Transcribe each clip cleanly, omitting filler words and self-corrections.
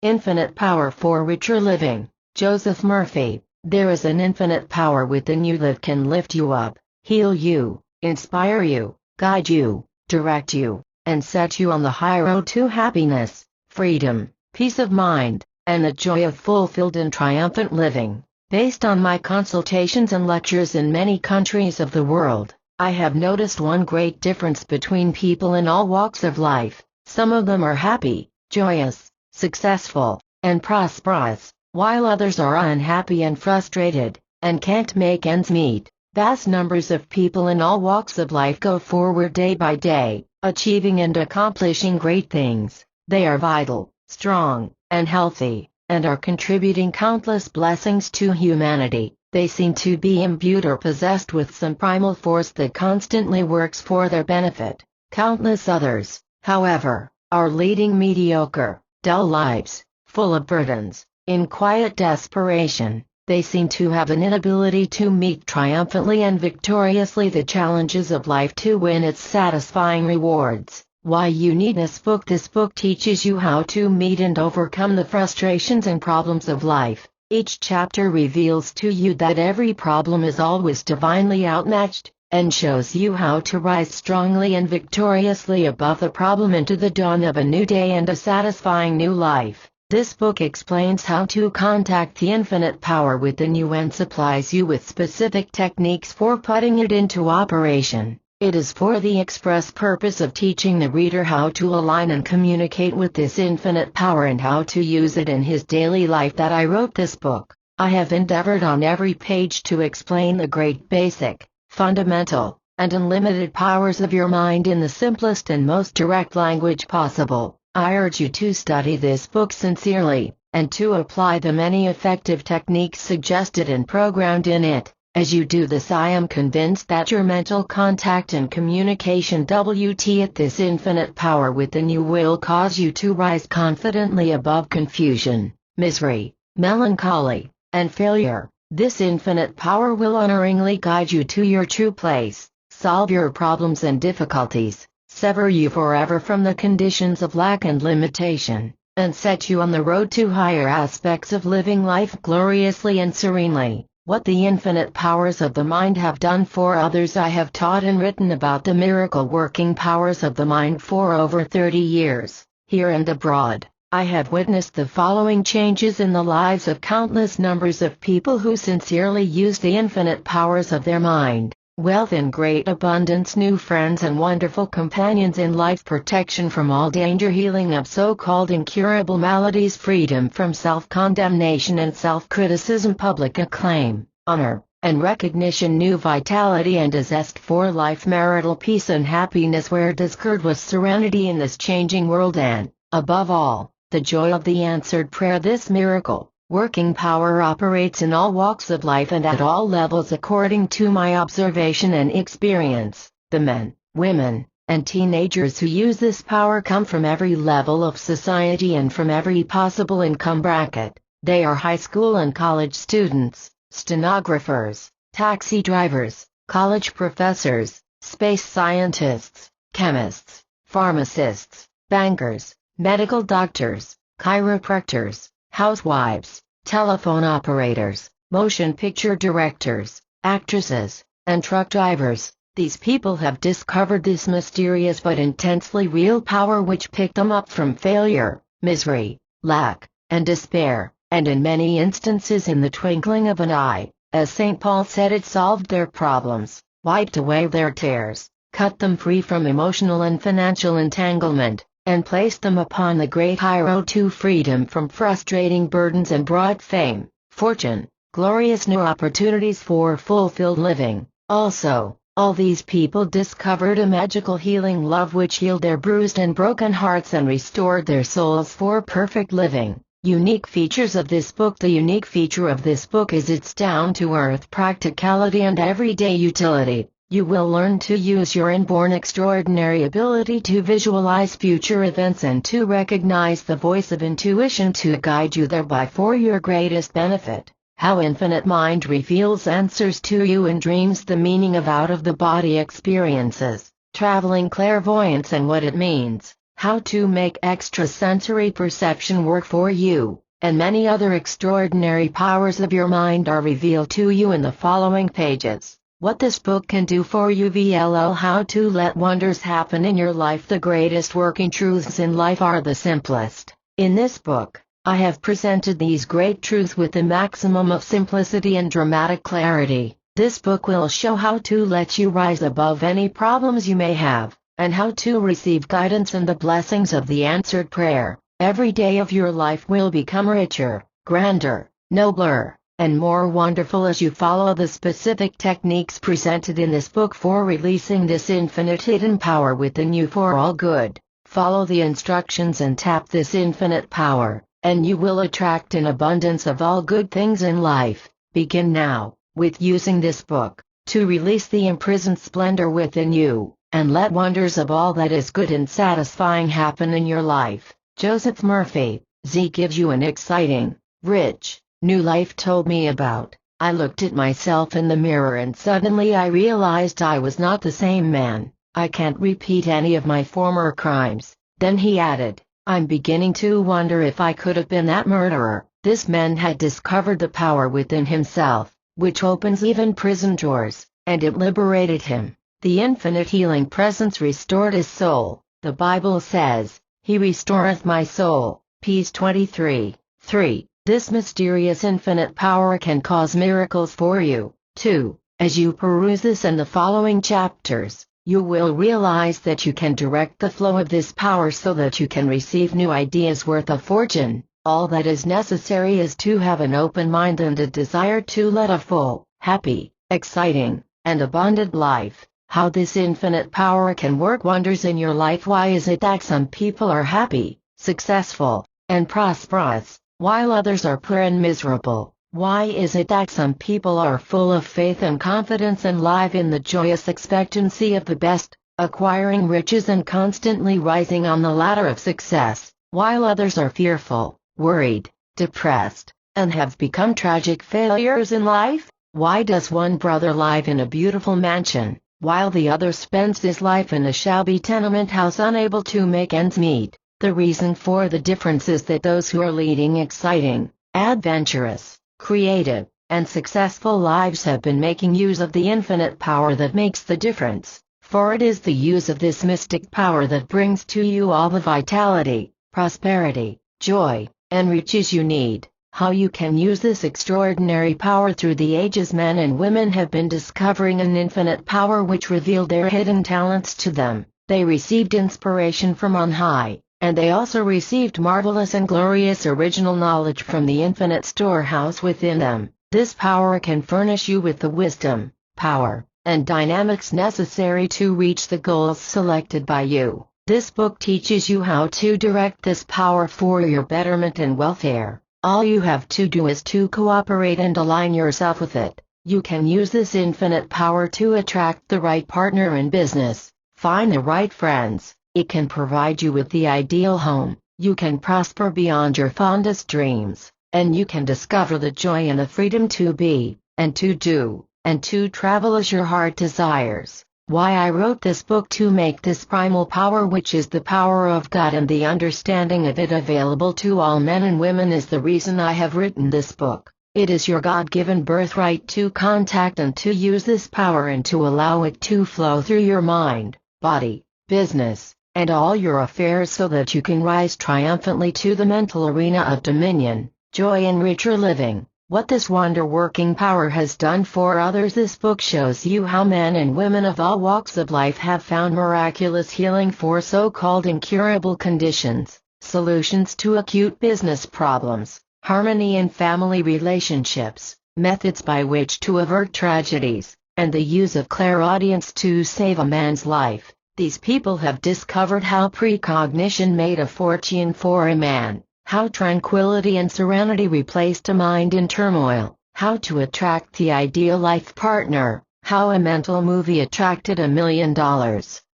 Infinite Power for Richer Living. Joseph Murphy. There is an infinite power within you that can lift you up, heal you, inspire you, guide you, direct you, and set you on the high road to happiness, freedom, peace of mind, and the joy of fulfilled and triumphant living. Based on my consultations and lectures in many countries of the world, I have noticed one great difference between people in all walks of life. Some of them are happy, joyous, successful, and prosperous, while others are unhappy and frustrated, and can't make ends meet. Vast numbers of people in all walks of life go forward day by day, achieving and accomplishing great things. They are vital, strong, and healthy, and are contributing countless blessings to humanity. They seem to be imbued or possessed with some primal force that constantly works for their benefit. Countless others, however, are leading mediocre, dull lives, full of burdens. In quiet desperation, they seem to have an inability to meet triumphantly and victoriously the challenges of life to win its satisfying rewards. Why you need this book? This book teaches you how to meet and overcome the frustrations and problems of life. Each chapter reveals to you that every problem is always divinely outmatched, and shows you how to rise strongly and victoriously above the problem into the dawn of a new day and a satisfying new life. This book explains how to contact the infinite power within you and supplies you with specific techniques for putting it into operation. It is for the express purpose of teaching the reader how to align and communicate with this infinite power and how to use it in his daily life that I wrote this book. I have endeavored on every page to explain the great basic, fundamental, and unlimited powers of your mind in the simplest and most direct language possible. I urge you to study this book sincerely, and to apply the many effective techniques suggested and programmed in it. As you do this, I am convinced that your mental contact and communication at this infinite power within you will cause you to rise confidently above confusion, misery, melancholy, and failure. This infinite power will unerringly guide you to your true place, solve your problems and difficulties, sever you forever from the conditions of lack and limitation, and set you on the road to higher aspects of living life gloriously and serenely. What the infinite powers of the mind have done for others. I have taught and written about the miracle working powers of the mind for over 30 years. Here and abroad, I have witnessed the following changes in the lives of countless numbers of people who sincerely use the infinite powers of their mind. Wealth in great abundance, new friends and wonderful companions in life, protection from all danger, healing of so-called incurable maladies, freedom from self-condemnation and self-criticism, public acclaim, honor, and recognition, new vitality and a zest for life, marital peace and happiness where discord was serenity in this changing world, and, above all, the joy of the answered prayer. This miracle working power operates in all walks of life and at all levels according to my observation and experience. The men, women, and teenagers who use this power come from every level of society and from every possible income bracket. They are high school and college students, stenographers, taxi drivers, college professors, space scientists, chemists, pharmacists, bankers, medical doctors, chiropractors, housewives, telephone operators, motion picture directors, actresses, and truck drivers. These people have discovered this mysterious but intensely real power which picked them up from failure, misery, lack, and despair, and in many instances in the twinkling of an eye, as St. Paul said, it solved their problems, wiped away their tears, cut them free from emotional and financial entanglement, and placed them upon the great high road to freedom from frustrating burdens and brought fame, fortune, glorious new opportunities for fulfilled living. Also, all these people discovered a magical healing love which healed their bruised and broken hearts and restored their souls for perfect living. Unique features of this book. The unique feature of this book is its down-to-earth practicality and everyday utility. You will learn to use your inborn extraordinary ability to visualize future events and to recognize the voice of intuition to guide you thereby for your greatest benefit. How Infinite Mind reveals answers to you in dreams, the meaning of out-of-the-body experiences, traveling clairvoyance and what it means. how to make extrasensory perception work for you, and many other extraordinary powers of your mind are revealed to you in the following pages. What this book can do for you. VLL How to let wonders happen in your life. The greatest working truths in life are the simplest. In this book, I have presented these great truths with the maximum of simplicity and dramatic clarity. This book will show how to let you rise above any problems you may have, and how to receive guidance and the blessings of the answered prayer. Every day of your life will become richer, grander, nobler, and more wonderful as you follow the specific techniques presented in this book for releasing this infinite hidden power within you for all good. Follow the instructions and tap this infinite power, and you will attract an abundance of all good things in life. Begin now, with using this book, to release the imprisoned splendor within you, and let wonders of all that is good and satisfying happen in your life. Joseph Murphy. Z gives you an exciting, rich, new life. Told me about. I looked at myself in the mirror and suddenly I realized I was not the same man. I can't repeat any of my former crimes. Then he added, I'm beginning to wonder if I could have been that murderer. This man had discovered the power within himself, which opens even prison doors, and it liberated him. The infinite healing presence restored his soul. The Bible says, He restoreth my soul. Peace 23:3. This mysterious infinite power can cause miracles for you, too. As you peruse this and the following chapters, you will realize that you can direct the flow of this power so that you can receive new ideas worth a fortune. All that is necessary is to have an open mind and a desire to lead a full, happy, exciting, and abundant life. How this infinite power can work wonders in your life. Why is it that some people are happy, successful, and prosperous, while others are poor and miserable? Why is it that some people are full of faith and confidence and live in the joyous expectancy of the best, acquiring riches and constantly rising on the ladder of success, while others are fearful, worried, depressed, and have become tragic failures in life? Why does one brother live in a beautiful mansion, while the other spends his life in a shabby tenement house unable to make ends meet? The reason for the difference is that those who are leading exciting, adventurous, creative, and successful lives have been making use of the infinite power that makes the difference, for it is the use of this mystic power that brings to you all the vitality, prosperity, joy, and riches you need. How you can use this extraordinary power. Through the ages, men and women have been discovering an infinite power which revealed their hidden talents to them. They received inspiration from on high, and they also received marvelous and glorious original knowledge from the infinite storehouse within them. This power can furnish you with the wisdom, power, and dynamics necessary to reach the goals selected by you. This book teaches you how to direct this power for your betterment and welfare. All you have to do is to cooperate and align yourself with it. You can use this infinite power to attract the right partner in business, find the right friends. It can provide you with the ideal home. You can prosper beyond your fondest dreams, and you can discover the joy and the freedom to be, and to do, and to travel as your heart desires. Why I wrote this book: to make this primal power, which is the power of God, and the understanding of it available to all men and women, is the reason I have written this book. It is your God-given birthright to contact and to use this power and to allow it to flow through your mind, body, business, and all your affairs so that you can rise triumphantly to the mental arena of dominion, joy, and richer living. What this wonder-working power has done for others. This book shows you how men and women of all walks of life have found miraculous healing for so-called incurable conditions, solutions to acute business problems, harmony in family relationships, methods by which to avert tragedies, and the use of clairaudience to save a man's life. These people have discovered how precognition made a fortune for a man, how tranquility and serenity replaced a mind in turmoil, how to attract the ideal life partner, how a mental movie attracted $1 million,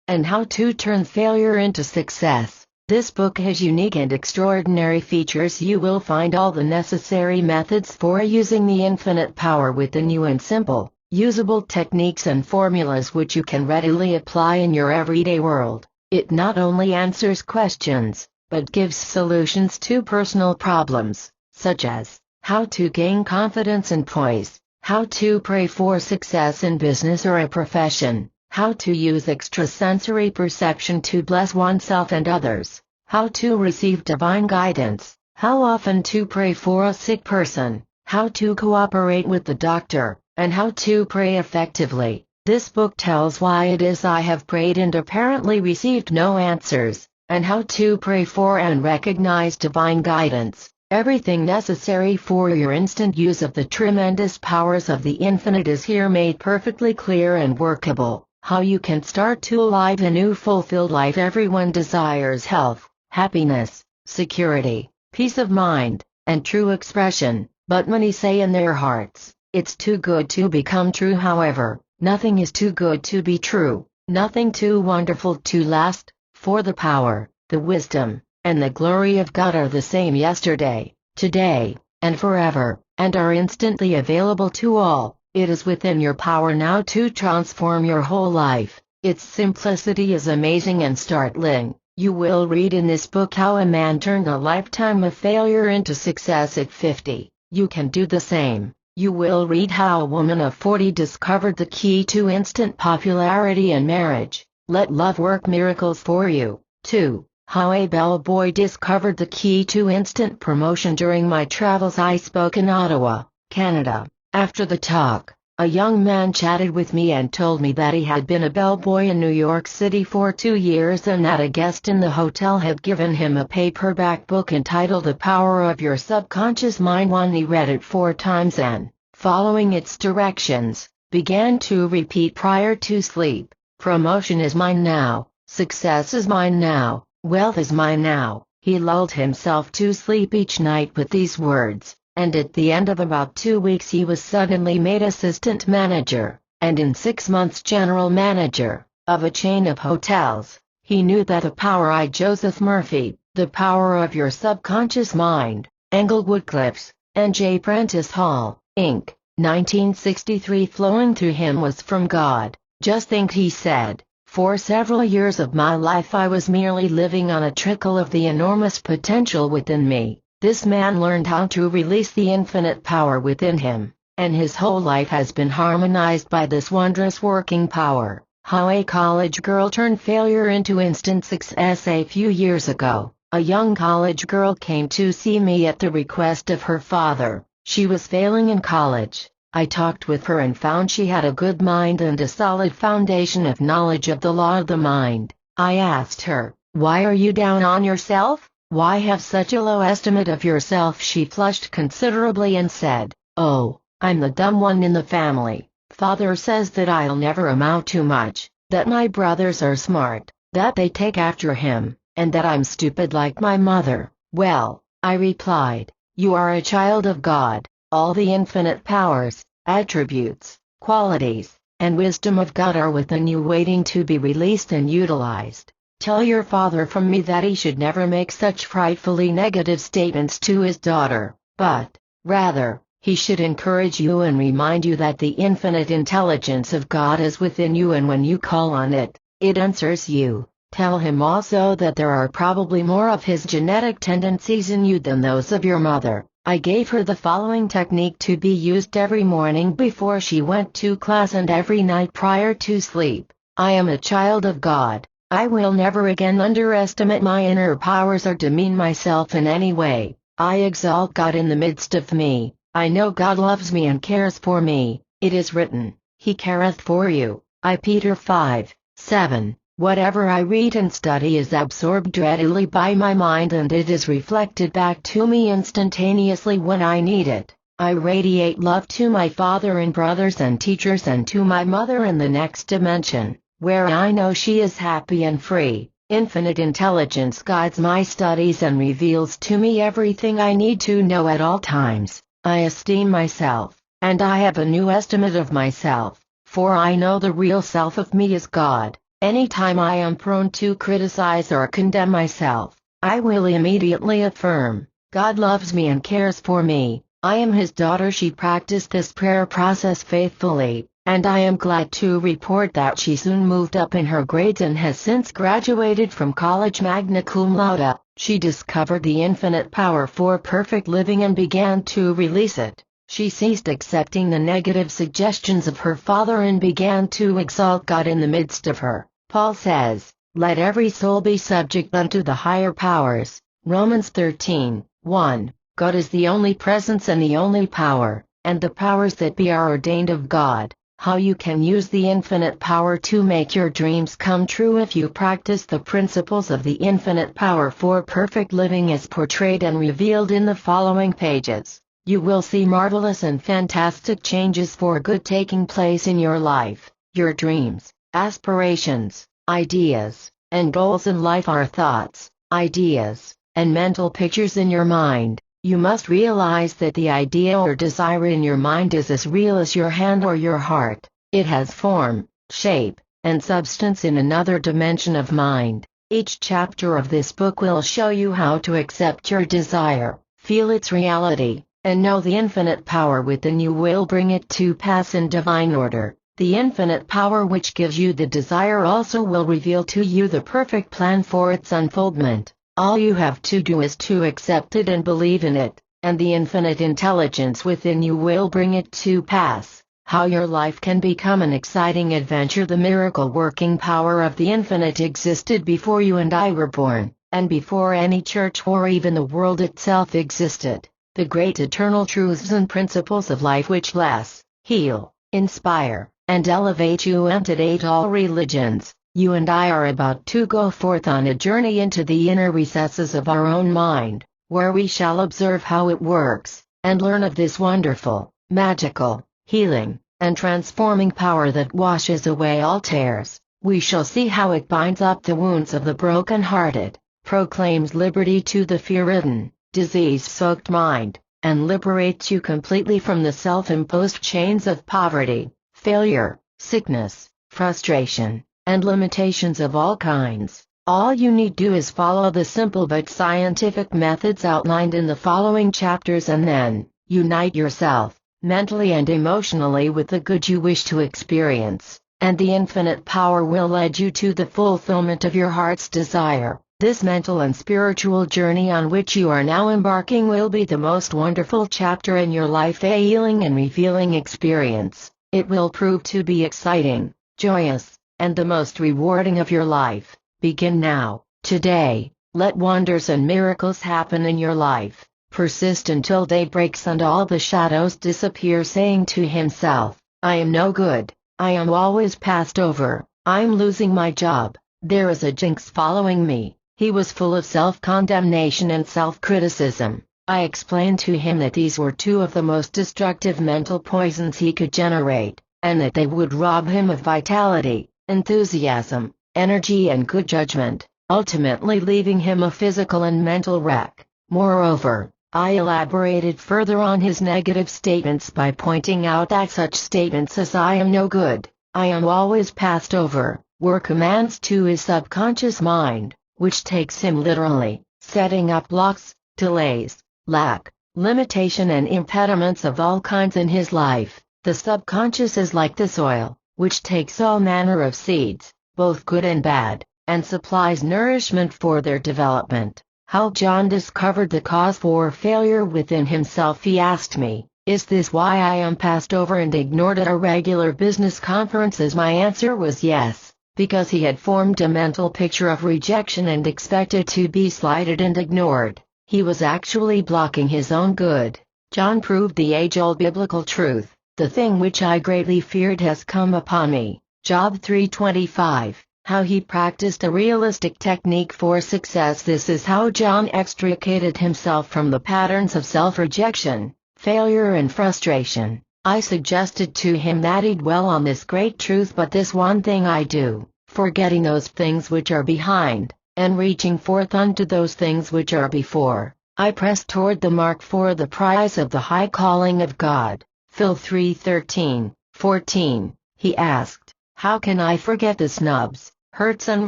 and how to turn failure into success. This book has unique and extraordinary features. You will find all the necessary methods for using the infinite power within you, and simple, usable techniques and formulas which you can readily apply in your everyday world. It not only answers questions, but gives solutions to personal problems, such as how to gain confidence and poise, how to pray for success in business or a profession, how to use extrasensory perception to bless oneself and others, how to receive divine guidance, how often to pray for a sick person, how to cooperate with the doctor, and how to pray effectively. This book tells why it is I have prayed and apparently received no answers, and how to pray for and recognize divine guidance. Everything necessary for your instant use of the tremendous powers of the infinite is here made perfectly clear and workable. How you can start to live a new fulfilled life. Everyone desires health, happiness, security, peace of mind, and true expression, but many say in their hearts, it's too good to become true. However, nothing is too good to be true, nothing too wonderful to last, for the power, the wisdom, and the glory of God are the same yesterday, today, and forever, and are instantly available to all. It is within your power now to transform your whole life. Its simplicity is amazing and startling. You will read in this book how a man turned a lifetime of failure into success at 50. You can do the same. You will read how a woman of 40 discovered the key to instant popularity in marriage. Let love work miracles for you. 2. How a bellboy discovered the key to instant promotion during my travels. I spoke in Ottawa, Canada. After the talk, a young man chatted with me and told me that he had been a bellboy in New York City for 2 years and that a guest in the hotel had given him a paperback book entitled The Power of Your Subconscious Mind. When he read it 4 times and, following its directions, began to repeat prior to sleep, "Promotion is mine now, success is mine now, wealth is mine now." He lulled himself to sleep each night with these words, and at the end of about 2 weeks he was suddenly made assistant manager, and in 6 months general manager, of a chain of hotels. He knew that the power. I. Joseph Murphy, The Power of Your Subconscious Mind, Englewood Cliffs, N.J. Prentice Hall, Inc., 1963. Flowing through him was from God. Just think, he said. For several years of my life I was merely living on a trickle of the enormous potential within me. This man learned how to release the infinite power within him, and his whole life has been harmonized by this wondrous working power. How a college girl turned failure into instant success. A few years ago, a young college girl came to see me at the request of her father. She was failing in college. I talked with her and found she had a good mind and a solid foundation of knowledge of the law of the mind. I asked her, "Why are you down on yourself? Why have such a low estimate of yourself?" She flushed considerably and said, "Oh, I'm the dumb one in the family. Father says that I'll never amount to much, that my brothers are smart, that they take after him, and that I'm stupid like my mother." "Well," I replied, "you are a child of God. All the infinite powers, attributes, qualities, and wisdom of God are within you, waiting to be released and utilized. Tell your father from me that he should never make such frightfully negative statements to his daughter, but, rather, he should encourage you and remind you that the infinite intelligence of God is within you, and when you call on it, it answers you. Tell him also that there are probably more of his genetic tendencies in you than those of your mother." I gave her the following technique to be used every morning before she went to class and every night prior to sleep. "I am a child of God. I will never again underestimate my inner powers or demean myself in any way. I exalt God in the midst of me. I know God loves me and cares for me. It is written, He careth for you." I. Peter 5:7. Whatever I read and study is absorbed readily by my mind, and it is reflected back to me instantaneously when I need it. I radiate love to my father and brothers and teachers and to my mother in the next dimension, where I know she is happy and free. Infinite intelligence guides my studies and reveals to me everything I need to know at all times. I esteem myself, and I have a new estimate of myself, for I know the real self of me is God. Anytime I am prone to criticize or condemn myself, I will immediately affirm, "God loves me and cares for me. I am His daughter." She practiced this prayer process faithfully, and I am glad to report that she soon moved up in her grades and has since graduated from college magna cum laude. She discovered the infinite power for perfect living and began to release it. She ceased accepting the negative suggestions of her father and began to exalt God in the midst of her. Paul says, "Let every soul be subject unto the higher powers." Romans 13:1. God is the only presence and the only power, and the powers that be are ordained of God. How you can use the infinite power to make your dreams come true if you practice the principles of the infinite power for perfect living is portrayed and revealed in the following pages. You will see marvelous and fantastic changes for good taking place in your life. Your dreams, aspirations, ideas, and goals in life are thoughts, ideas, and mental pictures in your mind. You must realize that the idea or desire in your mind is as real as your hand or your heart. It has form, shape, and substance in another dimension of mind. Each chapter of this book will show you how to accept your desire, feel its reality, and know the infinite power within you will bring it to pass in divine order. The infinite power which gives you the desire also will reveal to you the perfect plan for its unfoldment. All you have to do is to accept it and believe in it, and the infinite intelligence within you will bring it to pass. How your life can become an exciting adventure. The miracle-working power of the infinite existed before you and I were born, and before any church or even the world itself existed. The great eternal truths and principles of life which bless, heal, inspire, and elevate you antedate all religions. You and I are about to go forth on a journey into the inner recesses of our own mind, where we shall observe how it works, and learn of this wonderful, magical, healing, and transforming power that washes away all tears. We shall see how it binds up the wounds of the broken-hearted, proclaims liberty to the fear-ridden, disease-soaked mind, and liberates you completely from the self-imposed chains of poverty, failure, sickness, frustration, and limitations of all kinds. All you need do is follow the simple but scientific methods outlined in the following chapters and then unite yourself, mentally and emotionally, with the good you wish to experience, and the infinite power will lead you to the fulfillment of your heart's desire. This mental and spiritual journey on which you are now embarking will be the most wonderful chapter in your life, a healing and revealing experience. It will prove to be exciting, joyous, and the most rewarding of your life. Begin now, today. Let wonders and miracles happen in your life. Persist until day breaks and all the shadows disappear, saying to himself, I am no good, I am always passed over, I'm losing my job, there is a jinx following me. He was full of self-condemnation and self-criticism. I explained to him that these were two of the most destructive mental poisons he could generate, and that they would rob him of vitality, enthusiasm, energy and good judgment, ultimately leaving him a physical and mental wreck. Moreover, I elaborated further on his negative statements by pointing out that such statements as I am no good, I am always passed over, were commands to his subconscious mind, which takes him literally, setting up blocks, delays, lack, limitation and impediments of all kinds in his life. The subconscious is like the soil, which takes all manner of seeds, both good and bad, and supplies nourishment for their development. How John discovered the cause for failure within himself, he asked me. Is this why I am passed over and ignored at our regular business conferences? My answer was yes. Because he had formed a mental picture of rejection and expected to be slighted and ignored. He was actually blocking his own good. John proved the age-old biblical truth. The thing which I greatly feared has come upon me. Job 3:25. How he practiced a realistic technique for success. This is how John extricated himself from the patterns of self-rejection, failure and frustration. I suggested to him that he dwell on this great truth, but this one thing I do, forgetting those things which are behind, and reaching forth unto those things which are before, I press toward the mark for the prize of the high calling of God. Phil 3:13-14. He asked, how can I forget the snubs, hurts and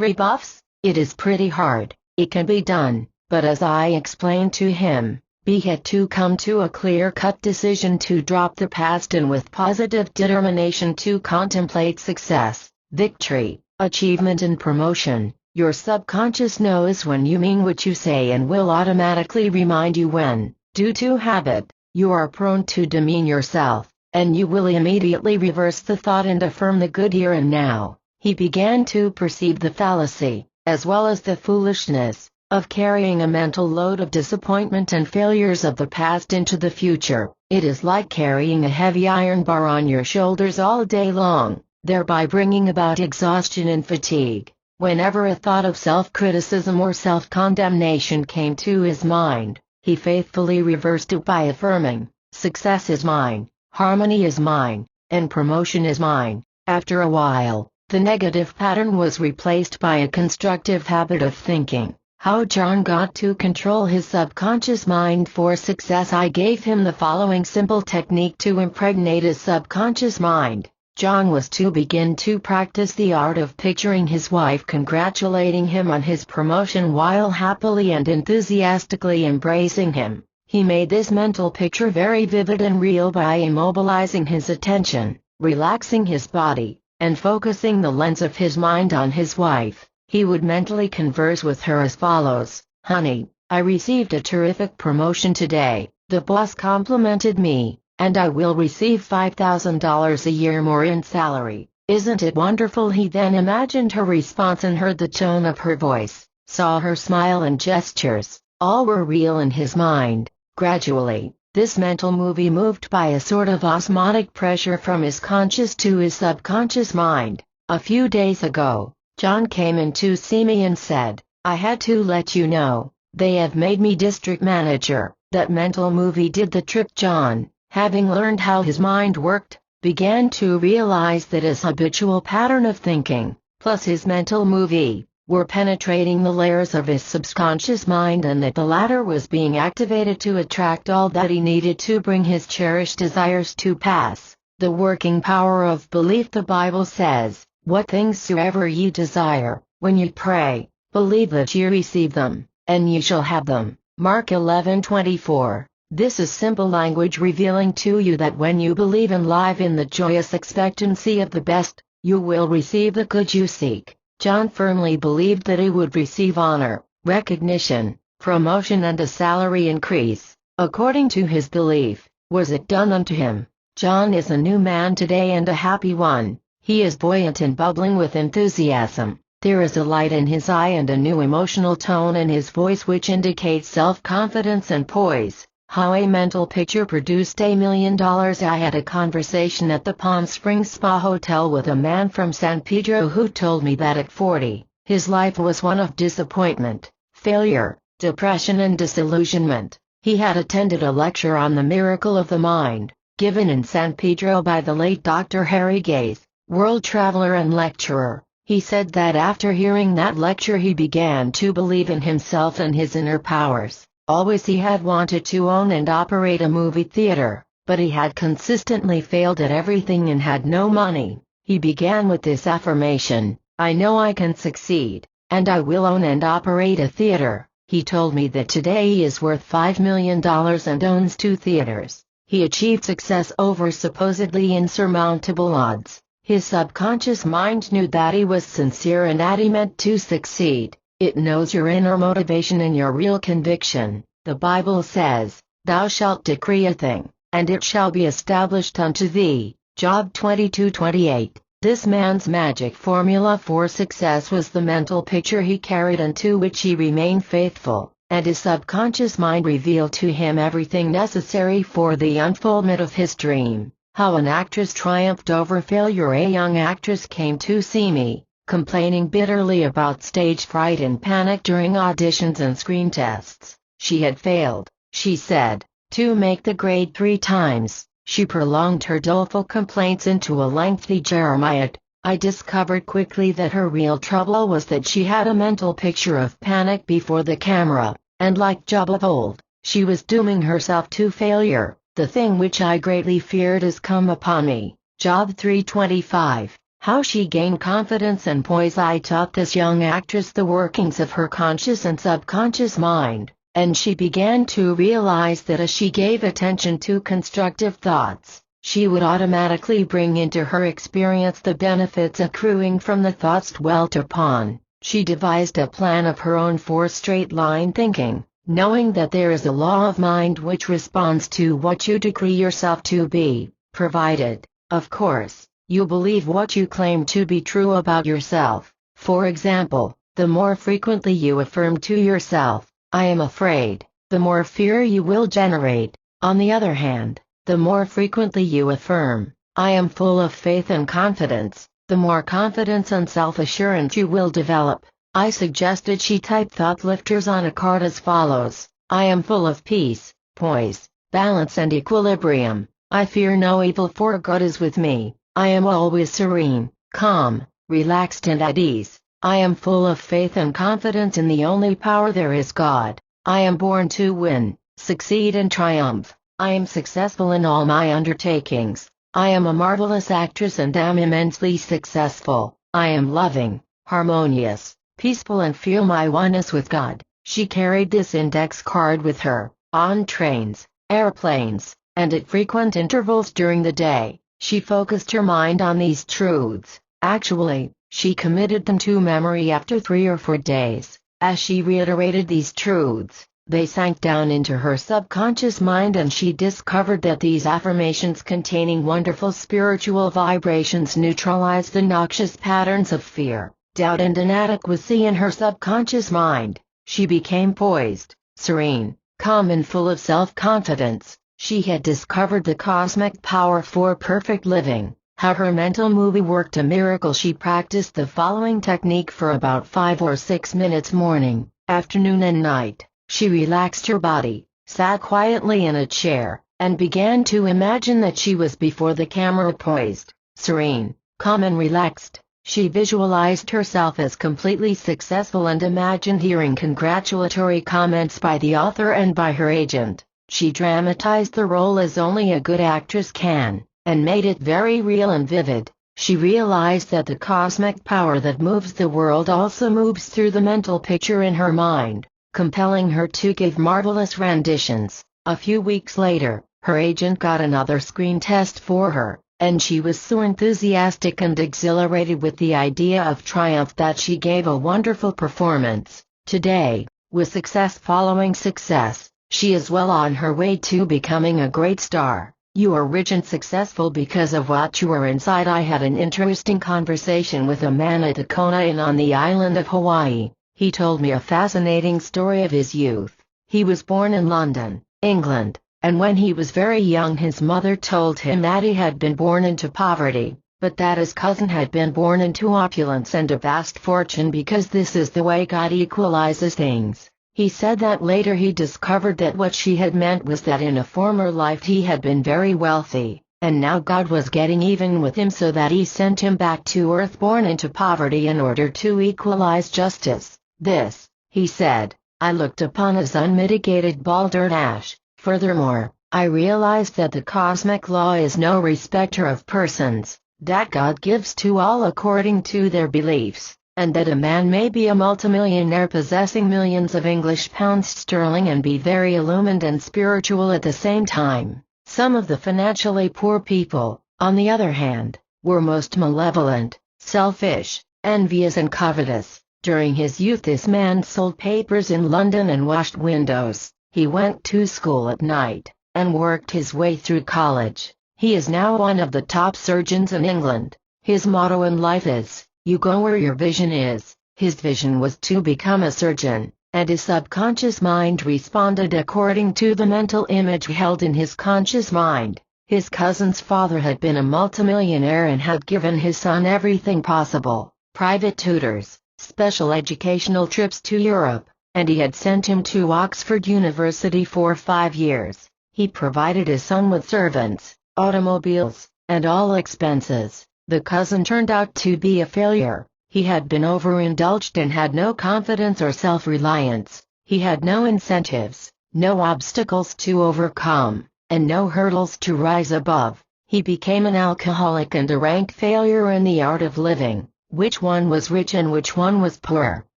rebuffs? It is pretty hard, it can be done, but as I explained to him, He had to come to a clear-cut decision to drop the past and with positive determination to contemplate success, victory, achievement and promotion. Your subconscious knows when you mean what you say and will automatically remind you when, due to habit, you are prone to demean yourself, and you will immediately reverse the thought and affirm the good here and now. He began to perceive the fallacy, as well as the foolishness, of carrying a mental load of disappointment and failures of the past into the future. It is like carrying a heavy iron bar on your shoulders all day long, thereby bringing about exhaustion and fatigue. Whenever a thought of self-criticism or self-condemnation came to his mind, he faithfully reversed it by affirming, "Success is mine, harmony is mine, and promotion is mine." After a while, the negative pattern was replaced by a constructive habit of thinking. How John got to control his subconscious mind for success. I gave him the following simple technique to impregnate his subconscious mind. John was to begin to practice the art of picturing his wife congratulating him on his promotion while happily and enthusiastically embracing him. He made this mental picture very vivid and real by immobilizing his attention, relaxing his body, and focusing the lens of his mind on his wife. He would mentally converse with her as follows: "Honey, I received a terrific promotion today. The boss complimented me, and I will receive $5,000 a year more in salary. Isn't it wonderful?" He then imagined her response and heard the tone of her voice, saw her smile and gestures. All were real in his mind. Gradually, this mental movie moved by a sort of osmotic pressure from his conscious to his subconscious mind. A few days ago, John came in to see me and said, "I had to let you know, they have made me district manager." That mental movie did the trick. John, having learned how his mind worked, began to realize that his habitual pattern of thinking, plus his mental movie, were penetrating the layers of his subconscious mind and that the latter was being activated to attract all that he needed to bring his cherished desires to pass. The working power of belief. The Bible says, "What things soever ye desire, when ye pray, believe that ye receive them, and ye shall have them." Mark 11:24. This is simple language revealing to you that when you believe and live in the joyous expectancy of the best, you will receive the good you seek. John firmly believed that he would receive honor, recognition, promotion and a salary increase. According to his belief, was it done unto him. John is a new man today and a happy one. He is buoyant and bubbling with enthusiasm. There is a light in his eye and a new emotional tone in his voice which indicates self-confidence and poise. How a mental picture produced $1 million. I had a conversation at the Palm Springs Spa Hotel with a man from San Pedro who told me that at 40, his life was one of disappointment, failure, depression and disillusionment. He had attended a lecture on the miracle of the mind, given in San Pedro by the late Dr. Harry Gaith, world traveler and lecturer. He said that after hearing that lecture he began to believe in himself and his inner powers. Always he had wanted to own and operate a movie theater, but he had consistently failed at everything and had no money. He began with this affirmation, "I know I can succeed, and I will own and operate a theater." He told me that today he is worth $5 million and owns 2 theaters. He achieved success over supposedly insurmountable odds. His subconscious mind knew that he was sincere and that he meant to succeed. It knows your inner motivation and your real conviction. The Bible says, "Thou shalt decree a thing, and it shall be established unto thee." Job 22:28. This man's magic formula for success was the mental picture he carried and to which he remained faithful, and his subconscious mind revealed to him everything necessary for the unfoldment of his dream. How an actress triumphed over failure. A young actress came to see me, complaining bitterly about stage fright and panic during auditions and screen tests. She had failed, she said, to make the grade 3 times. She prolonged her doleful complaints into a lengthy jeremiad. I discovered quickly that her real trouble was that she had a mental picture of panic before the camera, and like Job of old, she was dooming herself to failure. "The thing which I greatly feared is come upon me." Job 3:25. How she gained confidence and poise. I taught this young actress the workings of her conscious and subconscious mind. and she began to realize that as she gave attention to constructive thoughts, she would automatically bring into her experience the benefits accruing from the thoughts dwelt upon. She devised a plan of her own for straight-line thinking, knowing that there is a law of mind which responds to what you decree yourself to be, provided, of course, you believe what you claim to be true about yourself. For example, the more frequently you affirm to yourself, "I am afraid," the more fear you will generate. On the other hand, the more frequently you affirm, "I am full of faith and confidence," the more confidence and self-assurance you will develop. I suggested she type thought lifters on a card as follows: "I am full of peace, poise, balance and equilibrium. I fear no evil, for God is with me. I am always serene, calm, relaxed and at ease. I am full of faith and confidence in the only power there is, God. I am born to win, succeed and triumph. I am successful in all my undertakings. I am a marvelous actress and am immensely successful. I am loving, harmonious, peaceful and feel my oneness with God." She carried this index card with her, on trains, airplanes, and at frequent intervals during the day. She focused her mind on these truths. Actually, she committed them to memory after 3 or 4 days. As she reiterated these truths, they sank down into her subconscious mind and she discovered that these affirmations containing wonderful spiritual vibrations neutralized the noxious patterns of fear, doubt and inadequacy in her subconscious mind. She became poised, serene, calm and full of self-confidence. She had discovered the cosmic power for perfect living. How her mental movie worked a miracle. She practiced the following technique for about 5 or 6 minutes morning, afternoon and night. She relaxed her body, sat quietly in a chair, and began to imagine that she was before the camera, poised, serene, calm and relaxed. She visualized herself as completely successful and imagined hearing congratulatory comments by the author and by her agent. She dramatized the role as only a good actress can, and made it very real and vivid. She realized that the cosmic power that moves the world also moves through the mental picture in her mind, compelling her to give marvelous renditions. A few weeks later, her agent got another screen test for her, and she was so enthusiastic and exhilarated with the idea of triumph that she gave a wonderful performance. Today, with success following success, she is well on her way to becoming a great star. You are rich and successful because of what you are inside. I had an interesting conversation with a man at the Kona Inn on the island of Hawaii. He told me a fascinating story of his youth. He was born in London, England, and when he was very young his mother told him that he had been born into poverty, but that his cousin had been born into opulence and a vast fortune because this is the way God equalizes things. He said that later he discovered that what she had meant was that in a former life he had been very wealthy, and now God was getting even with him so that he sent him back to earth born into poverty in order to equalize justice. This, he said, I looked upon as unmitigated balderdash. Furthermore, I realized that the cosmic law is no respecter of persons, that God gives to all according to their beliefs, and that a man may be a multimillionaire possessing millions of English pounds sterling and be very illumined and spiritual at the same time. Some of the financially poor people, on the other hand, were most malevolent, selfish, envious and covetous. During his youth this man sold papers in London and washed windows. He went to school at night, and worked his way through college. He is now one of the top surgeons in England. His motto in life is, "You go where your vision is." His vision was to become a surgeon, and his subconscious mind responded according to the mental image held in his conscious mind. His cousin's father had been a multimillionaire and had given his son everything possible: private tutors, special educational trips to Europe, and he had sent him to Oxford University for 5 years. He provided his son with servants, automobiles, and all expenses. The cousin turned out to be a failure. He had been overindulged and had no confidence or self-reliance. He had no incentives, no obstacles to overcome, and no hurdles to rise above. He became an alcoholic and a rank failure in the art of living. Which one was rich and which one was poor?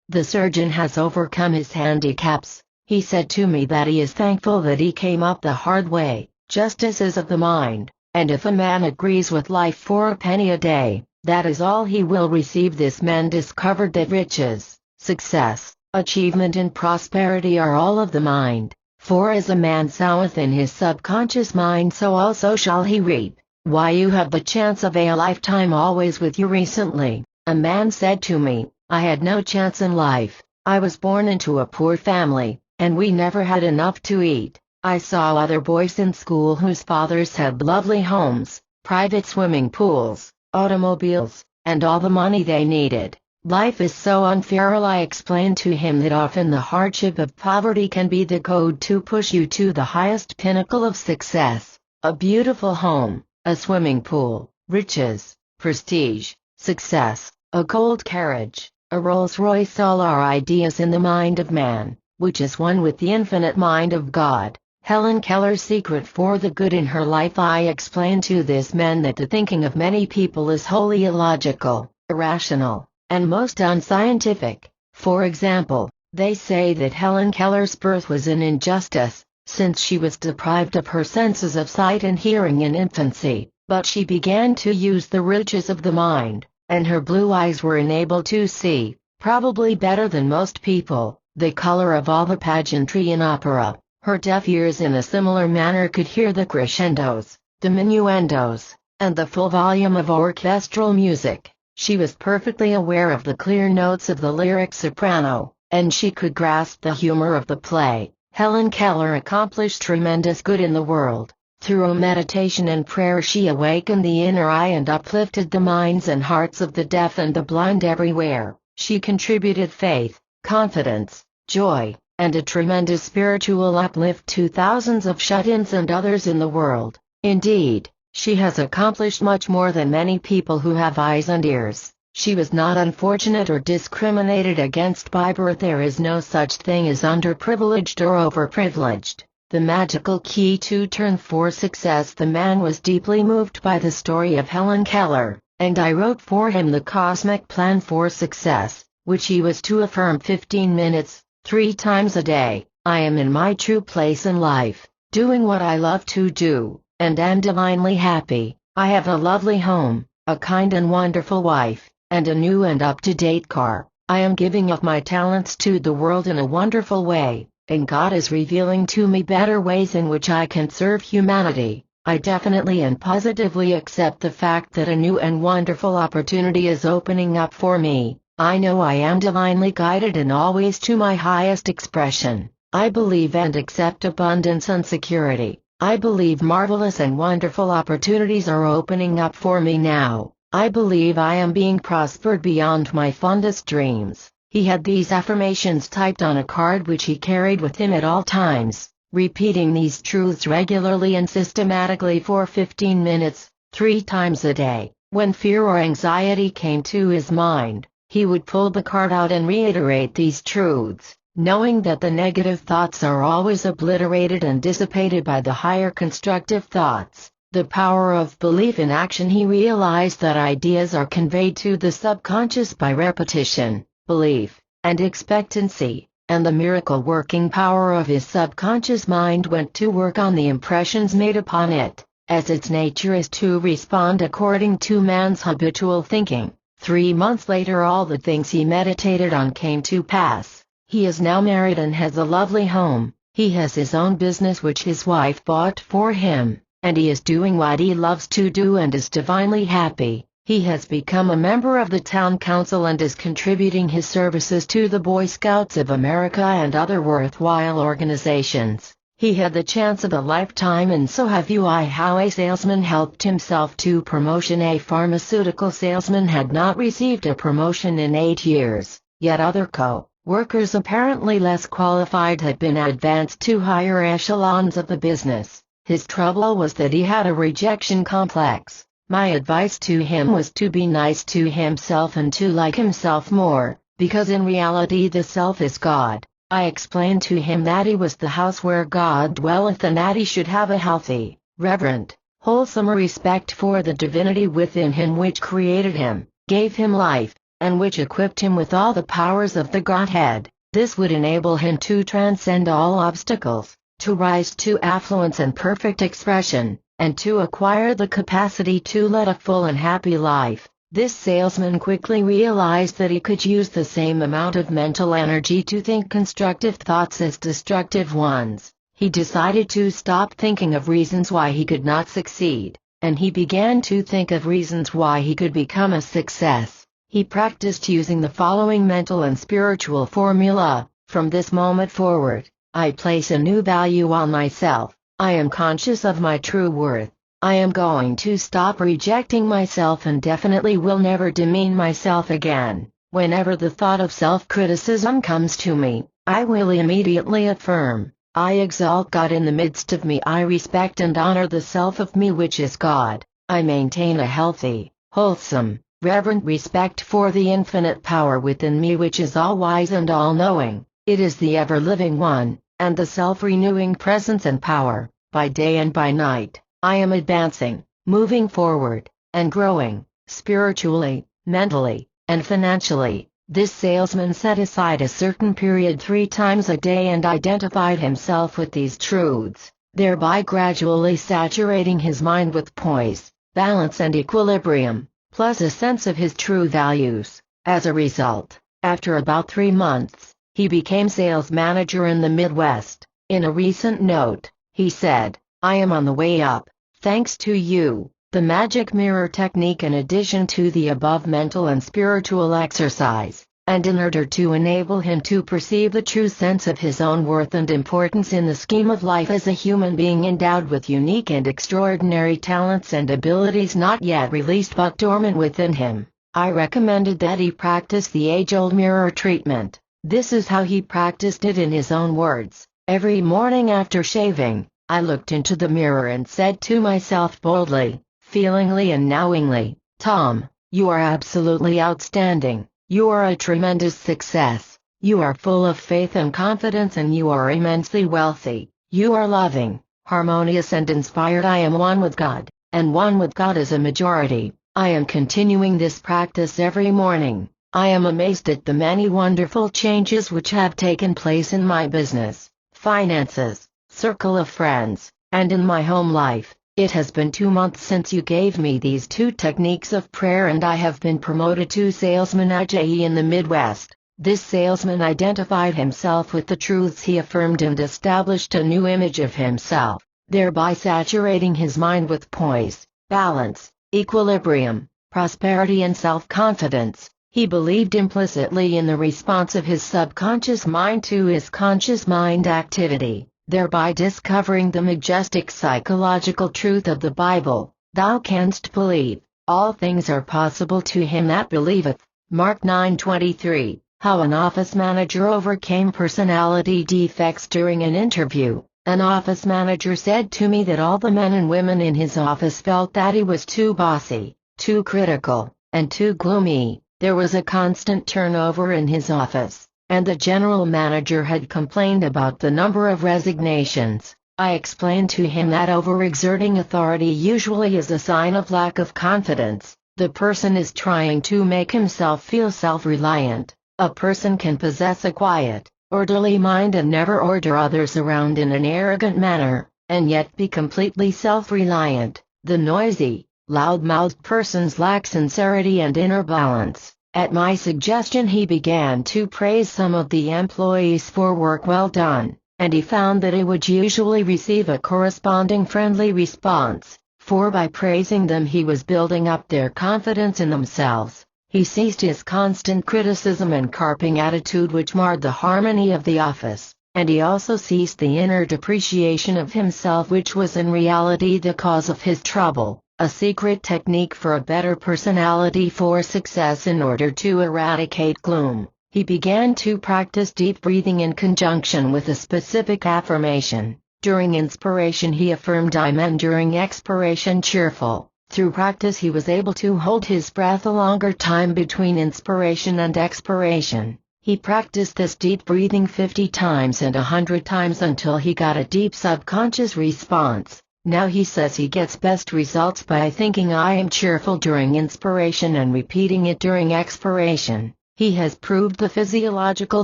The surgeon has overcome his handicaps. He said to me that he is thankful that he came up the hard way. Justice is of the mind, and if a man agrees with life for a penny a day, that is all he will receive. This man discovered that riches, success, achievement and prosperity are all of the mind, for as a man soweth in his subconscious mind, so also shall he reap. Why, you have the chance of a lifetime always with you. Recently, a man said to me, I had no chance in life. I was born into a poor family, and we never had enough to eat. I saw other boys in school whose fathers had lovely homes, private swimming pools, automobiles, and all the money they needed. Life is so unfair. I explained to him that often the hardship of poverty can be the code to push you to the highest pinnacle of success. A beautiful home, a swimming pool, riches, prestige, success, a gold carriage, a Rolls-Royce, all are ideas in the mind of man, which is one with the infinite mind of God. Helen Keller's secret for the good in her life. I explained to this man that the thinking of many people is wholly illogical, irrational, and most unscientific. For example, they say that Helen Keller's birth was an injustice, since she was deprived of her senses of sight and hearing in infancy, but she began to use the riches of the mind, and her blue eyes were enabled to see, probably better than most people, the color of all the pageantry in opera. Her deaf ears in a similar manner could hear the crescendos, diminuendos, and the full volume of orchestral music. She was perfectly aware of the clear notes of the lyric soprano, and she could grasp the humor of the play. Helen Keller accomplished tremendous good in the world. Through meditation and prayer she awakened the inner eye and uplifted the minds and hearts of the deaf and the blind everywhere. She contributed faith, confidence, joy, and a tremendous spiritual uplift to thousands of shut-ins and others in the world. Indeed, she has accomplished much more than many people who have eyes and ears. She was not unfortunate or discriminated against by birth. There is no such thing as underprivileged or overprivileged. The magical key to turn for success. The man was deeply moved by the story of Helen Keller, and I wrote for him the cosmic plan for success, which he was to affirm 15 minutes, 3 times a day. I am in my true place in life, doing what I love to do, and am divinely happy. I have a lovely home, a kind and wonderful wife, and a new and up-to-date car. I am giving of my talents to the world in a wonderful way, and God is revealing to me better ways in which I can serve humanity. I definitely and positively accept the fact that a new and wonderful opportunity is opening up for me. I know I am divinely guided and always to my highest expression. I believe and accept abundance and security. I believe marvelous and wonderful opportunities are opening up for me now. I believe I am being prospered beyond my fondest dreams. He had these affirmations typed on a card which he carried with him at all times, repeating these truths regularly and systematically for 15 minutes, 3 times a day. When fear or anxiety came to his mind, he would pull the card out and reiterate these truths, knowing that the negative thoughts are always obliterated and dissipated by the higher constructive thoughts. The power of belief in action. He realized that ideas are conveyed to the subconscious by repetition, belief, and expectancy, and the miracle-working power of his subconscious mind went to work on the impressions made upon it, as its nature is to respond according to man's habitual thinking. 3 months later all the things he meditated on came to pass. He is now married and has a lovely home. He has his own business which his wife bought for him, and he is doing what he loves to do and is divinely happy. He has become a member of the town council and is contributing his services to the Boy Scouts of America and other worthwhile organizations. He had the chance of a lifetime and so have you. How a salesman helped himself to promotion. A pharmaceutical salesman had not received a promotion in 8 years, yet other co-workers apparently less qualified had been advanced to higher echelons of the business. His trouble was that he had a rejection complex. My advice to him was to be nice to himself and to like himself more, because in reality the self is God. I explained to him that he was the house where God dwelleth and that he should have a healthy, reverent, wholesome respect for the divinity within him which created him, gave him life, and which equipped him with all the powers of the Godhead. This would enable him to transcend all obstacles, to rise to affluence and perfect expression, and to acquire the capacity to lead a full and happy life. This salesman quickly realized that he could use the same amount of mental energy to think constructive thoughts as destructive ones. He decided to stop thinking of reasons why he could not succeed, and he began to think of reasons why he could become a success. He practiced using the following mental and spiritual formula: from this moment forward, I place a new value on myself. I am conscious of my true worth. I am going to stop rejecting myself and definitely will never demean myself again. Whenever the thought of self-criticism comes to me, I will immediately affirm, I exalt God in the midst of me. I respect and honor the self of me which is God. I maintain a healthy, wholesome, reverent respect for the infinite power within me which is all-wise and all-knowing. It is the ever-living one, and the self-renewing presence and power, by day and by night. I am advancing, moving forward, and growing, spiritually, mentally, and financially. This salesman set aside a certain period 3 times a day and identified himself with these truths, thereby gradually saturating his mind with poise, balance and equilibrium, plus a sense of his true values. As a result, after about 3 months, he became sales manager in the Midwest. In a recent note, he said, I am on the way up, thanks to you. The magic mirror technique. In addition to the above mental and spiritual exercise, and in order to enable him to perceive the true sense of his own worth and importance in the scheme of life as a human being endowed with unique and extraordinary talents and abilities not yet released but dormant within him, I recommended that he practice the age-old mirror treatment. This is how he practiced it in his own words. Every morning after shaving, I looked into the mirror and said to myself boldly, feelingly and knowingly, Tom, you are absolutely outstanding. You are a tremendous success. You are full of faith and confidence and you are immensely wealthy. You are loving, harmonious and inspired. I am one with God, and one with God is a majority. I am continuing this practice every morning. I am amazed at the many wonderful changes which have taken place in my business, finances, circle of friends, and in my home life. It has been 2 months since you gave me these 2 techniques of prayer and I have been promoted to salesman AJE in the Midwest. This salesman identified himself with the truths he affirmed and established a new image of himself, thereby saturating his mind with poise, balance, equilibrium, prosperity and self-confidence. He believed implicitly in the response of his subconscious mind to his conscious mind activity, thereby discovering the majestic psychological truth of the Bible, thou canst believe, all things are possible to him that believeth. Mark 9:23. How an office manager overcame personality defects. During an interview, an office manager said to me that all the men and women in his office felt that he was too bossy, too critical, and too gloomy. There was a constant turnover in his office, and the general manager had complained about the number of resignations. I explained to him that overexerting authority usually is a sign of lack of confidence. The person is trying to make himself feel self-reliant. A person can possess a quiet, orderly mind and never order others around in an arrogant manner, and yet be completely self-reliant. The noisy, loud-mouthed persons lack sincerity and inner balance. At my suggestion he began to praise some of the employees for work well done, and he found that he would usually receive a corresponding friendly response, for by praising them he was building up their confidence in themselves. He ceased his constant criticism and carping attitude which marred the harmony of the office, and he also ceased the inner depreciation of himself which was in reality the cause of his trouble. A secret technique for a better personality for success. In order to eradicate gloom, he began to practice deep breathing in conjunction with a specific affirmation. During inspiration he affirmed I am, and during expiration cheerful. Through practice he was able to hold his breath a longer time between inspiration and expiration. He practiced this deep breathing 50 times and 100 times until he got a deep subconscious response. Now he says he gets best results by thinking I am cheerful during inspiration and repeating it during expiration. He has proved the physiological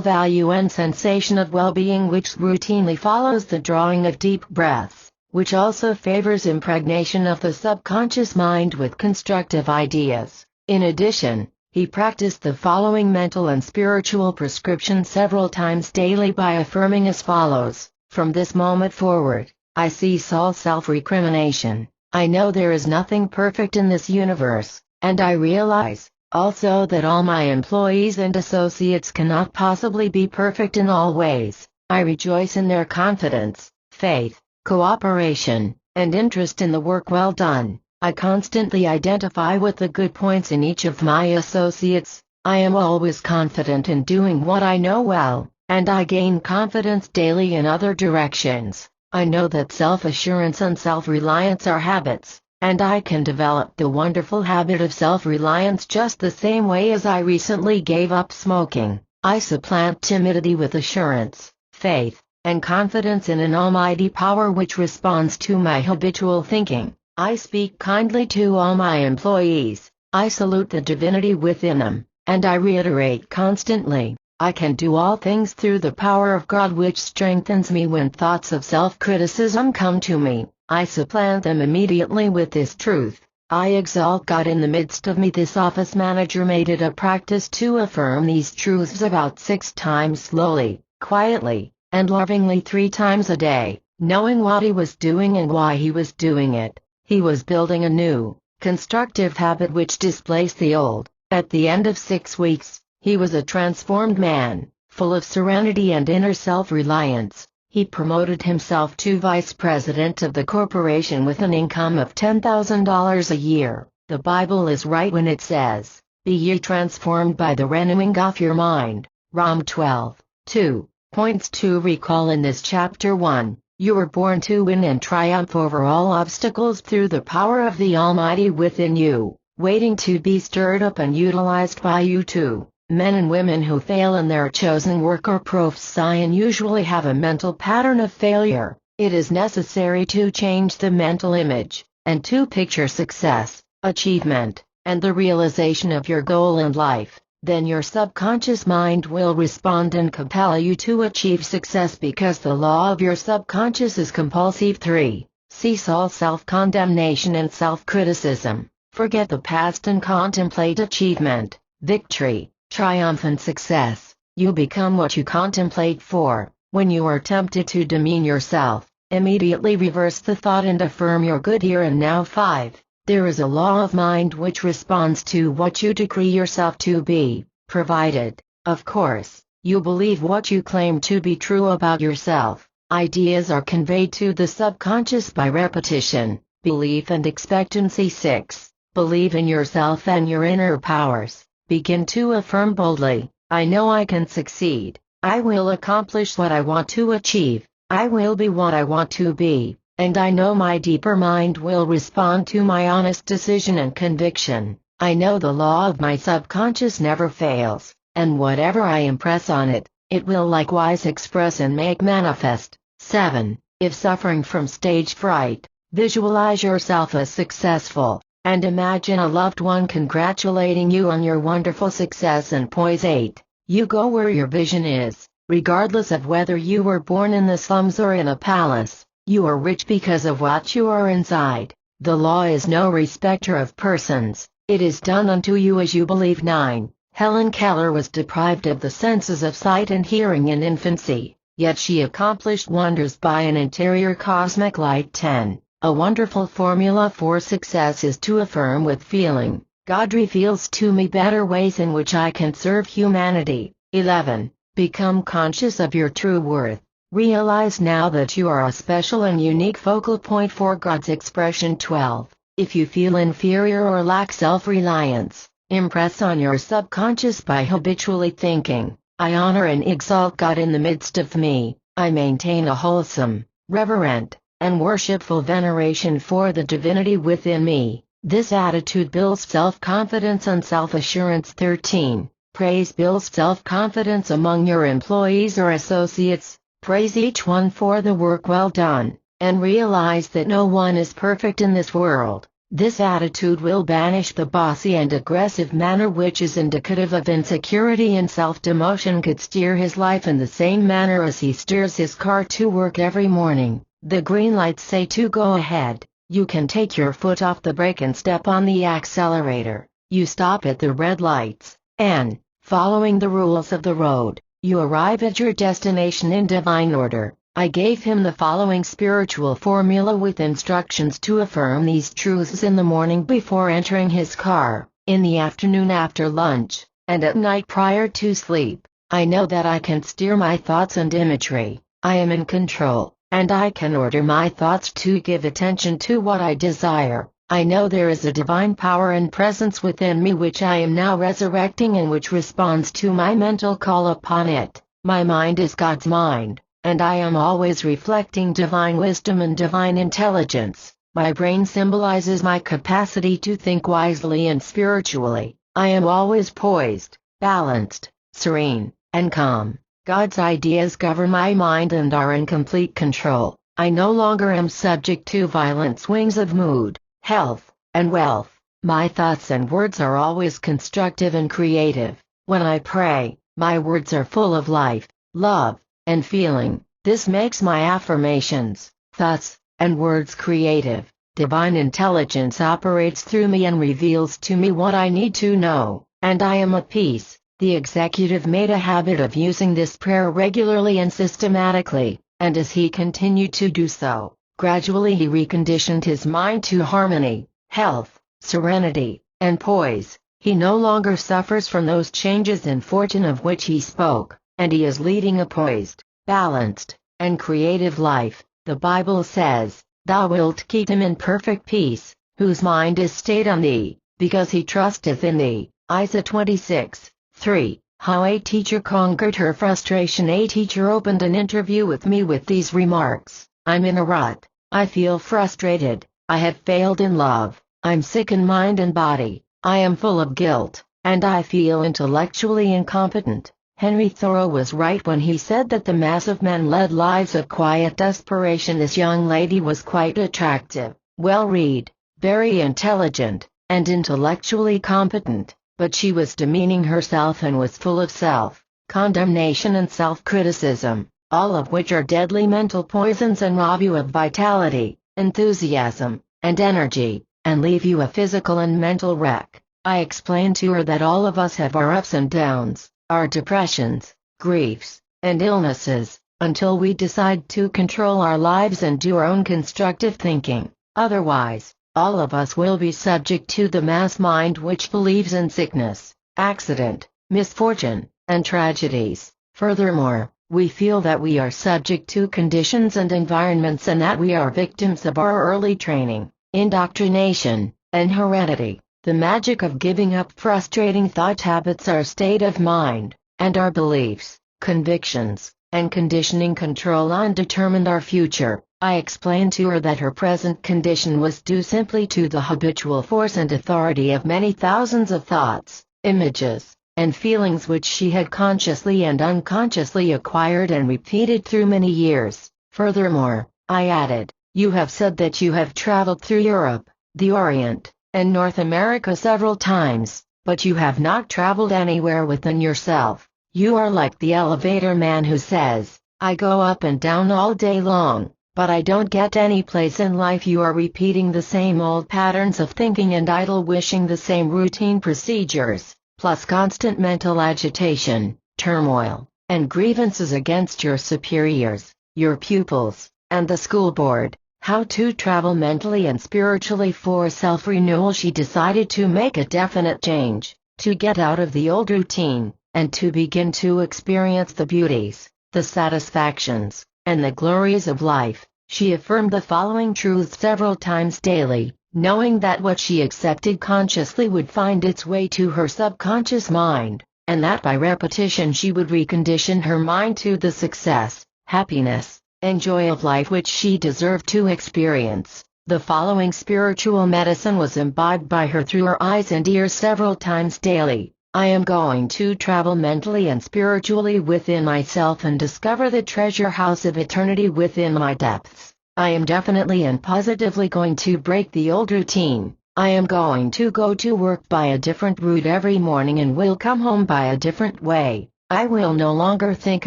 value and sensation of well-being which routinely follows the drawing of deep breaths, which also favors impregnation of the subconscious mind with constructive ideas. In addition, he practiced the following mental and spiritual prescription several times daily by affirming as follows: "From this moment forward, I cease all self-recrimination. I know there is nothing perfect in this universe, and I realize, also, that all my employees and associates cannot possibly be perfect in all ways. I rejoice in their confidence, faith, cooperation, and interest in the work well done. I constantly identify with the good points in each of my associates. I am always confident in doing what I know well, and I gain confidence daily in other directions. I know that self-assurance and self-reliance are habits, and I can develop the wonderful habit of self-reliance just the same way as I recently gave up smoking. I supplant timidity with assurance, faith, and confidence in an almighty power which responds to my habitual thinking. I speak kindly to all my employees. I salute the divinity within them, and I reiterate constantly, I can do all things through the power of God which strengthens me. When thoughts of self-criticism come to me, I supplant them immediately with this truth: I exalt God in the midst of me. This office manager made it a practice to affirm these truths about 6 times slowly, quietly, and lovingly 3 times a day, knowing what he was doing and why he was doing it. He was building a new, constructive habit which displaced the old. At the end of 6 weeks, he was a transformed man, full of serenity and inner self-reliance. He promoted himself to vice president of the corporation with an income of $10,000 a year. The Bible is right when it says, "Be ye transformed by the renewing of your mind." Rom 12:2. Points to recall in this chapter. 1. You were born to win and triumph over all obstacles through the power of the Almighty within you, waiting to be stirred up and utilized by you. 2. Men and women who fail in their chosen work or profession usually have a mental pattern of failure. It is necessary to change the mental image, and to picture success, achievement, and the realization of your goal in life. Then your subconscious mind will respond and compel you to achieve success because the law of your subconscious is compulsive. 3. Cease all self-condemnation and self-criticism. Forget the past and contemplate achievement, victory, triumph and success. You become what you contemplate for. When you are tempted to demean yourself, immediately reverse the thought and affirm your good here and now. 5. There is a law of mind which responds to what you decree yourself to be, provided, of course, you believe what you claim to be true about yourself. Ideas are conveyed to the subconscious by repetition, belief and expectancy. 6. Believe in yourself and your inner powers. Begin to affirm boldly, I know I can succeed. I will accomplish what I want to achieve. I will be what I want to be. And I know my deeper mind will respond to my honest decision and conviction. I know the law of my subconscious never fails, and whatever I impress on it, it will likewise express and make manifest. 7. If suffering from stage fright, visualize yourself as successful, and imagine a loved one congratulating you on your wonderful success and poise. 8. You go where your vision is, regardless of whether you were born in the slums or in a palace. You are rich because of what you are inside. The law is no respecter of persons. It is done unto you as you believe. 9. Helen Keller was deprived of the senses of sight and hearing in infancy, yet she accomplished wonders by an interior cosmic light. 10. A wonderful formula for success is to affirm with feeling, God reveals to me better ways in which I can serve humanity. 11. Become conscious of your true worth. Realize now that you are a special and unique focal point for God's expression. 12. If you feel inferior or lack self-reliance, impress on your subconscious by habitually thinking, I honor and exalt God in the midst of me. I maintain a wholesome, reverent, and worshipful veneration for the divinity within me. This attitude builds self-confidence and self-assurance. 13. Praise builds self-confidence among your employees or associates. Praise each one for the work well done, and realize that no one is perfect in this world. This attitude will banish the bossy and aggressive manner which is indicative of insecurity, and self-demotion could steer his life in the same manner as he steers his car to work every morning. The green lights say to go ahead. You can take your foot off the brake and step on the accelerator. You stop at the red lights, and, following the rules of the road, you arrive at your destination in divine order. I gave him the following spiritual formula with instructions to affirm these truths in the morning before entering his car, in the afternoon after lunch, and at night prior to sleep. I know that I can steer my thoughts and imagery. I am in control, and I can order my thoughts to give attention to what I desire. I know there is a divine power and presence within me which I am now resurrecting and which responds to my mental call upon it. My mind is God's mind, and I am always reflecting divine wisdom and divine intelligence. My brain symbolizes my capacity to think wisely and spiritually. I am always poised, balanced, serene, and calm. God's ideas govern my mind and are in complete control. I no longer am subject to violent swings of mood, health, and wealth. My thoughts and words are always constructive and creative. When I pray, my words are full of life, love, and feeling. This makes my affirmations, thoughts, and words creative. Divine intelligence operates through me and reveals to me what I need to know, and I am at peace. The executive made a habit of using this prayer regularly and systematically, and as he continued to do so, gradually he reconditioned his mind to harmony, health, serenity, and poise. He no longer suffers from those changes in fortune of which he spoke, and he is leading a poised, balanced, and creative life. The Bible says, "Thou wilt keep him in perfect peace, whose mind is stayed on thee, because he trusteth in thee." Isaiah 26:3. How a teacher conquered her frustration. A teacher opened an interview with me with these remarks: "I'm in a rut. I feel frustrated. I have failed in love. I'm sick in mind and body. I am full of guilt, and I feel intellectually incompetent." Henry Thoreau was right when he said that the mass of men led lives of quiet desperation. This young lady was quite attractive, well-read, very intelligent, and intellectually competent, but she was demeaning herself and was full of self-condemnation and self-criticism, all of which are deadly mental poisons and rob you of vitality, enthusiasm, and energy, and leave you a physical and mental wreck. I explained to her that all of us have our ups and downs, our depressions, griefs, and illnesses, until we decide to control our lives and do our own constructive thinking. Otherwise, all of us will be subject to the mass mind which believes in sickness, accident, misfortune, and tragedies. Furthermore, we feel that we are subject to conditions and environments and that we are victims of our early training, indoctrination, and heredity. The magic of giving up frustrating thought habits, our state of mind, and our beliefs, convictions, and conditioning control and determined our future. I explained to her that her present condition was due simply to the habitual force and authority of many thousands of thoughts, images, and feelings which she had consciously and unconsciously acquired and repeated through many years. Furthermore, I added, "You have said that you have traveled through Europe, the Orient, and North America several times, but you have not traveled anywhere within yourself. You are like the elevator man who says, 'I go up and down all day long, but I don't get any place in life.' You are repeating the same old patterns of thinking and idle wishing, the same routine procedures, plus constant mental agitation, turmoil, and grievances against your superiors, your pupils, and the school board." How to travel mentally and spiritually for self-renewal. She decided to make a definite change, to get out of the old routine, and to begin to experience the beauties, the satisfactions, and the glories of life. She affirmed the following truths several times daily, knowing that what she accepted consciously would find its way to her subconscious mind, and that by repetition she would recondition her mind to the success, happiness, and joy of life which she deserved to experience. The following spiritual medicine was imbibed by her through her eyes and ears several times daily: "I am going to travel mentally and spiritually within myself and discover the treasure house of eternity within my depths. I am definitely and positively going to break the old routine, I am going to go to work by a different route every morning and will come home by a different way. I will no longer think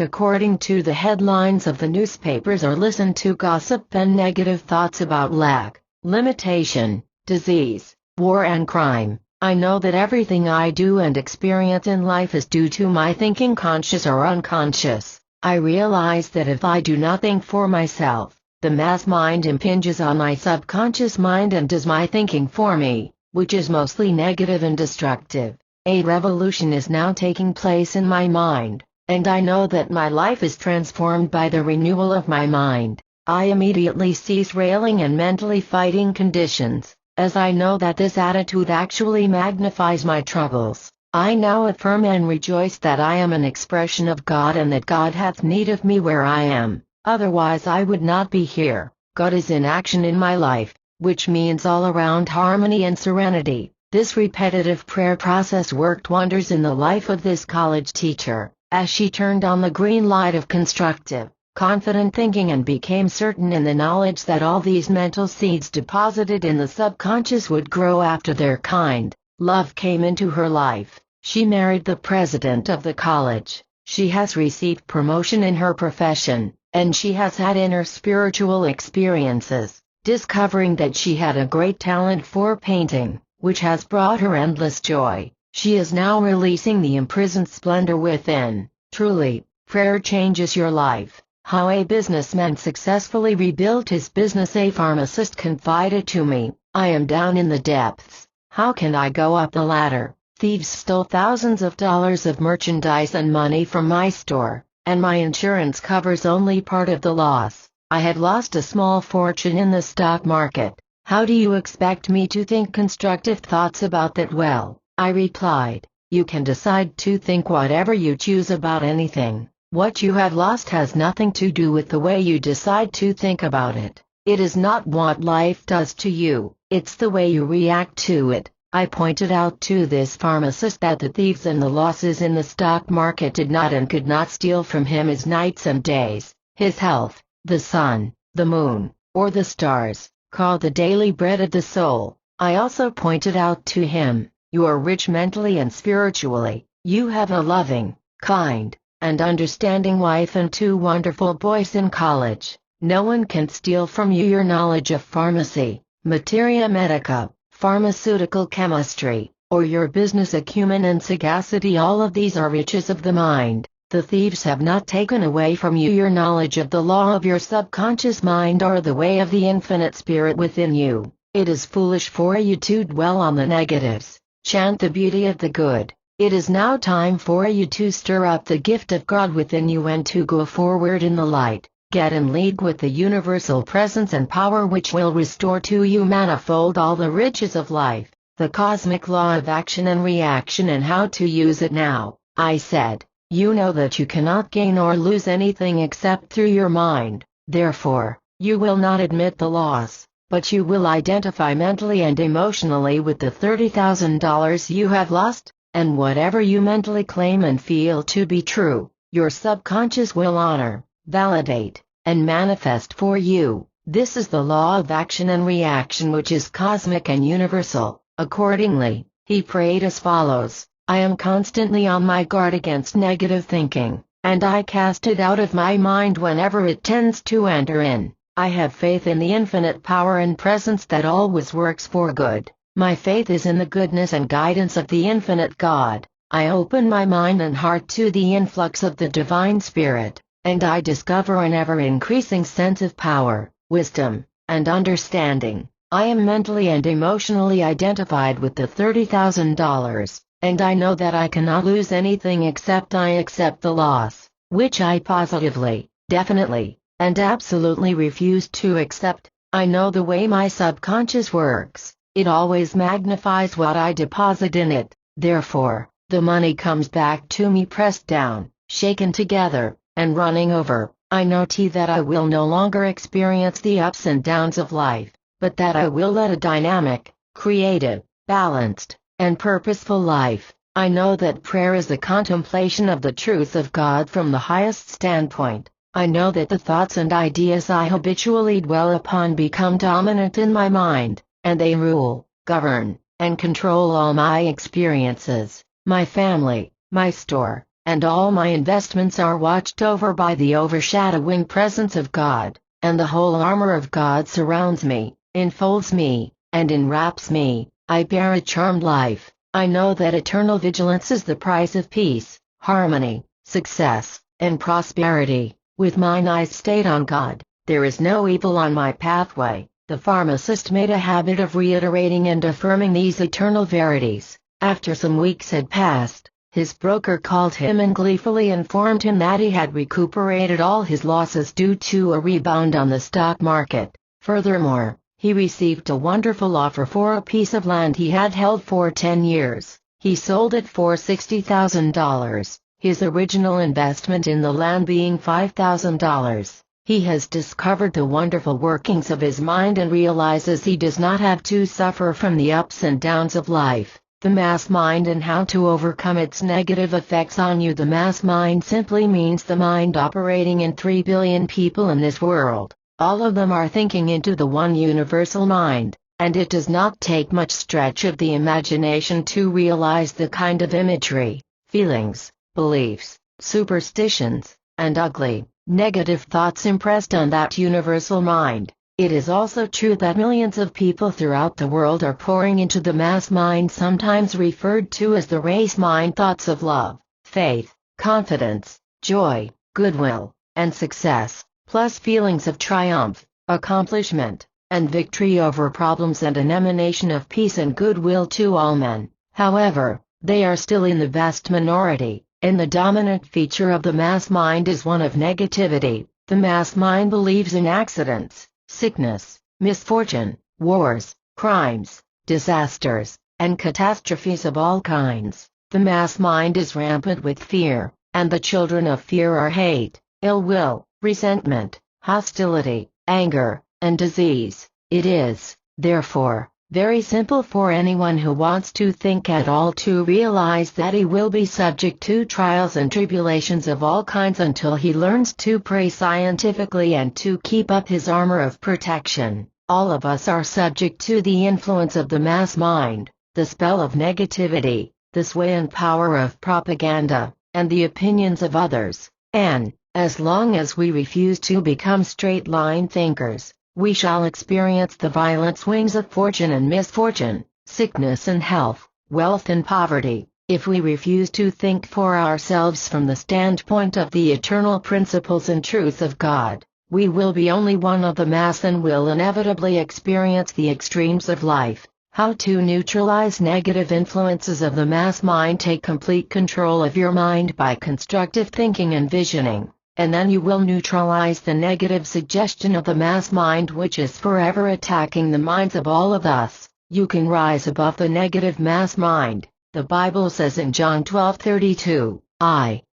according to the headlines of the newspapers or listen to gossip and negative thoughts about lack, limitation, disease, war and crime. I know that everything I do and experience in life is due to my thinking, conscious or unconscious. I realize that if I do nothing for myself, the mass mind impinges on my subconscious mind and does my thinking for me, which is mostly negative and destructive. A revolution is now taking place in my mind, and I know that my life is transformed by the renewal of my mind. I immediately cease railing and mentally fighting conditions, as I know that this attitude actually magnifies my troubles. I now affirm and rejoice that I am an expression of God and that God hath need of me where I am, otherwise I would not be here. God is in action in my life, which means all around harmony and serenity. This repetitive prayer process worked wonders in the life of this college teacher, as she turned on the green light of constructive, confident thinking and became certain in the knowledge that all these mental seeds deposited in the subconscious would grow after their kind. Love came into her life. She married the president of the college. She has received promotion in her profession, and she has had inner spiritual experiences, discovering that she had a great talent for painting, which has brought her endless joy. She is now releasing the imprisoned splendor within. Truly, prayer changes your life. How a businessman successfully rebuilt his business. A pharmacist confided to me, I am down in the depths. How can I go up the ladder? Thieves stole thousands of dollars of merchandise and money from my store, and my insurance covers only part of the loss. I had lost a small fortune in the stock market. How do you expect me to think constructive thoughts about that? Well, I replied, you can decide to think whatever you choose about anything. What you have lost has nothing to do with the way you decide to think about it. It is not what life does to you, it's the way you react to it. I pointed out to this pharmacist that the thieves and the losses in the stock market did not and could not steal from him his nights and days, his health, the sun, the moon, or the stars, called the daily bread of the soul. I also pointed out to him, you are rich mentally and spiritually. You have a loving, kind, and understanding wife and 2 wonderful boys in college. No one can steal from you your knowledge of pharmacy, materia medica, pharmaceutical chemistry, or your business acumen and sagacity. All of these are riches of the mind. The thieves have not taken away from you your knowledge of the law of your subconscious mind or the way of the infinite spirit within you. It is foolish for you to dwell on the negatives. Chant the beauty of the good. It is now time for you to stir up the gift of God within you and to go forward in the light. Get in league with the universal presence and power which will restore to you manifold all the riches of life, the cosmic law of action and reaction and how to use it now. I said, you know that you cannot gain or lose anything except through your mind, therefore, you will not admit the loss, but you will identify mentally and emotionally with the $30,000 you have lost, and whatever you mentally claim and feel to be true, your subconscious will honor, validate, and manifest for you. This is the law of action and reaction which is cosmic and universal. Accordingly, he prayed as follows, I am constantly on my guard against negative thinking, and I cast it out of my mind whenever it tends to enter in. I have faith in the infinite power and presence that always works for good. My faith is in the goodness and guidance of the infinite God. I open my mind and heart to the influx of the divine spirit, and I discover an ever-increasing sense of power, wisdom, and understanding. I am mentally and emotionally identified with the $30,000, and I know that I cannot lose anything except I accept the loss, which I positively, definitely, and absolutely refuse to accept. I know the way my subconscious works. It always magnifies what I deposit in it. Therefore, the money comes back to me pressed down, shaken together, and running over. I know that I will no longer experience the ups and downs of life, but that I will lead a dynamic, creative, balanced, and purposeful life. I know that prayer is the contemplation of the truth of God from the highest standpoint. I know that the thoughts and ideas I habitually dwell upon become dominant in my mind, and they rule. govern, and control all my experiences. My family, my store, and all my investments are watched over by the overshadowing presence of God, and the whole armor of God surrounds me, enfolds me, and enwraps me. I bear a charmed life. I know that eternal vigilance is the price of peace, harmony, success, and prosperity. With mine eyes stayed on God, there is no evil on my pathway. The pharmacist made a habit of reiterating and affirming these eternal verities. After some weeks had passed, his broker called him and gleefully informed him that he had recuperated all his losses due to a rebound on the stock market. Furthermore, he received a wonderful offer for a piece of land he had held for 10 years. He sold it for $60,000, his original investment in the land being $5,000. He has discovered the wonderful workings of his mind and realizes he does not have to suffer from the ups and downs of life. The mass mind and how to overcome its negative effects on you. The mass mind simply means the mind operating in 3 billion people in this world. All of them are thinking into the one universal mind, and it does not take much stretch of the imagination to realize the kind of imagery, feelings, beliefs, superstitions, and ugly, negative thoughts impressed on that universal mind. It is also true that millions of people throughout the world are pouring into the mass mind, sometimes referred to as the race mind, thoughts of love, faith, confidence, joy, goodwill, and success, plus feelings of triumph, accomplishment, and victory over problems, and an emanation of peace and goodwill to all men. However, they are still in the vast minority, and the dominant feature of the mass mind is one of negativity. The mass mind believes in accidents, sickness, misfortune, wars, crimes, disasters, and catastrophes of all kinds. The mass mind is rampant with fear, and the children of fear are hate, ill will, resentment, hostility, anger, and disease. It is, therefore, very simple for anyone who wants to think at all to realize that he will be subject to trials and tribulations of all kinds until he learns to pray scientifically and to keep up his armor of protection. All of us are subject to the influence of the mass mind, the spell of negativity, the sway and power of propaganda, and the opinions of others, and, as long as we refuse to become straight-line thinkers, we shall experience the violent swings of fortune and misfortune, sickness and health, wealth and poverty. If we refuse to think for ourselves from the standpoint of the eternal principles and truth of God, we will be only one of the mass and will inevitably experience the extremes of life. How to neutralize negative influences of the mass mind? Take complete control of your mind by constructive thinking and visioning, and then you will neutralize the negative suggestion of the mass mind, which is forever attacking the minds of all of us. You can rise above the negative mass mind. The Bible says in John 12:32,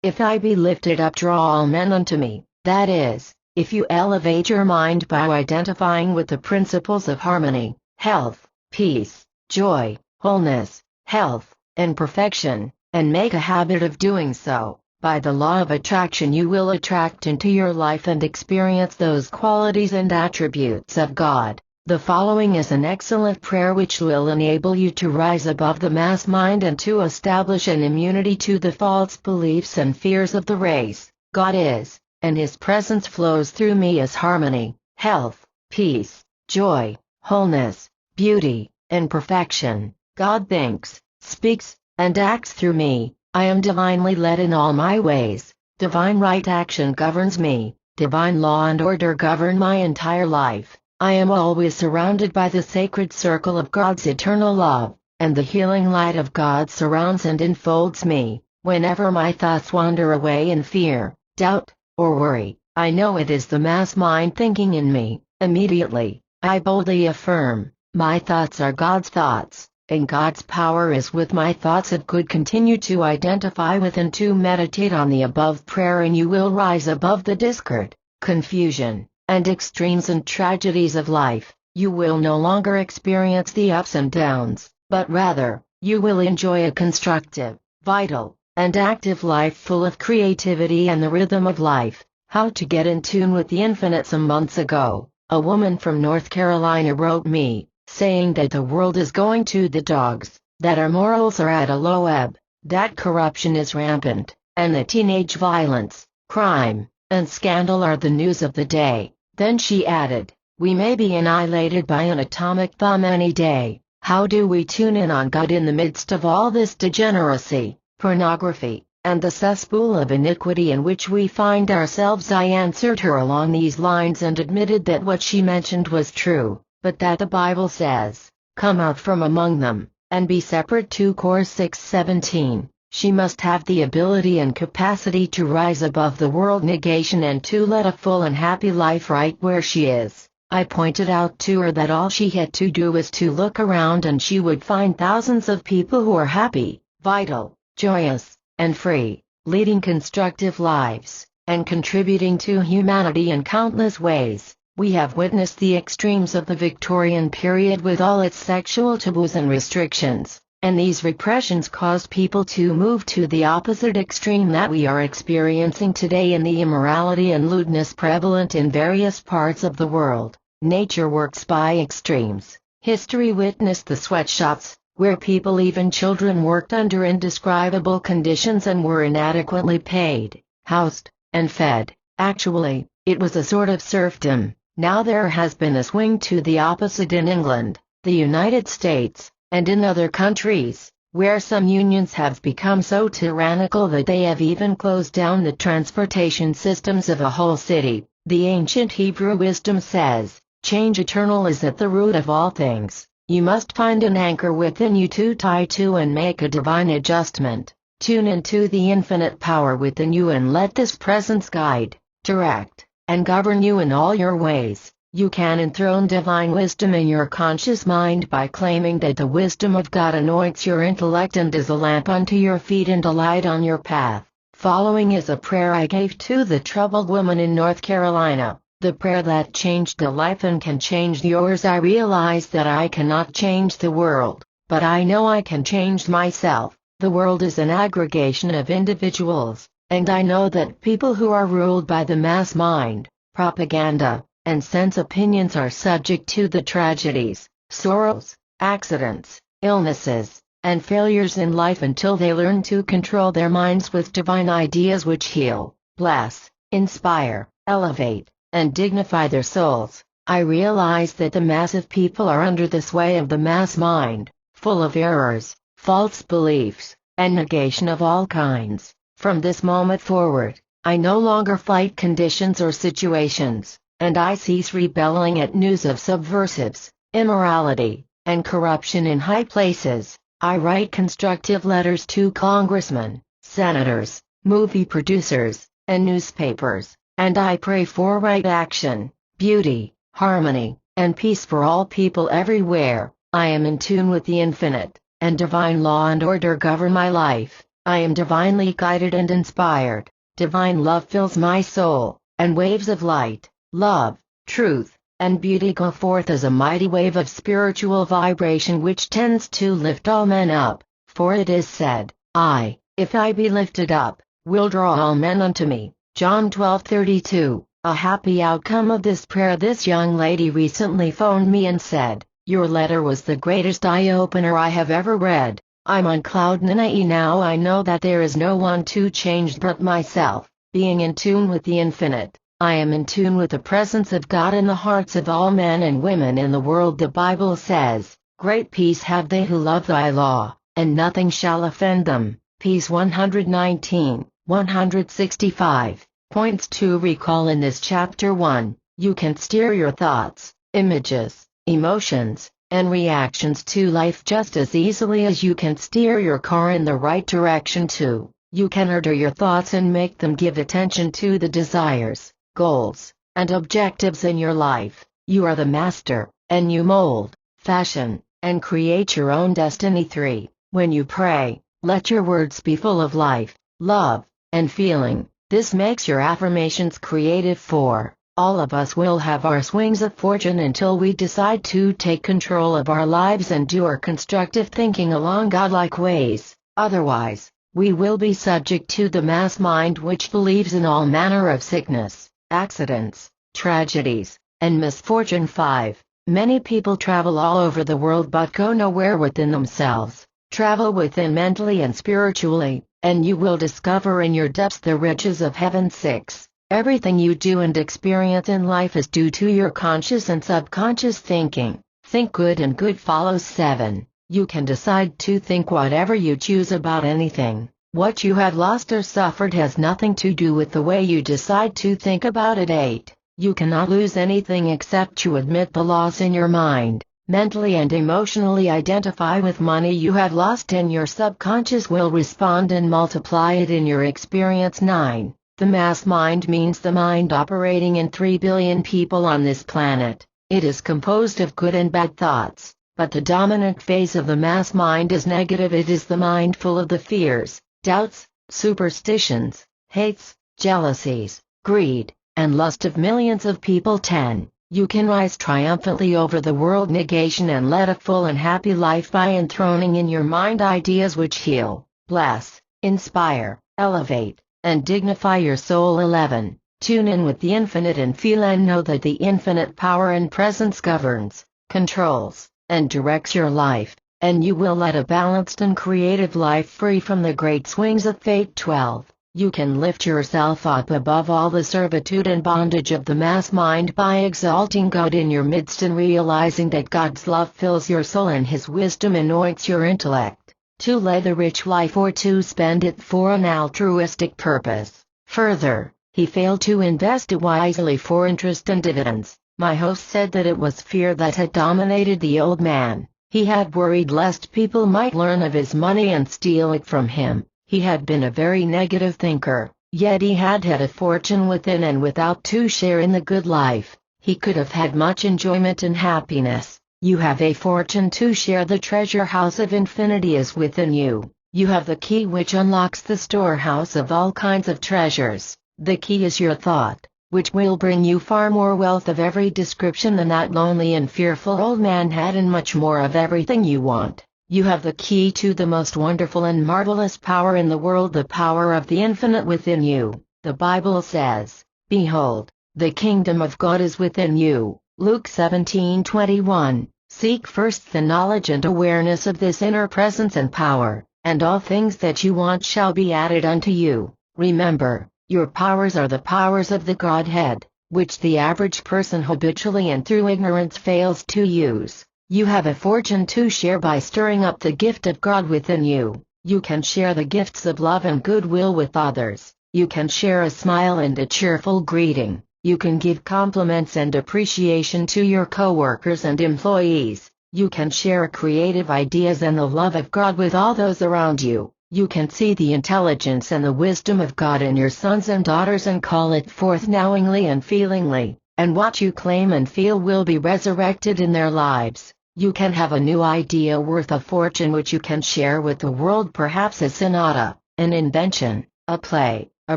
if I be lifted up, draw all men unto me. That is, if you elevate your mind by identifying with the principles of harmony, health, peace, joy, wholeness, health, and perfection, and make a habit of doing so. By the law of attraction you will attract into your life and experience those qualities and attributes of God. The following is an excellent prayer which will enable you to rise above the mass mind and to establish an immunity to the false beliefs and fears of the race. God is, and His presence flows through me as harmony, health, peace, joy, wholeness, beauty, and perfection. God thinks, speaks, and acts through me. I am divinely led in all my ways. Divine right action governs me. Divine law and order govern my entire life. I am always surrounded by the sacred circle of God's eternal love, and the healing light of God surrounds and enfolds me. Whenever my thoughts wander away in fear, doubt, or worry, I know it is the mass mind thinking in me. Immediately, I boldly affirm, my thoughts are God's thoughts, and God's power is with my thoughts of good. Continue to identify with and to meditate on the above prayer, and you will rise above the discord, confusion, and extremes and tragedies of life. You will no longer experience the ups and downs, but rather, you will enjoy a constructive, vital, and active life full of creativity and the rhythm of life. How to get in tune with the infinite? Some months ago, a woman from North Carolina wrote me, saying that the world is going to the dogs, that our morals are at a low ebb, that corruption is rampant, and that teenage violence, crime, and scandal are the news of the day. Then she added, "We may be annihilated by an atomic bomb any day. How do we tune in on God in the midst of all this degeneracy, pornography, and the cesspool of iniquity in which we find ourselves?" I answered her along these lines and admitted that what she mentioned was true, but that the Bible says, "Come out from among them, and be separate." 2 Cor 6:17. She must have the ability and capacity to rise above the world negation and to lead a full and happy life right where she is. I pointed out to her that all she had to do was to look around and she would find thousands of people who are happy, vital, joyous, and free, leading constructive lives, and contributing to humanity in countless ways. We have witnessed the extremes of the Victorian period with all its sexual taboos and restrictions, and these repressions caused people to move to the opposite extreme that we are experiencing today in the immorality and lewdness prevalent in various parts of the world. Nature works by extremes. History witnessed the sweatshops, where people, even children, worked under indescribable conditions and were inadequately paid, housed, and fed. Actually, it was a sort of serfdom. Now there has been a swing to the opposite in England, the United States, and in other countries, where some unions have become so tyrannical that they have even closed down the transportation systems of a whole city. The ancient Hebrew wisdom says, "Change eternal is at the root of all things." You must find an anchor within you to tie to and make a divine adjustment. Tune into the infinite power within you and let this presence guide, direct, and govern you in all your ways. You can enthrone divine wisdom in your conscious mind by claiming that the wisdom of God anoints your intellect and is a lamp unto your feet and a light on your path. Following is a prayer I gave to the troubled woman in North Carolina, the prayer that changed a life and can change yours. I realize that I cannot change the world, but I know I can change myself. The world is an aggregation of individuals, and I know that people who are ruled by the mass mind, propaganda, and sense opinions are subject to the tragedies, sorrows, accidents, illnesses, and failures in life until they learn to control their minds with divine ideas which heal, bless, inspire, elevate, and dignify their souls. I realize that the mass of people are under the sway of the mass mind, full of errors, false beliefs, and negation of all kinds. From this moment forward, I no longer fight conditions or situations, and I cease rebelling at news of subversives, immorality, and corruption in high places. I write constructive letters to congressmen, senators, movie producers, and newspapers, and I pray for right action, beauty, harmony, and peace for all people everywhere. I am in tune with the infinite, and divine law and order govern my life. I am divinely guided and inspired. Divine love fills my soul, and waves of light, love, truth, and beauty go forth as a mighty wave of spiritual vibration which tends to lift all men up. For it is said, "I, if I be lifted up, will draw all men unto me." John 12:32. A happy outcome of this prayer: this young lady recently phoned me and said, "Your letter was the greatest eye-opener I have ever read. I'm on cloud nine now. I know that there is no one to change but myself." Being in tune with the infinite, I am in tune with the presence of God in the hearts of all men and women in the world. The Bible says, "Great peace have they who love thy law, and nothing shall offend them." Peace 119, 165. Points to recall in this chapter. 1. You can steer your thoughts, images, emotions, and reactions to life just as easily as you can steer your car in the right direction. 2. You can order your thoughts and make them give attention to the desires, goals, and objectives in your life. You are the master, and you mold, fashion, and create your own destiny. 3. When you pray, let your words be full of life, love, and feeling. This makes your affirmations creative. 4. All of us will have our swings of fortune until we decide to take control of our lives and do our constructive thinking along godlike ways. Otherwise, we will be subject to the mass mind which believes in all manner of sickness, accidents, tragedies, and misfortune. 5. Many people travel all over the world but go nowhere within themselves. Travel within mentally and spiritually, and you will discover in your depths the riches of heaven. 6. Everything you do and experience in life is due to your conscious and subconscious thinking. Think good and good follows. 7. You can decide to think whatever you choose about anything. What you have lost or suffered has nothing to do with the way you decide to think about it. 8. You cannot lose anything except to admit the loss in your mind. Mentally and emotionally identify with money you have lost, and your subconscious will respond and multiply it in your experience. 9. The mass mind means the mind operating in 3 billion people on this planet. It is composed of good and bad thoughts, but the dominant phase of the mass mind is negative. It is the mind full of the fears, doubts, superstitions, hates, jealousies, greed, and lust of millions of people. 10. You can rise triumphantly over the world negation and lead a full and happy life by enthroning in your mind ideas which heal, bless, inspire, elevate, and dignify your soul. 11. Tune in with the infinite and feel and know that the infinite power and presence governs, controls, and directs your life, and you will lead a balanced and creative life free from the great swings of fate. 12. You can lift yourself up above all the servitude and bondage of the mass mind by exalting God in your midst and realizing that God's love fills your soul and His wisdom anoints your intellect, to lead a rich life or to spend it for an altruistic purpose. Further, he failed to invest it wisely for interest and dividends. My host said that it was fear that had dominated the old man. He had worried lest people might learn of his money and steal it from him. He had been a very negative thinker, yet he had had a fortune within and without to share in the good life. He could have had much enjoyment and happiness. You have a fortune to share. The treasure house of infinity is within you. You have the key which unlocks the storehouse of all kinds of treasures. The key is your thought, which will bring you far more wealth of every description than that lonely and fearful old man had, and much more of everything you want. You have the key to the most wonderful and marvelous power in the world, the power of the infinite within you. The Bible says, "Behold, the kingdom of God is within you." Luke 17:21. Seek first the knowledge and awareness of this inner presence and power, and all things that you want shall be added unto you. Remember, your powers are the powers of the Godhead, which the average person habitually and through ignorance fails to use. You have a fortune to share by stirring up the gift of God within you. You can share the gifts of love and goodwill with others. You can share a smile and a cheerful greeting. You can give compliments and appreciation to your coworkers and employees. You can share creative ideas and the love of God with all those around you. You can see the intelligence and the wisdom of God in your sons and daughters and call it forth knowingly and feelingly, and what you claim and feel will be resurrected in their lives. You can have a new idea worth a fortune which you can share with the world, perhaps a sonata, an invention, a play, a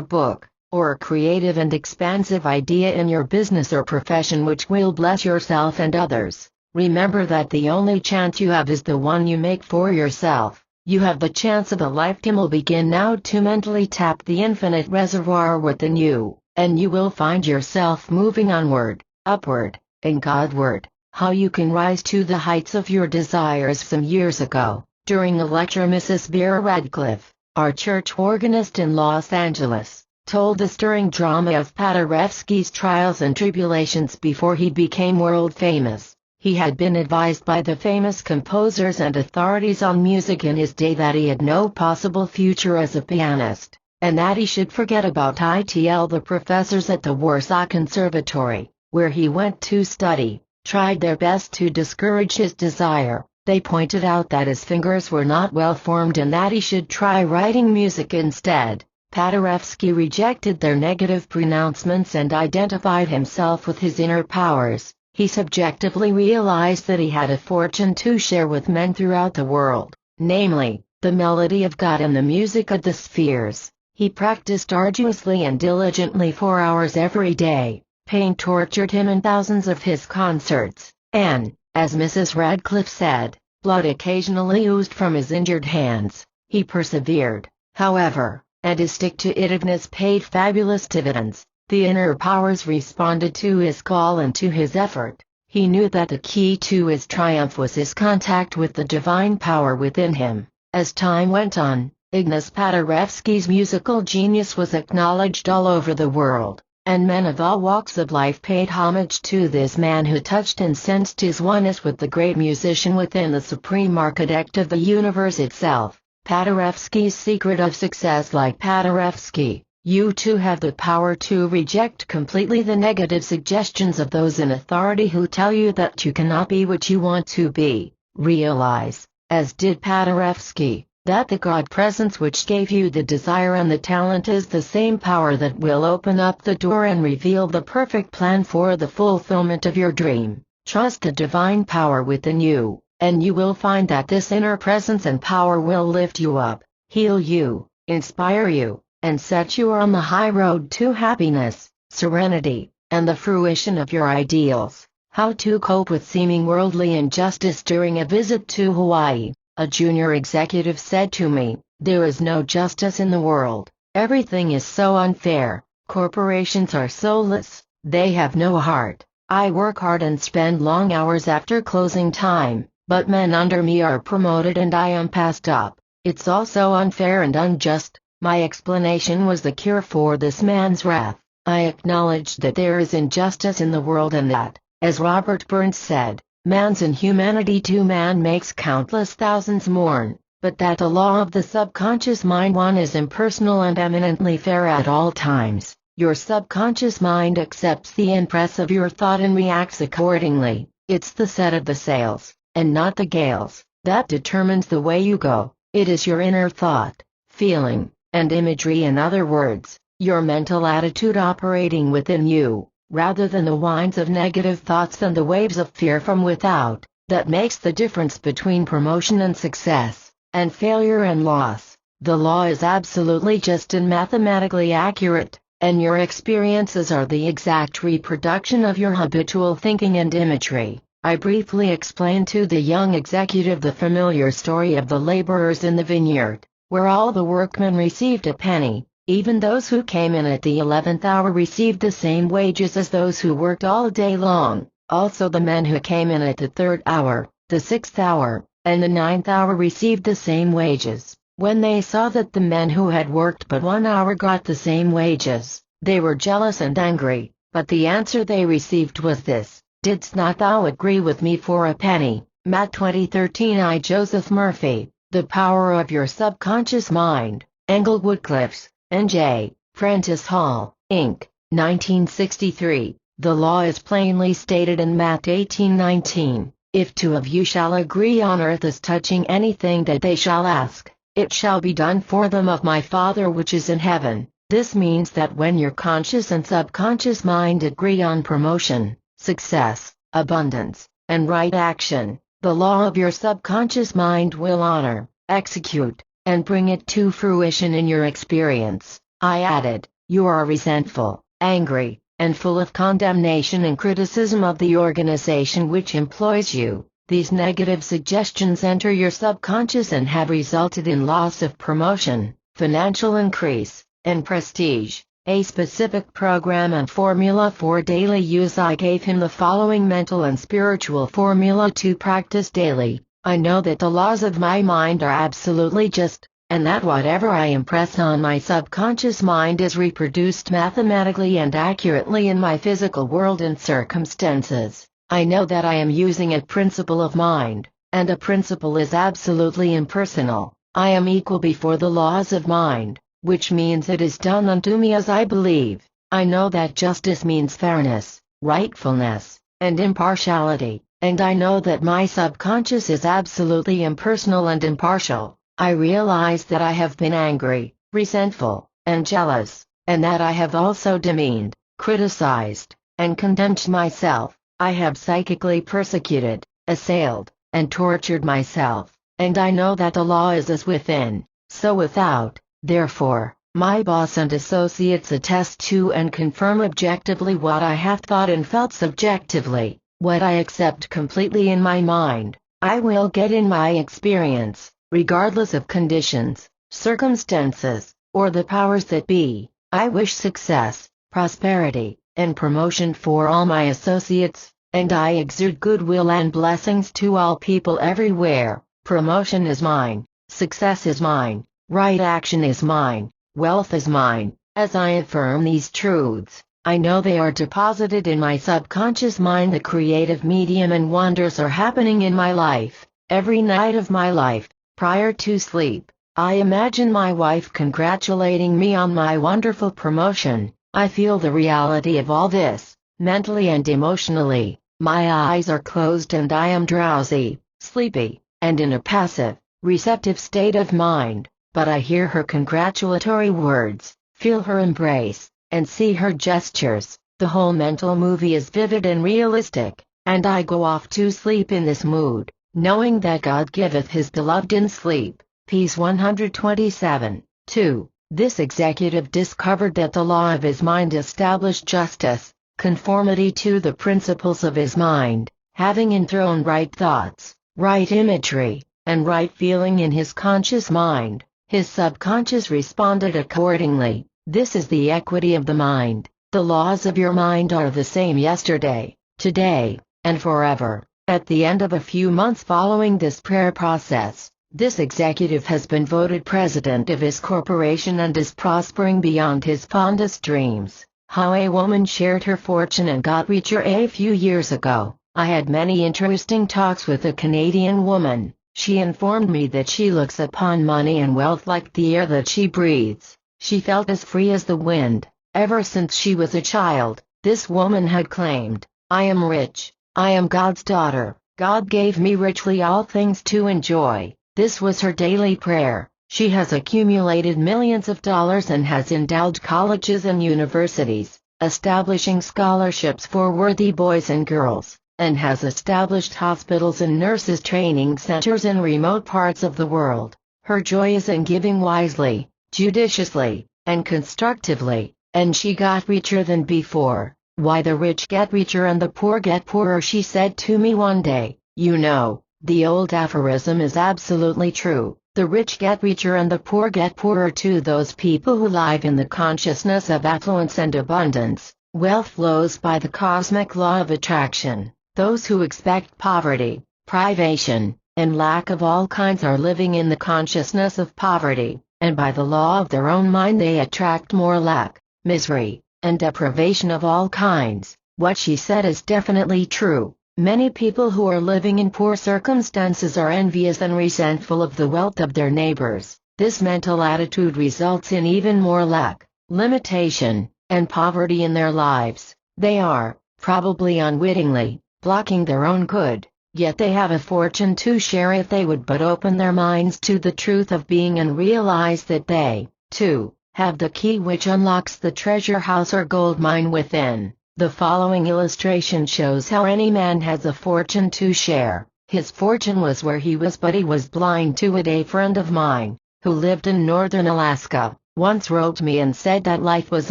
book, or a creative and expansive idea in your business or profession which will bless yourself and others. Remember that the only chance you have is the one you make for yourself. You have the chance of a lifetime. Will begin now to mentally tap the infinite reservoir within you, and you will find yourself moving onward, upward, and Godward. How you can rise to the heights of your desires. Some years ago, during a lecture, Mrs. Vera Radcliffe, our church organist in Los Angeles, told the stirring drama of Paderewski's trials and tribulations before he became world famous. He had been advised by the famous composers and authorities on music in his day that he had no possible future as a pianist, and that he should forget about ITL. The professors at the Warsaw Conservatory, where he went to study, tried their best to discourage his desire. They pointed out that his fingers were not well formed and that he should try writing music instead. Paderewski rejected their negative pronouncements and identified himself with his inner powers. He subjectively realized that he had a fortune to share with men throughout the world, namely, the melody of God and the music of the spheres. He practiced arduously and diligently for hours every day. Pain tortured him in thousands of his concerts, and, as Mrs. Radcliffe said, blood occasionally oozed from his injured hands. He persevered, however, and his stick-to-itiveness paid fabulous dividends. The inner powers responded to his call and to his effort. He knew that the key to his triumph was his contact with the divine power within him. As time went on, Ignaz Paderewski's musical genius was acknowledged all over the world, and men of all walks of life paid homage to this man who touched and sensed his oneness with the great musician within, the supreme architect of the universe itself. Paderewski's secret of success. Like Paderewski, you too have the power to reject completely the negative suggestions of those in authority who tell you that you cannot be what you want to be. Realize, as did Paderewski, that the God presence which gave you the desire and the talent is the same power that will open up the door and reveal the perfect plan for the fulfillment of your dream. Trust the divine power within you, and you will find that this inner presence and power will lift you up, heal you, inspire you, and set you on the high road to happiness, serenity, and the fruition of your ideals. How to cope with seeming worldly injustice. During a visit to Hawaii, a junior executive said to me, "There is no justice in the world. Everything is so unfair. Corporations are soulless, they have no heart. I work hard and spend long hours after closing time, but men under me are promoted and I am passed up. It's all so unfair and unjust." My explanation was the cure for this man's wrath. I acknowledged that there is injustice in the world and that, as Robert Burns said, man's inhumanity to man makes countless thousands mourn, but that the law of the subconscious mind one is impersonal and eminently fair at all times. Your subconscious mind accepts the impress of your thought and reacts accordingly. It's the set of the sails, and not the gales, that determines the way you go. It is your inner thought, feeling, and imagery, in other words, your mental attitude operating within you, rather than the winds of negative thoughts and the waves of fear from without, that makes the difference between promotion and success, and failure and loss. The law is absolutely just and mathematically accurate, and your experiences are the exact reproduction of your habitual thinking and imagery. I briefly explained to the young executive the familiar story of the laborers in the vineyard, where all the workmen received a penny. Even those who came in at the 11th hour received the same wages as those who worked all day long. Also the men who came in at the 3rd hour, the 6th hour, and the 9th hour received the same wages. When they saw that the men who had worked but 1 hour got the same wages, they were jealous and angry, but the answer they received was this: "Didst not thou agree with me for a penny?" Matt 2013. I. Joseph Murphy, The Power of Your Subconscious Mind, Englewood Cliffs, N.J., Francis Hall, Inc., 1963. The law is plainly stated in Matt 18:19, "If two of you shall agree on earth as touching anything that they shall ask, it shall be done for them of my Father which is in heaven." This means that when your conscious and subconscious mind agree on promotion, success, abundance, and right action, the law of your subconscious mind will honor, execute, and bring it to fruition in your experience. I added, "You are resentful, angry, and full of condemnation and criticism of the organization which employs you. These negative suggestions enter your subconscious and have resulted in loss of promotion, financial increase, and prestige." A specific program and formula for daily use. I gave him the following mental and spiritual formula to practice daily. I know that the laws of my mind are absolutely just, and that whatever I impress on my subconscious mind is reproduced mathematically and accurately in my physical world and circumstances. I know that I am using a principle of mind, and a principle is absolutely impersonal. I am equal before the laws of mind, which means it is done unto me as I believe. I know that justice means fairness, rightfulness, and impartiality, and I know that my subconscious is absolutely impersonal and impartial. I realize that I have been angry, resentful, and jealous, and that I have also demeaned, criticized, and condemned myself. I have psychically persecuted, assailed, and tortured myself, and I know that the law is as within, so without. Therefore, my boss and associates attest to and confirm objectively what I have thought and felt subjectively. What I accept completely in my mind, I will get in my experience, regardless of conditions, circumstances, or the powers that be. I wish success, prosperity, and promotion for all my associates, and I exude goodwill and blessings to all people everywhere. Promotion is mine, success is mine, right action is mine, wealth is mine. As I affirm these truths, I know they are deposited in my subconscious mind. The creative medium and wonders are happening in my life. Every night of my life, prior to sleep, I imagine my wife congratulating me on my wonderful promotion. I feel the reality of all this, mentally and emotionally. My eyes are closed and I am drowsy, sleepy, and in a passive, receptive state of mind, but I hear her congratulatory words, feel her embrace, and see her gestures. The whole mental movie is vivid and realistic, and I go off to sleep in this mood, knowing that God giveth his beloved in sleep. Piece 127. 2. This executive discovered that the law of his mind established justice, conformity to the principles of his mind, having enthroned right thoughts, right imagery, and right feeling in his conscious mind. His subconscious responded accordingly. This is the equity of the mind. The laws of your mind are the same yesterday, today, and forever. At the end of a few months following this prayer process, this executive has been voted president of his corporation and is prospering beyond his fondest dreams. How a woman shared her fortune and got richer. A few years ago, I had many interesting talks with a Canadian woman. She informed me that she looks upon money and wealth like the air that she breathes. She felt as free as the wind. Ever since she was a child, this woman had claimed, "I am rich. I am God's daughter. God gave me richly all things to enjoy." This was her daily prayer. She has accumulated millions of dollars and has endowed colleges and universities, establishing scholarships for worthy boys and girls, and has established hospitals and nurses training centers in remote parts of the world. Her joy is in giving wisely, judiciously, and constructively, and she got richer than before. "Why the rich get richer and the poor get poorer," she said to me one day. "You know, the old aphorism is absolutely true. The rich get richer and the poor get poorer." To those people who live in the consciousness of affluence and abundance, wealth flows by the cosmic law of attraction. Those who expect poverty, privation, and lack of all kinds are living in the consciousness of poverty, and by the law of their own mind they attract more lack, misery, and deprivation of all kinds. What she said is definitely true. Many people who are living in poor circumstances are envious and resentful of the wealth of their neighbors. This mental attitude results in even more lack, limitation, and poverty in their lives. They are, probably unwittingly, blocking their own good, yet they have a fortune to share if they would but open their minds to the truth of being and realize that they, too, have the key which unlocks the treasure house or gold mine within. The following illustration shows how any man has a fortune to share. His fortune was where he was, but he was blind to it. A friend of mine, who lived in northern Alaska, once wrote me and said that life was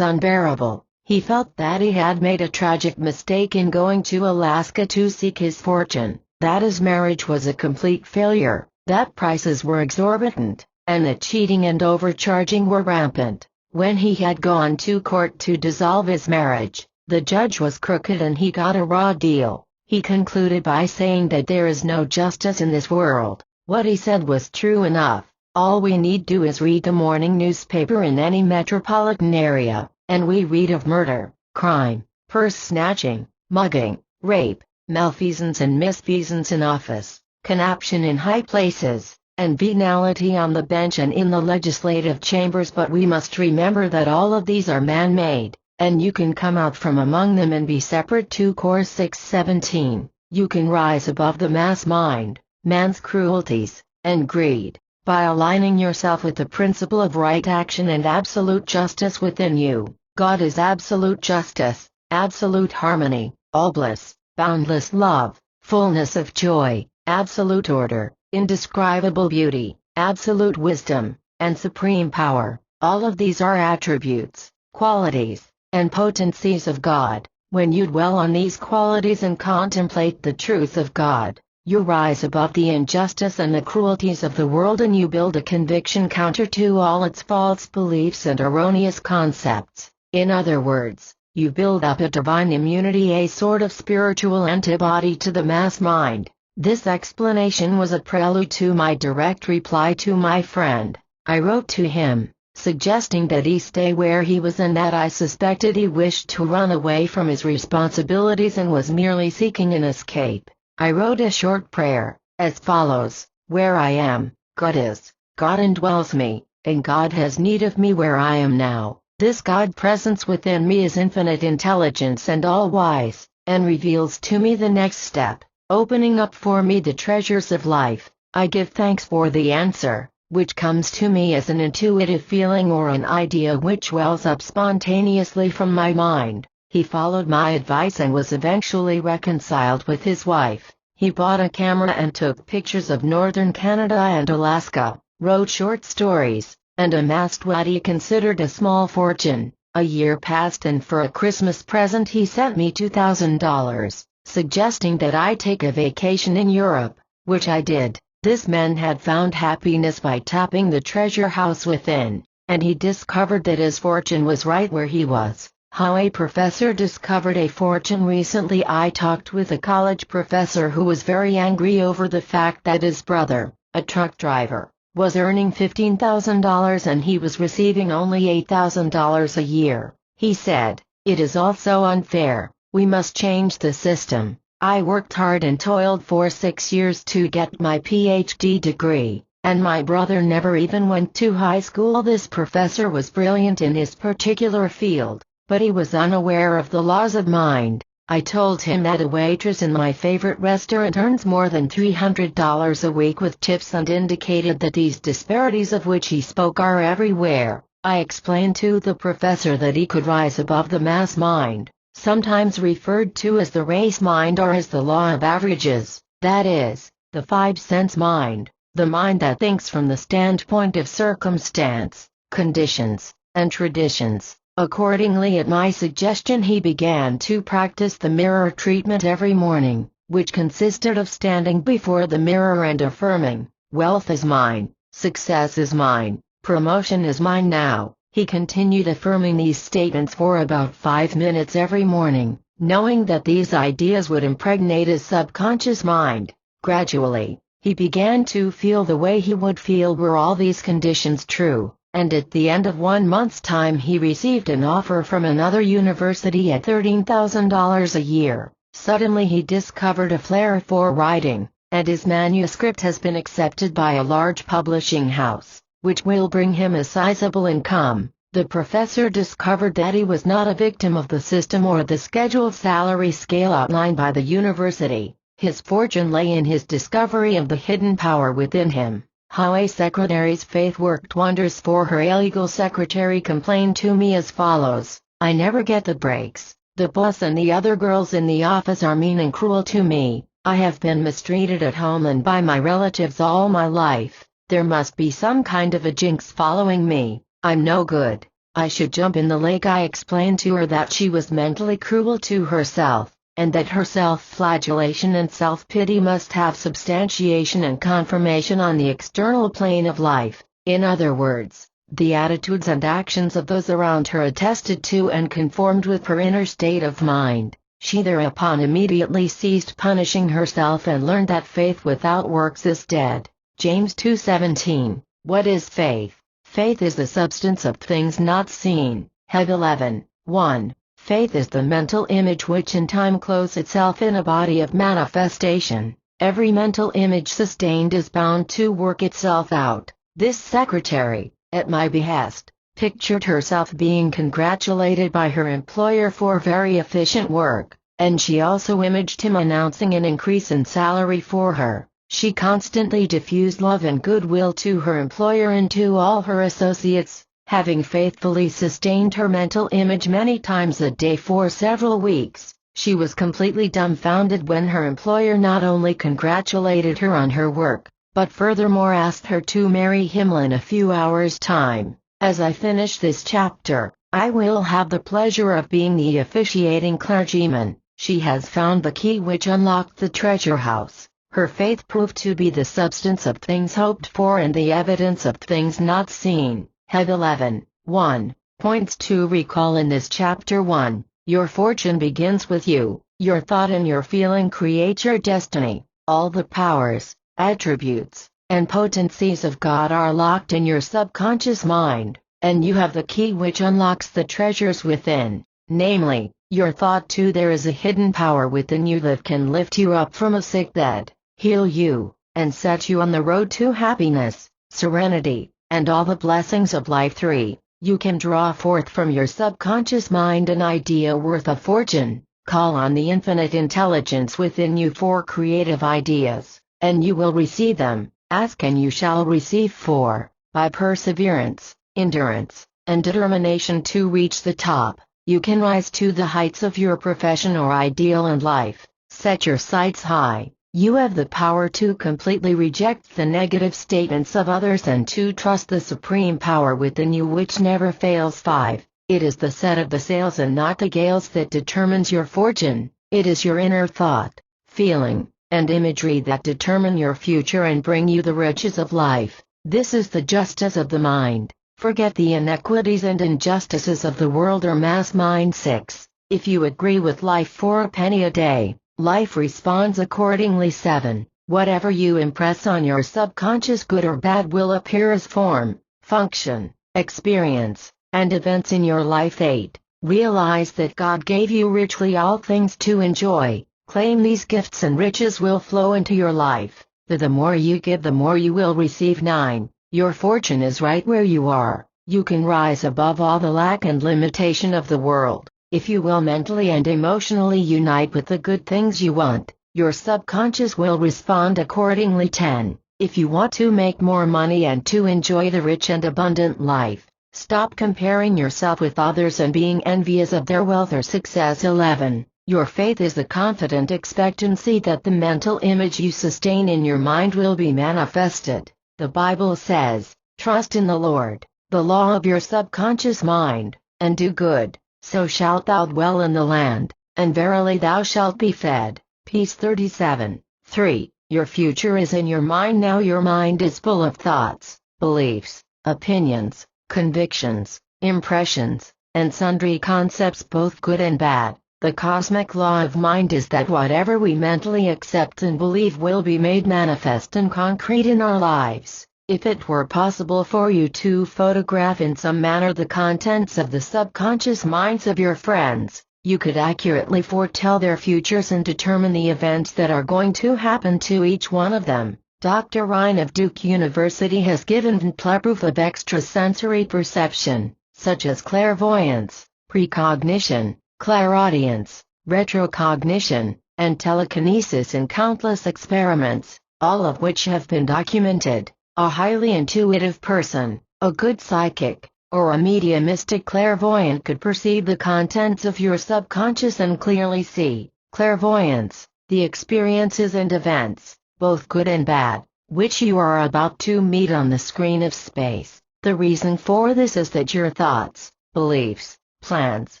unbearable. He felt that he had made a tragic mistake in going to Alaska to seek his fortune, that his marriage was a complete failure, that prices were exorbitant, and that cheating and overcharging were rampant. When he had gone to court to dissolve his marriage, the judge was crooked and he got a raw deal. He concluded by saying that there is no justice in this world. What he said was true enough. All we need do is read the morning newspaper in any metropolitan area, and we read of murder, crime, purse snatching, mugging, rape, malfeasance and misfeasance in office, conniption in high places, and venality on the bench and in the legislative chambers. But we must remember that all of these are man-made, and you can come out from among them and be separate. 2 Cor 6:17. You can rise above the mass mind, man's cruelties, and greed, by aligning yourself with the principle of right action and absolute justice within you. God is absolute justice, absolute harmony, all bliss, boundless love, fullness of joy, absolute order, indescribable beauty, absolute wisdom, and supreme power. All of these are attributes, qualities, and potencies of God. When you dwell on these qualities and contemplate the truth of God, you rise above the injustice and the cruelties of the world, and you build a conviction counter to all its false beliefs and erroneous concepts. In other words, you build up a divine immunity, a sort of spiritual antibody to the mass mind. This explanation was a prelude to my direct reply to my friend. I wrote to him, suggesting that he stay where he was and that I suspected he wished to run away from his responsibilities and was merely seeking an escape. I wrote a short prayer, as follows: "Where I am, God is, God indwells me, and God has need of me where I am now. This God presence within me is infinite intelligence and all-wise, and reveals to me the next step, opening up for me the treasures of life. I give thanks for the answer, which comes to me as an intuitive feeling or an idea which wells up spontaneously from my mind." He followed my advice and was eventually reconciled with his wife. He bought a camera and took pictures of northern Canada and Alaska, wrote short stories, and amassed what he considered a small fortune. A year passed and for a Christmas present he sent me $2,000, suggesting that I take a vacation in Europe, which I did. This man had found happiness by tapping the treasure house within, and he discovered that his fortune was right where he was. How a professor discovered a fortune. Recently I talked with a college professor who was very angry over the fact that his brother, a truck driver, was earning $15,000 and he was receiving only $8,000 a year. He said, "It is all so unfair, we must change the system." I worked hard and toiled for 6 years to get my PhD degree, and my brother never even went to high school. This professor was brilliant in his particular field, but he was unaware of the laws of mind. I told him that a waitress in my favorite restaurant earns more than $300 a week with tips and indicated that these disparities of which he spoke are everywhere. I explained to the professor that he could rise above the mass mind, sometimes referred to as the race mind or as the law of averages, that is, the five-sense mind, the mind that thinks from the standpoint of circumstance, conditions, and traditions. Accordingly, at my suggestion, he began to practice the mirror treatment every morning, which consisted of standing before the mirror and affirming, "Wealth is mine, success is mine, promotion is mine now." He continued affirming these statements for about 5 minutes every morning, knowing that these ideas would impregnate his subconscious mind. Gradually, he began to feel the way he would feel were all these conditions true, and at the end of 1 month's time he received an offer from another university at $13,000 a year. Suddenly he discovered a flair for writing, and his manuscript has been accepted by a large publishing house, which will bring him a sizable income. The professor discovered that he was not a victim of the system or the scheduled salary scale outlined by the university. His fortune lay in his discovery of the hidden power within him. How a secretary's faith worked wonders for her. A legal secretary complained to me as follows: "I never get the breaks. The boss and the other girls in the office are mean and cruel to me. I have been mistreated at home and by my relatives all my life. There must be some kind of a jinx following me. I'm no good. I should jump in the lake." I explained to her that she was mentally cruel to herself, and that her self-flagellation and self-pity must have substantiation and confirmation on the external plane of life. In other words, the attitudes and actions of those around her attested to and conformed with her inner state of mind. She thereupon immediately ceased punishing herself and learned that faith without works is dead. James 2:17. What is faith? Faith is the substance of things not seen. Heb 11:1. Faith is the mental image which in time clothes itself in a body of manifestation. Every mental image sustained is bound to work itself out. This secretary, at my behest, pictured herself being congratulated by her employer for very efficient work, and she also imaged him announcing an increase in salary for her. She constantly diffused love and goodwill to her employer and to all her associates, having faithfully sustained her mental image many times a day for several weeks. She was completely dumbfounded when her employer not only congratulated her on her work, but furthermore asked her to marry him in a few hours' time. As I finish this chapter, I will have the pleasure of being the officiating clergyman. She has found the key which unlocked the treasure house. Her faith proved to be the substance of things hoped for and the evidence of things not seen. Heb 11:1. Points to recall in this chapter: 1. Your fortune begins with you. Your thought and your feeling create your destiny. All the powers, attributes, and potencies of God are locked in your subconscious mind, and you have the key which unlocks the treasures within, namely, your thought too. There is a hidden power within you that can lift you up from a sick bed, heal you, and set you on the road to happiness, serenity, and all the blessings of life. 3. You can draw forth from your subconscious mind an idea worth a fortune. Call on the infinite intelligence within you for creative ideas, and you will receive them. Ask and you shall receive. 4. By perseverance, endurance, and determination to reach the top, you can rise to the heights of your profession or ideal in life. Set your sights high. You have the power to completely reject the negative statements of others and to trust the supreme power within you which never fails. 5. It is the set of the sails and not the gales that determines your fortune. It is your inner thought, feeling, and imagery that determine your future and bring you the riches of life. This is the justice of the mind. Forget the inequities and injustices of the world or mass mind. 6. If you agree with life for a penny a day, life responds accordingly. 7. Whatever you impress on your subconscious, good or bad, will appear as form, function, experience, and events in your life. 8. Realize that God gave you richly all things to enjoy. Claim these gifts and riches will flow into your life. The more you give, the more you will receive. 9. Your fortune is right where you are. You can rise above all the lack and limitation of the world. If you will mentally and emotionally unite with the good things you want, your subconscious will respond accordingly. 10. If you want to make more money and to enjoy the rich and abundant life, stop comparing yourself with others and being envious of their wealth or success. 11. Your faith is the confident expectancy that the mental image you sustain in your mind will be manifested. The Bible says, "Trust in the Lord, the law of your subconscious mind, and do good, so shalt thou dwell in the land, and verily thou shalt be fed." Peace 37. 3. Your future is in your mind now. Your mind is full of thoughts, beliefs, opinions, convictions, impressions, and sundry concepts, both good and bad. The cosmic law of mind is that whatever we mentally accept and believe will be made manifest and concrete in our lives. If it were possible for you to photograph in some manner the contents of the subconscious minds of your friends, you could accurately foretell their futures and determine the events that are going to happen to each one of them. Dr. Ryan of Duke University has given proof of extrasensory perception, such as clairvoyance, precognition, clairaudience, retrocognition, and telekinesis in countless experiments, all of which have been documented. A highly intuitive person, a good psychic, or a mediumistic clairvoyant could perceive the contents of your subconscious and clearly see. Clairvoyance, the experiences and events, both good and bad, which you are about to meet on the screen of space. The reason for this is that your thoughts, beliefs, plans,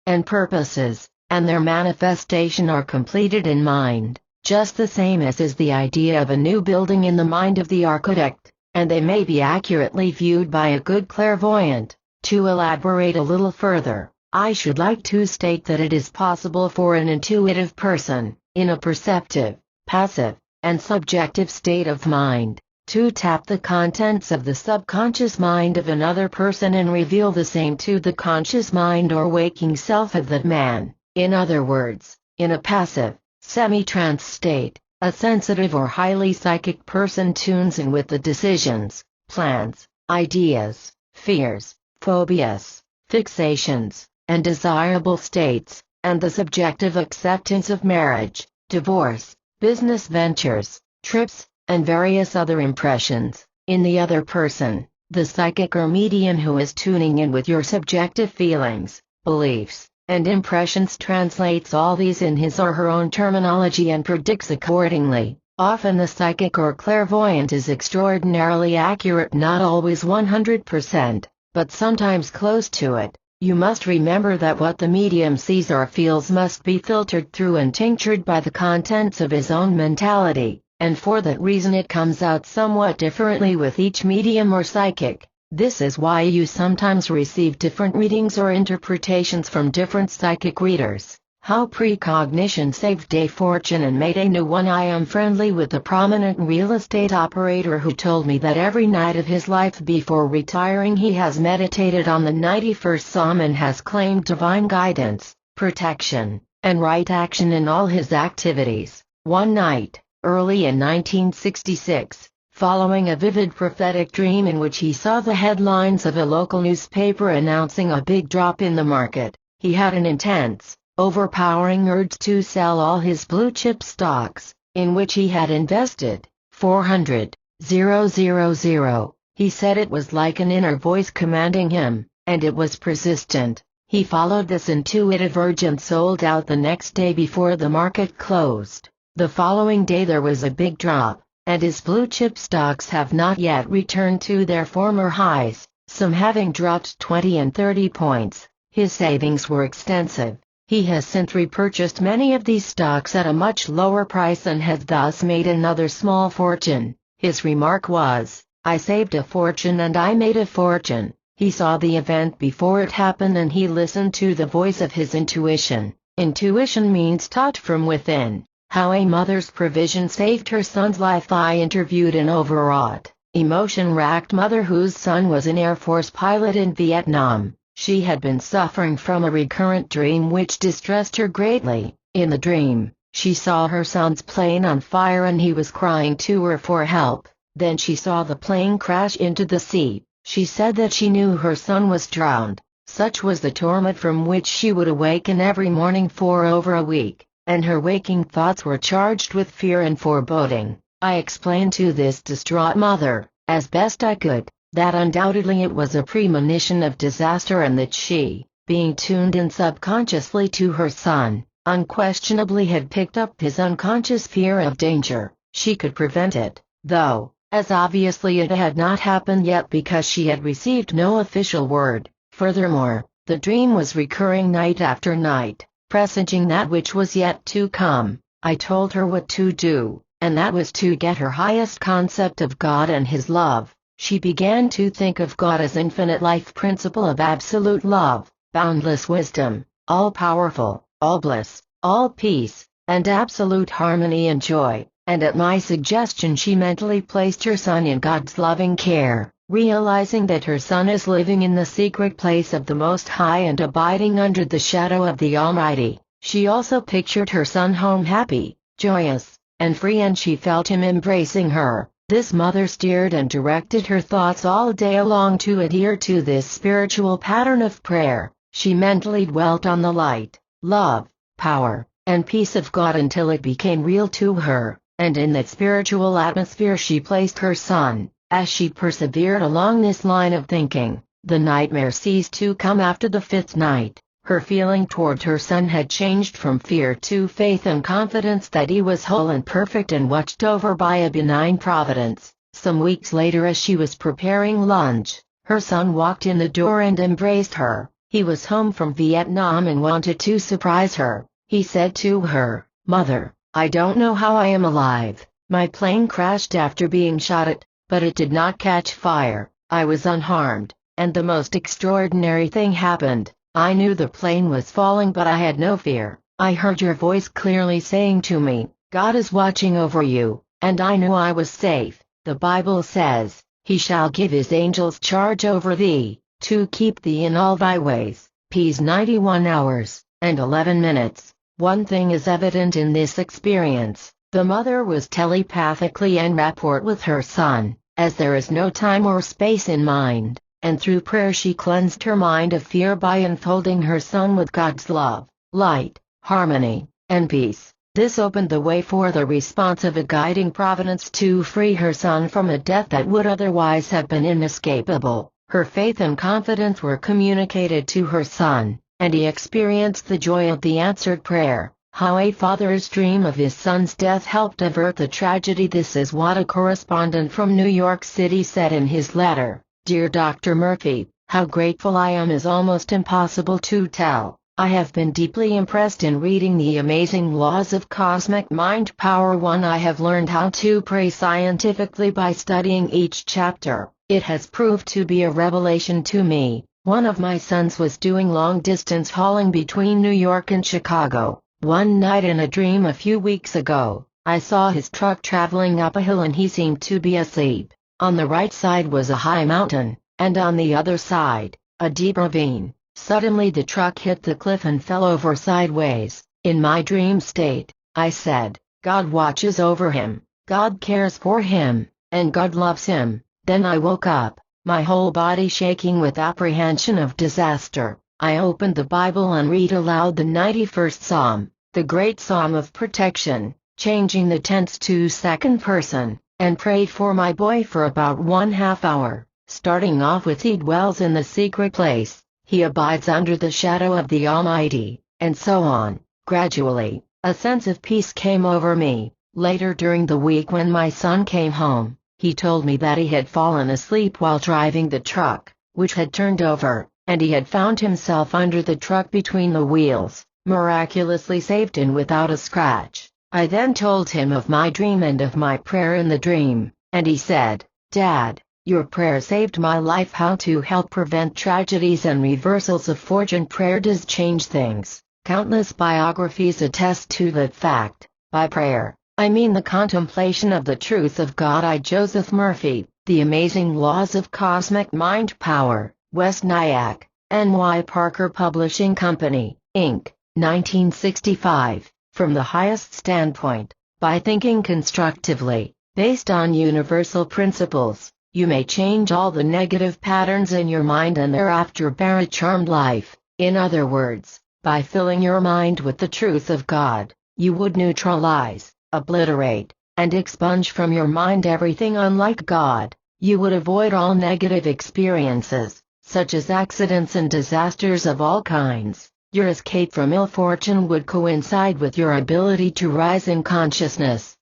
and purposes, and their manifestation are completed in mind, just the same as is the idea of a new building in the mind of the architect, and they may be accurately viewed by a good clairvoyant. To elaborate a little further, I should like to state that it is possible for an intuitive person, in a perceptive, passive, and subjective state of mind, to tap the contents of the subconscious mind of another person and reveal the same to the conscious mind or waking self of that man. In other words, in a passive, semi-trance state, a sensitive or highly psychic person tunes in with the decisions, plans, ideas, fears, phobias, fixations, and desirable states, and the subjective acceptance of marriage, divorce, business ventures, trips, and various other impressions, in the other person. The psychic or medium who is tuning in with your subjective feelings, beliefs, and impressions translates all these in his or her own terminology and predicts accordingly. Often the psychic or clairvoyant is extraordinarily accurate, not always 100%, but sometimes close to it. You must remember that what the medium sees or feels must be filtered through and tinctured by the contents of his own mentality, and for that reason it comes out somewhat differently with each medium or psychic. This is why you sometimes receive different readings or interpretations from different psychic readers. How precognition saved a fortune and made a new one. I am friendly with a prominent real estate operator who told me that every night of his life before retiring he has meditated on the 91st Psalm and has claimed divine guidance, protection, and right action in all his activities. One night, early in 1966, following a vivid prophetic dream in which he saw the headlines of a local newspaper announcing a big drop in the market, he had an intense, overpowering urge to sell all his blue-chip stocks, in which he had invested 400,000. He said it was like an inner voice commanding him, and it was persistent. He followed this intuitive urge and sold out the next day before the market closed. The following day there was a big drop, and his blue-chip stocks have not yet returned to their former highs, some having dropped 20 and 30 points. His savings were extensive. He has since repurchased many of these stocks at a much lower price and has thus made another small fortune. His remark was, "I saved a fortune and I made a fortune." He saw the event before it happened and he listened to the voice of his intuition. Intuition means taught from within. How a mother's provision saved her son's life. I interviewed an overwrought, emotion-racked mother whose son was an Air Force pilot in Vietnam. She had been suffering from a recurrent dream which distressed her greatly. In the dream, she saw her son's plane on fire and he was crying to her for help. Then she saw the plane crash into the sea. She said that she knew her son was drowned. Such was the torment from which she would awaken every morning for over a week, and her waking thoughts were charged with fear and foreboding. I explained to this distraught mother, as best I could, that undoubtedly it was a premonition of disaster and that she, being tuned in subconsciously to her son, unquestionably had picked up his unconscious fear of danger. She could prevent it, though, as obviously it had not happened yet because she had received no official word. Furthermore, the dream was recurring night after night, presaging that which was yet to come. I told her what to do, and that was to get her highest concept of God and His love. She began to think of God as infinite life, principle of absolute love, boundless wisdom, all-powerful, all bliss, all peace, and absolute harmony and joy, and at my suggestion she mentally placed her son in God's loving care, realizing that her son is living in the secret place of the Most High and abiding under the shadow of the Almighty. She also pictured her son home happy, joyous, and free, and she felt him embracing her. This mother steered and directed her thoughts all day long to adhere to this spiritual pattern of prayer. She mentally dwelt on the light, love, power, and peace of God until it became real to her, and in that spiritual atmosphere she placed her son. As she persevered along this line of thinking, the nightmare ceased to come after the fifth night. Her feeling toward her son had changed from fear to faith and confidence that he was whole and perfect and watched over by a benign providence. Some weeks later, as she was preparing lunch, her son walked in the door and embraced her. He was home from Vietnam and wanted to surprise her. He said to her, "Mother, I don't know how I am alive. My plane crashed after being shot at, but it did not catch fire. I was unharmed, and the most extraordinary thing happened. I knew the plane was falling, but I had no fear. I heard your voice clearly saying to me, 'God is watching over you,' and I knew I was safe. The Bible says, 'He shall give His angels charge over thee, to keep thee in all thy ways.'" Ps 91 hours, and 11 minutes. One thing is evident in this experience. The mother was telepathically en rapport with her son, as there is no time or space in mind. And through prayer she cleansed her mind of fear by enfolding her son with God's love, light, harmony, and peace. This opened the way for the response of a guiding providence to free her son from a death that would otherwise have been inescapable. Her faith and confidence were communicated to her son, and he experienced the joy of the answered prayer. How a father's dream of his son's death helped avert the tragedy. This is what a correspondent from New York City said in his letter. "Dear Dr. Murphy, how grateful I am is almost impossible to tell. I have been deeply impressed in reading the amazing laws of cosmic mind power. I have learned how to pray scientifically by studying each chapter. It has proved to be a revelation to me. One of my sons was doing long-distance hauling between New York and Chicago. One night in a dream a few weeks ago, I saw his truck traveling up a hill and he seemed to be asleep. On the right side was a high mountain, and on the other side, a deep ravine. Suddenly the truck hit the cliff and fell over sideways. In my dream state, I said, God watches over him, God cares for him, and God loves him. Then I woke up, my whole body shaking with apprehension of disaster. I opened the Bible and read aloud the 91st Psalm, the great Psalm of protection, changing the tense to second person, and prayed for my boy for about 1/2 hour, starting off with He dwells in the secret place, He abides under the shadow of the Almighty, and so on. Gradually, a sense of peace came over me. Later during the week when my son came home, he told me that he had fallen asleep while driving the truck, which had turned over, and he had found himself under the truck between the wheels, miraculously saved and without a scratch. I then told him of my dream and of my prayer in the dream, and he said, "Dad, your prayer saved my life. How to help prevent tragedies and reversals of fortune. Prayer does change things." Countless biographies attest to that fact. By prayer, I mean the contemplation of the truth of God. Joseph Murphy, The Amazing Laws of Cosmic Mind Power, West Nyack, N.Y. Parker Publishing Company, Inc., 1965. From the highest standpoint, by thinking constructively, based on universal principles, you may change all the negative patterns in your mind and thereafter bear a charmed life. In other words, by filling your mind with the truth of God, you would neutralize, obliterate, and expunge from your mind everything unlike God. You would avoid all negative experiences, such as accidents and disasters of all kinds. Your escape from ill fortune would coincide with your ability to rise in consciousness.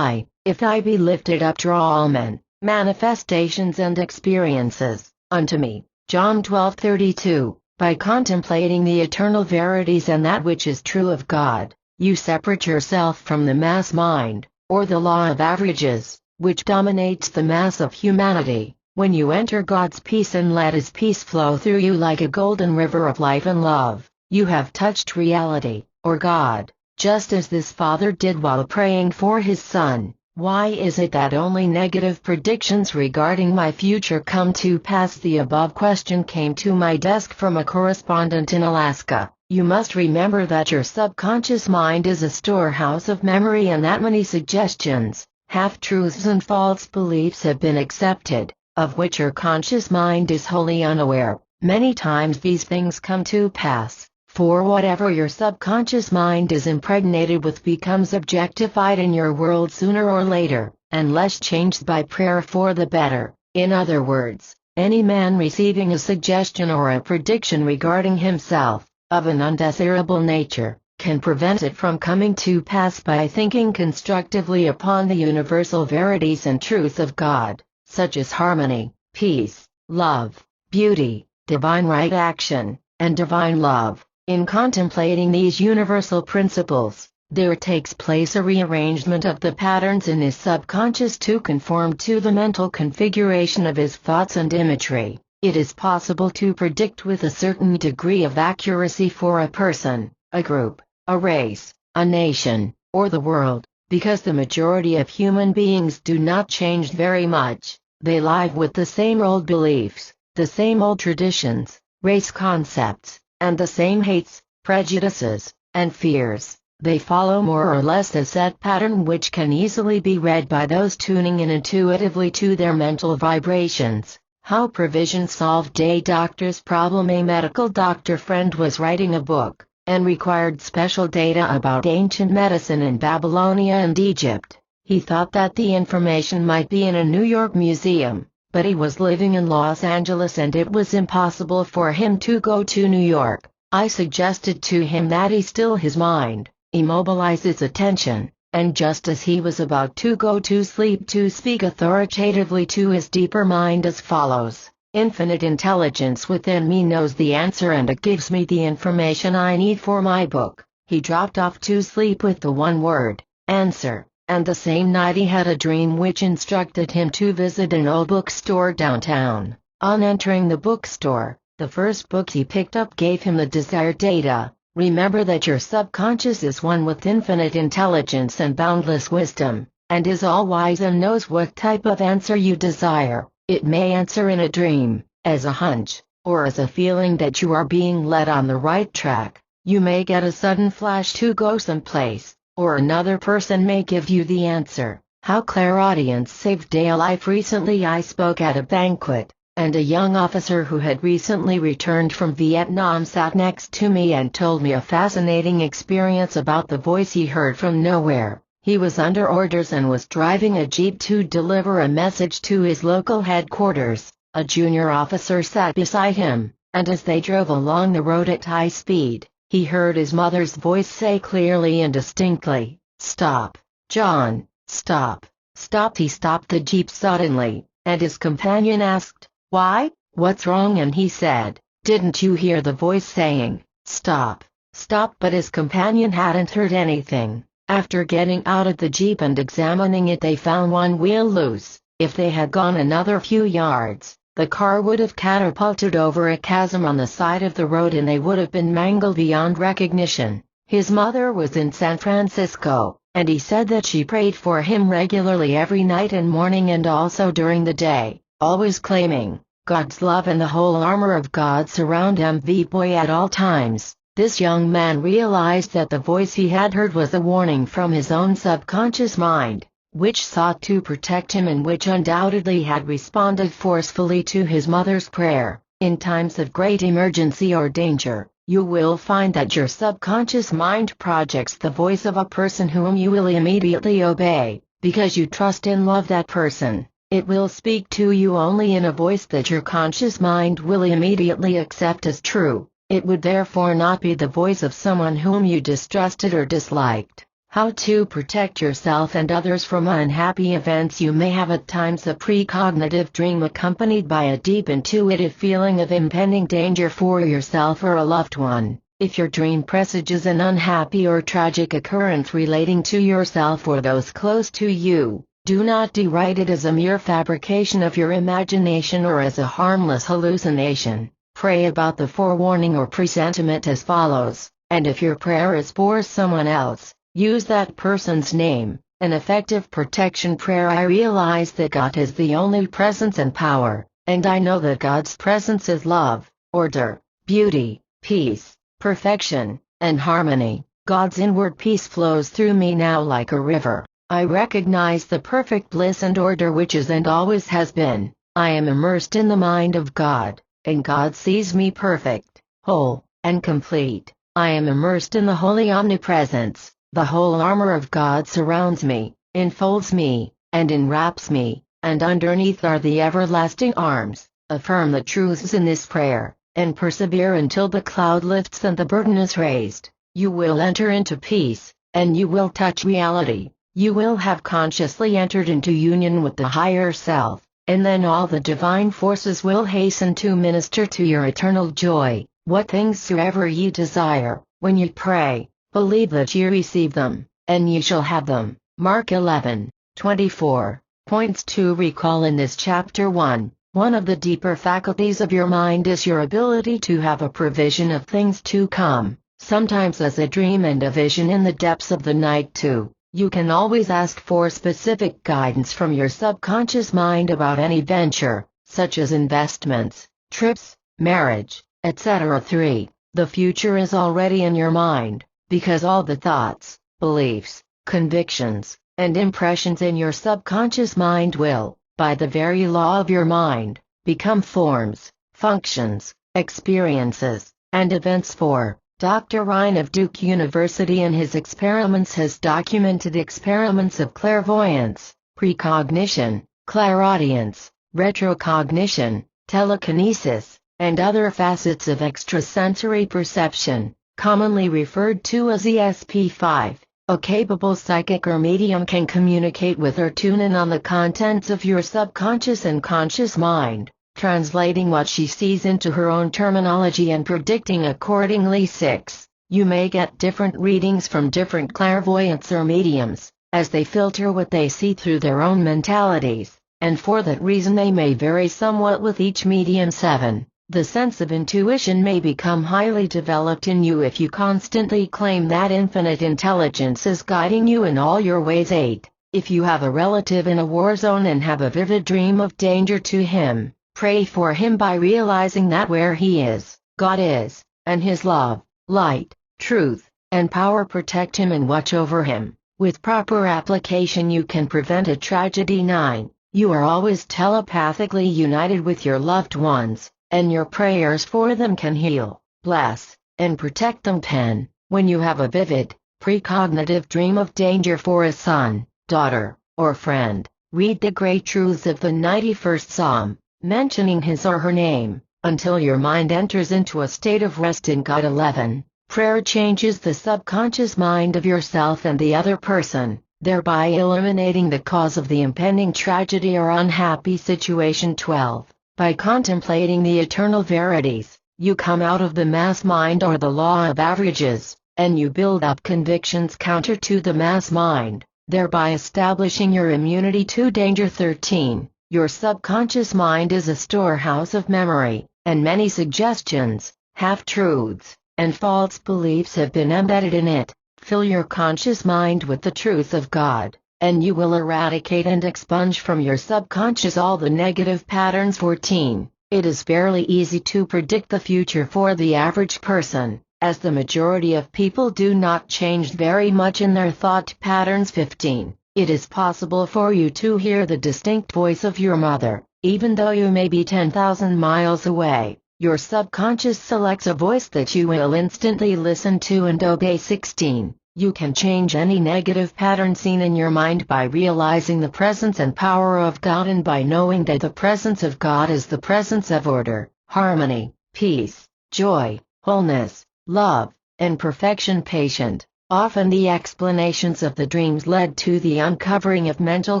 If I be lifted up, draw all men, manifestations and experiences, unto me. John 12:32. By contemplating the eternal verities and that which is true of God, you separate yourself from the mass mind, or the law of averages, which dominates the mass of humanity. When you enter God's peace and let His peace flow through you like a golden river of life and love, you have touched reality, or God, just as this father did while praying for his son. Why is it that only negative predictions regarding my future come to pass? The above question came to my desk from a correspondent in Alaska. You must remember that your subconscious mind is a storehouse of memory and that many suggestions, half-truths and false beliefs have been accepted, of which your conscious mind is wholly unaware. Many times these things come to pass, for whatever your subconscious mind is impregnated with becomes objectified in your world sooner or later, unless changed by prayer for the better. In other words, any man receiving a suggestion or a prediction regarding himself, of an undesirable nature, can prevent it from coming to pass by thinking constructively upon the universal verities and truth of God, such as harmony, peace, love, beauty, divine right action, and divine love. In contemplating these universal principles, there takes place a rearrangement of the patterns in his subconscious to conform to the mental configuration of his thoughts and imagery. It is possible to predict with a certain degree of accuracy for a person, a group, a race, a nation, or the world, because the majority of human beings do not change very much. They live with the same old beliefs, the same old traditions, race concepts, and the same hates, prejudices, and fears. They follow more or less a set pattern which can easily be read by those tuning in intuitively to their mental vibrations. How Provision Solved a Doctor's Problem. A medical doctor friend was writing a book, and required special data about ancient medicine in Babylonia and Egypt. He thought that the information might be in a New York museum, but he was living in Los Angeles and it was impossible for him to go to New York. I suggested to him that he still his mind, immobilize his attention, and just as he was about to go to sleep, to speak authoritatively to his deeper mind as follows: Infinite intelligence within me knows the answer and it gives me the information I need for my book. He dropped off to sleep with the one word, answer. and the same night he had a dream which instructed him to visit an old bookstore downtown. On entering the bookstore, the first book he picked up gave him the desired data. Remember that your subconscious is one with infinite intelligence and boundless wisdom, and is all-wise and knows what type of answer you desire. It may answer in a dream, as a hunch, or as a feeling that you are being led on the right track. You may get a sudden flash to go someplace, or another person may give you the answer. How clairaudience saved a life. Recently I spoke at a banquet, and a young officer who had recently returned from Vietnam sat next to me and told me a fascinating experience about the voice he heard from nowhere. He was under orders and was driving a jeep to deliver a message to his local headquarters. A junior officer sat beside him, and as they drove along the road at high speed, he heard his mother's voice say clearly and distinctly, "Stop, John, stop, stop." He stopped the jeep suddenly, and his companion asked, "Why, what's wrong?" And he said, "Didn't you hear the voice saying, 'Stop, stop'?" But his companion hadn't heard anything. After getting out of the jeep and examining it, they found one wheel loose. If they had gone another few yards, the car would have catapulted over a chasm on the side of the road and they would have been mangled beyond recognition. His mother was in San Francisco, and he said that she prayed for him regularly every night and morning and also during the day, always claiming, "God's love and the whole armor of God surround MV boy at all times." This young man realized that the voice he had heard was a warning from his own subconscious mind, which sought to protect him and which undoubtedly had responded forcefully to his mother's prayer. In times of great emergency or danger, you will find that your subconscious mind projects the voice of a person whom you will immediately obey, because you trust and love that person. It will speak to you only in a voice that your conscious mind will immediately accept as true. It would therefore not be the voice of someone whom you distrusted or disliked. How to protect yourself and others from unhappy events. You may have at times a precognitive dream accompanied by a deep intuitive feeling of impending danger for yourself or a loved one. If your dream presages an unhappy or tragic occurrence relating to yourself or those close to you, do not deride it as a mere fabrication of your imagination or as a harmless hallucination. Pray about the forewarning or presentiment as follows, and if your prayer is for someone else, use that person's name. An effective protection prayer. I realize that God is the only presence and power, and I know that God's presence is love, order, beauty, peace, perfection, and harmony. God's inward peace flows through me now like a river. I recognize the perfect bliss and order which is and always has been. I am immersed in the mind of God, and God sees me perfect, whole, and complete. I am immersed in the holy omnipresence. The whole armor of God surrounds me, enfolds me, and enwraps me, and underneath are the everlasting arms. Affirm the truths in this prayer, and persevere until the cloud lifts and the burden is raised. You will enter into peace, and you will touch reality. You will have consciously entered into union with the higher self, and then all the divine forces will hasten to minister to your eternal joy. What things soever ye desire, when ye pray, believe that ye receive them, and ye shall have them. Mark 11:24. Points to recall in this chapter. 1. One of the deeper faculties of your mind is your ability to have a prevision of things to come, sometimes as a dream and a vision in the depths of the night too. You can always ask for specific guidance from your subconscious mind about any venture, such as investments, trips, marriage, etc. 3. The future is already in your mind, because all the thoughts, beliefs, convictions, and impressions in your subconscious mind will, by the very law of your mind, become forms, functions, experiences, and events. 4. Dr. Ryan of Duke University in his experiments has documented experiments of clairvoyance, precognition, clairaudience, retrocognition, telekinesis, and other facets of extrasensory perception, commonly referred to as ESP5. A capable psychic or medium can communicate with or tune in on the contents of your subconscious and conscious mind, translating what she sees into her own terminology and predicting accordingly. 6. You may get different readings from different clairvoyants or mediums. as they filter what they see through their own mentalities, and for that reason they may vary somewhat with each medium. 7. The sense of intuition may become highly developed in you if you constantly claim that infinite intelligence is guiding you in all your ways. 8. If you have a relative in a war zone and have a vivid dream of danger to him, pray for him by realizing that where he is, God is, and his love, light, truth, and power protect him and watch over him. With proper application you can prevent a tragedy. 9. You are always telepathically united with your loved ones, and your prayers for them can heal, bless, and protect them. 10. When you have a vivid, precognitive dream of danger for a son, daughter, or friend, read the great truths of the 91st Psalm, mentioning his or her name, until your mind enters into a state of rest in God. 11. Prayer changes the subconscious mind of yourself and the other person, thereby eliminating the cause of the impending tragedy or unhappy situation. 12. By contemplating the eternal verities, you come out of the mass mind or the law of averages, and you build up convictions counter to the mass mind, thereby establishing your immunity to danger. 13. Your subconscious mind is a storehouse of memory, and many suggestions, half-truths, and false beliefs have been embedded in it. Fill your conscious mind with the truth of God, and you will eradicate and expunge from your subconscious all the negative patterns. 14. It is fairly easy to predict the future for the average person, as the majority of people do not change very much in their thought patterns. 15. It is possible for you to hear the distinct voice of your mother, even though you may be 10,000 miles away. Your subconscious selects a voice that you will instantly listen to and obey. 16. You can change any negative pattern seen in your mind by realizing the presence and power of God and by knowing that the presence of God is the presence of order, harmony, peace, joy, wholeness, love, and perfection. Patient. Often the explanations of the dreams led to the uncovering of mental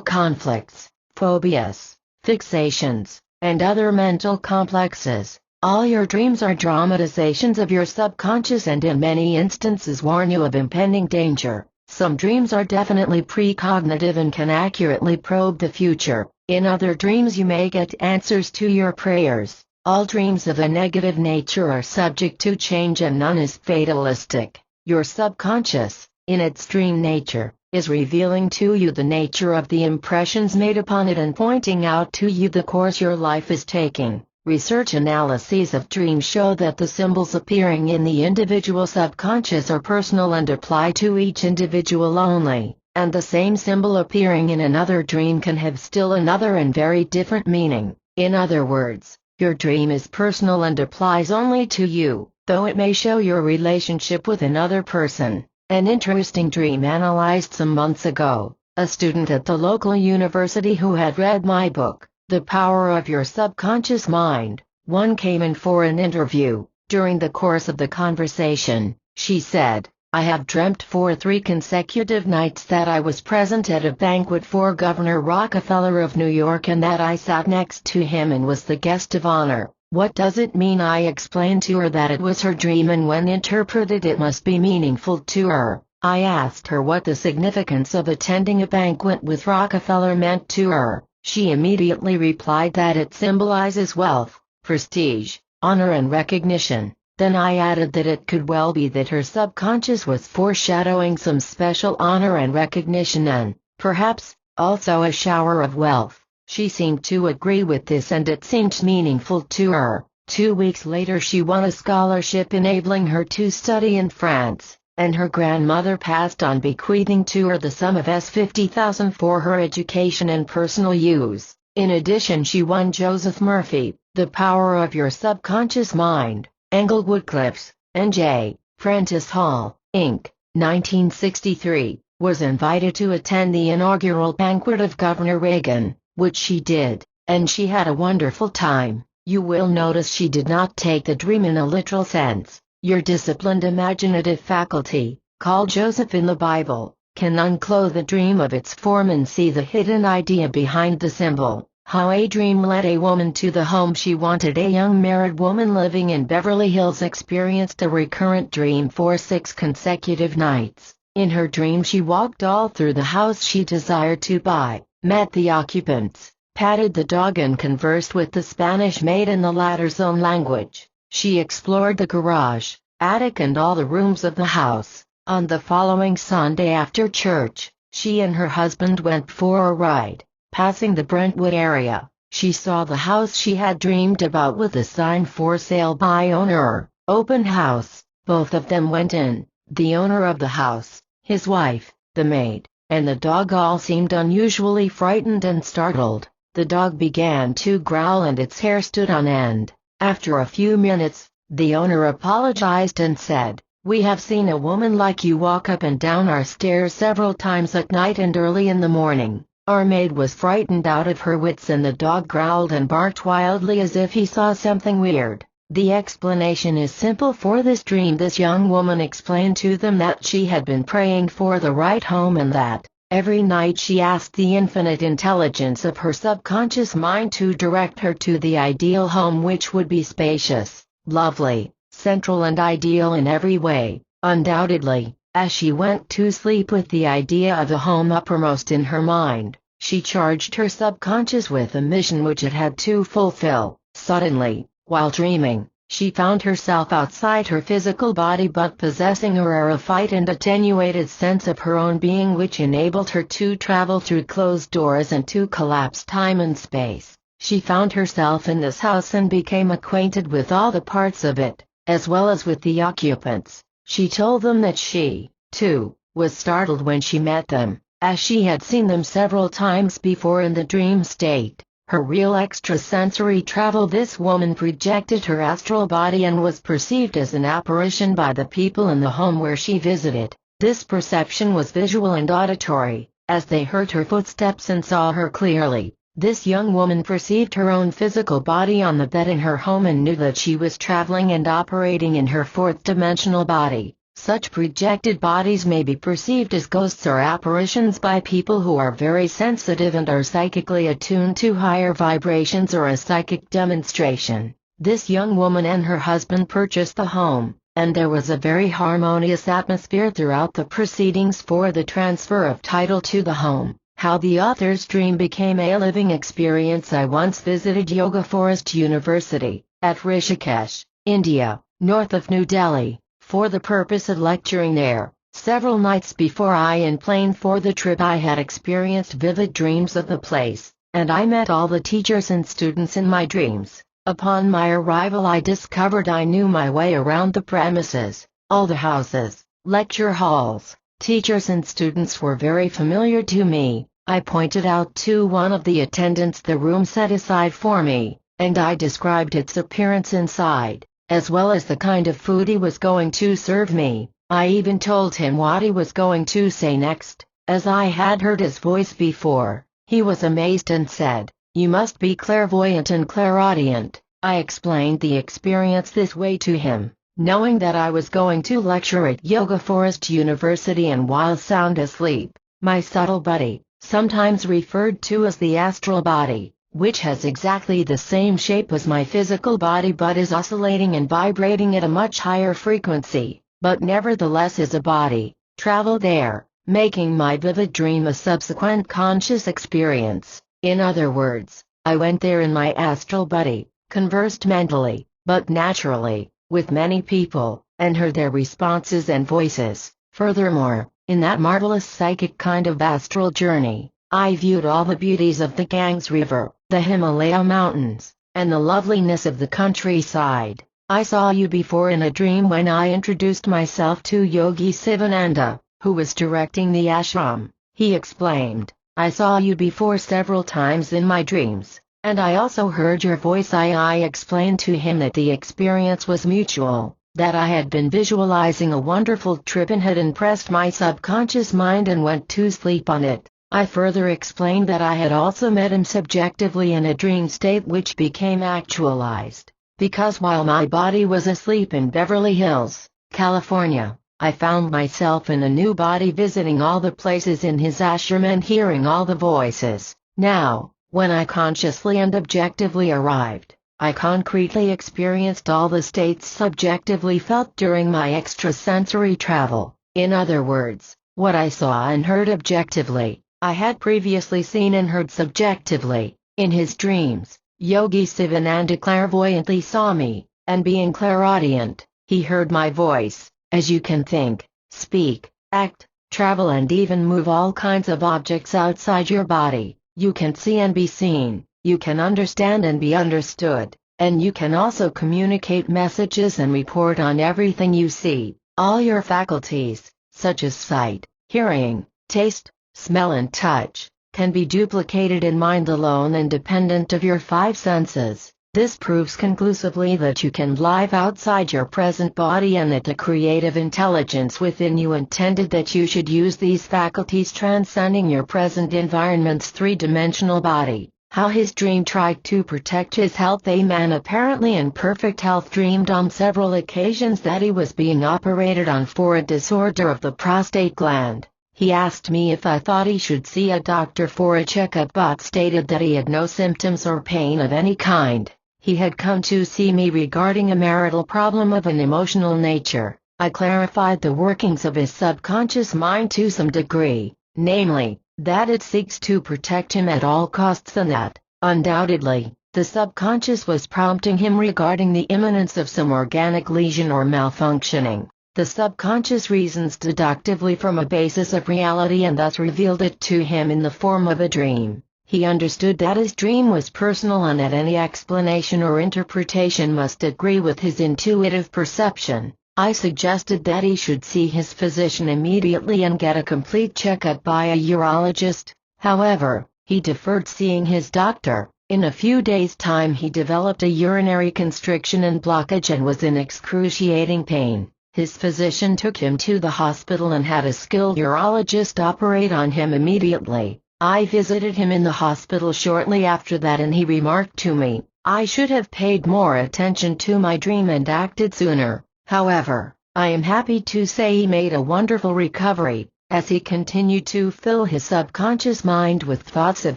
conflicts, phobias, fixations, and other mental complexes. All your dreams are dramatizations of your subconscious and in many instances warn you of impending danger. Some dreams are definitely precognitive and can accurately probe the future. In other dreams you may get answers to your prayers. All dreams of a negative nature are subject to change and none is fatalistic. Your subconscious, in its dream nature, is revealing to you the nature of the impressions made upon it and pointing out to you the course your life is taking. Research analyses of dreams show that the symbols appearing in the individual subconscious are personal and apply to each individual only, and the same symbol appearing in another dream can have still another and very different meaning. In other words, your dream is personal and applies only to you, though it may show your relationship with another person. An interesting dream analyzed some months ago. A student at the local university who had read my book, The Power of Your Subconscious Mind, one came in for an interview. During the course of the conversation, she said, I have dreamt for 3 consecutive nights that I was present at a banquet for Governor Rockefeller of New York and that I sat next to him and was the guest of honor. What does it mean? I explained to her that it was her dream and when interpreted it must be meaningful to her. I asked her what the significance of attending a banquet with Rockefeller meant to her. She immediately replied that it symbolizes wealth, prestige, honor and recognition. Then I added that it could well be that her subconscious was foreshadowing some special honor and recognition and, perhaps, also a shower of wealth. She seemed to agree with this and it seemed meaningful to her. 2 weeks later she won a scholarship enabling her to study in France, and her grandmother passed on bequeathing to her the sum of $50,000 for her education and personal use. In addition she won Joseph Murphy, The Power of Your Subconscious Mind, Englewood Cliffs, N.J., Prentice Hall, Inc., 1963, was invited to attend the inaugural banquet of Governor Reagan, which she did, and she had a wonderful time. You will notice she did not take the dream in a literal sense. Your disciplined imaginative faculty, called Joseph in the Bible, can unclothe a dream of its form and see the hidden idea behind the symbol. How a dream led a woman to the home she wanted. A young married woman living in Beverly Hills experienced a recurrent dream for 6 consecutive nights. In her dream she walked all through the house she desired to buy, met the occupants, patted the dog and conversed with the Spanish maid in the latter's own language. She explored the garage, attic and all the rooms of the house. On the following Sunday after church, she and her husband went for a ride. Passing the Brentwood area, she saw the house she had dreamed about with a sign for sale by owner, open house. Both of them went in. The owner of the house, his wife, the maid, and the dog all seemed unusually frightened and startled. The dog began to growl and its hair stood on end. After a few minutes, the owner apologized and said, "We have seen a woman like you walk up and down our stairs several times at night and early in the morning." Our maid was frightened out of her wits and the dog growled and barked wildly as if he saw something weird. The explanation is simple for this dream. This young woman explained to them that she had been praying for the right home and that, every night she asked the infinite intelligence of her subconscious mind to direct her to the ideal home which would be spacious, lovely, central and ideal in every way. Undoubtedly, as she went to sleep with the idea of a home uppermost in her mind, she charged her subconscious with a mission which it had to fulfill. Suddenly, while dreaming, she found herself outside her physical body but possessing a rarefied and attenuated sense of her own being which enabled her to travel through closed doors and to collapse time and space. She found herself in this house and became acquainted with all the parts of it, as well as with the occupants. She told them that she, too, was startled when she met them, as she had seen them several times before in the dream state. Her real extrasensory travel. This woman projected her astral body and was perceived as an apparition by the people in the home where she visited. This perception was visual and auditory, as they heard her footsteps and saw her clearly. This young woman perceived her own physical body on the bed in her home and knew that she was traveling and operating in her fourth-dimensional body. Such projected bodies may be perceived as ghosts or apparitions by people who are very sensitive and are psychically attuned to higher vibrations or a psychic demonstration. This young woman and her husband purchased the home, and there was a very harmonious atmosphere throughout the proceedings for the transfer of title to the home. How the author's dream became a living experience. I once visited Yoga Forest University, at Rishikesh, India, north of New Delhi, for the purpose of lecturing there. Several nights before I enplaned for the trip I had experienced vivid dreams of the place, and I met all the teachers and students in my dreams. Upon my arrival I discovered I knew my way around the premises. All the houses, lecture halls, teachers and students were very familiar to me. I pointed out to one of the attendants the room set aside for me, and I described its appearance inside, as well as the kind of food he was going to serve me. I even told him what he was going to say next, as I had heard his voice before. He was amazed and said, "You must be clairvoyant and clairaudient." I explained the experience this way to him, knowing that I was going to lecture at Yoga Forest University and while sound asleep, my subtle body, sometimes referred to as the astral body, which has exactly the same shape as my physical body but is oscillating and vibrating at a much higher frequency, but nevertheless is a body, traveled there, making my vivid dream a subsequent conscious experience. In other words, I went there in my astral body, conversed mentally, but naturally, with many people, and heard their responses and voices. Furthermore, in that marvelous psychic kind of astral journey, I viewed all the beauties of the Ganges River, the Himalaya mountains, and the loveliness of the countryside. I saw you before in a dream when I introduced myself to Yogi Sivananda, who was directing the ashram. He explained, "I saw you before several times in my dreams, and I also heard your voice." I explained to him that the experience was mutual, that I had been visualizing a wonderful trip and had impressed my subconscious mind and went to sleep on it. I further explained that I had also met him subjectively in a dream state which became actualized, because while my body was asleep in Beverly Hills, California, I found myself in a new body visiting all the places in his ashram and hearing all the voices. Now, when I consciously and objectively arrived, I concretely experienced all the states subjectively felt during my extrasensory travel. In other words, What I saw and heard objectively, I had previously seen and heard subjectively. In his dreams, Yogi Sivananda clairvoyantly saw me, and being clairaudient, he heard my voice. As you can think, speak, act, travel and even move all kinds of objects outside your body, you can see and be seen, you can understand and be understood, and you can also communicate messages and report on everything you see. All your faculties, such as sight, hearing, taste, smell and touch, can be duplicated in mind alone independent of your five senses. This proves conclusively that you can live outside your present body and that the creative intelligence within you intended that you should use these faculties transcending your present environment's three-dimensional body. How his dream tried to protect his health. A man apparently in perfect health dreamed on several occasions that he was being operated on for a disorder of the prostate gland. He asked me if I thought he should see a doctor for a checkup but stated that he had no symptoms or pain of any kind. He had come to see me regarding a marital problem of an emotional nature. I clarified the workings of his subconscious mind to some degree, namely, that it seeks to protect him at all costs and that, undoubtedly, the subconscious was prompting him regarding the imminence of some organic lesion or malfunctioning. The subconscious reasons deductively from a basis of reality and thus revealed it to him in the form of a dream. He understood that his dream was personal and that any explanation or interpretation must agree with his intuitive perception. I suggested that he should see his physician immediately and get a complete checkup by a urologist. However, he deferred seeing his doctor. In a few days' time he developed a urinary constriction and blockage and was in excruciating pain. His physician took him to the hospital and had a skilled urologist operate on him immediately. I visited him in the hospital shortly after that and he remarked to me, I should have paid more attention to my dream and acted sooner. However, I am happy to say he made a wonderful recovery, as he continued to fill his subconscious mind with thoughts of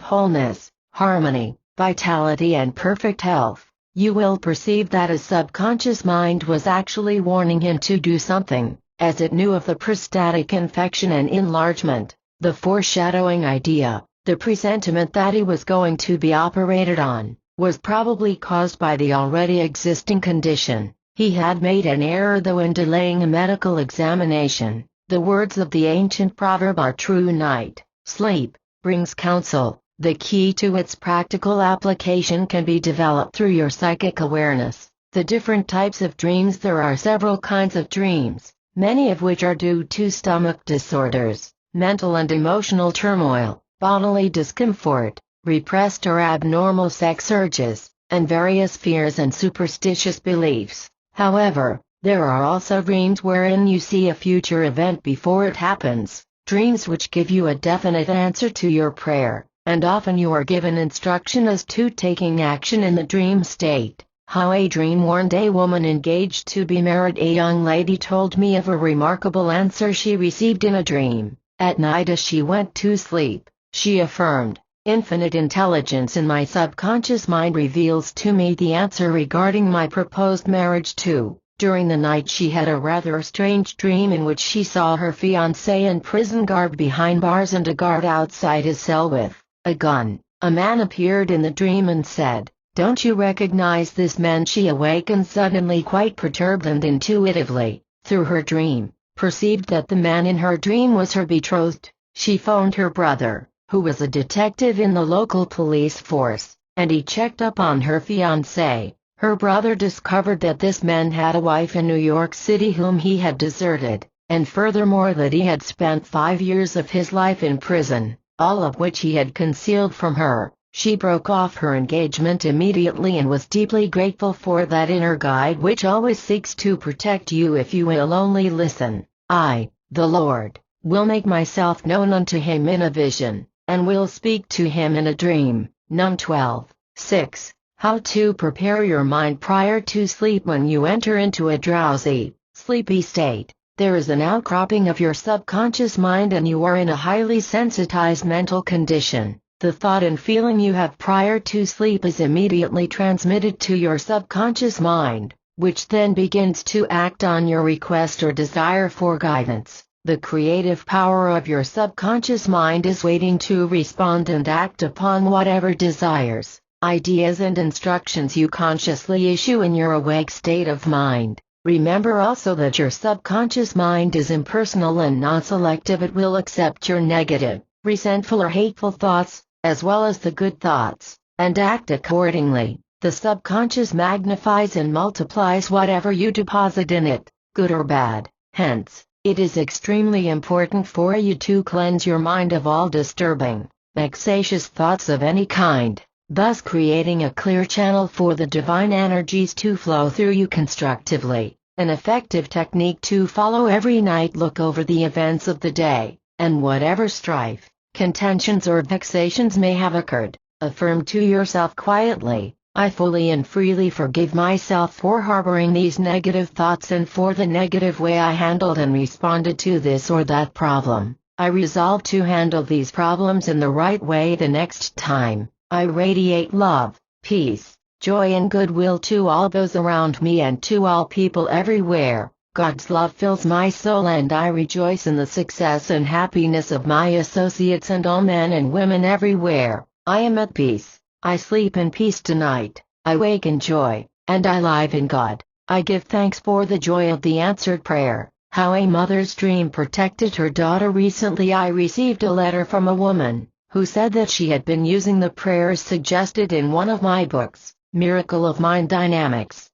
wholeness, harmony, vitality and perfect health. You will perceive that his subconscious mind was actually warning him to do something, as it knew of the prostatic infection and enlargement. The foreshadowing idea, the presentiment that he was going to be operated on, was probably caused by the already existing condition. He had made an error though in delaying a medical examination. The words of the ancient proverb are true: night, sleep, brings counsel. The key to its practical application can be developed through your psychic awareness. The different types of dreams. There are several kinds of dreams, many of which are due to stomach disorders, mental and emotional turmoil, bodily discomfort, repressed or abnormal sex urges, and various fears and superstitious beliefs. However, there are also dreams wherein you see a future event before it happens, dreams which give you a definite answer to your prayer, and often you are given instruction as to taking action in the dream state. How a dream-warned a woman engaged to be married. A young lady told me of a remarkable answer she received in a dream. At night as she went to sleep, she affirmed, "Infinite intelligence in my subconscious mind reveals to me the answer regarding my proposed marriage too." During the night she had a rather strange dream in which she saw her fiancé in prison garb behind bars and a guard outside his cell with a gun. A man appeared in the dream and said, "Don't you recognize this man?" She awakened suddenly, quite perturbed, and intuitively, through her dream, perceived that the man in her dream was her betrothed. She phoned her brother, who was a detective in the local police force, and he checked up on her fiancé. Her brother discovered that this man had a wife in New York City whom he had deserted, and furthermore that he had spent 5 years of his life in prison, all of which he had concealed from her. She broke off her engagement immediately and was deeply grateful for that inner guide which always seeks to protect you if you will only listen. I, the Lord, will make myself known unto him in a vision, and will speak to him in a dream. Num 12:6. How to prepare your mind prior to sleep. When you enter into a drowsy, sleepy state, there is an outcropping of your subconscious mind and you are in a highly sensitized mental condition. The thought and feeling you have prior to sleep is immediately transmitted to your subconscious mind, which then begins to act on your request or desire for guidance. The creative power of your subconscious mind is waiting to respond and act upon whatever desires, ideas and instructions you consciously issue in your awake state of mind. Remember also that your subconscious mind is impersonal and non-selective. It will accept your negative, resentful or hateful thoughts, as well as the good thoughts, and act accordingly. The subconscious magnifies and multiplies whatever you deposit in it, good or bad. Hence, it is extremely important for you to cleanse your mind of all disturbing, vexatious thoughts of any kind, thus creating a clear channel for the divine energies to flow through you constructively. An effective technique to follow every night: look over the events of the day, and whatever strife, contentions or vexations may have occurred, affirm to yourself quietly, I fully and freely forgive myself for harboring these negative thoughts and for the negative way I handled and responded to this or that problem. I resolve to handle these problems in the right way the next time. I radiate love, peace, joy and goodwill to all those around me and to all people everywhere. God's love fills my soul and I rejoice in the success and happiness of my associates and all men and women everywhere. I am at peace. I sleep in peace tonight. I wake in joy, and I live in God. I give thanks for the joy of the answered prayer. How a mother's dream protected her daughter. Recently I received a letter from a woman who said that she had been using the prayers suggested in one of my books, Miracle of Mind Dynamics,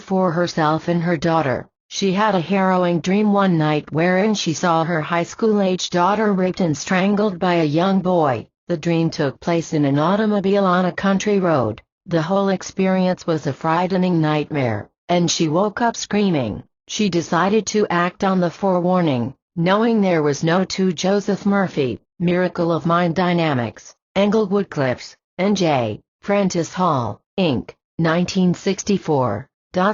for herself and her daughter. She had a harrowing dream one night wherein she saw her high school-age daughter raped and strangled by a young boy. The dream took place in an automobile on a country road. The whole experience was a frightening nightmare, and she woke up screaming. She decided to act on the forewarning, knowing there was no to Joseph Murphy, Miracle of Mind Dynamics, Englewood Cliffs, N.J., Prentice Hall, Inc., 1964.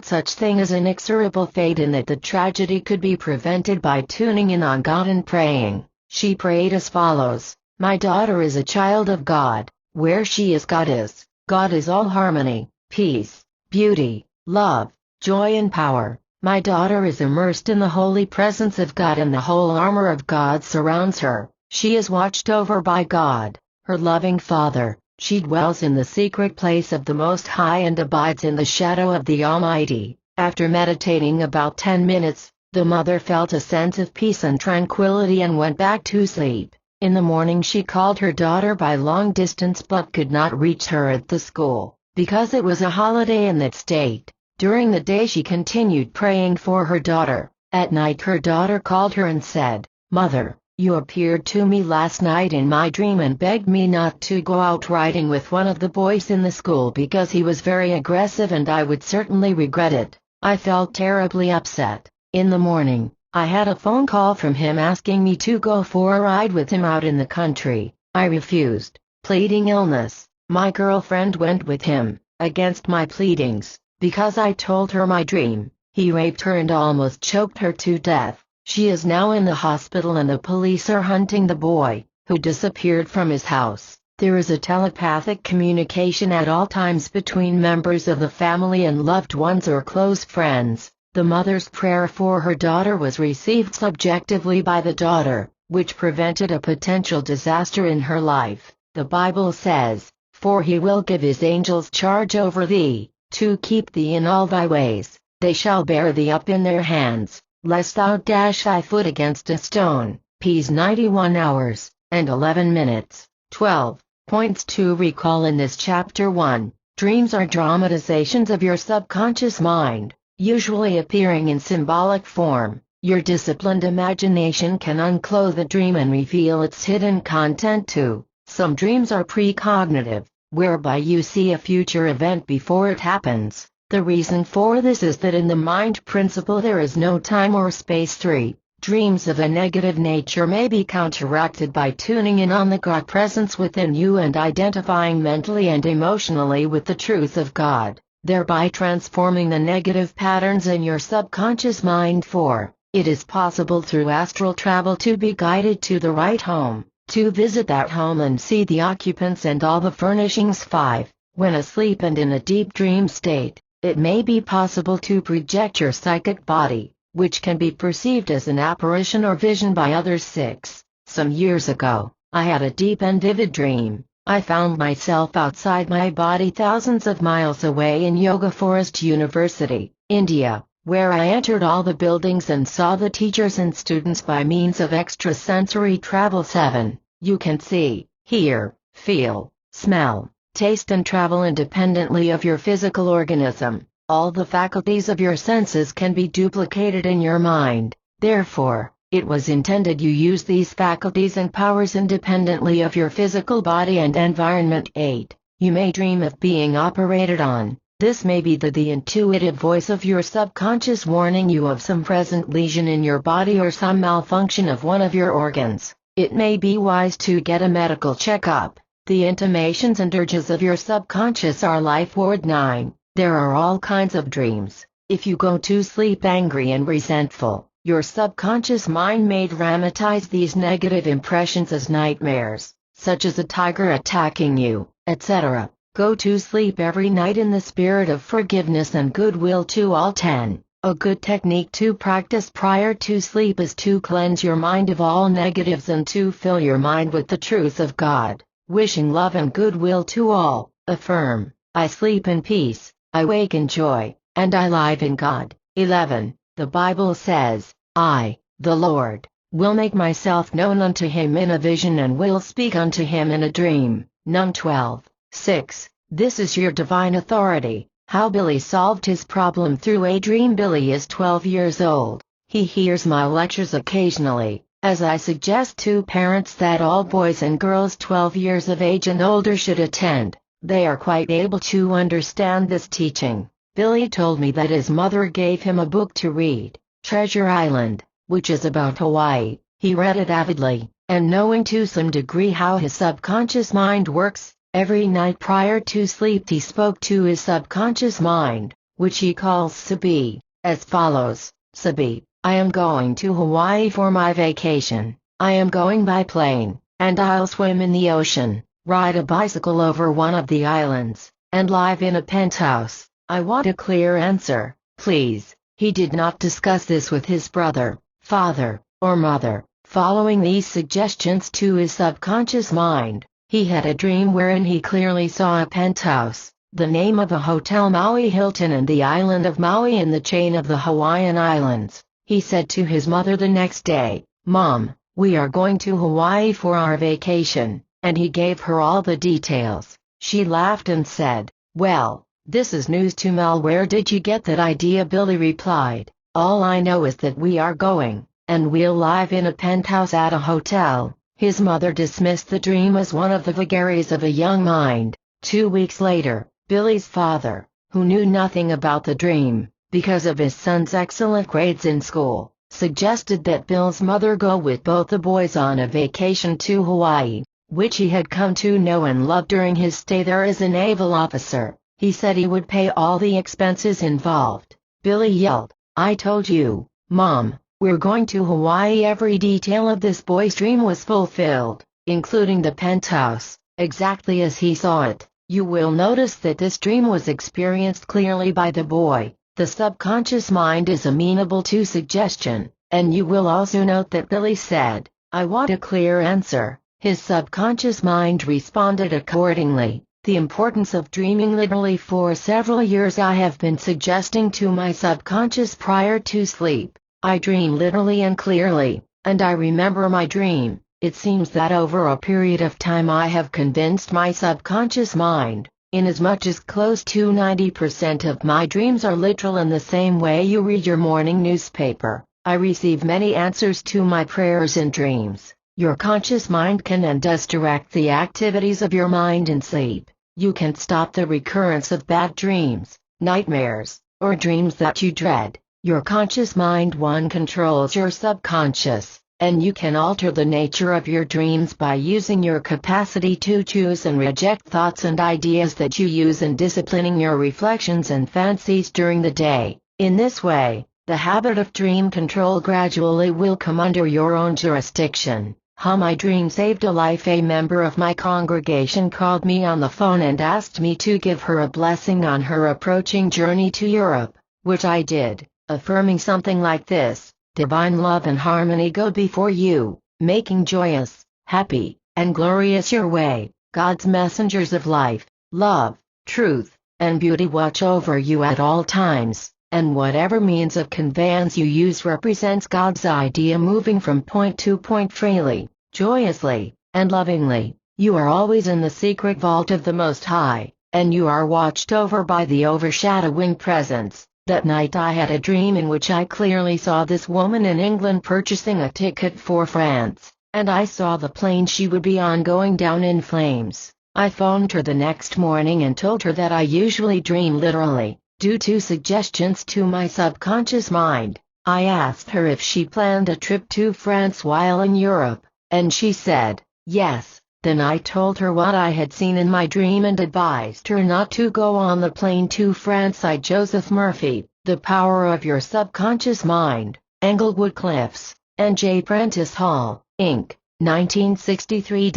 Such thing as inexorable fate in that the tragedy could be prevented by tuning in on God and praying. She prayed as follows. My daughter is a child of God. Where she is, God is. God is all harmony, peace, beauty, love, joy and power. My daughter is immersed in the holy presence of God and the whole armor of God surrounds her. She is watched over by God, her loving Father. She dwells in the secret place of the Most High and abides in the shadow of the Almighty. After meditating about 10 minutes, the mother felt a sense of peace and tranquility and went back to sleep. In the morning she called her daughter by long distance but could not reach her at the school, because it was a holiday in that state. During the day she continued praying for her daughter. At night her daughter called her and said, Mother, you appeared to me last night in my dream and begged me not to go out riding with one of the boys in the school because he was very aggressive and I would certainly regret it. I felt terribly upset. In the morning, I had a phone call from him asking me to go for a ride with him out in the country. I refused, pleading illness. My girlfriend went with him, against my pleadings, because I told her my dream. He raped her and almost choked her to death. She is now in the hospital and the police are hunting the boy, who disappeared from his house. There is a telepathic communication at all times between members of the family and loved ones or close friends. The mother's prayer for her daughter was received subjectively by the daughter, which prevented a potential disaster in her life. The Bible says, For he will give his angels charge over thee, to keep thee in all thy ways. They shall bear thee up in their hands, lest thou dash thy foot against a stone. Ps 91 hours, and 11 minutes. 12 points to recall in this chapter. 1. Dreams are dramatizations of your subconscious mind, usually appearing in symbolic form. Your disciplined imagination can unclothe a dream and reveal its hidden content too. Some dreams are precognitive, whereby you see a future event before it happens. The reason for this is that in the mind principle there is no time or space. 3. Dreams of a negative nature may be counteracted by tuning in on the God presence within you and identifying mentally and emotionally with the truth of God, thereby transforming the negative patterns in your subconscious mind. 4. It is possible through astral travel to be guided to the right home, to visit that home and see the occupants and all the furnishings. 5. When asleep and in a deep dream state, it may be possible to project your psychic body, which can be perceived as an apparition or vision by others. 6. Some years ago, I had a deep and vivid dream. I found myself outside my body thousands of miles away in Yoga Forest University, India, where I entered all the buildings and saw the teachers and students by means of extrasensory travel. 7. You can see, hear, feel, smell, taste and travel independently of your physical organism. All the faculties of your senses can be duplicated in your mind. Therefore, it was intended you use these faculties and powers independently of your physical body and environment. 8. You may dream of being operated on. This may be the intuitive voice of your subconscious warning you of some present lesion in your body or some malfunction of one of your organs. It may be wise to get a medical checkup. The intimations and urges of your subconscious are life ward. 9. There are all kinds of dreams. If you go to sleep angry and resentful, your subconscious mind may dramatize these negative impressions as nightmares, such as a tiger attacking you, etc. Go to sleep every night in the spirit of forgiveness and goodwill to all. 10. A good technique to practice prior to sleep is to cleanse your mind of all negatives and to fill your mind with the truth of God, wishing love and goodwill to all. Affirm, I sleep in peace, I wake in joy, and I live in God. 11. The Bible says, I, the Lord, will make myself known unto him in a vision and will speak unto him in a dream. Num 12. 6. This is your divine authority. How Billy solved his problem through a dream. Billy is 12 years old. He hears my lectures occasionally, as I suggest to parents that all boys and girls 12 years of age and older should attend. They are quite able to understand this teaching. Billy told me that his mother gave him a book to read, Treasure Island, which is about Hawaii. He read it avidly, and knowing to some degree how his subconscious mind works, every night prior to sleep he spoke to his subconscious mind, which he calls Sabi, as follows: Sabi, I am going to Hawaii for my vacation. I am going by plane, and I'll swim in the ocean, ride a bicycle over one of the islands, and live in a penthouse. I want a clear answer, please. He did not discuss this with his brother, father, or mother. Following these suggestions to his subconscious mind, he had a dream wherein he clearly saw a penthouse, the name of a hotel Maui Hilton and the island of Maui in the chain of the Hawaiian Islands. He said to his mother the next day, Mom, we are going to Hawaii for our vacation, and he gave her all the details. She laughed and said, well, this is news to Mel. Where did you get that idea? Billy replied, all I know is that we are going, and we'll live in a penthouse at a hotel. His mother dismissed the dream as one of the vagaries of a young mind. 2 weeks later, Billy's father, who knew nothing about the dream, because of his son's excellent grades in school, suggested that Bill's mother go with both the boys on a vacation to Hawaii, which he had come to know and love during his stay there as a naval officer. He said he would pay all the expenses involved. Billy yelled, I told you, Mom, we're going to Hawaii. Every detail of this boy's dream was fulfilled, including the penthouse, exactly as he saw it. You will notice that this dream was experienced clearly by the boy. The subconscious mind is amenable to suggestion, and you will also note that Billy said, I want a clear answer. His subconscious mind responded accordingly. The importance of dreaming. Literally for several years I have been suggesting to my subconscious prior to sleep, I dream literally and clearly, and I remember my dream. It seems that over a period of time I have convinced my subconscious mind, inasmuch as close to 90% of my dreams are literal. In the same way you read your morning newspaper, I receive many answers to my prayers in dreams. Your conscious mind can and does direct the activities of your mind in sleep. You can stop the recurrence of bad dreams, nightmares, or dreams that you dread. Your conscious mind one controls your subconscious, and you can alter the nature of your dreams by using your capacity to choose and reject thoughts and ideas that you use in disciplining your reflections and fancies during the day. In this way, the habit of dream control gradually will come under your own jurisdiction. How my dream saved a life. A member of my congregation called me on the phone and asked me to give her a blessing on her approaching journey to Europe, which I did. affirming something like this: divine love and harmony go before you, making joyous, happy, and glorious your way. God's messengers of life, love, truth, and beauty watch over you at all times, and whatever means of conveyance you use represents God's idea moving from point to point freely, joyously, and lovingly. You are always in the secret vault of the Most High, and you are watched over by the overshadowing presence. That night I had a dream in which I clearly saw this woman in England purchasing a ticket for France, and I saw the plane she would be on going down in flames. I phoned her the next morning and told her that I usually dream literally, due to suggestions to my subconscious mind. I asked her if she planned a trip to France while in Europe, and she said, yes. Then I told her what I had seen in my dream and advised her not to go on the plane to France. Joseph Murphy, The Power of Your Subconscious Mind, Englewood Cliffs, and J. Prentice Hall, Inc., 1963.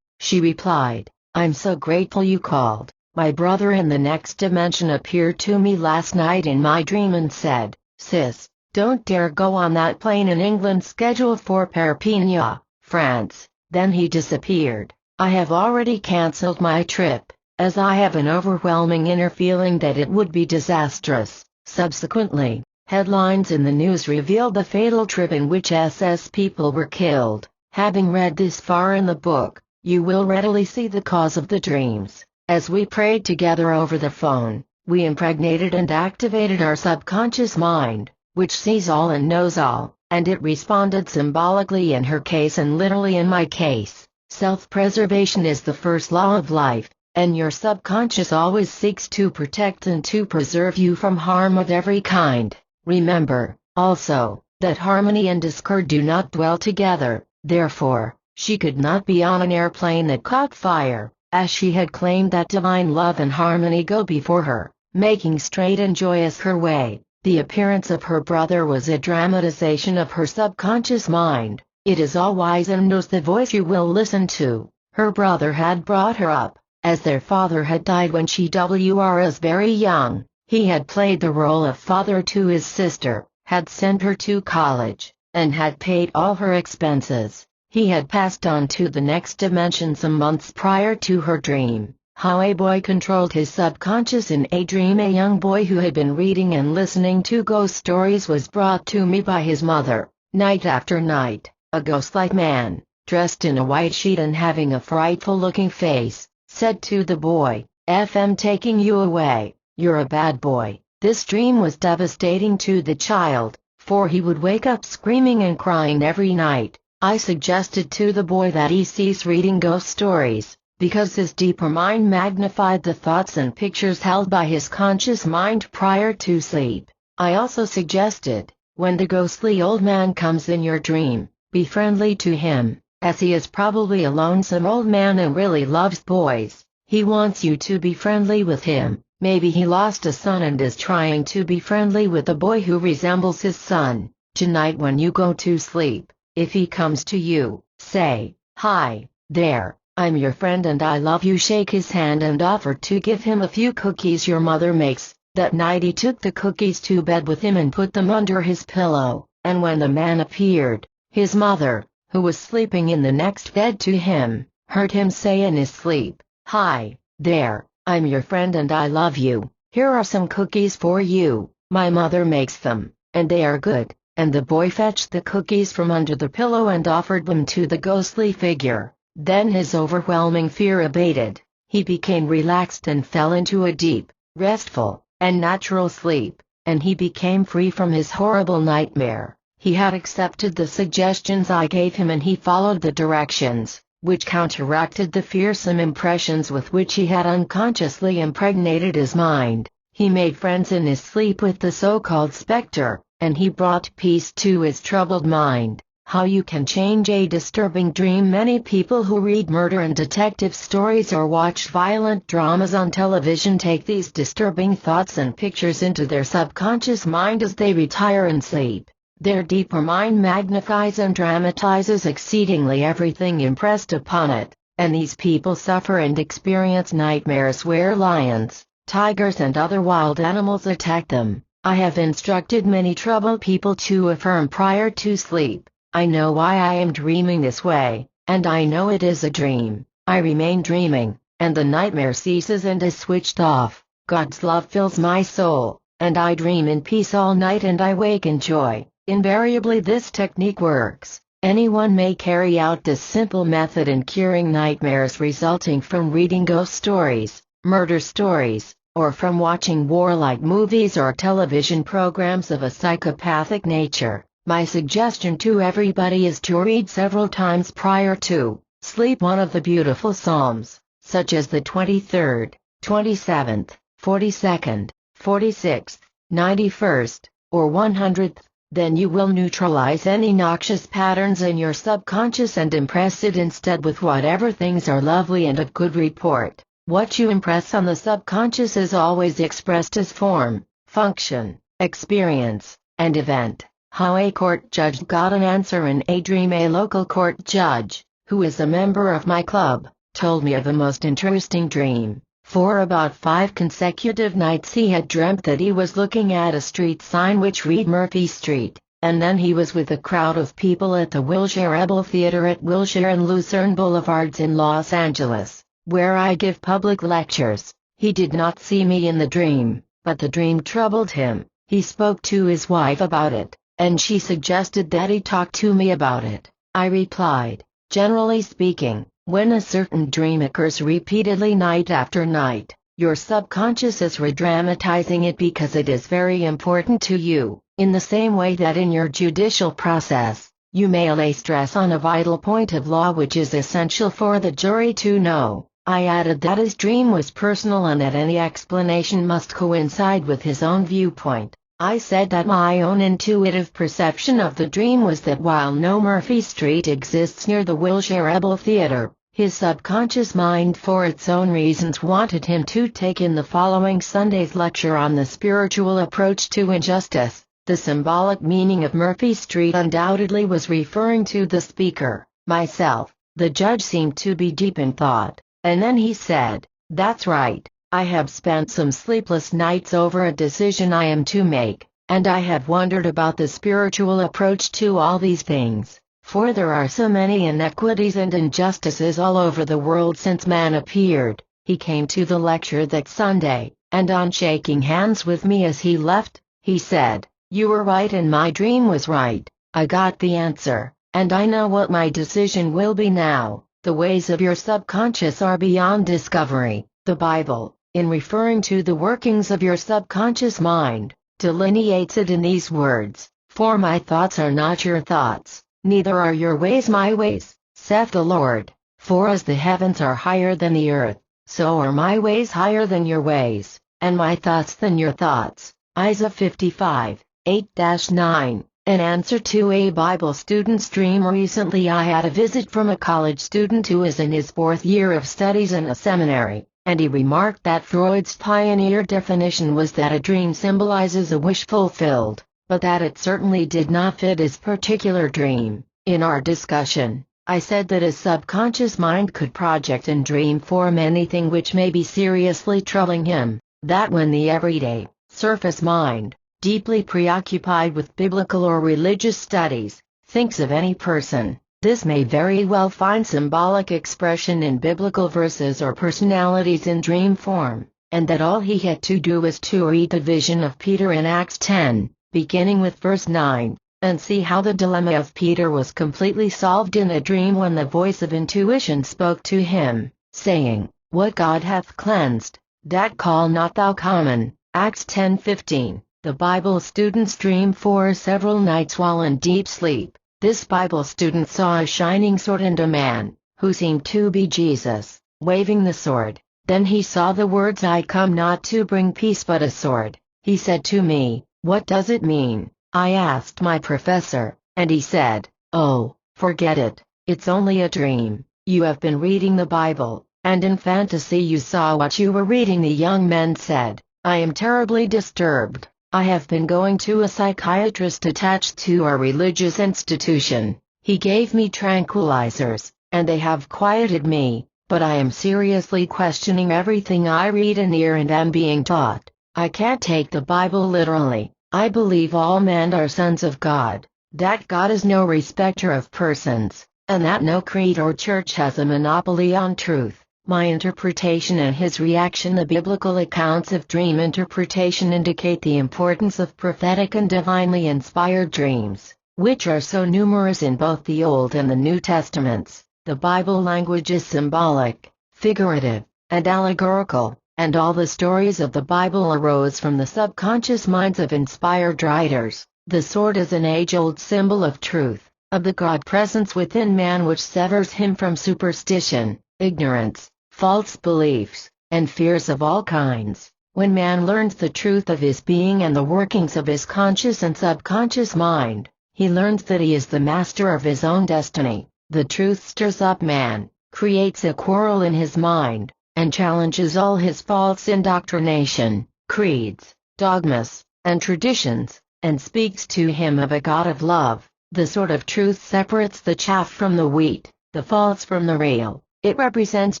She replied, I'm so grateful you called. My brother in the next dimension appeared to me last night in my dream and said, Sis, don't dare go on that plane in England scheduled for Perpignan, France. Then he disappeared. I have already cancelled my trip, as I have an overwhelming inner feeling that it would be disastrous. Subsequently, headlines in the news revealed the fatal trip in which SS people were killed. Having read this far in the book, you will readily see the cause of the dreams. As we prayed together over the phone, we impregnated and activated our subconscious mind, which sees all and knows all, and it responded symbolically in her case and literally in my case. Self-preservation is the first law of life, and your subconscious always seeks to protect and to preserve you from harm of every kind. Remember, also, that harmony and discord do not dwell together. Therefore, she could not be on an airplane that caught fire, as she had claimed that divine love and harmony go before her, making straight and joyous her way. The appearance of her brother was a dramatization of her subconscious mind. It is all wise and knows the voice you will listen to. Her brother had brought her up, as their father had died when she was very young. He had played the role of father to his sister, had sent her to college, and had paid all her expenses. He had passed on to the next dimension some months prior to her dream. How a boy controlled his subconscious in a dream. A young boy who had been reading and listening to ghost stories was brought to me by his mother. Night after night, a ghost-like man, dressed in a white sheet and having a frightful-looking face, said to the boy, "I'm taking you away, you're a bad boy." This dream was devastating to the child, for he would wake up screaming and crying every night. I suggested to the boy that he cease reading ghost stories, because his deeper mind magnified the thoughts and pictures held by his conscious mind prior to sleep. I also suggested, when the ghostly old man comes in your dream, be friendly to him, as he is probably a lonesome old man and really loves boys. He wants you to be friendly with him. Maybe he lost a son and is trying to be friendly with a boy who resembles his son. Tonight when you go to sleep, if he comes to you, say, "Hi, there, I'm your friend and I love you." Shake his hand and offer to give him a few cookies your mother makes. That night he took the cookies to bed with him and put them under his pillow, and when the man appeared, his mother, who was sleeping in the next bed to him, heard him say in his sleep, "Hi, there, I'm your friend and I love you. Here are some cookies for you. My mother makes them, and they are good." And the boy fetched the cookies from under the pillow and offered them to the ghostly figure. Then his overwhelming fear abated. He became relaxed and fell into a deep, restful, and natural sleep, and he became free from his horrible nightmare. He had accepted the suggestions I gave him and he followed the directions, which counteracted the fearsome impressions with which he had unconsciously impregnated his mind. He made friends in his sleep with the so-called specter, and he brought peace to his troubled mind. How you can change a disturbing dream. Many people who read murder and detective stories or watch violent dramas on television take these disturbing thoughts and pictures into their subconscious mind as they retire and sleep. Their deeper mind magnifies and dramatizes exceedingly everything impressed upon it, and these people suffer and experience nightmares where lions, tigers and other wild animals attack them. I have instructed many troubled people to affirm prior to sleep, I know why I am dreaming this way, and I know it is a dream. I remain dreaming, and the nightmare ceases and is switched off. God's love fills my soul, and I dream in peace all night and I wake in joy. Invariably this technique works. Anyone may carry out this simple method in curing nightmares resulting from reading ghost stories, murder stories, or from watching warlike movies or television programs of a psychopathic nature. My suggestion to everybody is to read several times prior to sleep one of the beautiful Psalms, such as the 23rd, 27th, 42nd, 46th, 91st, or 100th. Then you will neutralize any noxious patterns in your subconscious and impress it instead with whatever things are lovely and of good report. What you impress on the subconscious is always expressed as form, function, experience, and event. How a court judge got an answer in a dream. A local court judge, who is a member of my club, told me of a most interesting dream. For about 5 consecutive nights he had dreamt that he was looking at a street sign which read Murphy Street, and then he was with a crowd of people at the Wilshire Rebel Theater at Wilshire and Lucerne Boulevards in Los Angeles, where I give public lectures. He did not see me in the dream, but the dream troubled him. He spoke to his wife about it, and she suggested that he talk to me about it. I replied, generally speaking, when a certain dream occurs repeatedly night after night, your subconscious is redramatizing it because it is very important to you, in the same way that in your judicial process, you may lay stress on a vital point of law which is essential for the jury to know. I added that his dream was personal and that any explanation must coincide with his own viewpoint. I said that my own intuitive perception of the dream was that while no Murphy Street exists near the Wilshire Rebel Theater, his subconscious mind for its own reasons wanted him to take in the following Sunday's lecture on the spiritual approach to injustice. The symbolic meaning of Murphy Street undoubtedly was referring to the speaker, myself. The judge seemed to be deep in thought, and then he said, "That's right. I have spent some sleepless nights over a decision I am to make, and I have wondered about the spiritual approach to all these things. For there are so many inequities and injustices all over the world since man appeared." He came to the lecture that Sunday, and on shaking hands with me as he left, he said, "You were right and my dream was right. I got the answer, and I know what my decision will be now. The ways of your subconscious are beyond discovery." The Bible, in referring to the workings of your subconscious mind, delineates it in these words, "For my thoughts are not your thoughts, neither are your ways my ways, saith the Lord. For as the heavens are higher than the earth, so are my ways higher than your ways, and my thoughts than your thoughts." Isaiah 55, 8-9. In answer to a Bible student's dream recently, I had a visit from a college student who is in his 4th year of studies in a seminary, and he remarked that Freud's pioneer definition was that a dream symbolizes a wish fulfilled, but that it certainly did not fit his particular dream. In our discussion, I said that his subconscious mind could project and dream form anything which may be seriously troubling him, that when the everyday, surface mind, deeply preoccupied with biblical or religious studies, thinks of any person, this may very well find symbolic expression in biblical verses or personalities in dream form, and that all he had to do was to read the vision of Peter in Acts 10, beginning with verse 9, and see how the dilemma of Peter was completely solved in a dream when the voice of intuition spoke to him, saying, "What God hath cleansed, that call not thou common." Acts 10:15. The Bible student's dream. For several nights while in deep sleep, this Bible student saw a shining sword and a man, who seemed to be Jesus, waving the sword. Then he saw the words, "I come not to bring peace but a sword." He said to me, "What does it mean?" I asked my professor, and he said, "Oh, forget it, it's only a dream. You have been reading the Bible, and in fantasy you saw what you were reading." The young man said, "I am terribly disturbed. I have been going to a psychiatrist attached to our religious institution. He gave me tranquilizers, and they have quieted me, but I am seriously questioning everything I read and hear and am being taught. I can't take the Bible literally. I believe all men are sons of God, that God is no respecter of persons, and that no creed or church has a monopoly on truth. My interpretation and his reaction. The biblical accounts of dream interpretation indicate the importance of prophetic and divinely inspired dreams, which are so numerous in both the Old and the New Testaments. The Bible language is symbolic, figurative, and allegorical, and all the stories of the Bible arose from the subconscious minds of inspired writers. The sword is an age-old symbol of truth, of the God presence within man which severs him from superstition, ignorance, false beliefs, and fears of all kinds. When man learns the truth of his being and the workings of his conscious and subconscious mind, he learns that he is the master of his own destiny. The truth stirs up man, creates a quarrel in his mind, and challenges all his false indoctrination, creeds, dogmas, and traditions, and speaks to him of a God of love. The sword of truth separates the chaff from the wheat, the false from the real. It represents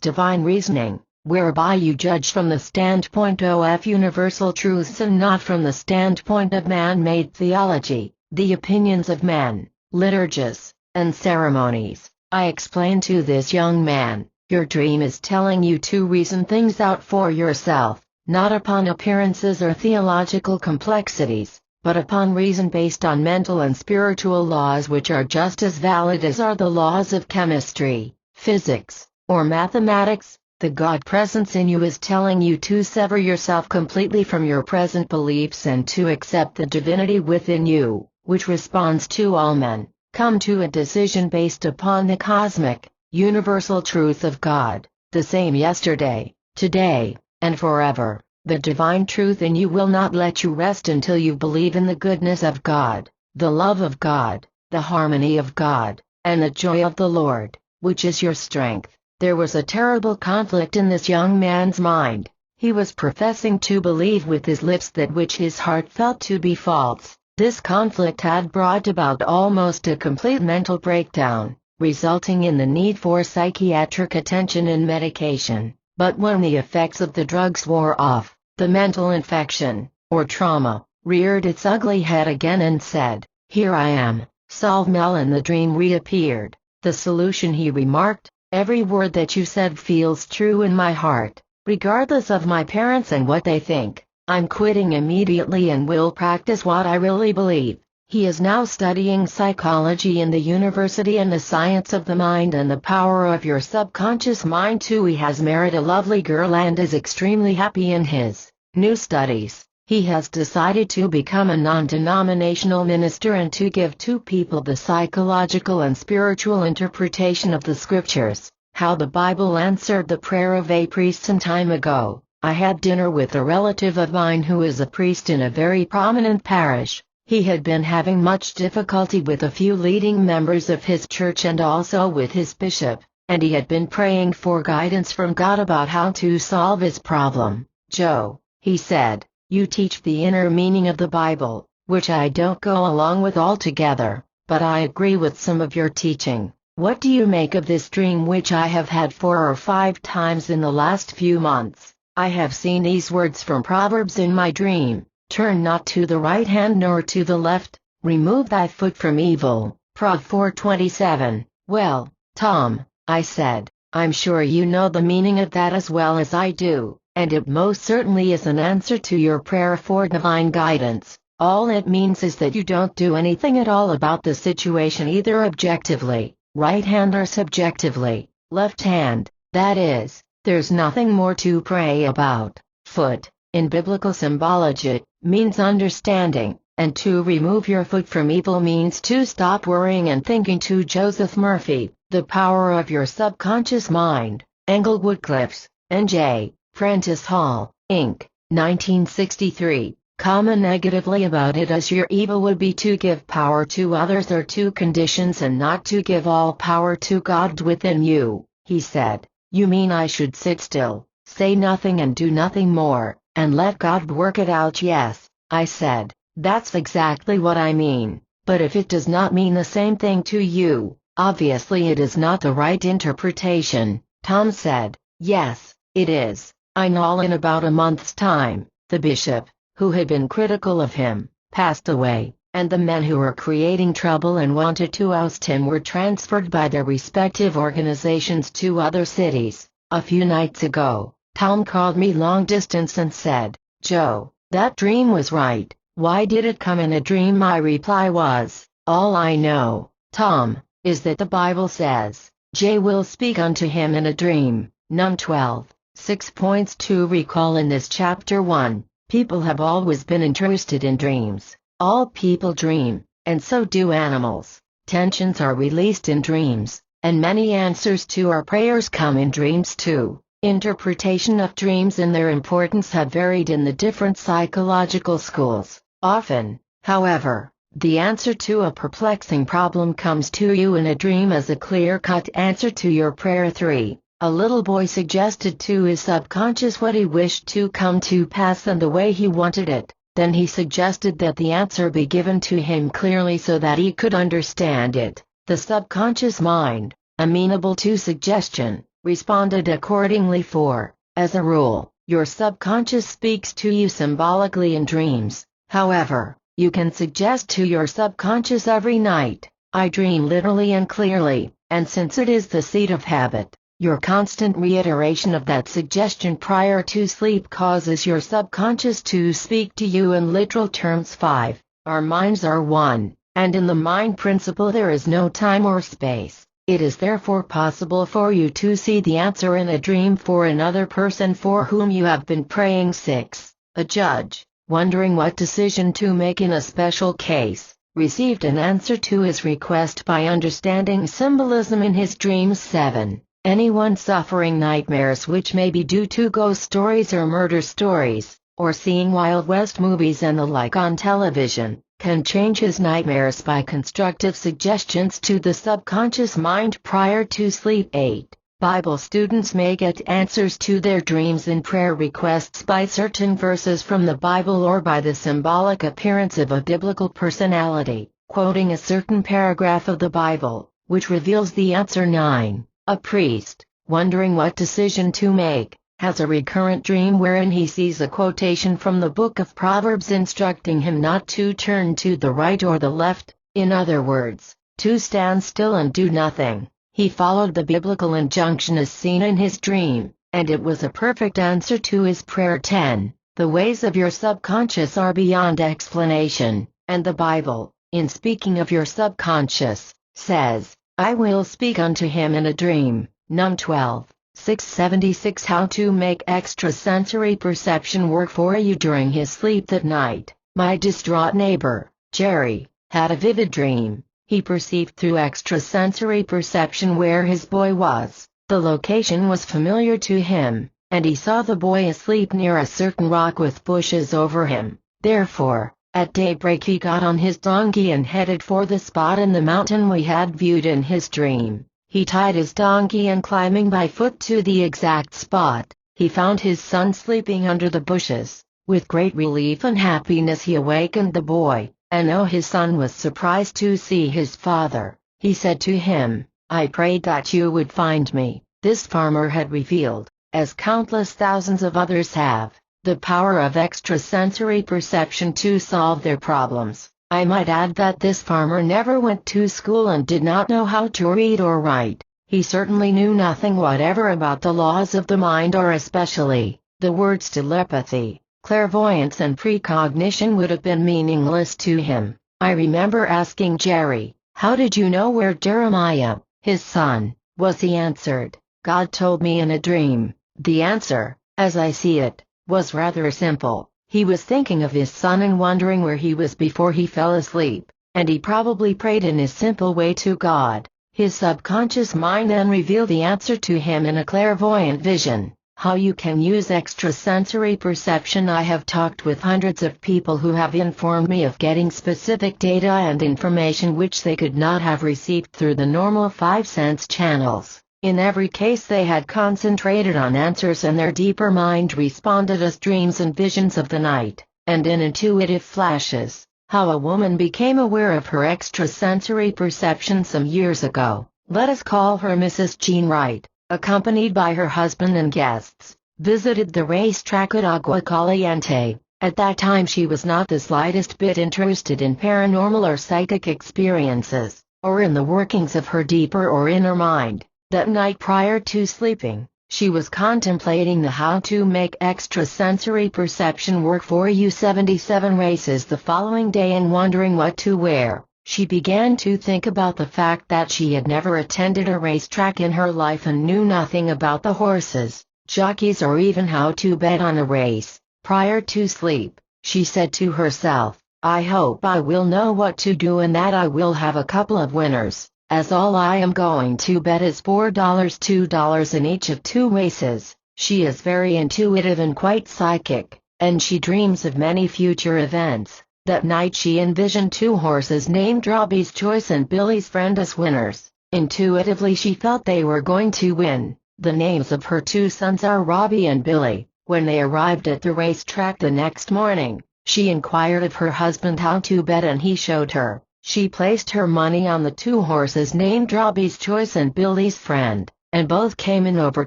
divine reasoning, whereby you judge from the standpoint of universal truths and not from the standpoint of man-made theology, the opinions of men, liturgies, and ceremonies. I explained to this young man, your dream is telling you to reason things out for yourself, not upon appearances or theological complexities, but upon reason based on mental and spiritual laws which are just as valid as are the laws of chemistry, physics, or mathematics. The God presence in you is telling you to sever yourself completely from your present beliefs and to accept the divinity within you, which responds to all men. Come to a decision based upon the cosmic, universal truth of God, the same yesterday, today, and forever. The divine truth in you will not let you rest until you believe in the goodness of God, the love of God, the harmony of God, and the joy of the Lord, which is your strength. There was a terrible conflict in this young man's mind. He was professing to believe with his lips that which his heart felt to be false. This conflict had brought about almost a complete mental breakdown, resulting in the need for psychiatric attention and medication. But when the effects of the drugs wore off, the mental infection, or trauma, reared its ugly head again and said, "Here I am, solve Mel," and the dream reappeared. The solution, he remarked. Every word that you said feels true in my heart, regardless of my parents and what they think. I'm quitting immediately and will practice what I really believe. He is now studying psychology in the university and the science of the mind and the power of your subconscious mind too. He has married a lovely girl and is extremely happy in his new studies. He has decided to become a non-denominational minister and to give to people the psychological and spiritual interpretation of the scriptures, how the Bible answered the prayer of a priest some time ago. I had dinner with a relative of mine who is a priest in a very prominent parish. He had been having much difficulty with a few leading members of his church and also with his bishop, and he had been praying for guidance from God about how to solve his problem. "Joe," he said, "you teach the inner meaning of the Bible, which I don't go along with altogether, but I agree with some of your teaching. What do you make of this dream which I have had 4 or 5 times in the last few months? I have seen these words from Proverbs in my dream: turn not to the right hand nor to the left, remove thy foot from evil." Prov 4:27. "Well, Tom," I said, "I'm sure you know the meaning of that as well as I do. And it most certainly is an answer to your prayer for divine guidance. All it means is that you don't do anything at all about the situation, either objectively, right hand, or subjectively, left hand. That is, there's nothing more to pray about." Foot, in biblical symbology, means understanding, and to remove your foot from evil means to stop worrying and thinking. To Joseph Murphy, The Power of Your Subconscious Mind, Englewood Cliffs, N.J. Prentice Hall, Inc., 1963. Comment negatively about it as your evil would be to give power to others or to conditions and not to give all power to God within you. He said, "You mean I should sit still, say nothing and do nothing more, and let God work it out?" "Yes," I said, "that's exactly what I mean, but if it does not mean the same thing to you, obviously it is not the right interpretation." Tom said, "Yes, it is. I know in about a month's time." The bishop, who had been critical of him, passed away, and the men who were creating trouble and wanted to oust him were transferred by their respective organizations to other cities. A few nights ago, Tom called me long distance and said, "Joe, that dream was right. Why did it come in a dream?" My reply was, "All I know, Tom, is that the Bible says, Jay will speak unto him in a dream." Num 12, 6.2. Recall in this chapter 1, people have always been interested in dreams. All people dream, and so do animals. Tensions are released in dreams, and many answers to our prayers come in dreams too. Interpretation of dreams and their importance have varied in the different psychological schools. Often, however, the answer to a perplexing problem comes to you in a dream as a clear-cut answer to your prayer. 3. A little boy suggested to his subconscious what he wished to come to pass and the way he wanted it. Then he suggested that the answer be given to him clearly so that he could understand it. The subconscious mind, amenable to suggestion, responded accordingly. 4. As a rule, your subconscious speaks to you symbolically in dreams. However, you can suggest to your subconscious every night, "I dream literally and clearly," and since it is the seat of habit, your constant reiteration of that suggestion prior to sleep causes your subconscious to speak to you in literal terms. 5. Our minds are one, and in the mind principle there is no time or space. It is therefore possible for you to see the answer in a dream for another person for whom you have been praying. 6. A judge, wondering what decision to make in a special case, received an answer to his request by understanding symbolism in his dreams. 7. Anyone suffering nightmares which may be due to ghost stories or murder stories, or seeing Wild West movies and the like on television, can change his nightmares by constructive suggestions to the subconscious mind prior to sleep. 8. Bible students may get answers to their dreams and prayer requests by certain verses from the Bible or by the symbolic appearance of a biblical personality, quoting a certain paragraph of the Bible, which reveals the answer. 9. A priest, wondering what decision to make, has a recurrent dream wherein he sees a quotation from the book of Proverbs instructing him not to turn to the right or the left, in other words, to stand still and do nothing. He followed the biblical injunction as seen in his dream, and it was a perfect answer to his prayer. 10. The ways of your subconscious are beyond explanation, and the Bible, in speaking of your subconscious, says, "I will speak unto him in a dream." Num 12, 676. How to make extrasensory perception work for you during his sleep that night. My distraught neighbor, Jerry, had a vivid dream. He perceived through extrasensory perception where his boy was. The location was familiar to him, and he saw the boy asleep near a certain rock with bushes over him. Therefore, at daybreak he got on his donkey and headed for the spot in the mountain we had viewed in his dream. He tied his donkey and climbing by foot to the exact spot, he found his son sleeping under the bushes. With great relief and happiness he awakened the boy, and though his son was surprised to see his father, he said to him, "I prayed that you would find me." This farmer had revealed, as countless thousands of others have, the power of extrasensory perception to solve their problems. I might add that this farmer never went to school and did not know how to read or write. He certainly knew nothing whatever about the laws of the mind, or especially the words telepathy, clairvoyance and precognition would have been meaningless to him. I remember asking Jerry, "How did you know where Jeremiah, his son, was?" He answered, "God told me in a dream." The answer, as I see it, was rather simple. He was thinking of his son and wondering where he was before he fell asleep, and he probably prayed in his simple way to God. His subconscious mind then revealed the answer to him in a clairvoyant vision. How you can use extrasensory perception. I have talked with hundreds of people who have informed me of getting specific data and information which they could not have received through the normal 5 sense channels. In every case they had concentrated on answers and their deeper mind responded as dreams and visions of the night, and in intuitive flashes. How a woman became aware of her extrasensory perception some years ago. Let us call her Mrs. Jean Wright, accompanied by her husband and guests, visited the racetrack at Agua Caliente, At that time she was not the slightest bit interested in paranormal or psychic experiences, or in the workings of her deeper or inner mind. That night prior to sleeping, she was contemplating the how to make extrasensory perception work for you 77 races the following day and wondering what to wear. She began to think about the fact that she had never attended a racetrack in her life and knew nothing about the horses, jockeys or even how to bet on a race. Prior to sleep, she said to herself, I hope I will know what to do and that I will have a couple of winners, as all I am going to bet is $4, $2 in each of 2 races. She is very intuitive and quite psychic, and she dreams of many future events. That night she envisioned 2 horses named Robbie's Choice and Billy's Friend as winners. Intuitively she felt they were going to win. The names of her 2 sons are Robbie and Billy. When they arrived at the racetrack the next morning, she inquired of her husband how to bet and he showed her. She placed her money on the 2 horses named Robbie's Choice and Billy's Friend, and both came in over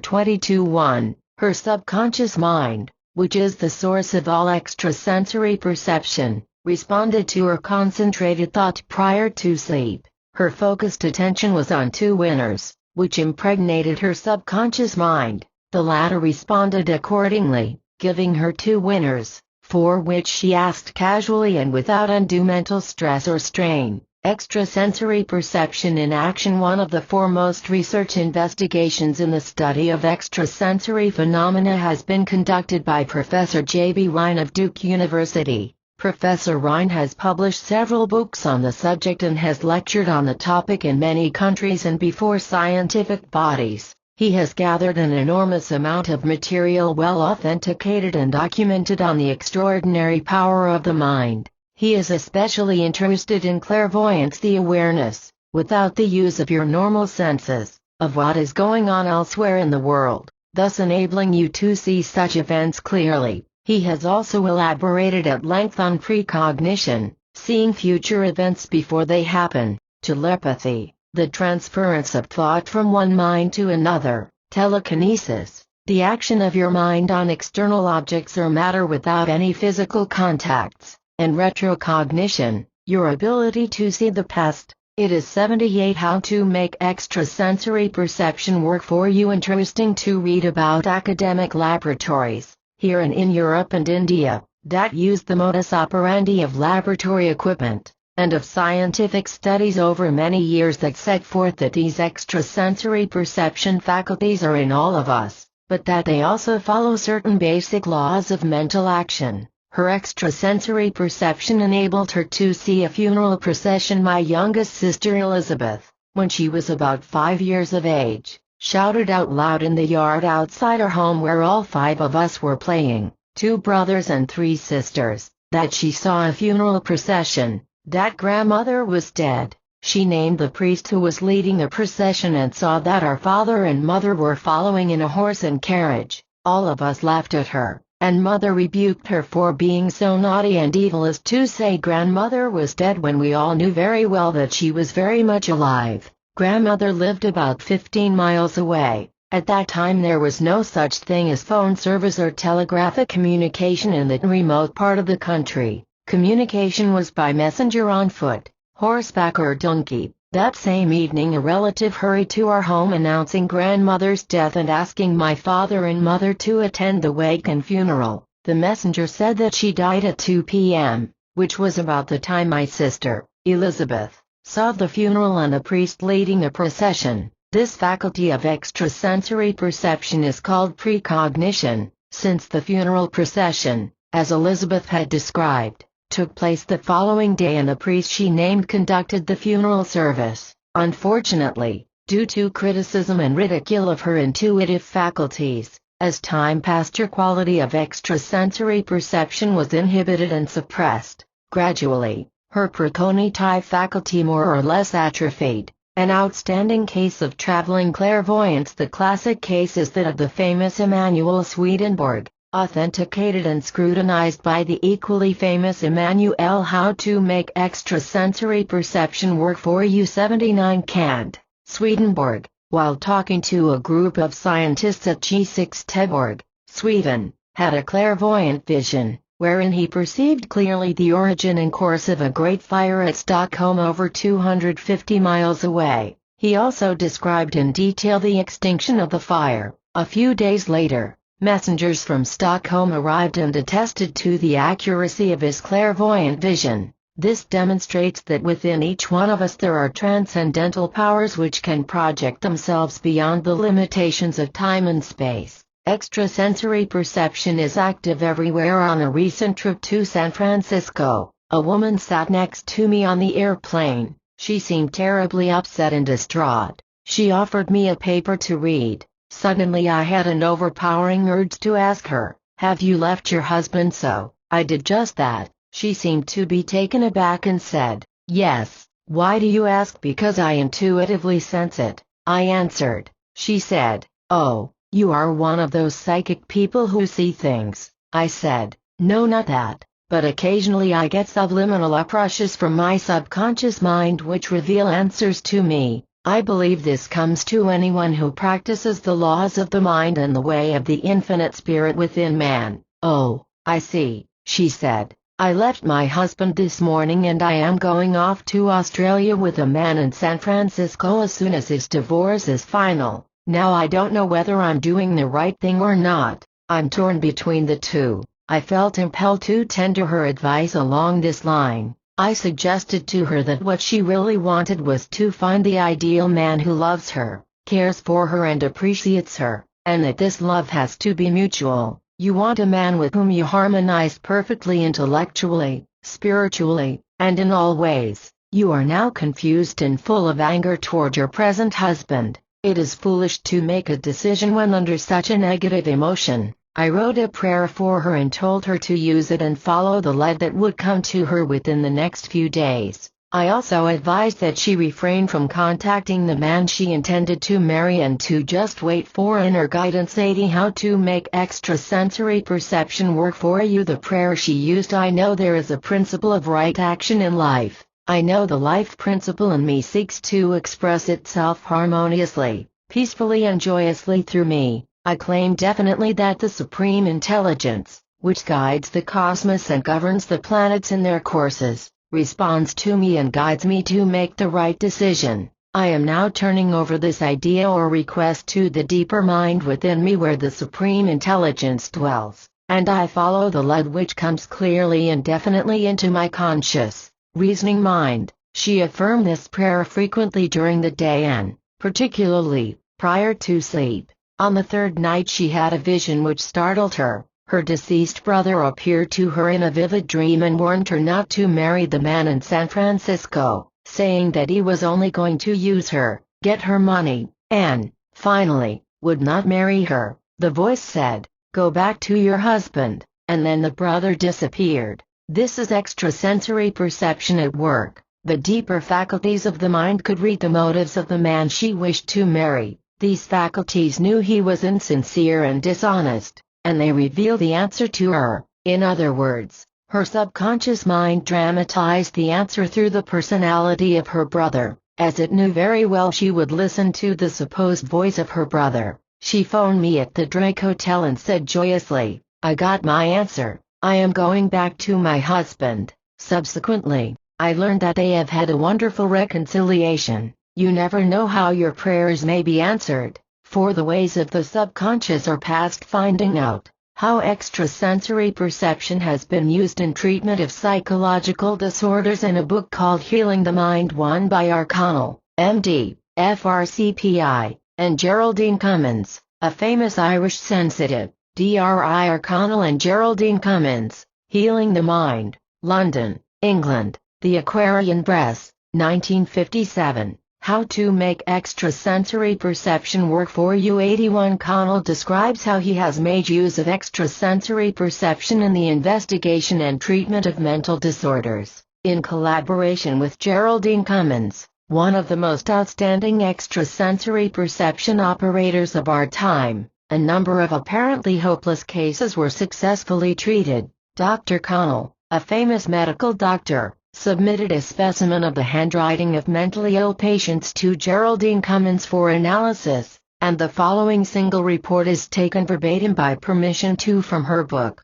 20-1. Her subconscious mind, which is the source of all extrasensory perception, responded to her concentrated thought prior to sleep. Her focused attention was on 2 winners, which impregnated her subconscious mind. The latter responded accordingly, giving her 2 winners, for which she asked casually and without undue mental stress or strain. Extrasensory perception in action. One of the foremost research investigations in the study of extrasensory phenomena has been conducted by Professor J.B. Rhine of Duke University. Professor Rhine has published several books on the subject and has lectured on the topic in many countries and before scientific bodies. He has gathered an enormous amount of material well authenticated and documented on the extraordinary power of the mind. He is especially interested in clairvoyance, the awareness, without the use of your normal senses, of what is going on elsewhere in the world, thus enabling you to see such events clearly. He has also elaborated at length on precognition, seeing future events before they happen, telepathy, the transference of thought from one mind to another, telekinesis, the action of your mind on external objects or matter without any physical contacts, and retrocognition, your ability to see the past. It is 78 how to make extrasensory perception work for you. Interesting to read about academic laboratories, here and in Europe and India, that use the modus operandi of laboratory equipment, and of scientific studies over many years that set forth that these extrasensory perception faculties are in all of us, but that they also follow certain basic laws of mental action. Her extrasensory perception enabled her to see a funeral procession. My youngest sister Elizabeth, when she was about 5 years of age, shouted out loud in the yard outside our home where all 5 of us were playing, 2 brothers and 3 sisters, that she saw a funeral procession. That grandmother was dead. She named the priest who was leading the procession and saw that our father and mother were following in a horse and carriage. All of us laughed at her, and mother rebuked her for being so naughty and evil as to say grandmother was dead when we all knew very well that she was very much alive. Grandmother lived about 15 miles away. At that time there was no such thing as phone service or telegraphic communication in that remote part of the country. Communication was by messenger on foot, horseback or donkey. That same evening a relative hurried to our home announcing grandmother's death and asking my father and mother to attend the wake and funeral. The messenger said that she died at 2 p.m., which was about the time my sister, Elizabeth, saw the funeral and a priest leading the procession. This faculty of extrasensory perception is called precognition, since the funeral procession, as Elizabeth had described, took place the following day and the priest she named conducted the funeral service. Unfortunately, due to criticism and ridicule of her intuitive faculties, as time passed her quality of extrasensory perception was inhibited and suppressed. Gradually, her precognitive faculty more or less atrophied. An outstanding case of traveling clairvoyance. The classic case is that of the famous Emanuel Swedenborg, authenticated and scrutinized by the equally famous Emmanuel. How to make extrasensory perception work for you 79 Kant. Swedenborg, while talking to a group of scientists at G6 Teborg, Sweden, had a clairvoyant vision, wherein he perceived clearly the origin and course of a great fire at Stockholm over 250 miles away. He also described in detail the extinction of the fire. A few days later, messengers from Stockholm arrived and attested to the accuracy of his clairvoyant vision. This demonstrates that within each one of us there are transcendental powers which can project themselves beyond the limitations of time and space. Extrasensory perception is active everywhere. On a recent trip to San Francisco, a woman sat next to me on the airplane. She seemed terribly upset and distraught. She offered me a paper to read. Suddenly I had an overpowering urge to ask her, "Have you left your husband?" So I did just that. She seemed to be taken aback and said, "Yes." "Why do you ask?" "Because I intuitively sense it," I answered. She said, "Oh, you are one of those psychic people who see things." I said, "No, not that, but occasionally I get subliminal uprushes from my subconscious mind which reveal answers to me. I believe this comes to anyone who practices the laws of the mind and the way of the infinite spirit within man." "Oh, I see," she said. "I left my husband this morning and I am going off to Australia with a man in San Francisco as soon as his divorce is final. Now I don't know whether I'm doing the right thing or not. I'm torn between the two." I felt impelled to tender her advice along this line. I suggested to her that what she really wanted was to find the ideal man who loves her, cares for her and appreciates her, and that this love has to be mutual. You want a man with whom you harmonize perfectly intellectually, spiritually, and in all ways. You are now confused and full of anger toward your present husband. It is foolish to make a decision when under such a negative emotion. I wrote a prayer for her and told her to use it and follow the light that would come to her within the next few days. I also advised that she refrain from contacting the man she intended to marry and to just wait for inner guidance aiding how to make extrasensory perception work for you. The prayer she used: "I know there is a principle of right action in life. I know the life principle in me seeks to express itself harmoniously, peacefully and joyously through me. I claim definitely that the Supreme Intelligence, which guides the cosmos and governs the planets in their courses, responds to me and guides me to make the right decision. I am now turning over this idea or request to the deeper mind within me where the Supreme Intelligence dwells, and I follow the light which comes clearly and definitely into my conscious, reasoning mind." She affirmed this prayer frequently during the day and, particularly, prior to sleep. On the third night she had a vision which startled her. Her deceased brother appeared to her in a vivid dream and warned her not to marry the man in San Francisco, saying that he was only going to use her, get her money, and, finally, would not marry her. The voice said, "Go back to your husband," and then the brother disappeared. This is extrasensory perception at work. The deeper faculties of the mind could read the motives of the man she wished to marry. These faculties knew he was insincere and dishonest, and they revealed the answer to her. In other words, her subconscious mind dramatized the answer through the personality of her brother, as it knew very well she would listen to the supposed voice of her brother. She phoned me at the Drake Hotel and said joyously, "I got my answer. I am going back to my husband." Subsequently, I learned that they have had a wonderful reconciliation. You never know how your prayers may be answered, for the ways of the subconscious are past finding out. How extrasensory perception has been used in treatment of psychological disorders in a book called Healing the Mind 1 by Arconnell, MD, FRCPI, and Geraldine Cummins, a famous Irish sensitive, Dr. Arconnell and Geraldine Cummins, Healing the Mind, London, England, The Aquarian Press, 1957. How to make extrasensory perception work for you. 81. Connell describes how he has made use of extrasensory perception in the investigation and treatment of mental disorders, in collaboration with Geraldine Cummins, one of the most outstanding extrasensory perception operators of our time. A number of apparently hopeless cases were successfully treated. Dr. Connell, a famous medical doctor, submitted a specimen of the handwriting of mentally ill patients to Geraldine Cummins for analysis, and the following single report is taken verbatim by permission 2 from her book.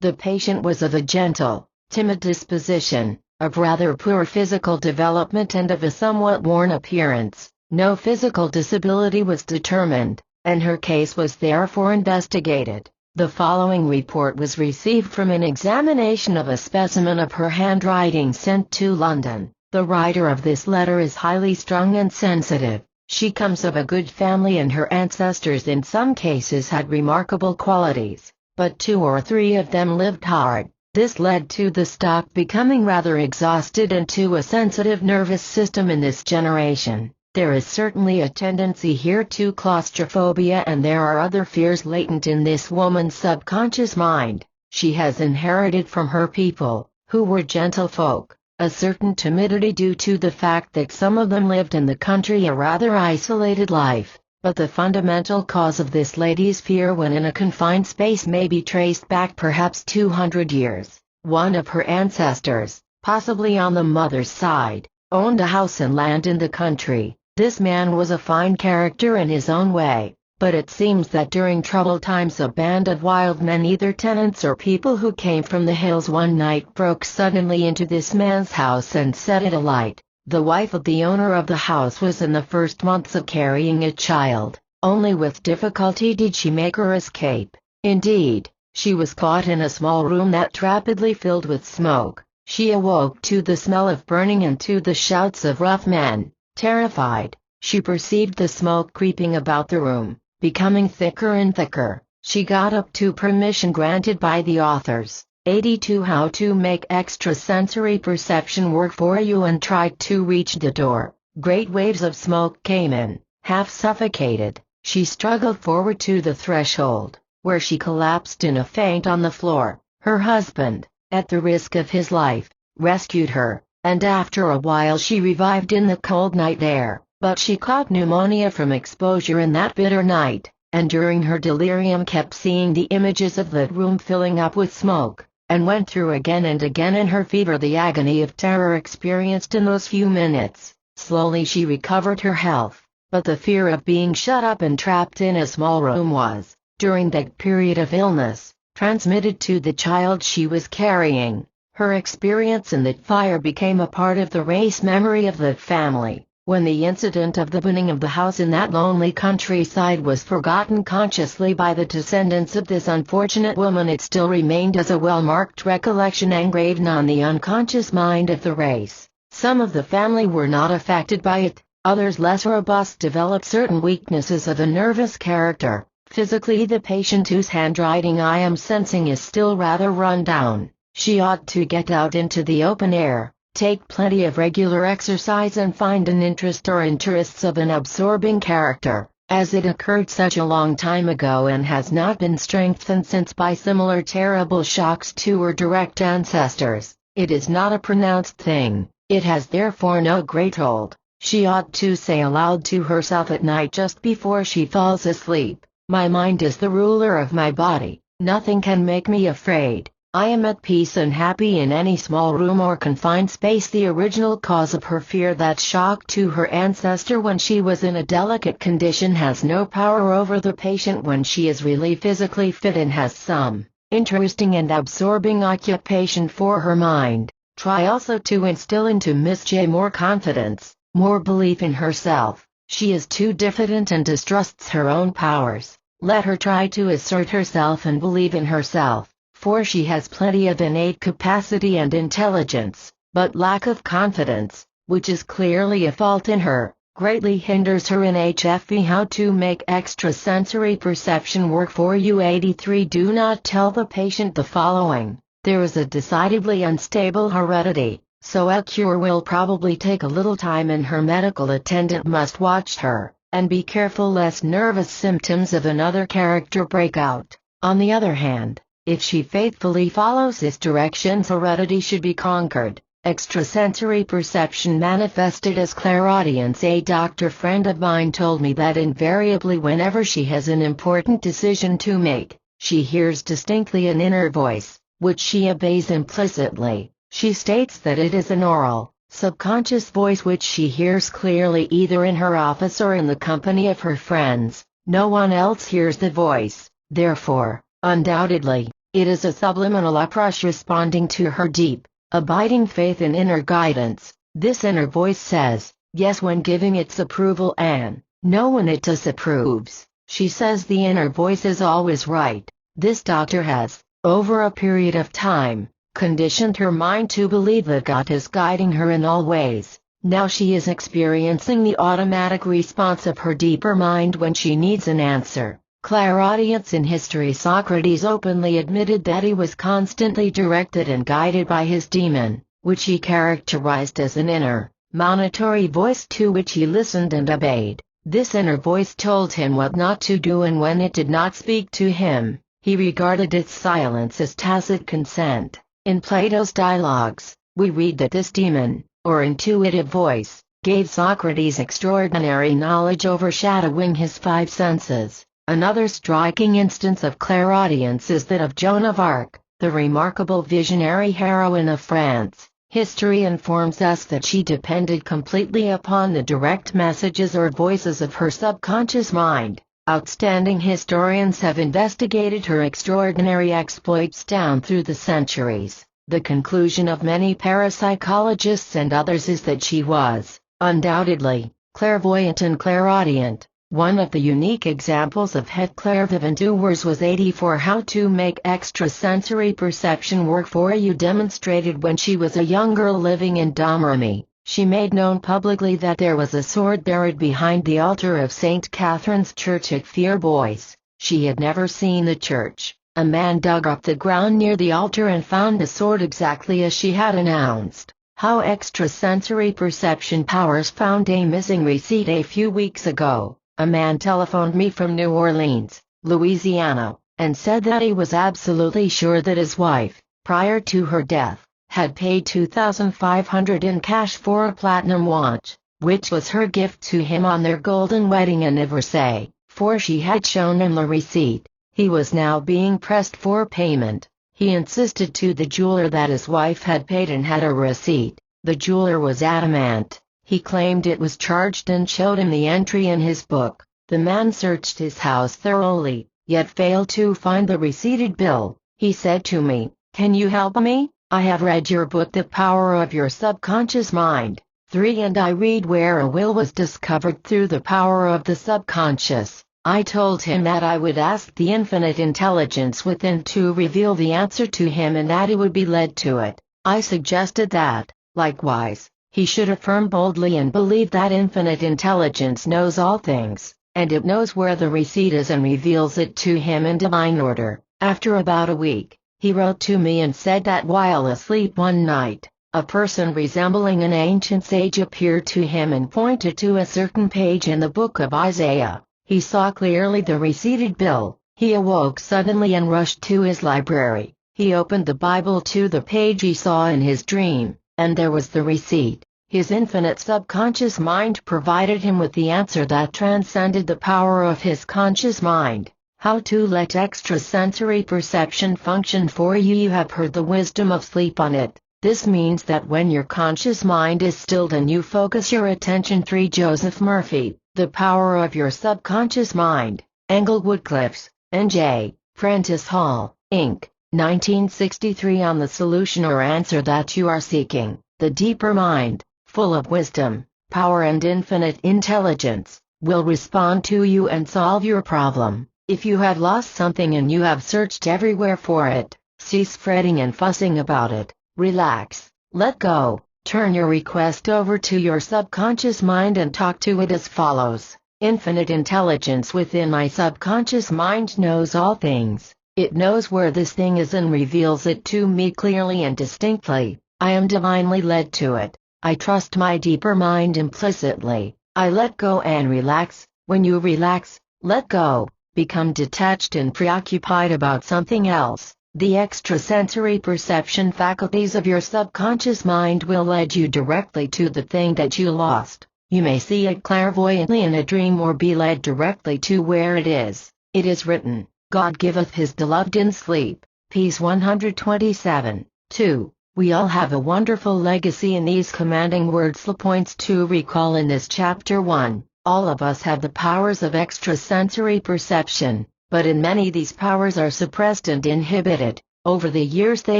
The patient was of a gentle, timid disposition, of rather poor physical development and of a somewhat worn appearance. No physical disability was determined, and her case was therefore investigated. The following report was received from an examination of a specimen of her handwriting sent to London. The writer of this letter is highly strung and sensitive. She comes of a good family and her ancestors in some cases had remarkable qualities, but 2 or 3 of them lived hard. This led to the stock becoming rather exhausted and to a sensitive nervous system in this generation. There is certainly a tendency here to claustrophobia, and there are other fears latent in this woman's subconscious mind. She has inherited from her people, who were gentlefolk, a certain timidity due to the fact that some of them lived in the country a rather isolated life, but the fundamental cause of this lady's fear when in a confined space may be traced back perhaps 200 years. One of her ancestors, possibly on the mother's side, owned a house and land in the country. This man was a fine character in his own way, but it seems that during troubled times a band of wild men, either tenants or people who came from the hills, one night broke suddenly into this man's house and set it alight. The wife of the owner of the house was in the first months of carrying a child. Only with difficulty did she make her escape. Indeed, she was caught in a small room that rapidly filled with smoke. She awoke to the smell of burning and to the shouts of rough men. Terrified, she perceived the smoke creeping about the room, becoming thicker and thicker. She got up to permission granted by the authors, 82, How to Make Extrasensory Perception Work for You, and tried to reach the door. Great waves of smoke came in. Half suffocated, she struggled forward to the threshold, where she collapsed in a faint on the floor. Her husband, at the risk of his life, rescued her, and after a while she revived in the cold night air. But she caught pneumonia from exposure in that bitter night, and during her delirium kept seeing the images of that room filling up with smoke, and went through again and again in her fever the agony of terror experienced in those few minutes. Slowly she recovered her health, but the fear of being shut up and trapped in a small room was, during that period of illness, transmitted to the child she was carrying. Her experience in that fire became a part of the race memory of that family. When the incident of the burning of the house in that lonely countryside was forgotten consciously by the descendants of this unfortunate woman, it still remained as a well-marked recollection engraven on the unconscious mind of the race. Some of the family were not affected by it, others less robust developed certain weaknesses of a nervous character. Physically, the patient whose handwriting I am sensing is still rather run down. She ought to get out into the open air, take plenty of regular exercise, and find an interest or interests of an absorbing character. As it occurred such a long time ago and has not been strengthened since by similar terrible shocks to her direct ancestors, it is not a pronounced thing. It has therefore no great hold. She ought to say aloud to herself at night just before she falls asleep, "My mind is the ruler of my body. Nothing can make me afraid. I am at peace and happy in any small room or confined space." The original cause of her fear, that shock to her ancestor when she was in a delicate condition, has no power over the patient when she is really physically fit and has some interesting and absorbing occupation for her mind. Try also to instill into Miss J more confidence, more belief in herself. She is too diffident and distrusts her own powers. Let her try to assert herself and believe in herself, for she has plenty of innate capacity and intelligence, but lack of confidence, which is clearly a fault in her, greatly hinders her in HFP. How to Make Extrasensory Perception Work for You. 83. Do not tell the patient the following: there is a decidedly unstable heredity, so a cure will probably take a little time, and her medical attendant must watch her, and be careful lest nervous symptoms of another character break out. On the other hand, if she faithfully follows his directions, heredity should be conquered. Extrasensory perception manifested as clairaudience. A doctor friend of mine told me that invariably whenever she has an important decision to make, she hears distinctly an inner voice, which she obeys implicitly. She states that it is an oral, subconscious voice which she hears clearly either in her office or in the company of her friends. No one else hears the voice, therefore, undoubtedly, It is a subliminal approach responding to her deep, abiding faith in inner guidance. This inner voice says, yes when giving its approval and no when it disapproves. She says the inner voice is always right. This doctor has, over a period of time, conditioned her mind to believe that God is guiding her in all ways. Now she is experiencing the automatic response of her deeper mind when she needs an answer. Clairaudience in history. Socrates openly admitted that he was constantly directed and guided by his demon, which he characterized as an inner, monitory voice to which he listened and obeyed. This inner voice told him what not to do, and when it did not speak to him, he regarded its silence as tacit consent. In Plato's Dialogues, we read that this demon, or intuitive voice, gave Socrates extraordinary knowledge overshadowing his five senses. Another striking instance of clairaudience is that of Joan of Arc, the remarkable visionary heroine of France. History informs us that she depended completely upon the direct messages or voices of her subconscious mind. Outstanding historians have investigated her extraordinary exploits down through the centuries. The conclusion of many parapsychologists and others is that she was, undoubtedly, clairvoyant and clairaudient. One of the unique examples of het clairvivendeurs was 84 How to Make Extrasensory Perception Work for You, demonstrated when she was a young girl living in Domremy. She made known publicly that there was a sword buried behind the altar of St. Catherine's Church at Fierbois. She had never seen the church. A man dug up the ground near the altar and found the sword exactly as she had announced. How extrasensory perception powers found a missing receipt. A few weeks ago, a man telephoned me from New Orleans, Louisiana, and said that he was absolutely sure that his wife, prior to her death, had paid $2,500 in cash for a platinum watch, which was her gift to him on their golden wedding anniversary, for she had shown him the receipt. He was now being pressed for payment. He insisted to the jeweler that his wife had paid and had a receipt. The jeweler was adamant. He claimed it was charged and showed him the entry in his book. The man searched his house thoroughly, yet failed to find the receipted bill. He said to me, "Can you help me? I have read your book The Power of Your Subconscious Mind, 3, and I read where a will was discovered through the power of the subconscious." I told him that I would ask the infinite intelligence within to reveal the answer to him and that he would be led to it. I suggested that, likewise, he should affirm boldly and believe that infinite intelligence knows all things, and it knows where the receipt is and reveals it to him in divine order. After about a week, he wrote to me and said that while asleep one night, a person resembling an ancient sage appeared to him and pointed to a certain page in the book of Isaiah. He saw clearly the receipted bill. He awoke suddenly and rushed to his library. He opened the Bible to the page he saw in his dream, and there was the receipt. His infinite subconscious mind provided him with the answer that transcended the power of his conscious mind. How to let extrasensory perception function for you. You have heard the wisdom of sleep on it. This means that when your conscious mind is stilled and you focus your attention. 3 Joseph Murphy, The Power of Your Subconscious Mind, Englewood Cliffs, N.J., Prentice Hall, Inc., 1963. On the solution or answer that you are seeking, the deeper mind, full of wisdom, power and infinite intelligence, will respond to you and solve your problem. If you have lost something and you have searched everywhere for it, cease fretting and fussing about it. Relax, let go, turn your request over to your subconscious mind and talk to it as follows. Infinite intelligence within my subconscious mind knows all things. It knows where this thing is and reveals it to me clearly and distinctly. I am divinely led to it. I trust my deeper mind implicitly. I let go and relax. When you relax, let go, become detached and preoccupied about something else, the extrasensory perception faculties of your subconscious mind will lead you directly to the thing that you lost. You may see it clairvoyantly in a dream or be led directly to where it is. It is written, God giveth his beloved in sleep. Peace 127. 2. We all have a wonderful legacy in these commanding words. The points to recall in this chapter. 1. All of us have the powers of extrasensory perception, but in many these powers are suppressed and inhibited. Over the years they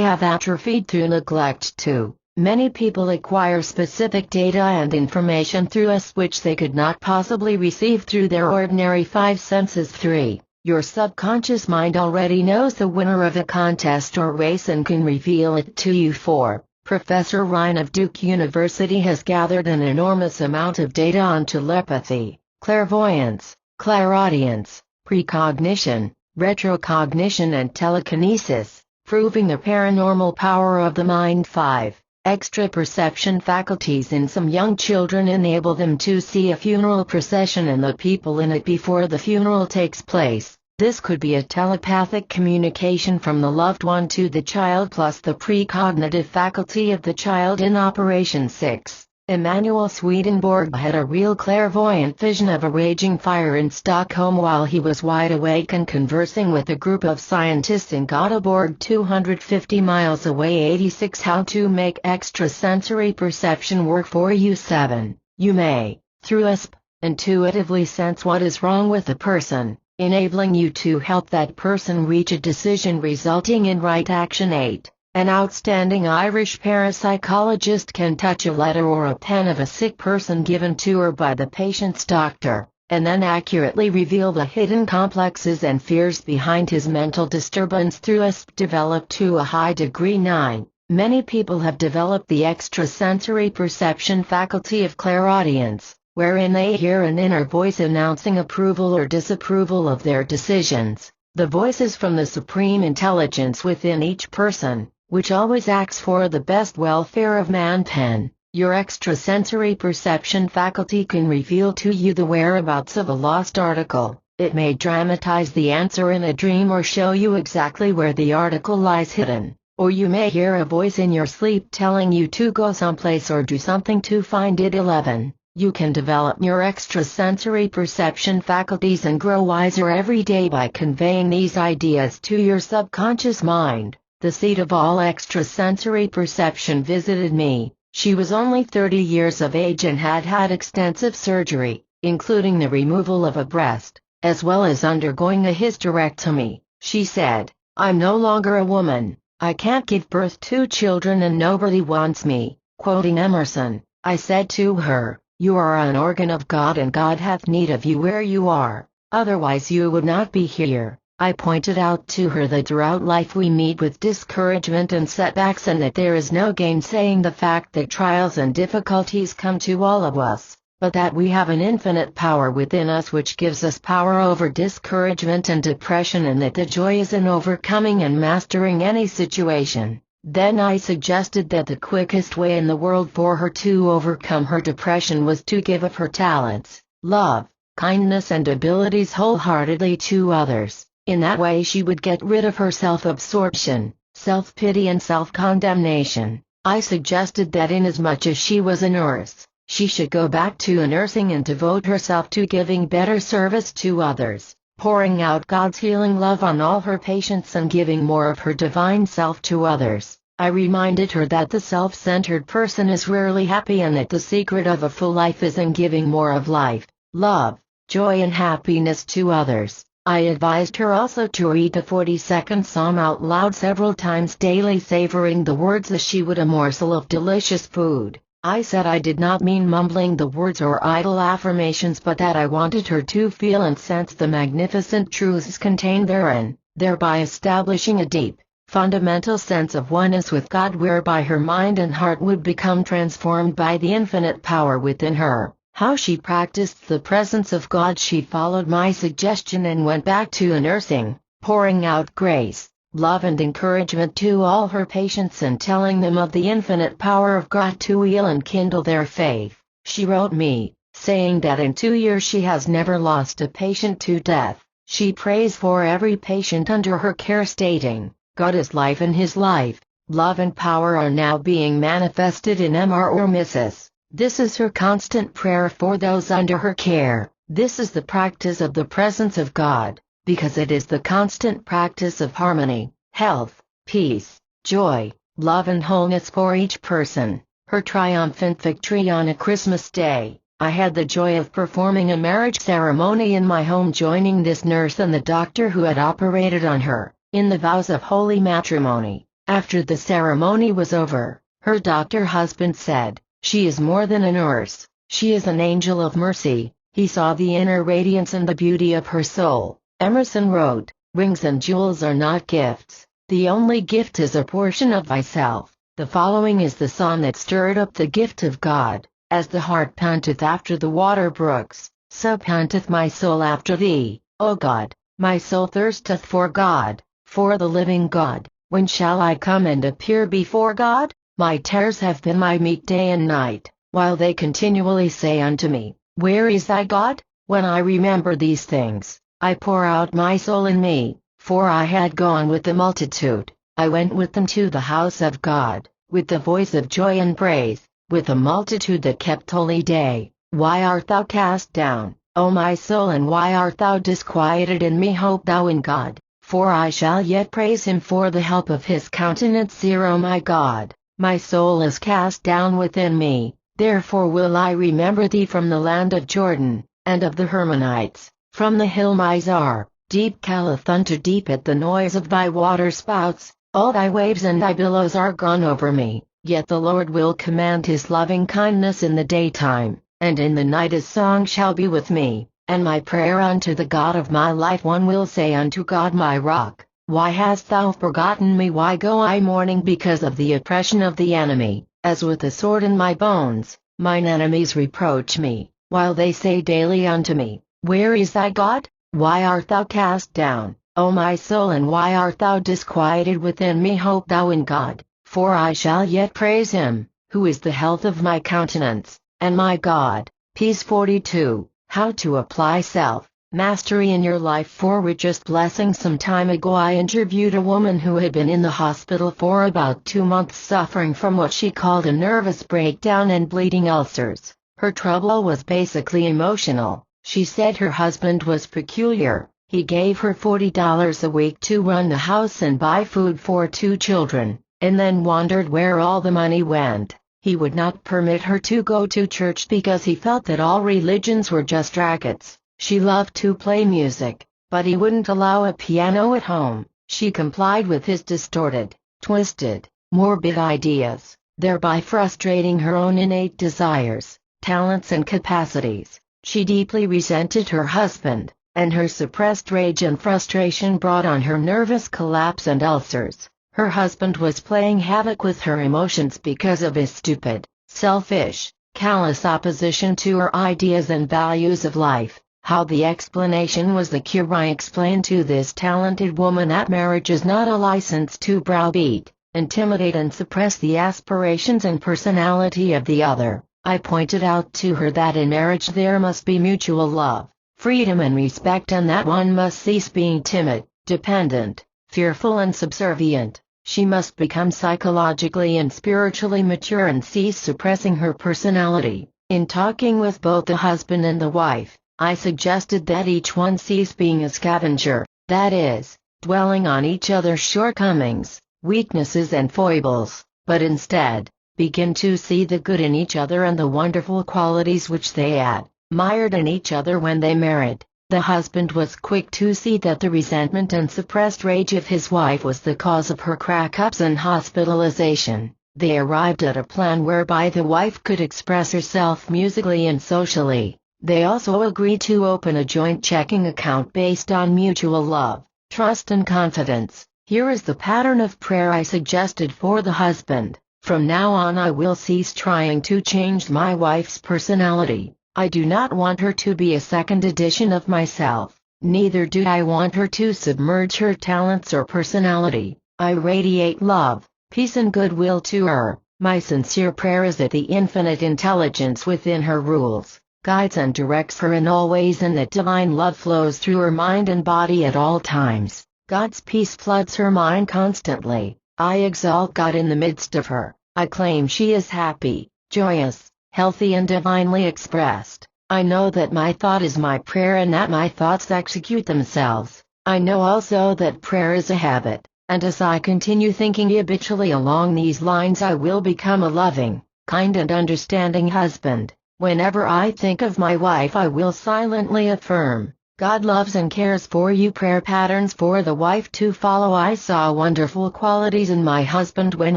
have atrophied through neglect too. Many people acquire specific data and information through us which they could not possibly receive through their ordinary five senses. 3. Your subconscious mind already knows the winner of a contest or race and can reveal it to you. 4. Professor Ryan of Duke University has gathered an enormous amount of data on telepathy, clairvoyance, clairaudience, precognition, retrocognition and telekinesis, proving the paranormal power of the mind. 5. Extra perception faculties in some young children enable them to see a funeral procession and the people in it before the funeral takes place. This could be a telepathic communication from the loved one to the child plus the precognitive faculty of the child in operation. 6. Emanuel Swedenborg had a real clairvoyant vision of a raging fire in Stockholm while he was wide awake and conversing with a group of scientists in Göteborg 250 miles away. 86. How to make extrasensory perception work for you. 7. You may, through ASP, intuitively sense what is wrong with a person, enabling you to help that person reach a decision resulting in right action. 8. An outstanding Irish parapsychologist can touch a letter or a pen of a sick person given to her by the patient's doctor, and then accurately reveal the hidden complexes and fears behind his mental disturbance through ASP developed to a high degree. 9. Many people have developed the extrasensory perception faculty of clairaudience, wherein they hear an inner voice announcing approval or disapproval of their decisions. The voice is from the supreme intelligence within each person, which always acts for the best welfare of man. 10. Your extrasensory perception faculty can reveal to you the whereabouts of a lost article. It may dramatize the answer in a dream or show you exactly where the article lies hidden. Or you may hear a voice in your sleep telling you to go someplace or do something to find it. 11. You can develop your extrasensory perception faculties and grow wiser every day by conveying these ideas to your subconscious mind. The seat of all extrasensory perception visited me. She was only 30 years of age and had had extensive surgery, including the removal of a breast, as well as undergoing a hysterectomy. She said, "I'm no longer a woman. I can't give birth to children and nobody wants me." Quoting Emerson, I said to her, "You are an organ of God and God hath need of you where you are, otherwise you would not be here." I pointed out to her that throughout life we meet with discouragement and setbacks and that there is no gainsaying the fact that trials and difficulties come to all of us, but that we have an infinite power within us which gives us power over discouragement and depression and that the joy is in overcoming and mastering any situation. Then I suggested that the quickest way in the world for her to overcome her depression was to give of her talents, love, kindness and abilities wholeheartedly to others. In that way she would get rid of her self-absorption, self-pity and self-condemnation. I suggested that inasmuch as she was a nurse, she should go back to nursing and devote herself to giving better service to others, pouring out God's healing love on all her patients and giving more of her divine self to others. I reminded her that the self-centered person is rarely happy and that the secret of a full life is in giving more of life, love, joy and happiness to others. I advised her also to read the 42nd Psalm out loud several times daily, savoring the words as she would a morsel of delicious food. I said I did not mean mumbling the words or idle affirmations, but that I wanted her to feel and sense the magnificent truths contained therein, thereby establishing a deep, fundamental sense of oneness with God whereby her mind and heart would become transformed by the infinite power within her. How she practiced the presence of God. She followed my suggestion and went back to nursing, pouring out grace, love and encouragement to all her patients and telling them of the infinite power of God to heal and kindle their faith. She wrote me, saying that in 2 years she has never lost a patient to death. She prays for every patient under her care, stating, "God is life and his life, love and power are now being manifested in Mr. or Mrs." This is her constant prayer for those under her care. This is the practice of the presence of God, because it is the constant practice of harmony, health, peace, joy, love and wholeness for each person. Her triumphant victory on a Christmas day. I had the joy of performing a marriage ceremony in my home, joining this nurse and the doctor who had operated on her, in the vows of holy matrimony. After the ceremony was over, her doctor husband said, "She is more than a nurse, she is an angel of mercy." He saw the inner radiance and the beauty of her soul. Emerson wrote, "Rings and jewels are not gifts. The only gift is a portion of thyself." The following is the song that stirred up the gift of God. As the hart panteth after the water brooks, so panteth my soul after thee, O God. My soul thirsteth for God, for the living God. When shall I come and appear before God? My tears have been my meat day and night, while they continually say unto me, Where is thy God? When I remember these things, I pour out my soul in me, for I had gone with the multitude. I went with them to the house of God, with the voice of joy and praise, with a multitude that kept holy day. Why art thou cast down, O my soul, and why art thou disquieted in me? Hope thou in God, for I shall yet praise him for the help of his countenance. O my God, my soul is cast down within me, therefore will I remember thee from the land of Jordan, and of the Hermonites, from the hill Mizar. Deep calleth unto deep at the noise of thy water spouts, all thy waves and thy billows are gone over me. Yet the Lord will command his loving kindness in the daytime, and in the night his song shall be with me, and my prayer unto the God of my life. One will say unto God my rock, Why hast thou forgotten me? Why go I mourning because of the oppression of the enemy? As with a sword in my bones, mine enemies reproach me, while they say daily unto me, Where is thy God? Why art thou cast down, O my soul, and why art thou disquieted within me? Hope thou in God, for I shall yet praise him, who is the health of my countenance, and my God. Peace 42. How to apply self-mastery in your life for richest blessings. Some time ago I interviewed a woman who had been in the hospital for about 2 months suffering from what she called a nervous breakdown and bleeding ulcers. Her trouble was basically emotional. She said her husband was peculiar. He gave her $40 a week to run the house and buy food for 2 children, and then wondered where all the money went. He would not permit her to go to church because he felt that all religions were just rackets. She loved to play music, but he wouldn't allow a piano at home. She complied with his distorted, twisted, morbid ideas, thereby frustrating her own innate desires, talents and capacities. She deeply resented her husband, and her suppressed rage and frustration brought on her nervous collapse and ulcers. Her husband was playing havoc with her emotions because of his stupid, selfish, callous opposition to her ideas and values of life. How the explanation was the cure. I explained to this talented woman that marriage is not a license to browbeat, intimidate and suppress the aspirations and personality of the other. I pointed out to her that in marriage there must be mutual love, freedom and respect, and that one must cease being timid, dependent, fearful and subservient. She must become psychologically and spiritually mature and cease suppressing her personality. In talking with both the husband and the wife, I suggested that each one cease being a scavenger, that is, dwelling on each other's shortcomings, weaknesses and foibles, but instead, begin to see the good in each other and the wonderful qualities which they admired in each other when they married. The husband was quick to see that the resentment and suppressed rage of his wife was the cause of her crack-ups and hospitalization. They arrived at a plan whereby the wife could express herself musically and socially. They also agreed to open a joint checking account based on mutual love, trust and confidence. Here is the pattern of prayer I suggested for the husband. From now on I will cease trying to change my wife's personality. I do not want her to be a second edition of myself, neither do I want her to submerge her talents or personality. I radiate love, peace and goodwill to her. My sincere prayer is that the infinite intelligence within her rules, guides and directs her in all ways, and that divine love flows through her mind and body at all times. God's peace floods her mind constantly. I exalt God in the midst of her. I claim she is happy, joyous, healthy and divinely expressed. I know that my thought is my prayer and that my thoughts execute themselves. I know also that prayer is a habit, and as I continue thinking habitually along these lines I will become a loving, kind and understanding husband. Whenever I think of my wife, I will silently affirm, God loves and cares for you. Prayer patterns for the wife to follow. I saw wonderful qualities in my husband when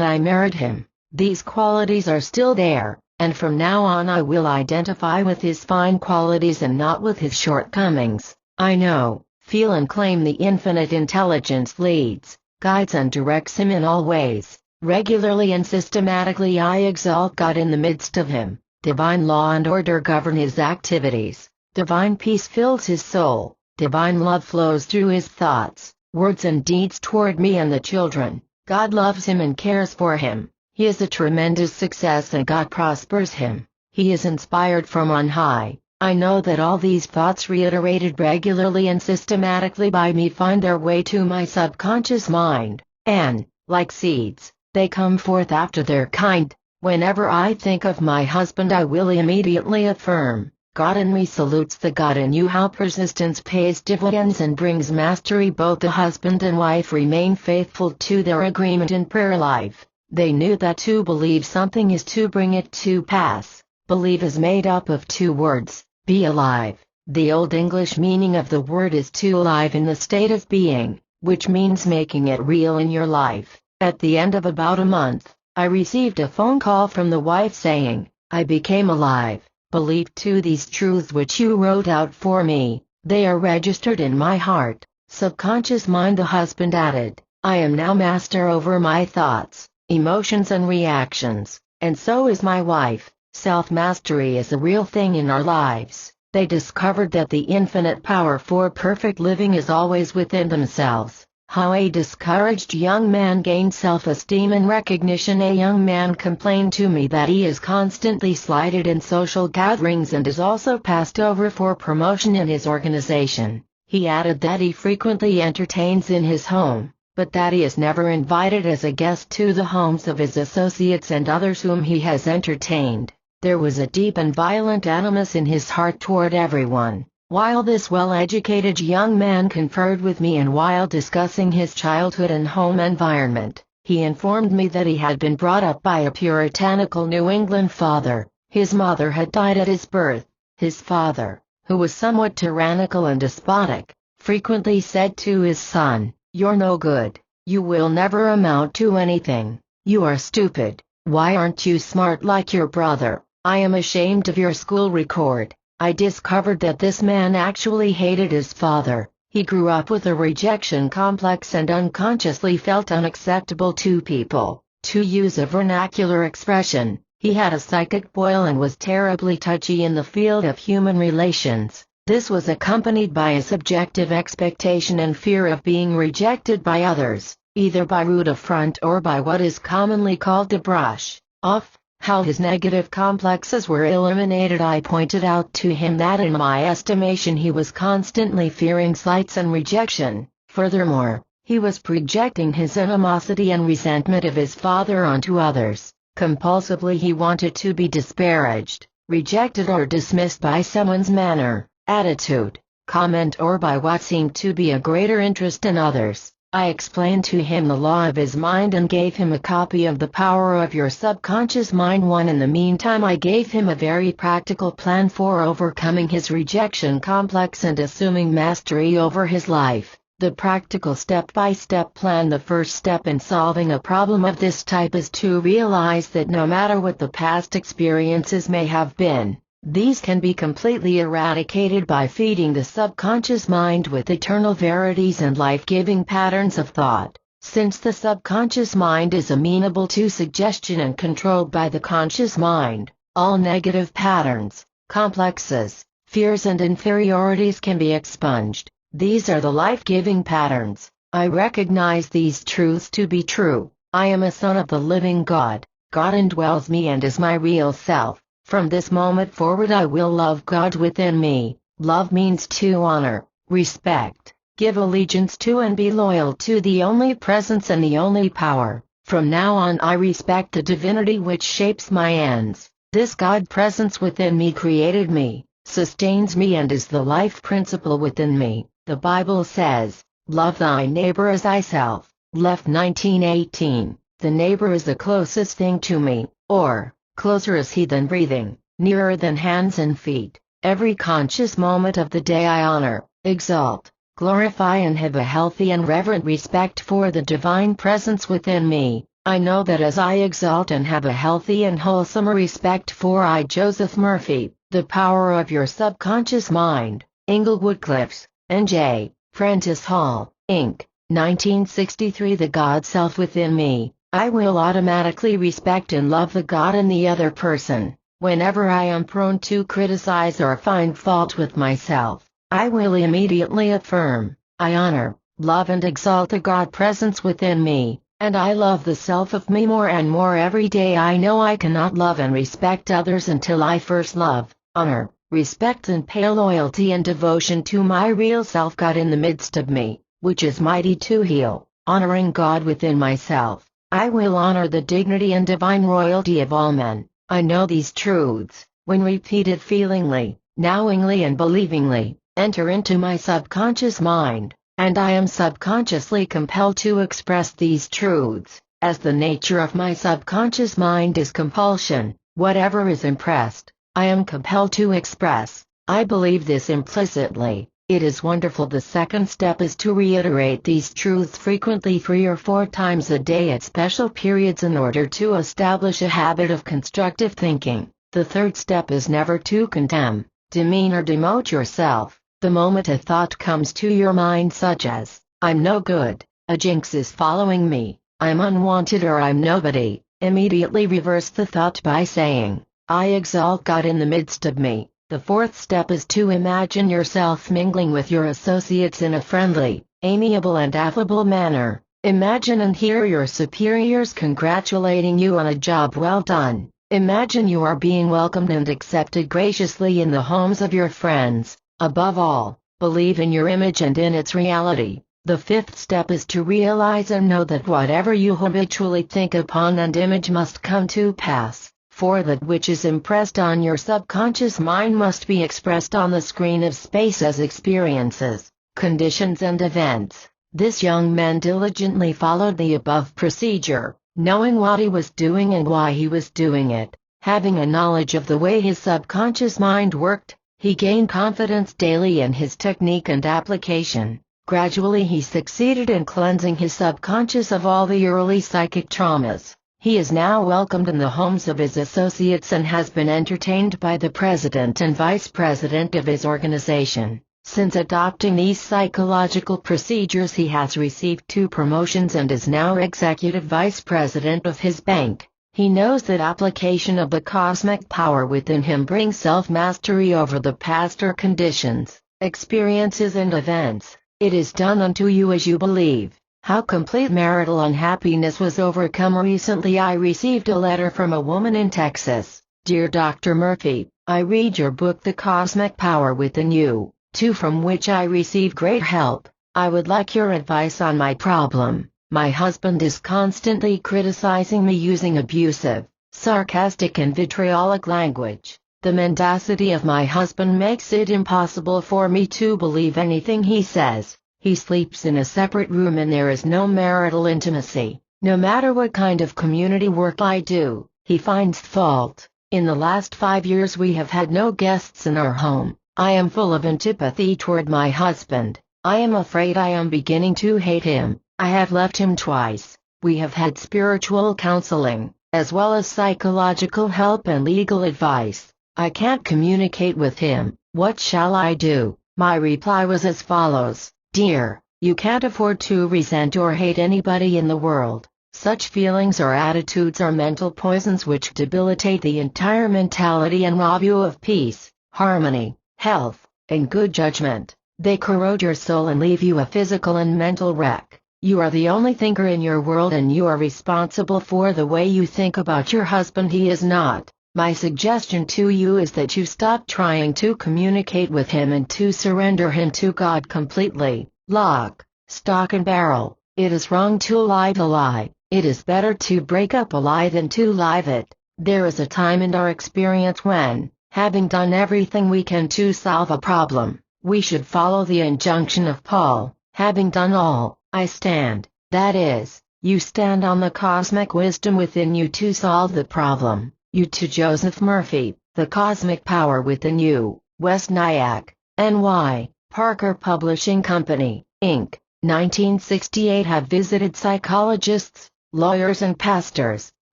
I married him. These qualities are still there, and from now on I will identify with his fine qualities and not with his shortcomings. I know, feel and claim the infinite intelligence leads, guides and directs him in all ways. Regularly and systematically I exalt God in the midst of him. Divine law and order govern his activities. Divine peace fills his soul. Divine love flows through his thoughts, words and deeds toward me and the children. God loves him and cares for him. He is a tremendous success and God prospers him. He is inspired from on high. I know that all these thoughts reiterated regularly and systematically by me find their way to my subconscious mind, and, like seeds, they come forth after their kind. Whenever I think of my husband I will immediately affirm, God in me salutes the God in you. How persistence pays dividends and brings mastery. Both the husband and wife remain faithful to their agreement in prayer life. They knew that to believe something is to bring it to pass. Believe is made up of two words, be alive. The Old English meaning of the word is to alive in the state of being, which means making it real in your life. At the end of about a month, I received a phone call from the wife saying, I became alive, believed to these truths which you wrote out for me. They are registered in my heart, subconscious mind. The husband added, I am now master over my thoughts, emotions and reactions, and so is my wife. Self-mastery is a real thing in our lives. They discovered that the infinite power for perfect living is always within themselves. How a discouraged young man gained self-esteem and recognition. A young man complained to me that he is constantly slighted in social gatherings and is also passed over for promotion in his organization. He added that he frequently entertains in his home, but that he is never invited as a guest to the homes of his associates and others whom he has entertained. There was a deep and violent animus in his heart toward everyone. While this well-educated young man conferred with me and while discussing his childhood and home environment, he informed me that he had been brought up by a puritanical New England father. His mother had died at his birth. His father, who was somewhat tyrannical and despotic, frequently said to his son, "You're no good. You will never amount to anything. You are stupid. Why aren't you smart like your brother? I am ashamed of your school record." I discovered that this man actually hated his father. He grew up with a rejection complex and unconsciously felt unacceptable to people. To use a vernacular expression, he had a psychic boil and was terribly touchy in the field of human relations. This was accompanied by a subjective expectation and fear of being rejected by others, either by rude affront or by what is commonly called the brush off. How his negative complexes were eliminated. I pointed out to him that in my estimation he was constantly fearing slights and rejection. Furthermore, he was projecting his animosity and resentment of his father onto others. Compulsively he wanted to be disparaged, rejected or dismissed by someone's manner, attitude, comment or by what seemed to be a greater interest in others. I explained to him the law of his mind and gave him a copy of The Power of Your Subconscious Mind 1. In the meantime I gave him a very practical plan for overcoming his rejection complex and assuming mastery over his life. The practical step-by-step plan. The first step in solving a problem of this type is to realize that no matter what the past experiences may have been, these can be completely eradicated by feeding the subconscious mind with eternal verities and life-giving patterns of thought. Since the subconscious mind is amenable to suggestion and controlled by the conscious mind, all negative patterns, complexes, fears and inferiorities can be expunged. These are the life-giving patterns. I recognize these truths to be true. I am a son of the living God. God indwells me and is my real self. From this moment forward I will love God within me. Love means to honor, respect, give allegiance to and be loyal to the only presence and the only power. From now on I respect the divinity which shapes my ends. This God presence within me created me, sustains me and is the life principle within me. The Bible says, "Love thy neighbor as thyself." Left 19:18. The neighbor is the closest thing to me, or closer is he than breathing. nearer than hands and feet. Every conscious moment of the day I honor, exalt, glorify and have a healthy and reverent respect for the divine presence within me. I know that as I exalt and have a healthy and wholesome respect for I, Joseph Murphy, the power of your subconscious mind. Englewood Cliffs, N.J., Prentice Hall, Inc., 1963. The God self within me, I will automatically respect and love the God in the other person. Whenever I am prone to criticize or find fault with myself, I will immediately affirm, I honor, love and exalt the God presence within me, and I love the self of me more and more every day. I know I cannot love and respect others until I first love, honor, respect and pay loyalty and devotion to my real self, God in the midst of me, which is mighty to heal. Honoring God within myself, I will honor the dignity and divine royalty of all men. I know these truths, when repeated feelingly, knowingly and believingly, enter into my subconscious mind, and I am subconsciously compelled to express these truths, as the nature of my subconscious mind is compulsion. Whatever is impressed, I am compelled to express. I believe this implicitly. It is wonderful. The second step is to reiterate these truths frequently 3 or 4 times a day at special periods in order to establish a habit of constructive thinking. The third step is never to condemn, demean or demote yourself. The moment a thought comes to your mind such as, I'm no good, a jinx is following me, I'm unwanted or I'm nobody, immediately reverse the thought by saying, I exalt God in the midst of me. The fourth step is to imagine yourself mingling with your associates in a friendly, amiable and affable manner. Imagine and hear your superiors congratulating you on a job well done. Imagine you are being welcomed and accepted graciously in the homes of your friends. Above all, believe in your image and in its reality. The fifth step is to realize and know that whatever you habitually think upon and image must come to pass. For that which is impressed on your subconscious mind must be expressed on the screen of space as experiences, conditions and events. This young man diligently followed the above procedure, knowing what he was doing and why he was doing it. Having a knowledge of the way his subconscious mind worked, he gained confidence daily in his technique and application. Gradually he succeeded in cleansing his subconscious of all the early psychic traumas. He is now welcomed in the homes of his associates and has been entertained by the president and vice president of his organization. Since adopting these psychological procedures, he has received 2 promotions and is now executive vice president of his bank. He knows that application of the cosmic power within him brings self-mastery over the past or conditions, experiences and events. It is done unto you as you believe. How complete marital unhappiness was overcome. Recently I received a letter from a woman in Texas. Dear Dr. Murphy, I read your book The Cosmic Power Within You, too, from which I receive great help. I would like your advice on my problem. My husband is constantly criticizing me using abusive, sarcastic and vitriolic language. The mendacity of my husband makes it impossible for me to believe anything he says. He sleeps in a separate room and there is no marital intimacy. No matter what kind of community work I do, he finds fault. In the last 5 years we have had no guests in our home. I am full of antipathy toward my husband. I am afraid I am beginning to hate him. I have left him twice. We have had spiritual counseling, as well as psychological help and legal advice. I can't communicate with him. What shall I do? My reply was as follows. Dear, you can't afford to resent or hate anybody in the world. Such feelings or attitudes are mental poisons which debilitate the entire mentality and rob you of peace, harmony, health, and good judgment. They corrode your soul and leave you a physical and mental wreck. You are the only thinker in your world and you are responsible for the way you think about your husband. He is not. My suggestion to you is that you stop trying to communicate with him and to surrender him to God completely. Lock, stock and barrel. It is wrong to lie the lie. It is better to break up a lie than to live it. There is a time in our experience when, having done everything we can to solve a problem, we should follow the injunction of Paul, having done all, I stand. That is, you stand on the cosmic wisdom within you to solve the problem. You to Joseph Murphy, The Cosmic Power Within You, West Nyack, NY, Parker Publishing Company, Inc., 1968. Have visited psychologists, lawyers and pastors,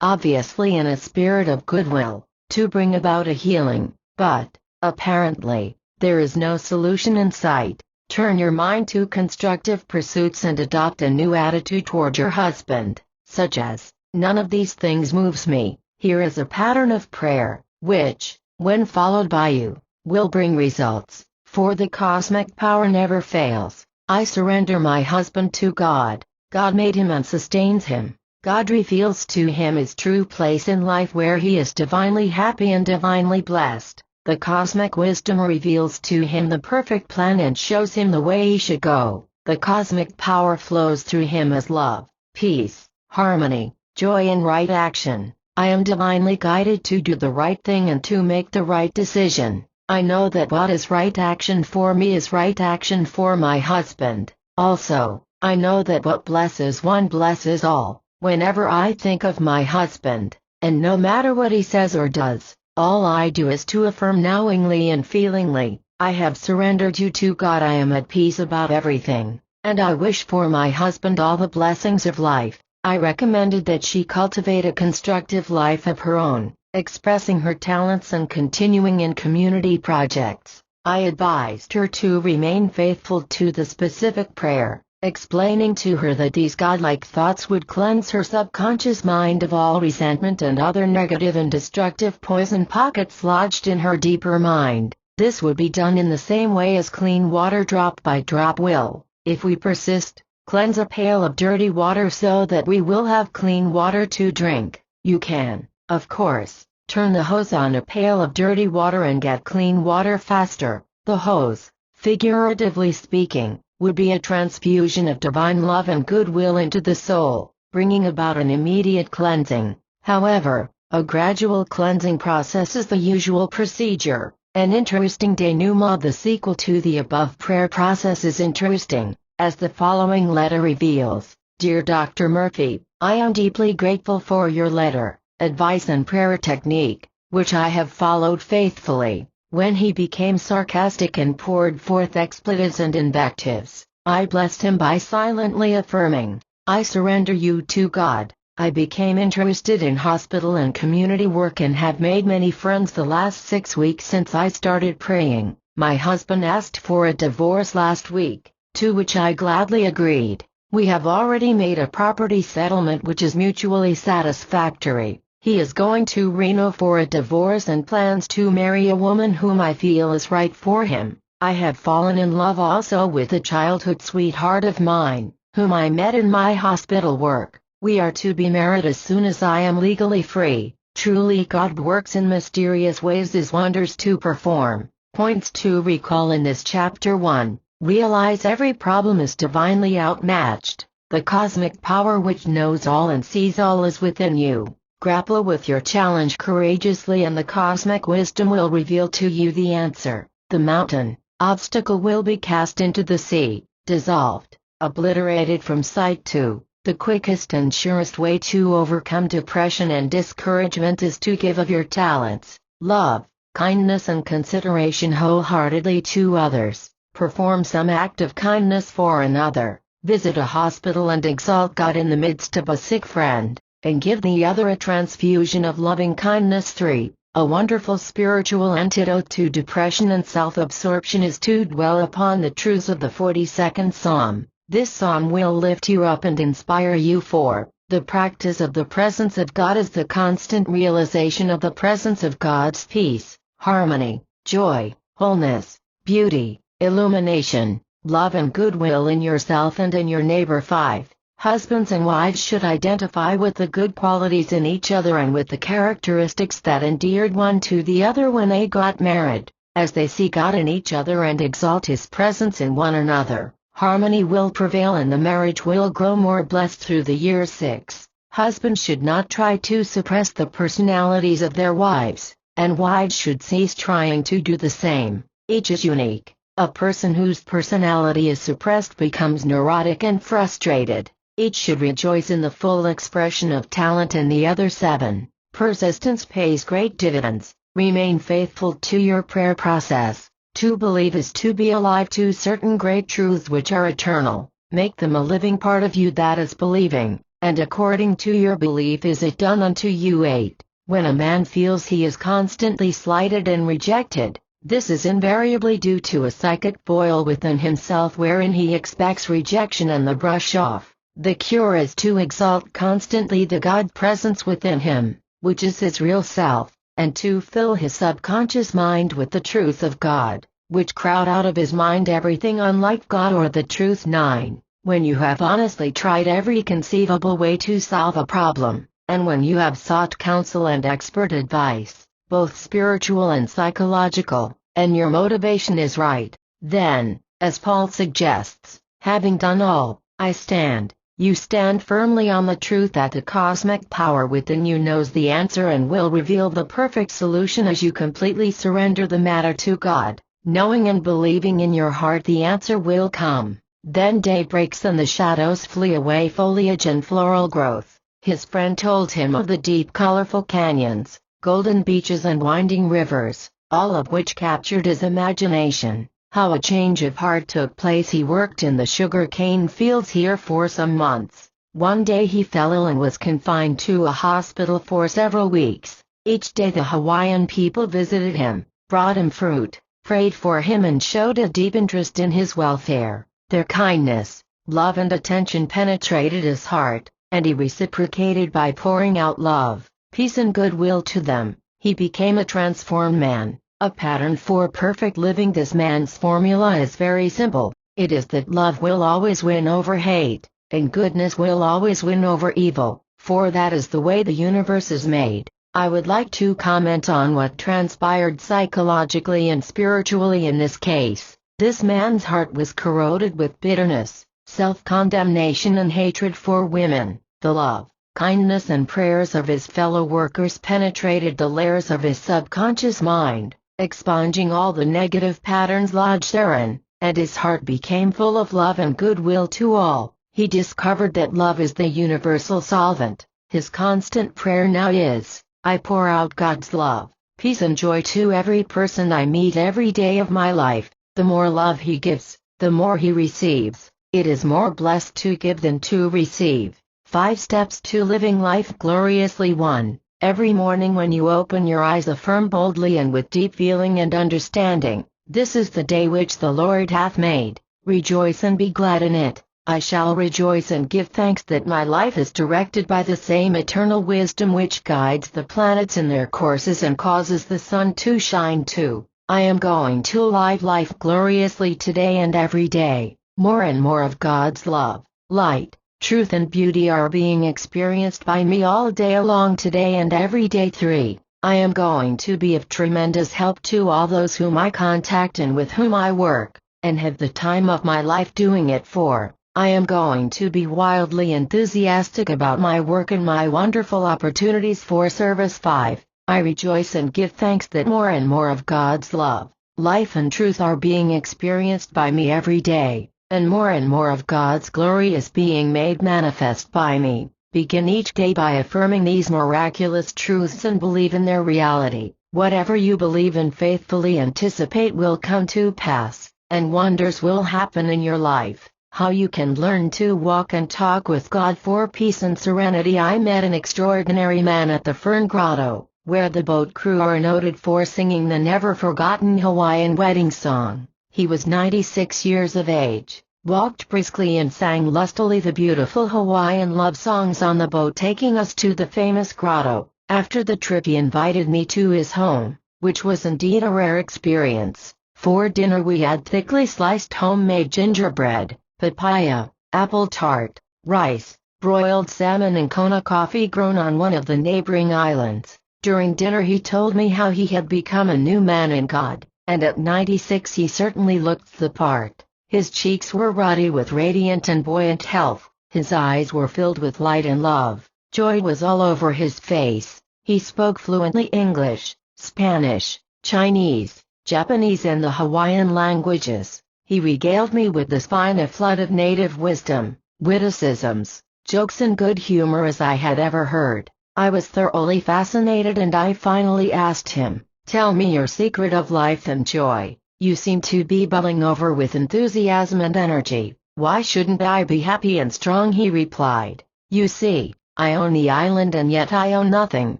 obviously in a spirit of goodwill, to bring about a healing, but, apparently, there is no solution in sight. Turn your mind to constructive pursuits and adopt a new attitude toward your husband, such as, none of these things moves me. Here is a pattern of prayer, which, when followed by you, will bring results, for the cosmic power never fails. I surrender my husband to God. God made him and sustains him. God reveals to him his true place in life where he is divinely happy and divinely blessed. The cosmic wisdom reveals to him the perfect plan and shows him the way he should go. The cosmic power flows through him as love, peace, harmony, joy and right action. I am divinely guided to do the right thing and to make the right decision. I know that what is right action for me is right action for my husband. Also, I know that what blesses one blesses all. Whenever I think of my husband, and no matter what he says or does, all I do is to affirm knowingly and feelingly, I have surrendered you to God. I am at peace about everything, and I wish for my husband all the blessings of life. I recommended that she cultivate a constructive life of her own, expressing her talents and continuing in community projects. I advised her to remain faithful to the specific prayer, explaining to her that these godlike thoughts would cleanse her subconscious mind of all resentment and other negative and destructive poison pockets lodged in her deeper mind. This would be done in the same way as clean water drop by drop will, if we persist, cleanse a pail of dirty water so that we will have clean water to drink. You can, of course, turn the hose on a pail of dirty water and get clean water faster. The hose, figuratively speaking, would be a transfusion of divine love and goodwill into the soul, bringing about an immediate cleansing. However, a gradual cleansing process is the usual procedure. An interesting denouement. The sequel to the above prayer process is interesting, as the following letter reveals. Dear Dr. Murphy, I am deeply grateful for your letter, advice and prayer technique, which I have followed faithfully. When he became sarcastic and poured forth expletives and invectives, I blessed him by silently affirming, I surrender you to God. I became interested in hospital and community work and have made many friends the last 6 weeks since I started praying. My husband asked for a divorce last week, to which I gladly agreed. We have already made a property settlement which is mutually satisfactory. He is going to Reno for a divorce and plans to marry a woman whom I feel is right for him. I have fallen in love also with a childhood sweetheart of mine, whom I met in my hospital work. We are to be married as soon as I am legally free. Truly God works in mysterious ways, His wonders to perform. Points to recall in this chapter 1. Realize every problem is divinely outmatched. The cosmic power which knows all and sees all is within you. Grapple with your challenge courageously and the cosmic wisdom will reveal to you the answer. The mountain, obstacle will be cast into the sea, dissolved, obliterated from sight. 2. The quickest and surest way to overcome depression and discouragement is to give of your talents, love, kindness and consideration wholeheartedly to others. Perform some act of kindness for another. Visit a hospital and exalt God in the midst of a sick friend, and give the other a transfusion of loving kindness. 3. A wonderful spiritual antidote to depression and self-absorption is to dwell upon the truths of the 42nd Psalm. This psalm will lift you up and inspire you. 4. The practice of the presence of God is the constant realization of the presence of God's peace, harmony, joy, wholeness, beauty, illumination, love and goodwill in yourself and in your neighbor. 5. Husbands and wives should identify with the good qualities in each other and with the characteristics that endeared one to the other when they got married. As they see God in each other and exalt His presence in one another, harmony will prevail and the marriage will grow more blessed through the years. 6. Husbands should not try to suppress the personalities of their wives, and wives should cease trying to do the same. Each is unique. A person whose personality is suppressed becomes neurotic and frustrated. Each should rejoice in the full expression of talent in the other. 7. Persistence pays great dividends. Remain faithful to your prayer process. To believe is to be alive to certain great truths which are eternal. Make them a living part of you that is believing, and according to your belief is it done unto you. 8. When a man feels he is constantly slighted and rejected, this is invariably due to a psychic boil within himself wherein he expects rejection and the brush off. The cure is to exalt constantly the God presence within him, which is his real self, and to fill his subconscious mind with the truth of God, which crowd out of his mind everything unlike God or the truth. 9. When you have honestly tried every conceivable way to solve a problem, and when you have sought counsel and expert advice, both spiritual and psychological, and your motivation is right, then, as Paul suggests, having done all, I stand. You stand firmly on the truth that the cosmic power within you knows the answer and will reveal the perfect solution as you completely surrender the matter to God, knowing and believing in your heart the answer will come. Then day breaks and the shadows flee away, foliage and floral growth. His friend told him of the deep colorful canyons, golden beaches and winding rivers, all of which captured his imagination. How a change of heart took place. He worked in the sugar cane fields here for some months. One day he fell ill and was confined to a hospital for several weeks. Each day the Hawaiian people visited him, brought him fruit, prayed for him and showed a deep interest in his welfare. Their kindness, love and attention penetrated his heart, and he reciprocated by pouring out love, peace and goodwill to them. He became a transformed man. A pattern for perfect living. This man's formula is very simple. It is that love will always win over hate, and goodness will always win over evil, for that is the way the universe is made. I would like to comment on what transpired psychologically and spiritually in this case. This man's heart was corroded with bitterness, self-condemnation and hatred for women. The love, kindness and prayers of his fellow workers penetrated the layers of his subconscious mind, expunging all the negative patterns lodged therein, and his heart became full of love and goodwill to all. He discovered that love is the universal solvent. His constant prayer now is, I pour out God's love, peace and joy to every person I meet every day of my life. The more love he gives, the more he receives. It is more blessed to give than to receive. 5 steps to living life gloriously. 1. Every morning when you open your eyes, affirm boldly and with deep feeling and understanding, this is the day which the Lord hath made. Rejoice and be glad in it. I shall rejoice and give thanks that my life is directed by the same eternal wisdom which guides the planets in their courses and causes the sun to shine too. I am going to live life gloriously today and every day. More and more of God's love, light, truth and beauty are being experienced by me all day long today and every day. 3. I am going to be of tremendous help to all those whom I contact and with whom I work, and have the time of my life doing it. 4. I am going to be wildly enthusiastic about my work and my wonderful opportunities for service. 5. I rejoice and give thanks that more and more of God's love, life and truth are being experienced by me every day, and more of God's glory is being made manifest by me. Begin each day by affirming these miraculous truths and believe in their reality. Whatever you believe and faithfully anticipate will come to pass, and wonders will happen in your life. How you can learn to walk and talk with God for peace and serenity. I met an extraordinary man at the Fern Grotto, where the boat crew are noted for singing the never-forgotten Hawaiian wedding song. He was 96 years of age, walked briskly and sang lustily the beautiful Hawaiian love songs on the boat, taking us to the famous grotto. After the trip he invited me to his home, which was indeed a rare experience. For dinner we had thickly sliced homemade gingerbread, papaya, apple tart, rice, broiled salmon and Kona coffee grown on one of the neighboring islands. During dinner he told me how he had become a new man in God, and at 96 he certainly looked the part. His cheeks were ruddy with radiant and buoyant health, his eyes were filled with light and love, joy was all over his face. He spoke fluently English, Spanish, Chinese, Japanese and the Hawaiian languages. He regaled me with as fine a flood of native wisdom, witticisms, jokes and good humor as I had ever heard. I was thoroughly fascinated and I finally asked him, Tell me your secret of life and joy. You seem to be bubbling over with enthusiasm and energy. Why shouldn't I be happy and strong?" he replied. "You see, I own the island and yet I own nothing,"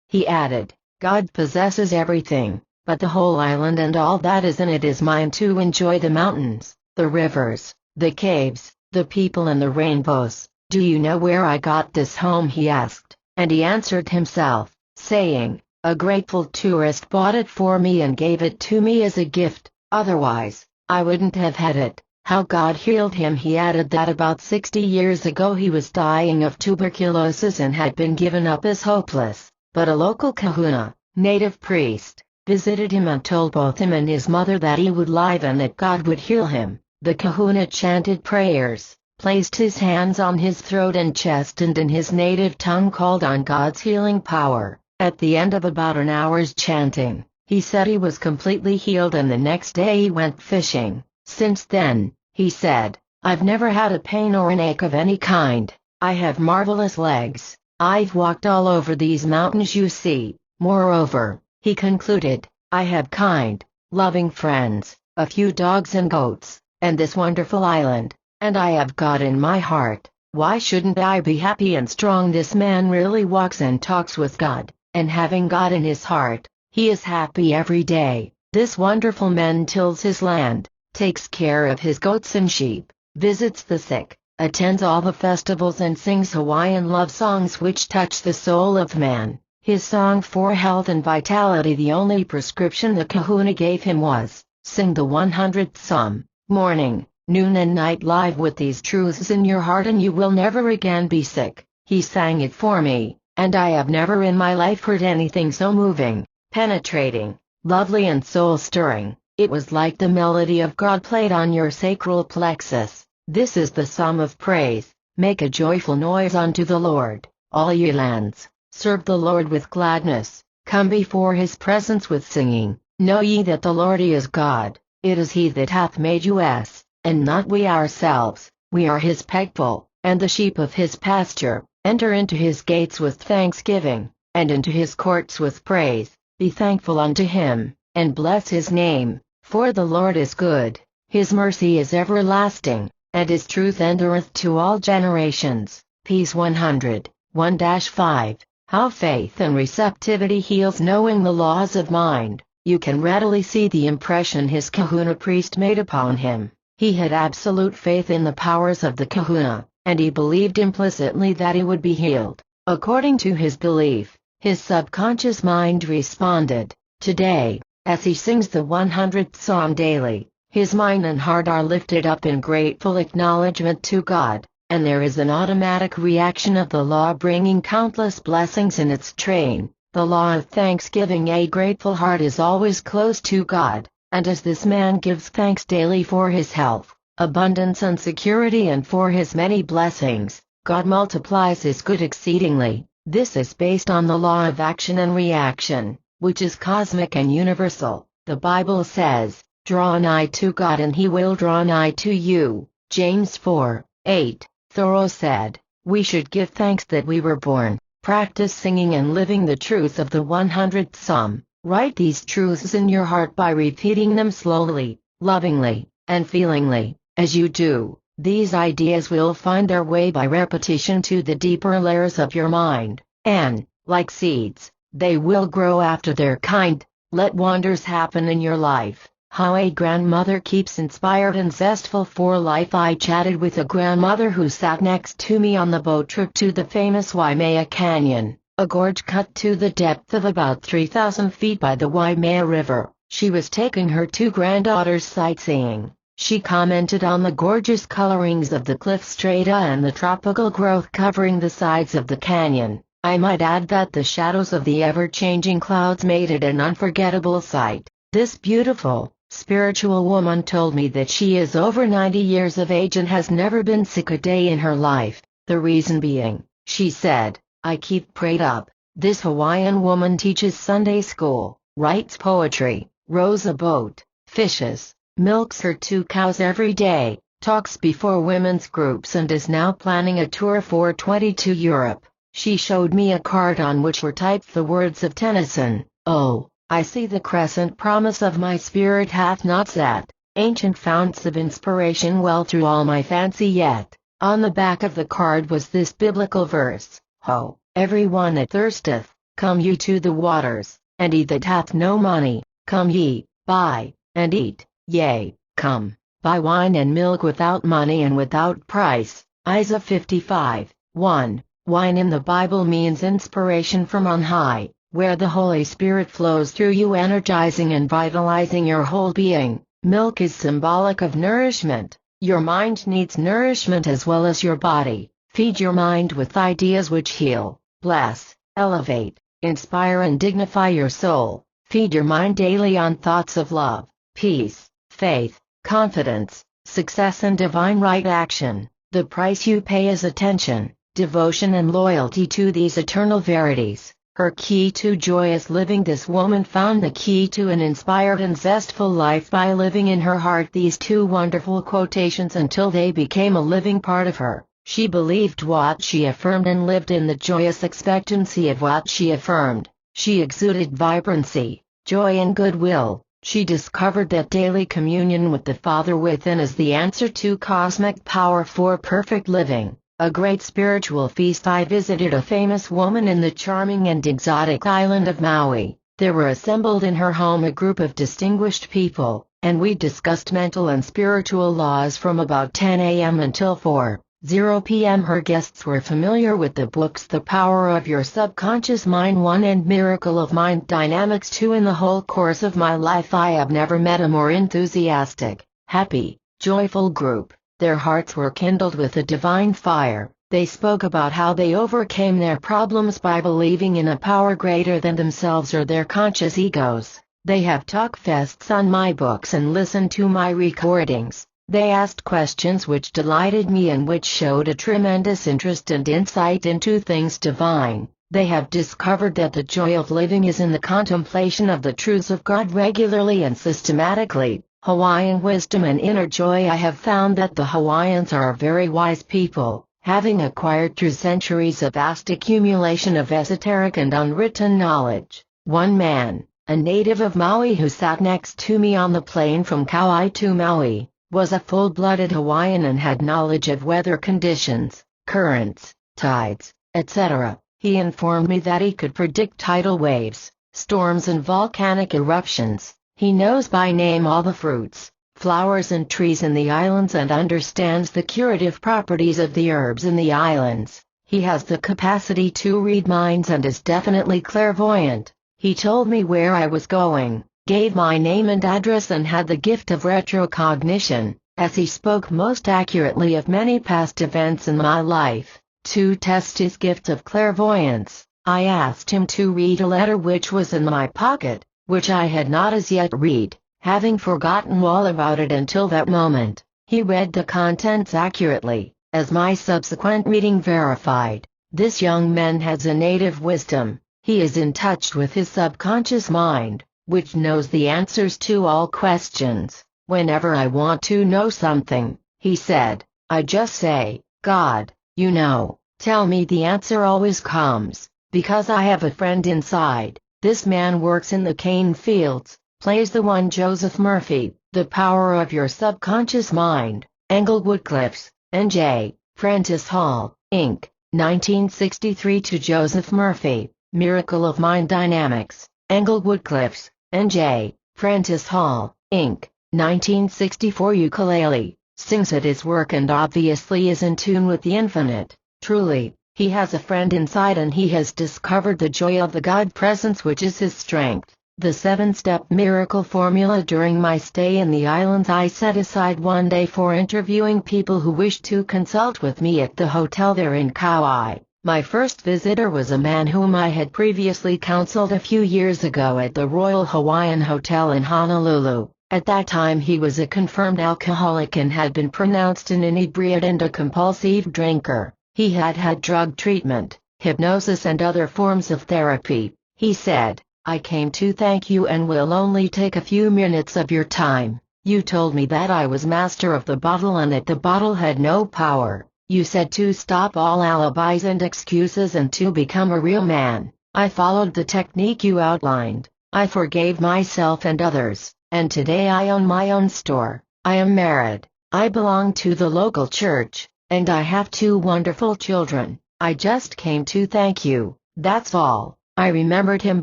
he added. "God possesses everything, but the whole island and all that is in it is mine to enjoy: the mountains, the rivers, the caves, the people and the rainbows. Do you know where I got this home?" he asked, and he answered himself, saying, "A grateful tourist bought it for me and gave it to me as a gift, otherwise, I wouldn't have had it." How God healed him. He added that about 60 years ago he was dying of tuberculosis and had been given up as hopeless, but a local kahuna, native priest, visited him and told both him and his mother that he would live and that God would heal him. The kahuna chanted prayers, placed his hands on his throat and chest and in his native tongue called on God's healing power. At the end of about an hour's chanting, he said he was completely healed, and the next day he went fishing. "Since then," he said, "I've never had a pain or an ache of any kind. I have marvelous legs. I've walked all over these mountains you see. Moreover," he concluded, "I have kind, loving friends, a few dogs and goats, and this wonderful island, and I have God in my heart. Why shouldn't I be happy and strong?" This man really walks and talks with God, and having God in his heart, he is happy every day. This wonderful man tills his land, takes care of his goats and sheep, visits the sick, attends all the festivals and sings Hawaiian love songs which touch the soul of man. His song for health and vitality, the only prescription the kahuna gave him was, "Sing the 100th Psalm, morning, noon and night live with these truths in your heart and you will never again be sick." He sang it for me, and I have never in my life heard anything so moving, penetrating, lovely and soul-stirring. It was like the melody of God played on your sacral plexus. This is the psalm of praise. "Make a joyful noise unto the Lord, all ye lands. Serve the Lord with gladness. Come before his presence with singing. Know ye that the Lord he is God. It is he that hath made us, and not we ourselves. We are his people, and the sheep of his pasture. Enter into his gates with thanksgiving, and into his courts with praise. Be thankful unto him, and bless his name. For the Lord is good, his mercy is everlasting, and his truth endureth to all generations." Peace 101-5. How faith and receptivity heals. Knowing the laws of mind, you can readily see the impression his kahuna priest made upon him. He had absolute faith in the powers of the kahuna, and he believed implicitly that he would be healed. According to his belief, his subconscious mind responded. Today, as he sings the 100th Psalm daily, his mind and heart are lifted up in grateful acknowledgement to God, and there is an automatic reaction of the law bringing countless blessings in its train, the law of thanksgiving. A grateful heart is always close to God, and as this man gives thanks daily for his health, abundance and security and for his many blessings, God multiplies his good exceedingly. This is based on the law of action and reaction, which is cosmic and universal. The Bible says, "Draw nigh to God and he will draw nigh to you." James 4:8. Thoreau said, "We should give thanks that we were born." Practice singing and living the truth of the 100th Psalm. Write these truths in your heart by repeating them slowly, lovingly, and feelingly. As you do, these ideas will find their way by repetition to the deeper layers of your mind, and, like seeds, they will grow after their kind. Let wonders happen in your life. How a grandmother keeps inspired and zestful for life. I chatted with a grandmother who sat next to me on the boat trip to the famous Waimea Canyon, a gorge cut to the depth of about 3,000 feet by the Waimea River. She was taking her two granddaughters sightseeing. She commented on the gorgeous colorings of the cliff strata and the tropical growth covering the sides of the canyon. I might add that the shadows of the ever-changing clouds made it an unforgettable sight. This beautiful, spiritual woman told me that she is over 90 years of age and has never been sick a day in her life. The reason being, she said, "I keep prayed up." This Hawaiian woman teaches Sunday school, writes poetry, rows a boat, fishes, milks her two cows every day, talks before women's groups and is now planning a tour for 22 Europe. She showed me a card on which were typed the words of Tennyson, "Oh, I see the crescent promise of my spirit hath not set, ancient founts of inspiration well through all my fancy yet. On the back of the card was this biblical verse, Ho, every one that thirsteth, come ye to the waters, and he that hath no money, come ye, buy, and eat, yea, come, buy wine and milk without money and without price. Isaiah 55:1. Wine in the Bible means inspiration from on high, where the Holy Spirit flows through you, energizing and vitalizing your whole being. Milk is symbolic of nourishment. Your mind needs nourishment as well as your body. Feed your mind with ideas which heal, bless, elevate, inspire and dignify your soul. Feed your mind daily on thoughts of love, peace, faith, confidence, success and divine right action. The price you pay is attention, devotion and loyalty to these eternal verities. Her key to joyous living. This woman found the key to an inspired and zestful life by living in her heart these two wonderful quotations until they became a living part of her. She believed what she affirmed and lived in the joyous expectancy of what she affirmed. She exuded vibrancy, joy and goodwill. She discovered that daily communion with the Father within is the answer to cosmic power for perfect living. A great spiritual feast. I visited a famous woman in the charming and exotic island of Maui. There were assembled in her home a group of distinguished people, and we discussed mental and spiritual laws from about 10 a.m. until 4:00 p.m. Her guests were familiar with the books The Power of Your Subconscious Mind 1 and Miracle of Mind Dynamics 2. In the whole course of my life I have never met a more enthusiastic, happy, joyful group. Their hearts were kindled with a divine fire. They spoke about how they overcame their problems by believing in a power greater than themselves or their conscious egos. They have talk fests on my books and listened to my recordings. They asked questions which delighted me and which showed a tremendous interest and insight into things divine. They have discovered that the joy of living is in the contemplation of the truths of God regularly and systematically. Hawaiian wisdom and inner joy. I have found that the Hawaiians are very wise people, having acquired through centuries a vast accumulation of esoteric and unwritten knowledge. One man, a native of Maui who sat next to me on the plane from Kauai to Maui, was a full-blooded Hawaiian and had knowledge of weather conditions, currents, tides, etc. He informed me that he could predict tidal waves, storms and volcanic eruptions. He knows by name all the fruits, flowers and trees in the islands and understands the curative properties of the herbs in the islands. He has the capacity to read minds and is definitely clairvoyant. He told me where I was going, gave my name and address and had the gift of retrocognition, as he spoke most accurately of many past events in my life. To test his gift of clairvoyance, I asked him to read a letter which was in my pocket, which I had not as yet read, having forgotten all about it until that moment. He read the contents accurately, as my subsequent reading verified. This young man has a native wisdom. He is in touch with his subconscious mind, which knows the answers to all questions. Whenever I want to know something, he said, I just say, God, you know, tell me. The answer always comes, because I have a friend inside. This man works in the cane fields, plays the one Joseph Murphy, The Power of Your Subconscious Mind, Englewood Cliffs, N.J., Prentice Hall, Inc., 1963 to Joseph Murphy, Miracle of Mind Dynamics, Englewood Cliffs, N.J., Prentice Hall, Inc., 1964. Ukulele, sings at his work and obviously is in tune with the infinite. Truly, he has a friend inside and he has discovered the joy of the God presence which is his strength. The 7-step miracle formula. During my stay in the islands I set aside one day for interviewing people who wished to consult with me at the hotel there in Kauai. My first visitor was a man whom I had previously counseled a few years ago at the Royal Hawaiian Hotel in Honolulu. At that time he was a confirmed alcoholic and had been pronounced an inebriate and a compulsive drinker. He had had drug treatment, hypnosis and other forms of therapy. He said, I came to thank you and will only take a few minutes of your time. You told me that I was master of the bottle and that the bottle had no power. You said to stop all alibis and excuses and to become a real man. I followed the technique you outlined. I forgave myself and others, and today I own my own store. I am married. I belong to the local church, and I have 2 wonderful children. I just came to thank you, that's all. I remembered him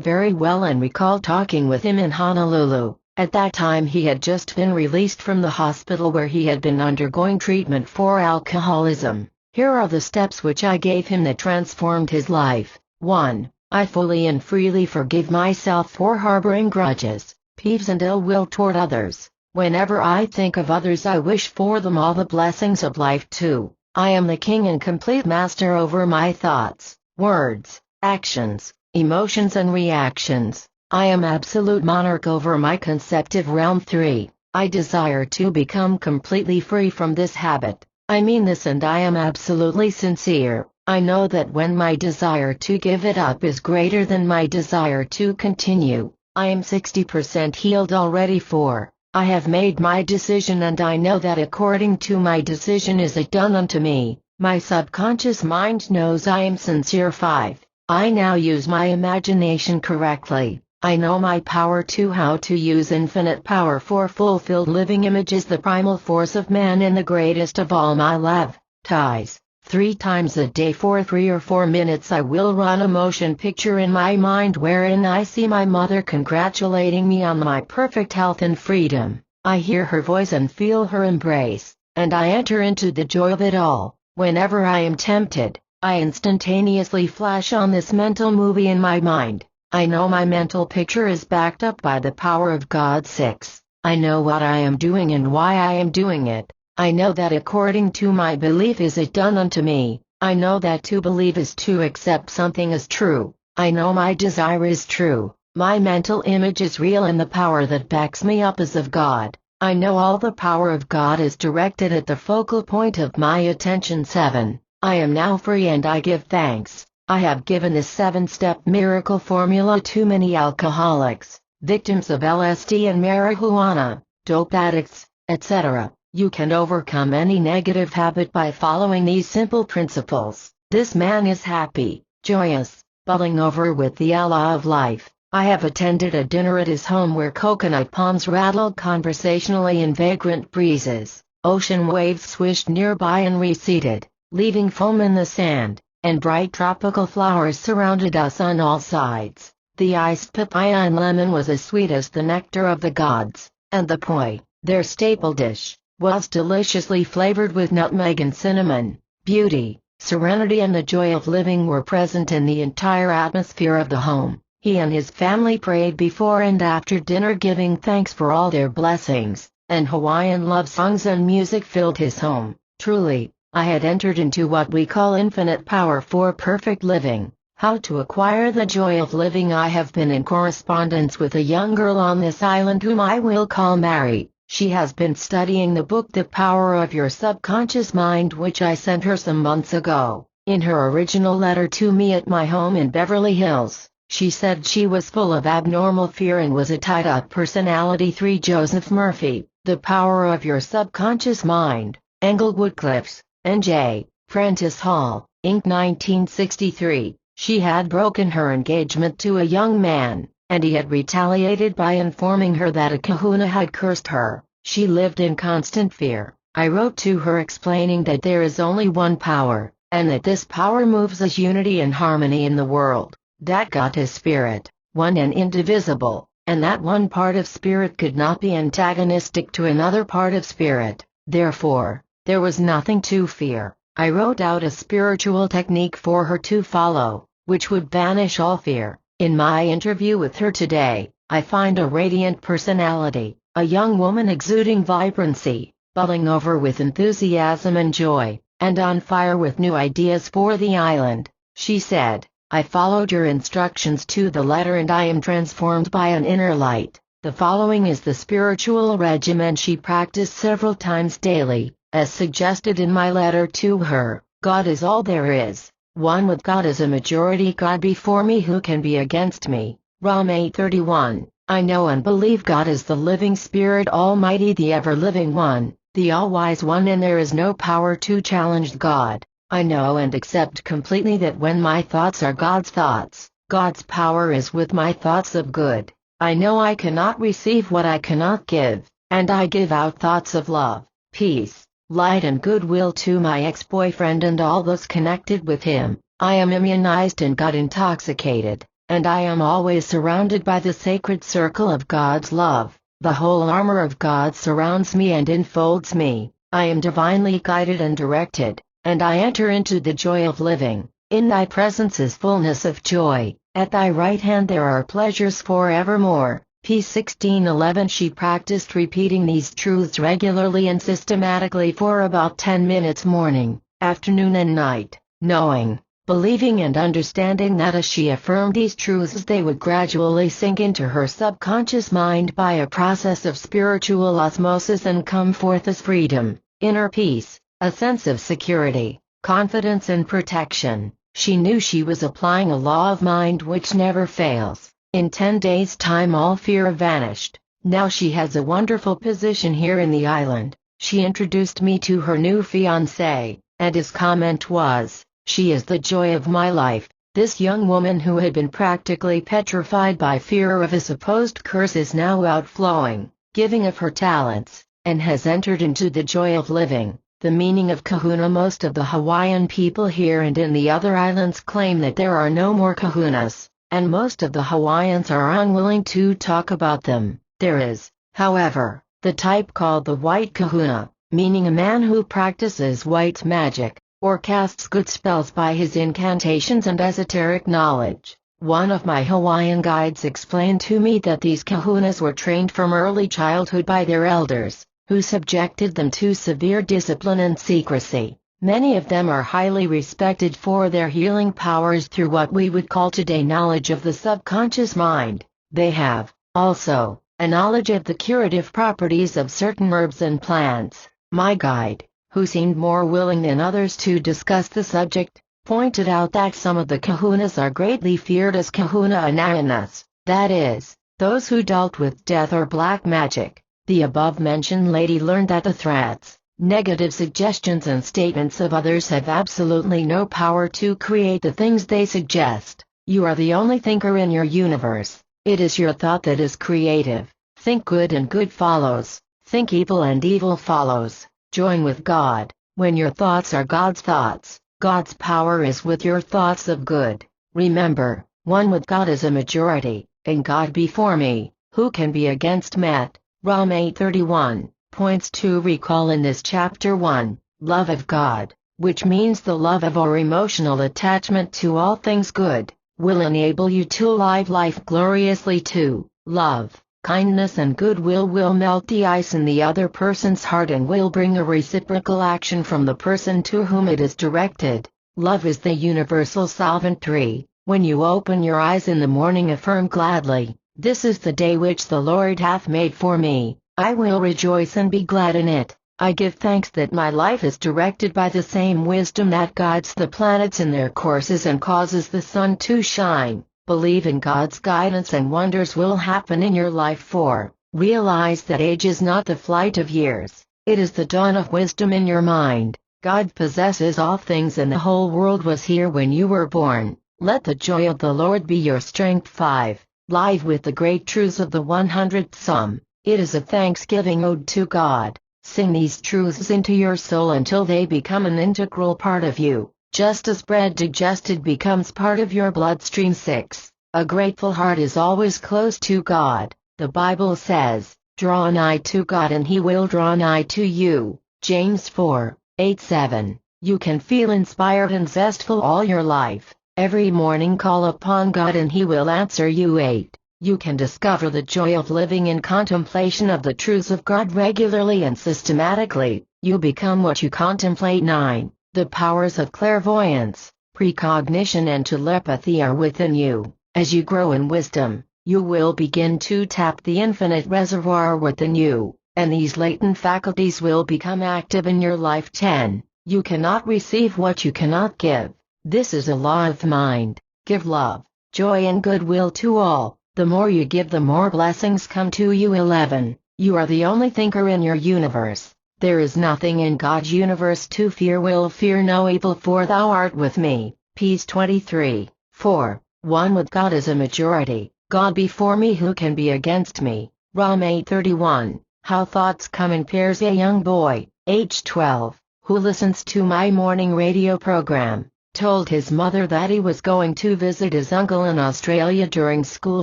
very well and recalled talking with him in Honolulu. At that time he had just been released from the hospital where he had been undergoing treatment for alcoholism. Here are the steps which I gave him that transformed his life. 1. I fully and freely forgive myself for harboring grudges, peeves and ill will toward others. Whenever I think of others I wish for them all the blessings of life too. I am the king and complete master over my thoughts, words, actions, emotions and reactions. I am absolute monarch over my conceptive realm. 3. I desire to become completely free from this habit. I mean this and I am absolutely sincere. I know that when my desire to give it up is greater than my desire to continue, I am 60% healed already. 4. I have made my decision and I know that according to my decision is it done unto me. My subconscious mind knows I am sincere. 5. I now use my imagination correctly. I know my power to how to use infinite power for fulfilled living image is the primal force of man and the greatest of all my love. Ties. 3 times a day for 3 or 4 minutes I will run a motion picture in my mind wherein I see my mother congratulating me on my perfect health and freedom. I hear her voice and feel her embrace, and I enter into the joy of it all. Whenever I am tempted, I instantaneously flash on this mental movie in my mind. I know my mental picture is backed up by the power of God. 6. I know what I am doing and why I am doing it. I know that according to my belief is it done unto me. I know that to believe is to accept something as true. I know my desire is true. My mental image is real and the power that backs me up is of God. I know all the power of God is directed at the focal point of my attention. 7. I am now free and I give thanks. I have given this 7-step miracle formula to many alcoholics, victims of LSD and marijuana, dope addicts, etc. You can overcome any negative habit by following these simple principles. This man is happy, joyous, bubbling over with the Allah of life. I have attended a dinner at his home where coconut palms rattled conversationally in vagrant breezes. Ocean waves swished nearby and receded, leaving foam in the sand, and bright tropical flowers surrounded us on all sides. The iced papaya and lemon was as sweet as the nectar of the gods, and the poi, their staple dish, was deliciously flavored with nutmeg and cinnamon. Beauty, serenity and the joy of living were present in the entire atmosphere of the home. He and his family prayed before and after dinner giving thanks for all their blessings, and Hawaiian love songs and music filled his home. Truly, I had entered into what we call infinite power for perfect living. How to acquire the joy of living. I have been in correspondence with a young girl on this island whom I will call Mary. She has been studying the book The Power of Your Subconscious Mind, which I sent her some months ago. In her original letter to me at my home in Beverly Hills, she said she was full of abnormal fear and was a tied-up personality. 3. Joseph Murphy, The Power of Your Subconscious Mind, Englewood Cliffs, N.J., Prentice Hall, Inc. 1963. She had broken her engagement to a young man, and he had retaliated by informing her that a kahuna had cursed her. She lived in constant fear. I wrote to her explaining that there is only one power, and that this power moves as unity and harmony in the world, that God is spirit, one and indivisible, and that one part of spirit could not be antagonistic to another part of spirit. Therefore, there was nothing to fear. I wrote out a spiritual technique for her to follow, which would banish all fear. In my interview with her today, I find a radiant personality, a young woman exuding vibrancy, bubbling over with enthusiasm and joy, and on fire with new ideas for the island. She said, "I followed your instructions to the letter and I am transformed by an inner light." The following is the spiritual regimen she practiced several times daily, as suggested in my letter to her. God is all there is. One with God is a majority. God before me, who can be against me? Rom 8:31. I know and believe God is the living Spirit Almighty, the ever-living one, the all-wise one, and there is no power to challenge God. I know and accept completely that when my thoughts are God's thoughts, God's power is with my thoughts of good. I know I cannot receive what I cannot give, and I give out thoughts of love, peace, light and goodwill to my ex-boyfriend and all those connected with him. I am immunized and God intoxicated, and I am always surrounded by the sacred circle of God's love. The whole armor of God surrounds me and enfolds me. I am divinely guided and directed, and I enter into the joy of living. In thy presence is fullness of joy, at thy right hand there are pleasures forevermore. P1611. She practiced repeating these truths regularly and systematically for about 10 minutes morning, afternoon and night, knowing, believing and understanding that as she affirmed these truths they would gradually sink into her subconscious mind by a process of spiritual osmosis and come forth as freedom, inner peace, a sense of security, confidence and protection. She knew she was applying a law of mind which never fails. In 10 days' time all fear vanished. Now she has a wonderful position here in the island. She introduced me to her new fiancé, and his comment was, "She is the joy of my life." This young woman who had been practically petrified by fear of a supposed curse is now outflowing, giving of her talents, and has entered into the joy of living. The meaning of kahuna. Most of the Hawaiian people here and in the other islands claim that there are no more kahunas, and most of the Hawaiians are unwilling to talk about them. There is, however, the type called the white kahuna, meaning a man who practices white magic, or casts good spells by his incantations and esoteric knowledge. One of my Hawaiian guides explained to me that these kahunas were trained from early childhood by their elders, who subjected them to severe discipline and secrecy. Many of them are highly respected for their healing powers through what we would call today knowledge of the subconscious mind. They have, also, a knowledge of the curative properties of certain herbs and plants. My guide, who seemed more willing than others to discuss the subject, pointed out that some of the kahunas are greatly feared as kahuna anayanas, that is, those who dealt with death or black magic. The above-mentioned lady learned that the threats, negative suggestions and statements of others have absolutely no power to create the things they suggest. You are the only thinker in your universe. It is your thought that is creative. Think good and good follows. Think evil and evil follows. Join with God. When your thoughts are God's thoughts, God's power is with your thoughts of good. Remember, one with God is a majority, and God before me, who can be against Met? Rom 8:31, points to recall in this chapter 1, love of God, which means the love of or emotional attachment to all things good, will enable you to live life gloriously too. Love, kindness and goodwill will melt the ice in the other person's heart and will bring a reciprocal action from the person to whom it is directed. Love is the universal solvent. 3. When you open your eyes in the morning, affirm gladly, "This is the day which the Lord hath made for me. I will rejoice and be glad in it. I give thanks that my life is directed by the same wisdom that guides the planets in their courses and causes the sun to shine." Believe in God's guidance and wonders will happen in your life. 4. Realize that age is not the flight of years, it is the dawn of wisdom in your mind. God possesses all things and the whole world was here when you were born. Let the joy of the Lord be your strength. 5. Live with the great truths of the 100th Psalm. It is a thanksgiving ode to God. Sing these truths into your soul until they become an integral part of you, just as bread digested becomes part of your bloodstream. 6. A grateful heart is always close to God. The Bible says, "Draw nigh to God and He will draw nigh to you." James 4:8-7. You can feel inspired and zestful all your life. Every morning call upon God and He will answer you. 8. You can discover the joy of living in contemplation of the truths of God regularly and systematically. You become what you contemplate. 9. The powers of clairvoyance, precognition and telepathy are within you. As you grow in wisdom, you will begin to tap the infinite reservoir within you, and these latent faculties will become active in your life. 10. You cannot receive what you cannot give. This is a law of mind. Give love, joy and goodwill to all. The more you give, the more blessings come to you. 11. You are the only thinker in your universe. There is nothing in God's universe to fear. Will fear no evil, for thou art with me. Peace 23. 4. One with God is a majority. God before me, who can be against me? Rom 8:31. How thoughts come in pairs. A young boy, age 12, who listens to my morning radio program, told his mother that he was going to visit his uncle in Australia during school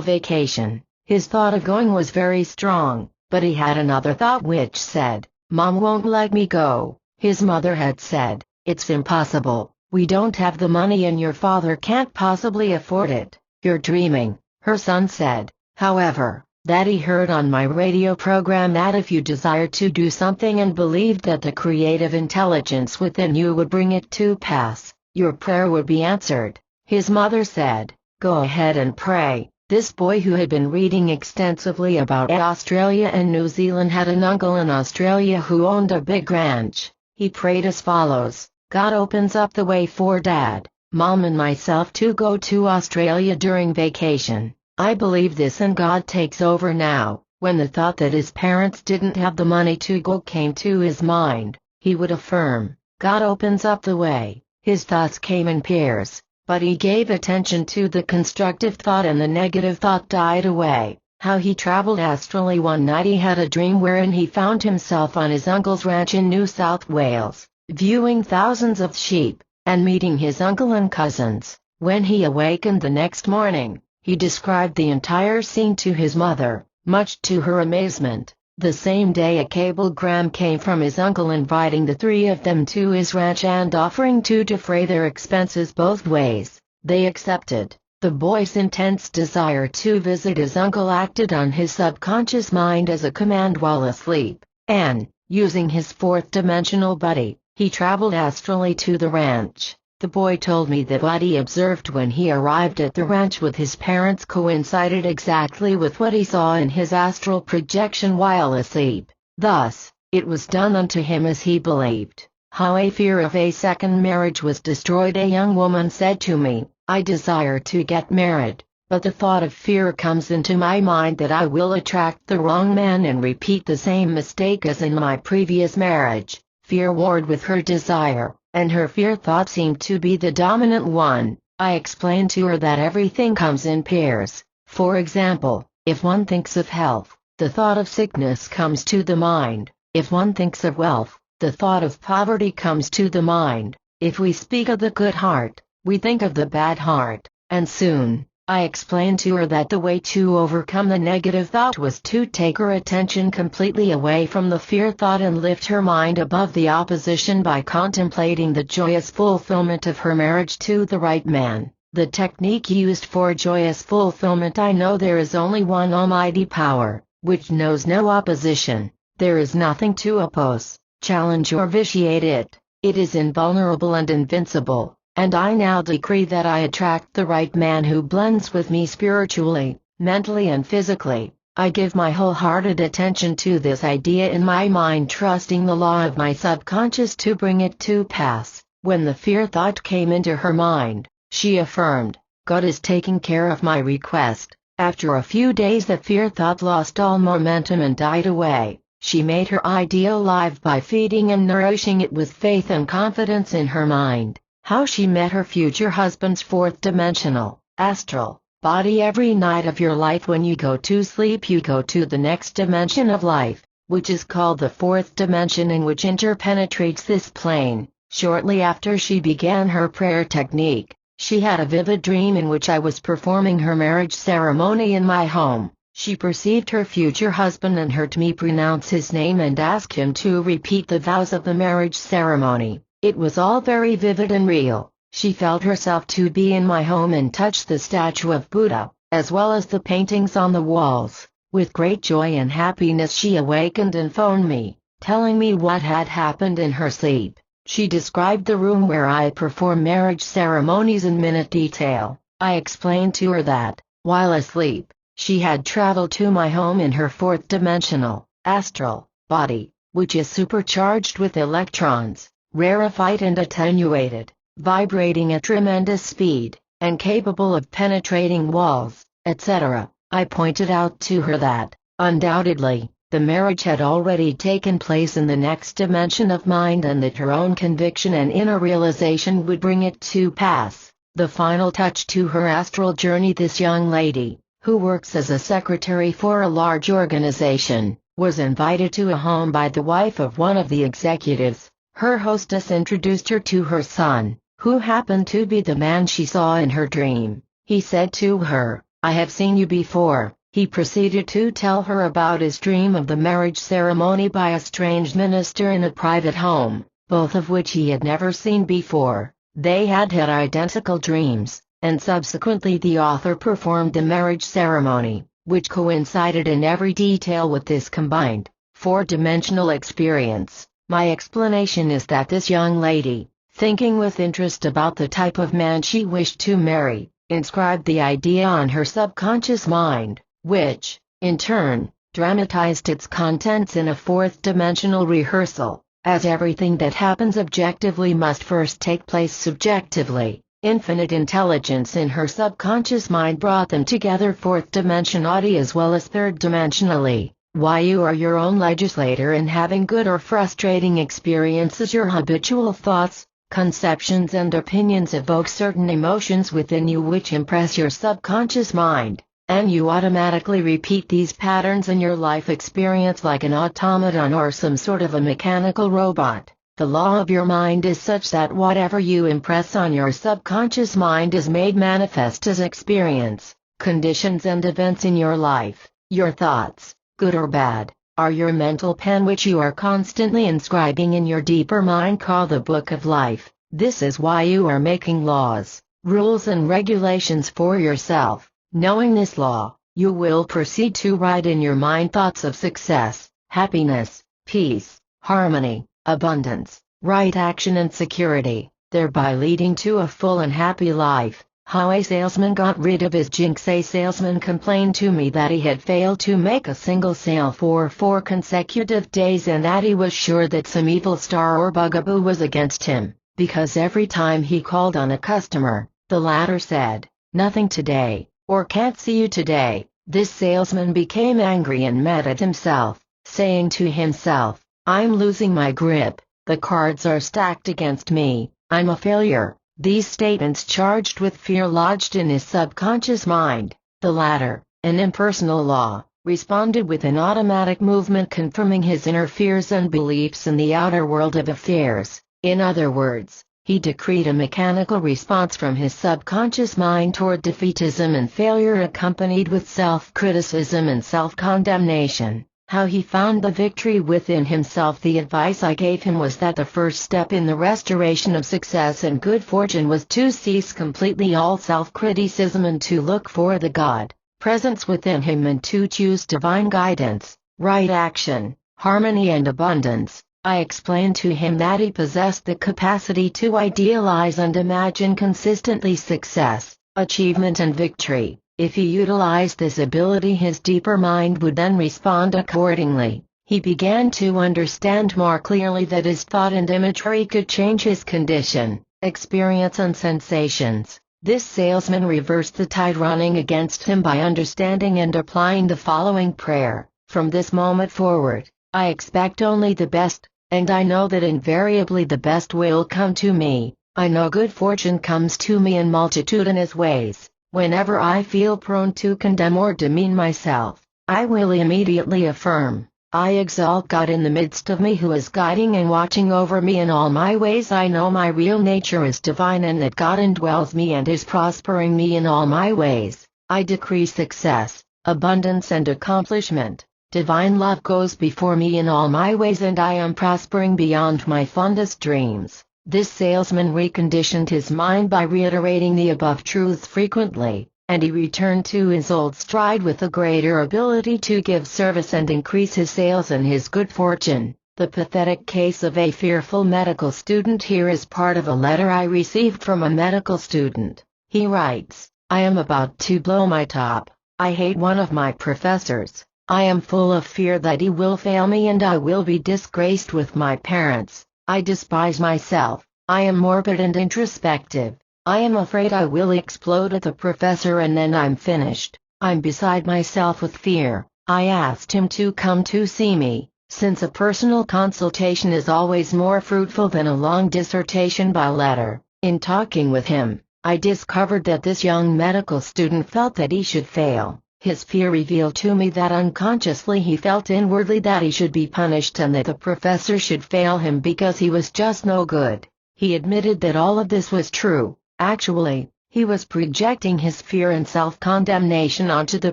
vacation. His thought of going was very strong, but he had another thought which said, "Mom won't let me go." His mother had said, "It's impossible. We don't have the money and your father can't possibly afford it. You're dreaming." Her son said, however, that he heard on my radio program that if you desired to do something and believed that the creative intelligence within you would bring it to pass, your prayer would be answered. His mother said, "Go ahead and pray." This boy, who had been reading extensively about Australia and New Zealand, had an uncle in Australia who owned a big ranch. He prayed as follows: "God opens up the way for Dad, Mom and myself to go to Australia during vacation. I believe this and God takes over now." When the thought that his parents didn't have the money to go came to his mind, he would affirm, "God opens up the way." His thoughts came in pairs, but he gave attention to the constructive thought and the negative thought died away. How he traveled astrally. One night he had a dream wherein he found himself on his uncle's ranch in New South Wales, viewing thousands of sheep, and meeting his uncle and cousins. When he awakened the next morning, he described the entire scene to his mother, much to her amazement. The same day a cablegram came from his uncle inviting the three of them to his ranch and offering to defray their expenses both ways. They accepted. The boy's intense desire to visit his uncle acted on his subconscious mind as a command while asleep, and, using his fourth-dimensional buddy, he traveled astrally to the ranch. The boy told me that what he observed when he arrived at the ranch with his parents coincided exactly with what he saw in his astral projection while asleep. Thus, it was done unto him as he believed. How a fear of a second marriage was destroyed. A young woman said to me, "I desire to get married, but the thought of fear comes into my mind that I will attract the wrong man and repeat the same mistake as in my previous marriage." Fear warred with her desire, and her fear thought seemed to be the dominant one. I explained to her that everything comes in pairs. For example, if one thinks of health, the thought of sickness comes to the mind. If one thinks of wealth, the thought of poverty comes to the mind. If we speak of the good heart, we think of the bad heart. And soon, I explained to her that the way to overcome the negative thought was to take her attention completely away from the fear thought and lift her mind above the opposition by contemplating the joyous fulfillment of her marriage to the right man. The technique used for joyous fulfillment: I know there is only one almighty power, which knows no opposition. There is nothing to oppose, challenge or vitiate it. It is invulnerable and invincible. And I now decree that I attract the right man who blends with me spiritually, mentally and physically. I give my wholehearted attention to this idea in my mind, trusting the law of my subconscious to bring it to pass. When the fear thought came into her mind, she affirmed, "God is taking care of my request." After a few days the fear thought lost all momentum and died away. She made her idea alive by feeding and nourishing it with faith and confidence in her mind. How she met her future husband's fourth-dimensional, astral, body. Every night of your life when you go to sleep you go to the next dimension of life, which is called the fourth dimension and which interpenetrates this plane. Shortly after she began her prayer technique, she had a vivid dream in which I was performing her marriage ceremony in my home. She perceived her future husband and heard me pronounce his name and ask him to repeat the vows of the marriage ceremony. It was all very vivid and real. She felt herself to be in my home and touched the statue of Buddha, as well as the paintings on the walls. With great joy and happiness she awakened and phoned me, telling me what had happened in her sleep. She described the room where I perform marriage ceremonies in minute detail. I explained to her that, while asleep, she had traveled to my home in her fourth-dimensional, astral, body, which is supercharged with electrons, rarefied and attenuated, vibrating at tremendous speed, and capable of penetrating walls, etc. I pointed out to her that, undoubtedly, the marriage had already taken place in the next dimension of mind and that her own conviction and inner realization would bring it to pass. The final touch to her astral journey: this young lady, who works as a secretary for a large organization, was invited to a home by the wife of one of the executives. Her hostess introduced her to her son, who happened to be the man she saw in her dream. He said to her, "I have seen you before." He proceeded to tell her about his dream of the marriage ceremony by a strange minister in a private home, both of which he had never seen before. They had had identical dreams, and subsequently the author performed the marriage ceremony, which coincided in every detail with this combined, four-dimensional experience. My explanation is that this young lady, thinking with interest about the type of man she wished to marry, inscribed the idea on her subconscious mind, which, in turn, dramatized its contents in a fourth-dimensional rehearsal, as everything that happens objectively must first take place subjectively. Infinite intelligence in her subconscious mind brought them together fourth-dimensionally as well as third-dimensionally. Why you are your own legislator in having good or frustrating experiences. Your habitual thoughts, conceptions and opinions evoke certain emotions within you which impress your subconscious mind, and you automatically repeat these patterns in your life experience like an automaton or some sort of a mechanical robot. The law of your mind is such that whatever you impress on your subconscious mind is made manifest as experience, conditions and events in your life. Your thoughts, good or bad, are your mental pen which you are constantly inscribing in your deeper mind called the Book of Life. This is why you are making laws, rules and regulations for yourself. Knowing this law, you will proceed to write in your mind thoughts of success, happiness, peace, harmony, abundance, right action and security, thereby leading to a full and happy life. How a salesman got rid of his jinx. A salesman complained to me that he had failed to make a single sale for 4 consecutive days and that he was sure that some evil star or bugaboo was against him, because every time he called on a customer, the latter said, "Nothing today," or "Can't see you today." This salesman became angry and mad at himself, saying to himself, "I'm losing my grip, the cards are stacked against me, I'm a failure." These statements charged with fear lodged in his subconscious mind. The latter, an impersonal law, responded with an automatic movement confirming his inner fears and beliefs in the outer world of affairs. In other words, he decreed a mechanical response from his subconscious mind toward defeatism and failure accompanied with self-criticism and self-condemnation. How he found the victory within himself. The advice I gave him was that the first step in the restoration of success and good fortune was to cease completely all self-criticism and to look for the God presence within him and to choose divine guidance, right action, harmony and abundance. I explained to him that he possessed the capacity to idealize and imagine consistently success, achievement and victory. If he utilized this ability, his deeper mind would then respond accordingly. He began to understand more clearly that his thought and imagery could change his condition, experience and sensations. This salesman reversed the tide running against him by understanding and applying the following prayer: "From this moment forward, I expect only the best, and I know that invariably the best will come to me. I know good fortune comes to me in multitudinous ways. Whenever I feel prone to condemn or demean myself, I will immediately affirm, I exalt God in the midst of me who is guiding and watching over me in all my ways. I know my real nature is divine and that God indwells me and is prospering me in all my ways. I decree success, abundance and accomplishment. Divine love goes before me in all my ways and I am prospering beyond my fondest dreams." This salesman reconditioned his mind by reiterating the above truths frequently, and he returned to his old stride with a greater ability to give service and increase his sales and his good fortune. The pathetic case of a fearful medical student. Here is part of a letter I received from a medical student. He writes, "I am about to blow my top. I hate one of my professors. I am full of fear that he will fail me and I will be disgraced with my parents. I despise myself. I am morbid and introspective. I am afraid I will explode at the professor and then I'm finished. I'm beside myself with fear." I asked him to come to see me, since a personal consultation is always more fruitful than a long dissertation by letter. In talking with him, I discovered that this young medical student felt that he should fail, His fear revealed to me that unconsciously he felt inwardly that he should be punished and that the professor should fail him because he was just no good. He admitted that all of this was true. Actually, he was projecting his fear and self-condemnation onto the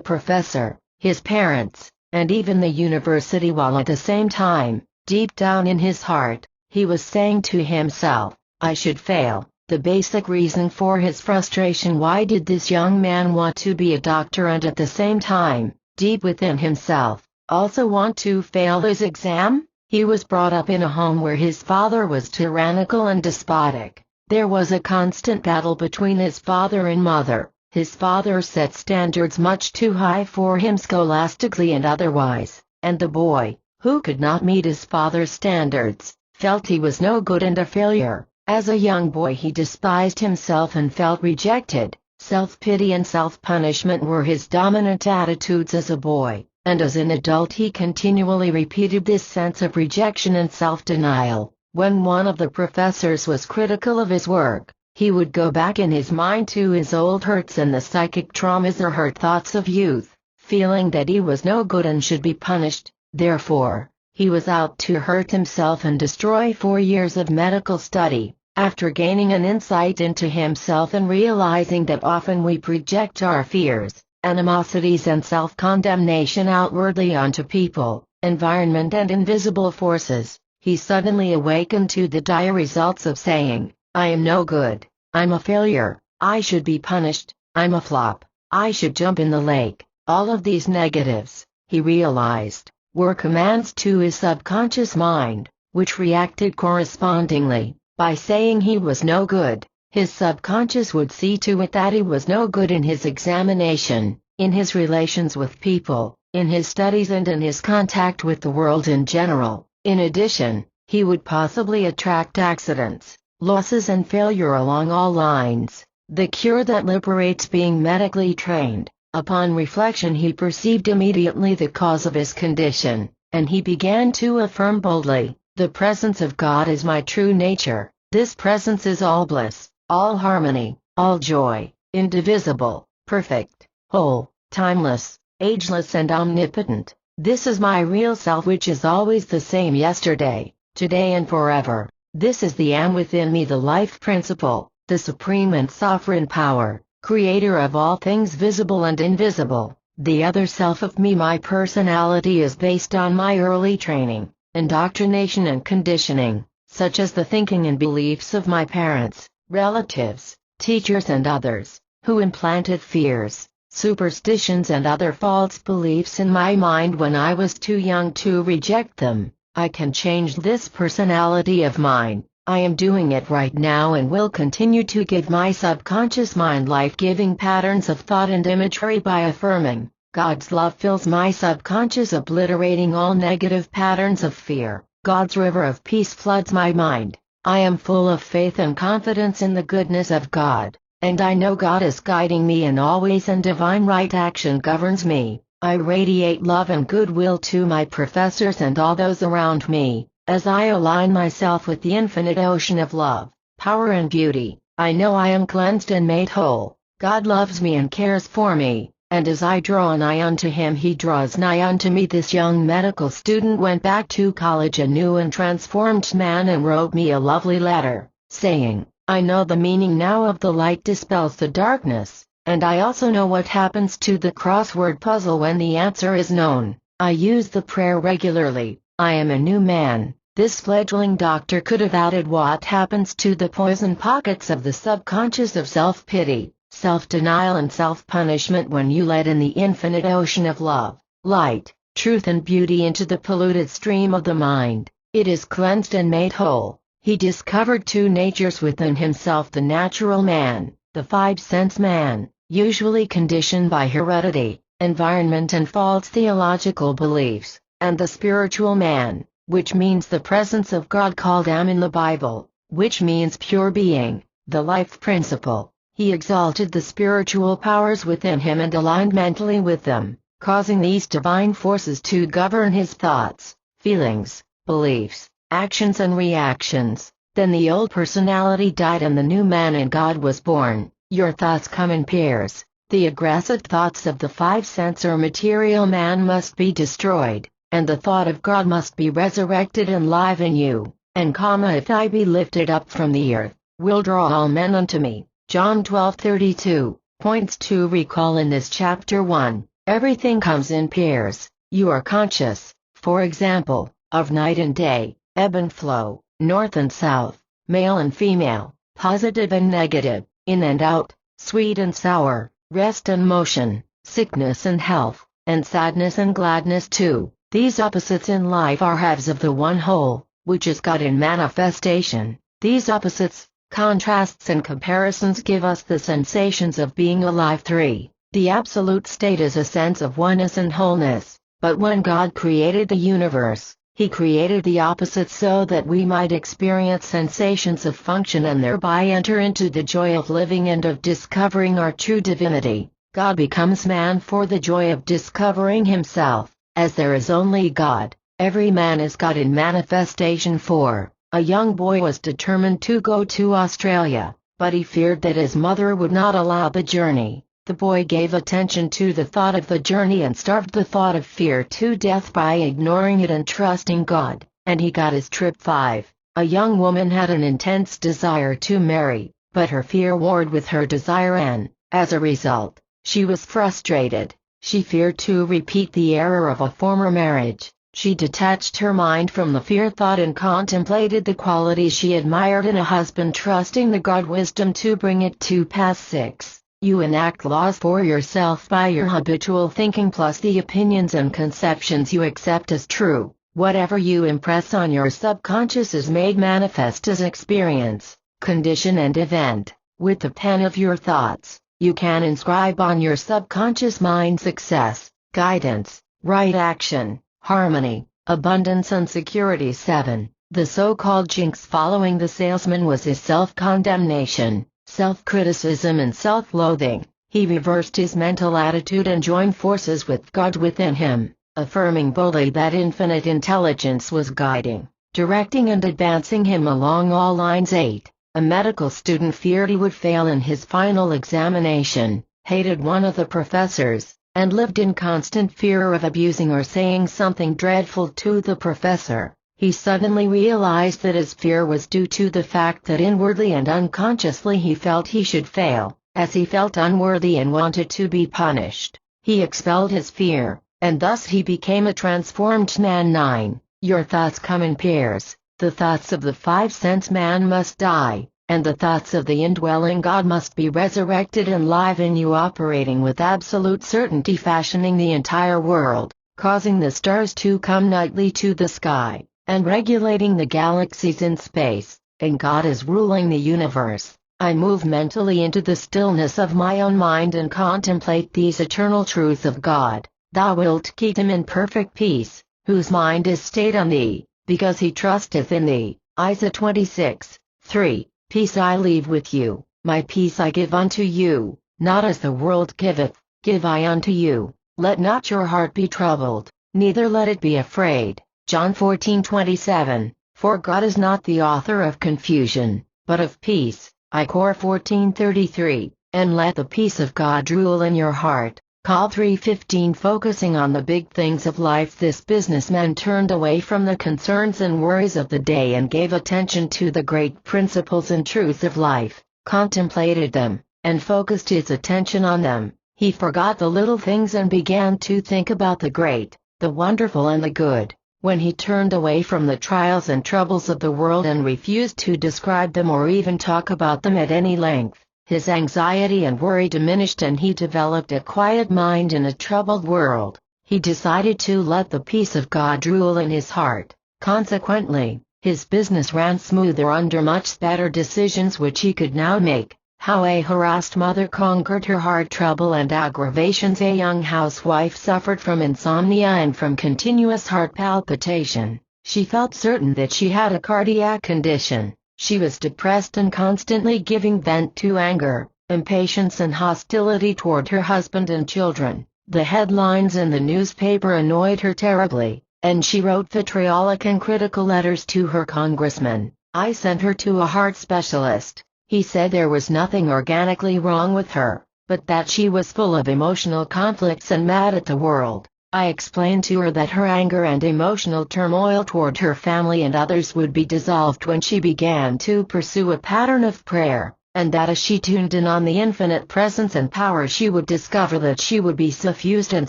professor, his parents, and even the university, while at the same time, deep down in his heart, he was saying to himself, I should fail. The basic reason for his frustration: why did this young man want to be a doctor and at the same time, deep within himself, also want to fail his exam? He was brought up in a home where his father was tyrannical and despotic. There was a constant battle between his father and mother. His father set standards much too high for him scholastically and otherwise, and the boy, who could not meet his father's standards, felt he was no good and a failure. As a young boy he despised himself and felt rejected. Self-pity and self-punishment were his dominant attitudes as a boy, and as an adult he continually repeated this sense of rejection and self-denial. When one of the professors was critical of his work, he would go back in his mind to his old hurts and the psychic traumas or hurt thoughts of youth, feeling that he was no good and should be punished. Therefore, he was out to hurt himself and destroy 4 years of medical study. After gaining an insight into himself and realizing that often we project our fears, animosities and self-condemnation outwardly onto people, environment and invisible forces, he suddenly awakened to the dire results of saying, I am no good, I'm a failure, I should be punished, I'm a flop, I should jump in the lake. All of these negatives, he realized, were commands to his subconscious mind, which reacted correspondingly. By saying he was no good, his subconscious would see to it that he was no good in his examination, in his relations with people, in his studies and in his contact with the world in general. In addition, he would possibly attract accidents, losses and failure along all lines. The cure that liberates being medically trained. Upon reflection he perceived immediately the cause of his condition, and he began to affirm boldly, the presence of God is my true nature. This presence is all bliss, all harmony, all joy, indivisible, perfect, whole, timeless, ageless and omnipotent. This is my real self, which is always the same yesterday, today and forever. This is the Am within me, the life principle, the supreme and sovereign power, creator of all things visible and invisible. The other self of me, my personality, is based on my early training, indoctrination and conditioning, such as the thinking and beliefs of my parents, relatives, teachers and others, who implanted fears, superstitions and other false beliefs in my mind when I was too young to reject them. I can change this personality of mine. I am doing it right now and will continue to give my subconscious mind life-giving patterns of thought and imagery by affirming, God's love fills my subconscious, obliterating all negative patterns of fear. God's river of peace floods my mind. I am full of faith and confidence in the goodness of God, and I know God is guiding me in all ways and divine right action governs me. I radiate love and goodwill to my professors and all those around me. As I align myself with the infinite ocean of love, power and beauty, I know I am cleansed and made whole. God loves me and cares for me, and as I draw nigh unto him, he draws nigh unto me. This young medical student went back to college a new and transformed man and wrote me a lovely letter, saying, I know the meaning now of the light dispels the darkness, and I also know what happens to the crossword puzzle when the answer is known. I use the prayer regularly. I am a new man. This fledgling doctor could have added what happens to the poison pockets of the subconscious of self-pity, self-denial and self-punishment when you let in the infinite ocean of love, light, truth and beauty into the polluted stream of the mind. It is cleansed and made whole. He discovered two natures within himself: the natural man, the five-sense man, usually conditioned by heredity, environment and false theological beliefs, and the spiritual man, which means the presence of God, called Am in the Bible, which means pure being, the life principle. He exalted the spiritual powers within him and aligned mentally with them, causing these divine forces to govern his thoughts, feelings, beliefs, actions and reactions. Then the old personality died and the new man in God was born. Your thoughts come in pairs. The aggressive thoughts of the five-sense or material man must be destroyed, and the thought of God must be resurrected and live in you. And if I be lifted up from the earth, will draw all men unto me. John 12:32. Points to recall in this chapter 1. Everything comes in pairs. You are conscious, for example, of night and day, ebb and flow, north and south, male and female, positive and negative, in and out, sweet and sour, rest and motion, sickness and health, and sadness and gladness too. These opposites in life are halves of the one whole, which is God in manifestation. These opposites, contrasts and comparisons give us the sensations of being alive. 3. The absolute state is a sense of oneness and wholeness, but when God created the universe, He created the opposites so that we might experience sensations of function and thereby enter into the joy of living and of discovering our true divinity. God becomes man for the joy of discovering himself, as there is only God. Every man is God in manifestation. 4. A young boy was determined to go to Australia, but he feared that his mother would not allow the journey. The boy gave attention to the thought of the journey and starved the thought of fear to death by ignoring it and trusting God, and he got his trip. 5. A young woman had an intense desire to marry, but her fear warred with her desire and, as a result, she was frustrated. She feared to repeat the error of a former marriage. She detached her mind from the fear thought and contemplated the qualities she admired in a husband, trusting the God wisdom to bring it to pass. 6. You enact laws for yourself by your habitual thinking plus the opinions and conceptions you accept as true. Whatever you impress on your subconscious is made manifest as experience, condition and event. With the pen of your thoughts, you can inscribe on your subconscious mind success, guidance, right action, harmony, abundance and security. 7. The so-called jinx following the salesman was his self-condemnation, self-criticism and self-loathing. He reversed his mental attitude and joined forces with God within him, affirming boldly that infinite intelligence was guiding, directing and advancing him along all lines. 8. A medical student feared he would fail in his final examination, hated one of the professors, and lived in constant fear of abusing or saying something dreadful to the professor. He suddenly realized that his fear was due to the fact that inwardly and unconsciously he felt he should fail, as he felt unworthy and wanted to be punished. He expelled his fear, and thus he became a transformed man. 9. Your thoughts come in pairs. The thoughts of the five-sense man must die, and the thoughts of the indwelling God must be resurrected and live in you, operating with absolute certainty, fashioning the entire world, causing the stars to come nightly to the sky, and regulating the galaxies in space, and God is ruling the universe. I move mentally into the stillness of my own mind and contemplate these eternal truths of God. Thou wilt keep him in perfect peace, whose mind is stayed on thee, because he trusteth in thee. Isaiah 26:3. Peace I leave with you, my peace I give unto you, not as the world giveth, give I unto you. Let not your heart be troubled, neither let it be afraid. John 14:27. For God is not the author of confusion, but of peace. Cor 14:33. And let the peace of God rule in your heart. Call 3:15. Focusing on the big things of life, this businessman turned away from the concerns and worries of the day and gave attention to the great principles and truths of life, contemplated them, and focused his attention on them. He forgot the little things and began to think about the great, the wonderful and the good. When he turned away from the trials and troubles of the world and refused to describe them or even talk about them at any length, his anxiety and worry diminished and he developed a quiet mind in a troubled world. He decided to let the peace of God rule in his heart. Consequently, his business ran smoother under much better decisions which he could now make. How a harassed mother conquered her heart trouble and aggravations. A young housewife suffered from insomnia and from continuous heart palpitation. She felt certain that she had a cardiac condition. She was depressed and constantly giving vent to anger, impatience and hostility toward her husband and children. The headlines in the newspaper annoyed her terribly, and she wrote vitriolic and critical letters to her congressman. I sent her to a heart specialist. He said there was nothing organically wrong with her, but that she was full of emotional conflicts and mad at the world. I explained to her that her anger and emotional turmoil toward her family and others would be dissolved when she began to pursue a pattern of prayer, and that as she tuned in on the infinite presence and power she would discover that she would be suffused and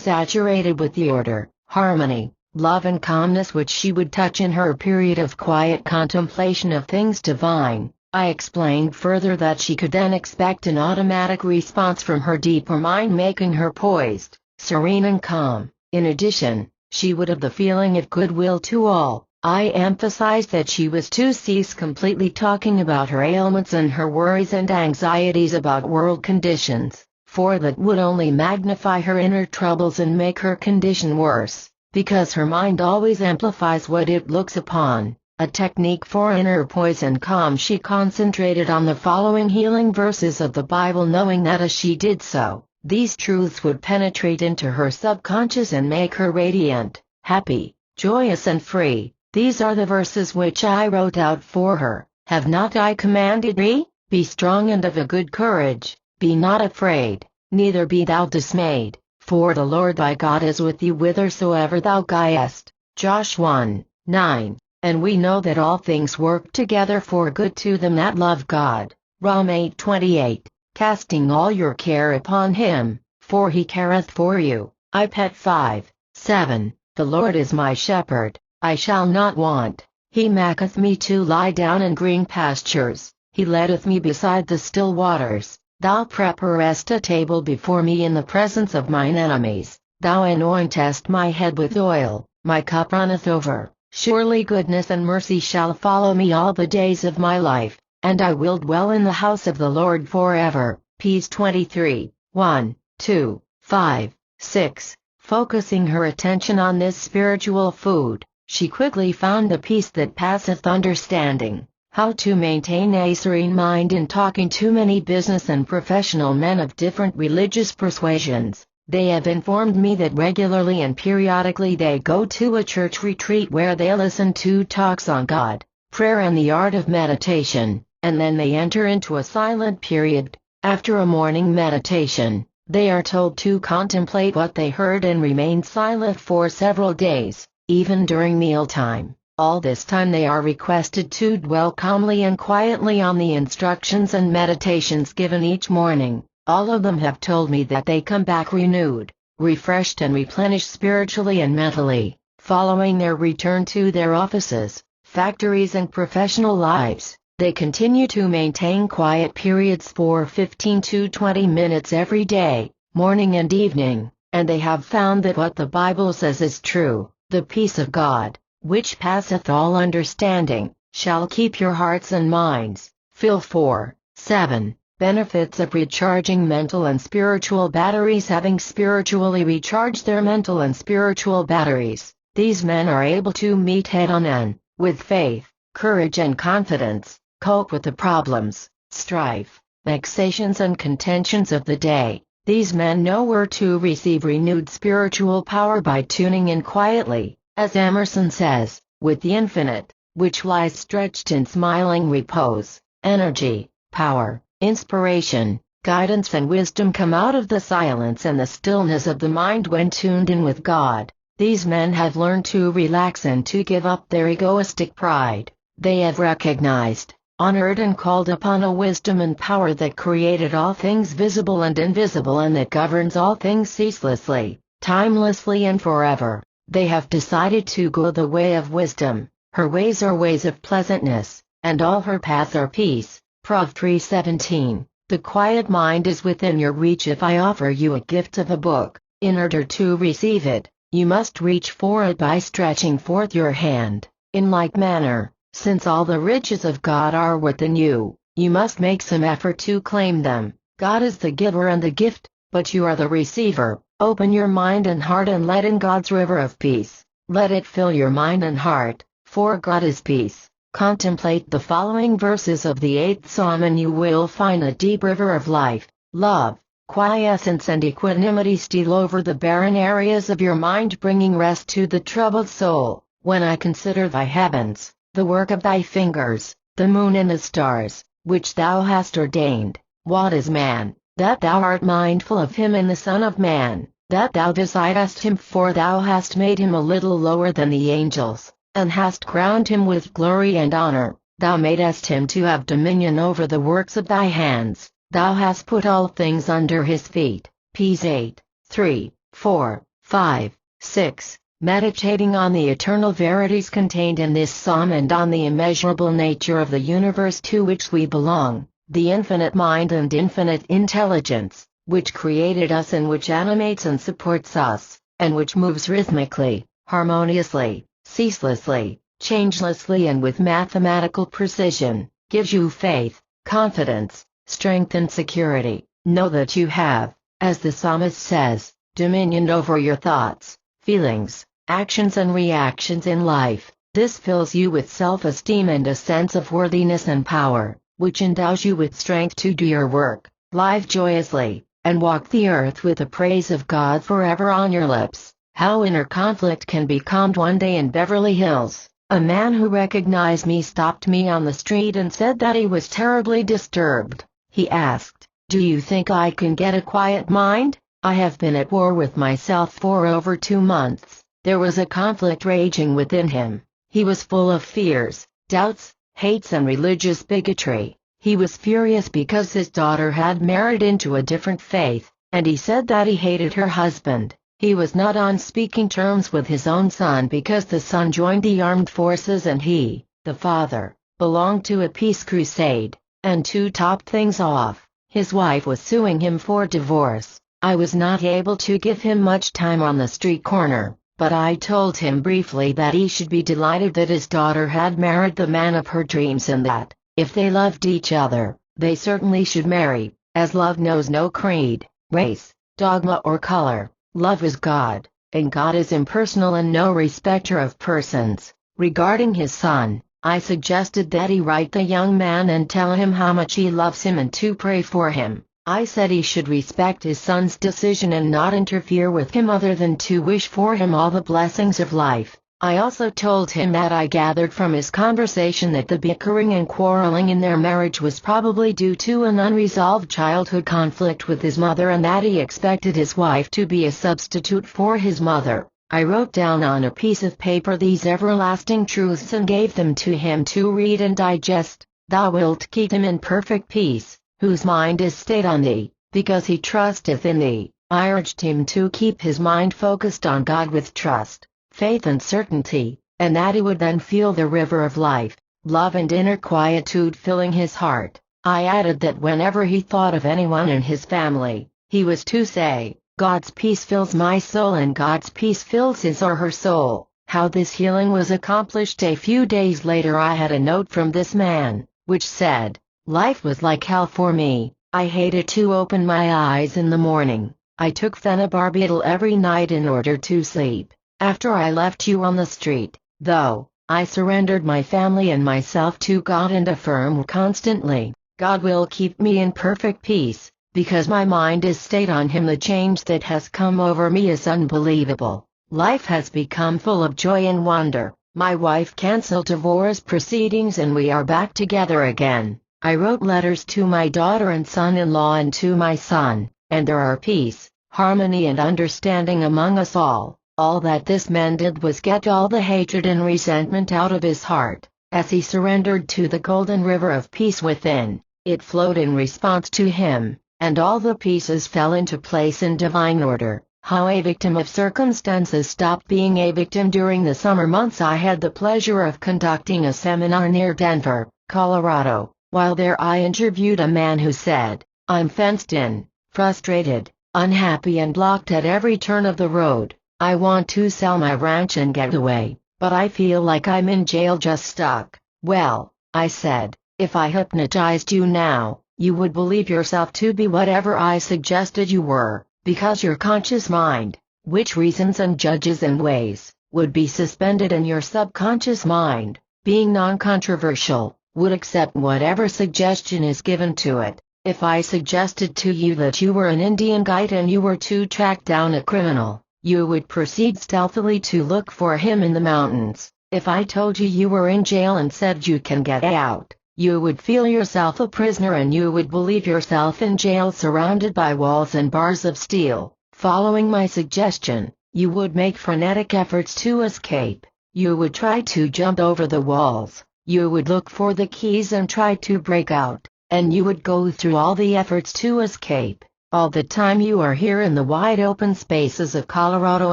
saturated with the order, harmony, love and calmness which she would touch in her period of quiet contemplation of things divine. I explained further that she could then expect an automatic response from her deeper mind, making her poised, serene and calm. In addition, she would have the feeling of goodwill to all. I emphasized that she was to cease completely talking about her ailments and her worries and anxieties about world conditions, for that would only magnify her inner troubles and make her condition worse, because her mind always amplifies what it looks upon. A technique for inner poise and calm. She concentrated on the following healing verses of the Bible, knowing that as she did so, these truths would penetrate into her subconscious and make her radiant, happy, joyous and free. These are the verses which I wrote out for her. Have not I commanded thee? Be strong and of a good courage, be not afraid, neither be thou dismayed, for the Lord thy God is with thee whithersoever thou goest. Joshua 1:9. And we know that all things work together for good to them that love God. Rom 8:28. Casting all your care upon him, for he careth for you. Ipet 5:7. The Lord is my shepherd, I shall not want. He maketh me to lie down in green pastures, he leadeth me beside the still waters. Thou preparest a table before me in the presence of mine enemies. Thou anointest my head with oil, my cup runneth over. Surely goodness and mercy shall follow me all the days of my life, and I will dwell in the house of the Lord forever. Ps 23:1, 2, 5, 6. Focusing her attention on this spiritual food, she quickly found the peace that passeth understanding. How to maintain a serene mind in talking to many business and professional men of different religious persuasions. They have informed me that regularly and periodically they go to a church retreat where they listen to talks on God, prayer and the art of meditation, and then they enter into a silent period. After a morning meditation, they are told to contemplate what they heard and remain silent for several days, even during mealtime. All this time they are requested to dwell calmly and quietly on the instructions and meditations given each morning. All of them have told me that they come back renewed, refreshed and replenished spiritually and mentally, following their return to their offices, factories and professional lives. They continue to maintain quiet periods for 15 to 20 minutes every day, morning and evening, and they have found that what the Bible says is true. The peace of God, which passeth all understanding, shall keep your hearts and minds. Phil 4:7. Benefits of recharging mental and spiritual batteries. Having spiritually recharged their mental and spiritual batteries, these men are able to meet head-on and, with faith, courage and confidence, cope with the problems, strife, vexations and contentions of the day. These men know where to receive renewed spiritual power by tuning in quietly, as Emerson says, with the infinite, which lies stretched in smiling repose. Energy, power, inspiration, guidance and wisdom come out of the silence and the stillness of the mind when tuned in with God. These men have learned to relax and to give up their egoistic pride. They have recognized, honored and called upon a wisdom and power that created all things visible and invisible and that governs all things ceaselessly, timelessly and forever. They have decided to go the way of wisdom. Her ways are ways of pleasantness, and all her paths are peace. Prov 3:17. The quiet mind is within your reach if I offer you a gift of a book. In order to receive it, you must reach for it by stretching forth your hand. In like manner, since all the riches of God are within you, you must make some effort to claim them. God is the giver and the gift, but you are the receiver. Open your mind and heart and let in God's river of peace. Let it fill your mind and heart, for God is peace. Contemplate the following verses of the 8th Psalm and you will find a deep river of life, love, quiescence and equanimity steal over the barren areas of your mind, bringing rest to the troubled soul. When I consider thy heavens, the work of thy fingers, the moon and the stars, which thou hast ordained, what is man, that thou art mindful of him in the Son of Man, that thou desightest him, for thou hast made him a little lower than the angels, and hast crowned him with glory and honor. Thou madest him to have dominion over the works of thy hands. Thou hast put all things under his feet. Ps 8, 3, 4, 5, 6. Meditating on the eternal verities contained in this psalm and on the immeasurable nature of the universe to which we belong, the infinite mind and infinite intelligence, which created us and which animates and supports us, and which moves rhythmically, harmoniously, ceaselessly, changelessly and with mathematical precision, gives you faith, confidence, strength and security. Know that you have, as the psalmist says, dominion over your thoughts, feelings, actions and reactions in life. This fills you with self-esteem and a sense of worthiness and power, which endows you with strength to do your work, live joyously, and walk the earth with the praise of God forever on your lips. How inner conflict can be calmed. One day in Beverly Hills, a man who recognized me stopped me on the street and said that he was terribly disturbed. He asked, "Do you think I can get a quiet mind? I have been at war with myself for over 2 months." There was a conflict raging within him. He was full of fears, doubts, hates and religious bigotry. He was furious because his daughter had married into a different faith, and he said that he hated her husband. He was not on speaking terms with his own son because the son joined the armed forces and he, the father, belonged to a peace crusade. And to top things off, his wife was suing him for divorce. I was not able to give him much time on the street corner, but I told him briefly that he should be delighted that his daughter had married the man of her dreams and that, if they loved each other, they certainly should marry, as love knows no creed, race, dogma or color. Love is God, and God is impersonal and no respecter of persons. Regarding his son, I suggested that he write the young man and tell him how much he loves him and to pray for him. I said he should respect his son's decision and not interfere with him other than to wish for him all the blessings of life. I also told him that I gathered from his conversation that the bickering and quarreling in their marriage was probably due to an unresolved childhood conflict with his mother and that he expected his wife to be a substitute for his mother. I wrote down on a piece of paper these everlasting truths and gave them to him to read and digest. Thou wilt keep him in perfect peace, whose mind is stayed on thee, because he trusteth in thee. I urged him to keep his mind focused on God with trust, faith and certainty, and that he would then feel the river of life, love and inner quietude filling his heart. I added that whenever he thought of anyone in his family, he was to say, "God's peace fills my soul," and God's peace fills his or her soul. How this healing was accomplished a few days later, I had a note from this man, which said, "Life was like hell for me. I hated to open my eyes in the morning. I took phenobarbital every night in order to sleep. After I left you on the street, though, I surrendered my family and myself to God and affirm constantly, God will keep me in perfect peace, because my mind is stayed on Him." The change that has come over me is unbelievable. Life has become full of joy and wonder. My wife canceled divorce proceedings and we are back together again. I wrote letters to my daughter and son-in-law and to my son, and there are peace, harmony and understanding among us all. All that this man did was get all the hatred and resentment out of his heart. As he surrendered to the golden river of peace within, it flowed in response to him, and all the pieces fell into place in divine order. How a victim of circumstances stopped being a victim. During the summer months I had the pleasure of conducting a seminar near Denver, Colorado. While there I interviewed a man who said, "I'm fenced in, frustrated, unhappy and blocked at every turn of the road. I want to sell my ranch and get away, but I feel like I'm in jail just stuck." "Well," I said, "if I hypnotized you now, you would believe yourself to be whatever I suggested you were, because your conscious mind, which reasons and judges and weighs, would be suspended in your subconscious mind, being non-controversial, would accept whatever suggestion is given to it. If I suggested to you that you were an Indian guide and you were to track down a criminal, you would proceed stealthily to look for him in the mountains. If I told you you were in jail and said you can get out, You would feel yourself a prisoner and you would believe yourself in jail surrounded by walls and bars of steel. Following my suggestion, you would make frenetic efforts to escape. You would try to jump over the walls. You would look for the keys and try to break out. And you would go through all the efforts to escape. All the time you are here in the wide open spaces of Colorado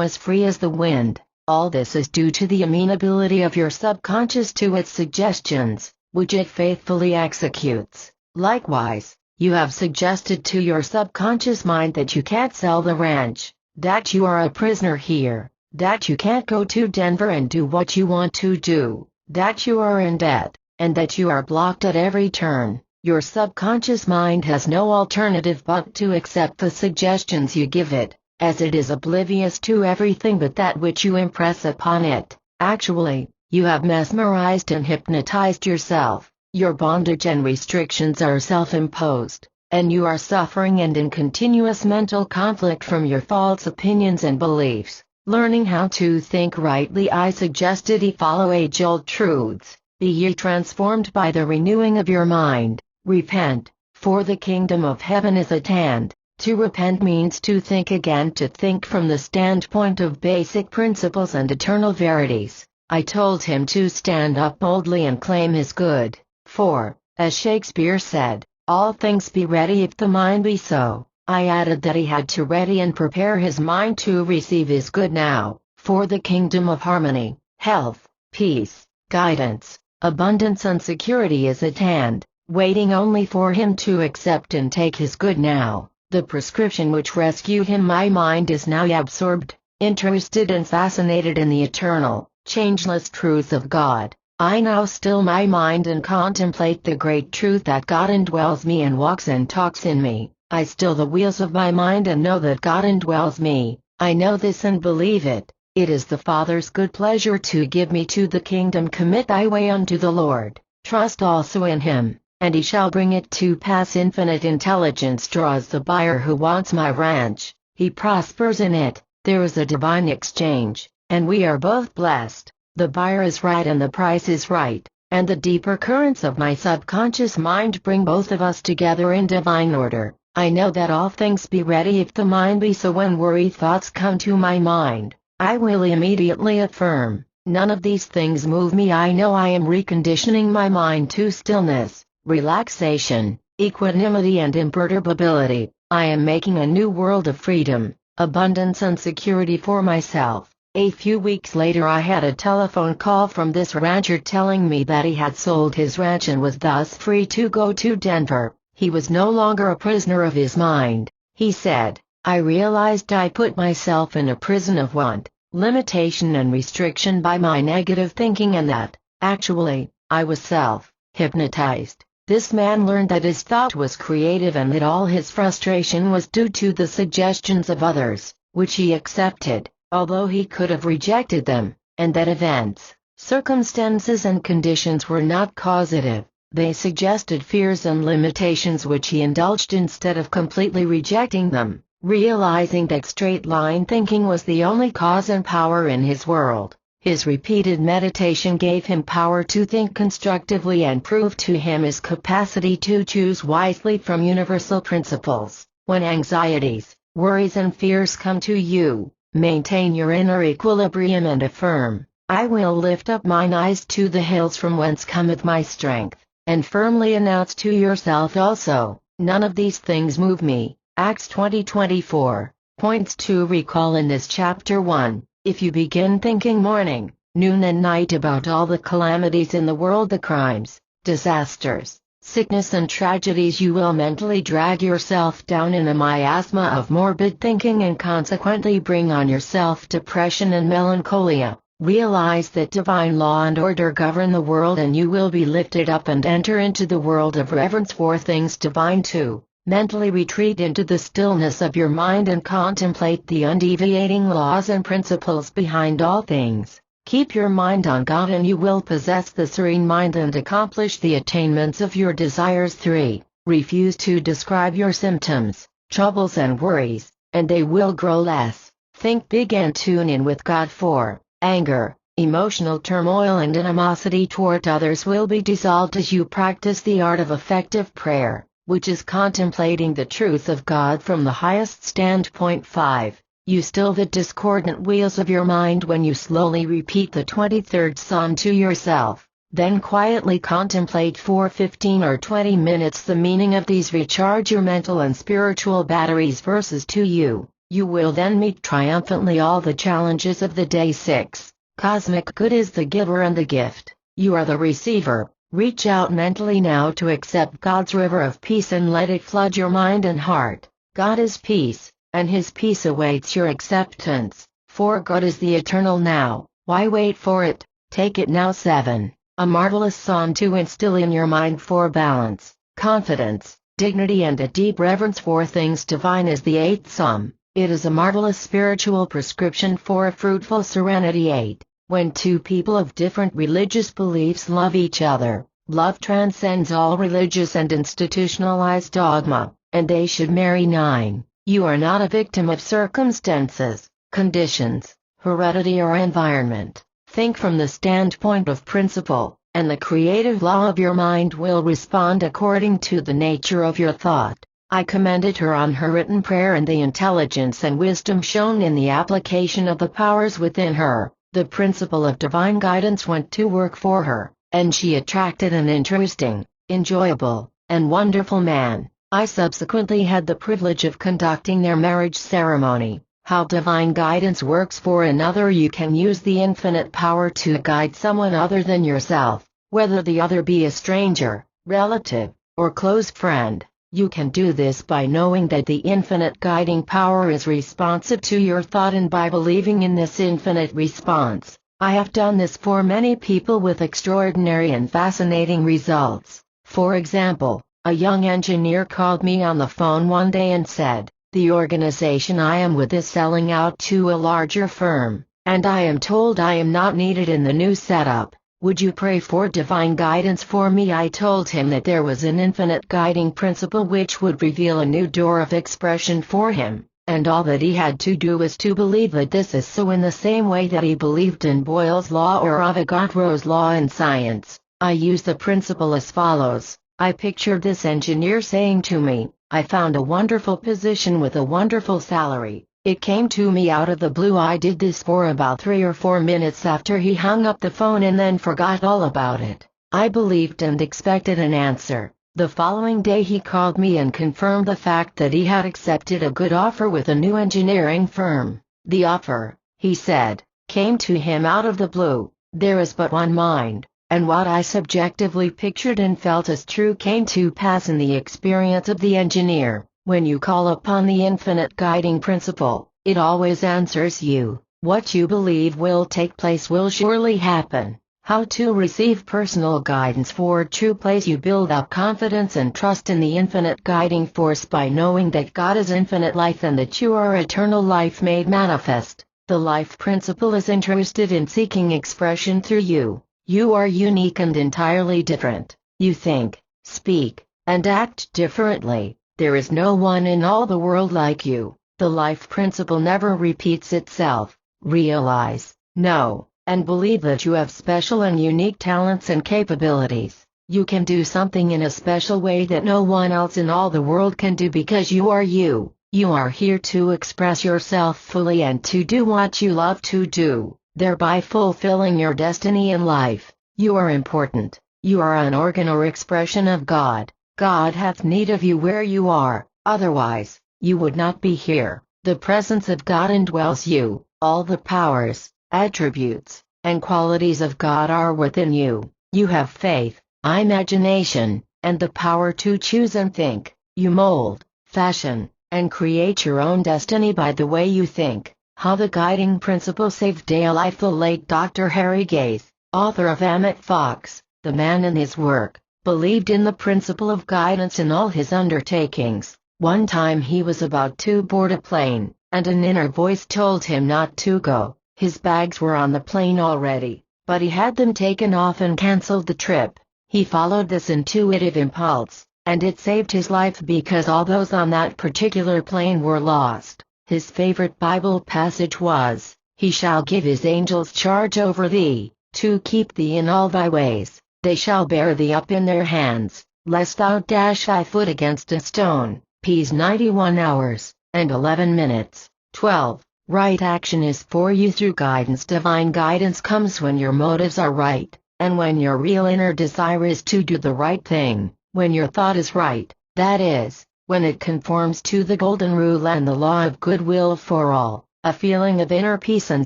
as free as the wind. All this is due to the amenability of your subconscious to its suggestions, which it faithfully executes. Likewise, you have suggested to your subconscious mind that you can't sell the ranch, that you are a prisoner here, that you can't go to Denver and do what you want to do, that you are in debt, and that you are blocked at every turn. Your subconscious mind has no alternative but to accept the suggestions you give it, as it is oblivious to everything but that which you impress upon it. Actually, you have mesmerized and hypnotized yourself. Your bondage and restrictions are self-imposed, and you are suffering and in continuous mental conflict from your false opinions and beliefs. Learning how to think rightly, I suggested ye follow age-old truths. Be ye transformed by the renewing of your mind. Repent, for the kingdom of heaven is at hand. To repent means to think again, to think from the standpoint of basic principles and eternal verities. I told him to stand up boldly and claim his good, for, as Shakespeare said, all things be ready if the mind be so. I added that he had to ready and prepare his mind to receive his good now, for the kingdom of harmony, health, peace, guidance, abundance and security is at hand, waiting only for him to accept and take his good now. The prescription which rescued him, my mind is now absorbed, interested and fascinated in the eternal, changeless truth of God. I now still my mind and contemplate the great truth that God indwells me and walks and talks in me. I still the wheels of my mind and know that God indwells me. I know this and believe it. It is the Father's good pleasure to give me to the kingdom. Commit thy way unto the Lord. Trust also in him, and he shall bring it to pass. Infinite intelligence draws the buyer who wants my ranch. He prospers in it. There is a divine exchange, and we are both blessed. The buyer is right and the price is right, and the deeper currents of my subconscious mind bring both of us together in divine order. I know that all things be ready if the mind be so. When worry thoughts come to my mind, I will immediately affirm, none of these things move me. I know I am reconditioning my mind to stillness, relaxation, equanimity and imperturbability. I am making a new world of freedom, abundance and security for myself. A few weeks later I had a telephone call from this rancher telling me that he had sold his ranch and was thus free to go to Denver. He was no longer a prisoner of his mind. He said, I realized I put myself in a prison of want, limitation and restriction by my negative thinking, and that, actually, I was self-hypnotized. This man learned that his thought was creative and that all his frustration was due to the suggestions of others, which he accepted, although he could have rejected them, and that events, circumstances and conditions were not causative. They suggested fears and limitations which he indulged instead of completely rejecting them, realizing that straight-line thinking was the only cause and power in his world. His repeated meditation gave him power to think constructively and proved to him his capacity to choose wisely from universal principles. When anxieties, worries and fears come to you, maintain your inner equilibrium and affirm, I will lift up mine eyes to the hills from whence cometh my strength, and firmly announce to yourself also, none of these things move me. Acts 20:24. Points to recall in this chapter. 1. If you begin thinking morning, noon and night about all the calamities in the world, the crimes, disasters, sickness and tragedies, you will mentally drag yourself down in a miasma of morbid thinking and consequently bring on yourself depression and melancholia. Realize that divine law and order govern the world, and you will be lifted up and enter into the world of reverence for things divine too. Mentally retreat into the stillness of your mind and contemplate the undeviating laws and principles behind all things. Keep your mind on God and you will possess the serene mind and accomplish the attainments of your desires. 3. Refuse to describe your symptoms, troubles and worries, and they will grow less. Think big and tune in with God. 4. Anger, Emotional turmoil and animosity toward others will be dissolved as you practice the art of effective prayer, which is contemplating the truth of God from the highest standpoint. 5. You still the discordant wheels of your mind when you slowly repeat the 23rd Psalm to yourself. Then quietly contemplate for 15 or 20 minutes the meaning of these. Recharge your mental and spiritual batteries. Verses 2. You will then meet triumphantly all the challenges of the day. 6. Cosmic good is the giver and the gift. You are the receiver. Reach out mentally now to accept God's river of peace and let it flood your mind and heart. God is peace, and His peace awaits your acceptance. For God is the eternal now. Why wait for it? Take it now. 7. A marvelous psalm to instill in your mind for balance, confidence, dignity and a deep reverence for things divine is the 8th Psalm. It is a marvelous spiritual prescription for a fruitful serenity. 8. When two people of different religious beliefs love each other, love transcends all religious and institutionalized dogma, and they should marry. 9. You are not a victim of circumstances, conditions, heredity or environment. Think from the standpoint of principle, and the creative law of your mind will respond according to the nature of your thought. I commended her on her written prayer and the intelligence and wisdom shown in the application of the powers within her. The principle of divine guidance went to work for her, and she attracted an interesting, enjoyable, and wonderful man. I subsequently had the privilege of conducting their marriage ceremony. How divine guidance works for another. You can use the infinite power to guide someone other than yourself, whether the other be a stranger, relative, or close friend. You can do this by knowing that the infinite guiding power is responsive to your thought and by believing in this infinite response. I have done this for many people with extraordinary and fascinating results. For example, a young engineer called me on the phone one day and said, "The organization I am with is selling out to a larger firm, and I am told I am not needed in the new setup. Would you pray for divine guidance for me?" I told him that there was an infinite guiding principle which would reveal a new door of expression for him, and all that he had to do was to believe that this is so, in the same way that he believed in Boyle's law or Avogadro's law in science. I use the principle as follows. I pictured this engineer saying to me, "I found a wonderful position with a wonderful salary." It came to me out of the blue. I did this for about 3 or 4 minutes after he hung up the phone and then forgot all about it. I believed and expected an answer. The following day he called me and confirmed the fact that he had accepted a good offer with a new engineering firm. The offer, he said, came to him out of the blue. There is but one mind, and what I subjectively pictured and felt as true came to pass in the experience of the engineer. When you call upon the infinite guiding principle, it always answers you. What you believe will take place will surely happen. How to receive personal guidance for true place. You build up confidence and trust in the infinite guiding force by knowing that God is infinite life and that you are eternal life made manifest. The life principle is interested in seeking expression through you. You are unique and entirely different. You think, speak, and act differently. There is no one in all the world like you. The life principle never repeats itself. Realize, know, and believe that you have special and unique talents and capabilities. You can do something in a special way that no one else in all the world can do because you are you. You are here to express yourself fully and to do what you love to do, thereby fulfilling your destiny in life. You are important. You are an organ or expression of God. God hath need of you where you are, otherwise, you would not be here. The presence of God indwells you. All the powers, attributes, and qualities of God are within you. You have faith, imagination, and the power to choose and think. You mold, fashion, and create your own destiny by the way you think. How the guiding principle saved a life. The late Dr. Harry Gaze, author of Emmett Fox, The Man in His Work, believed in the principle of guidance in all his undertakings. One time he was about to board a plane, and an inner voice told him not to go. His bags were on the plane already, but he had them taken off and cancelled the trip. He followed this intuitive impulse, and it saved his life because all those on that particular plane were lost. His favorite Bible passage was, He shall give his angels charge over thee, to keep thee in all thy ways. They shall bear thee up in their hands, lest thou dash thy foot against a stone. Ps 91 hours, and 11 minutes. 12. Right action is for you through guidance. Divine guidance comes when your motives are right, and when your real inner desire is to do the right thing, when your thought is right, that is, when it conforms to the golden rule and the law of goodwill for all. A feeling of inner peace and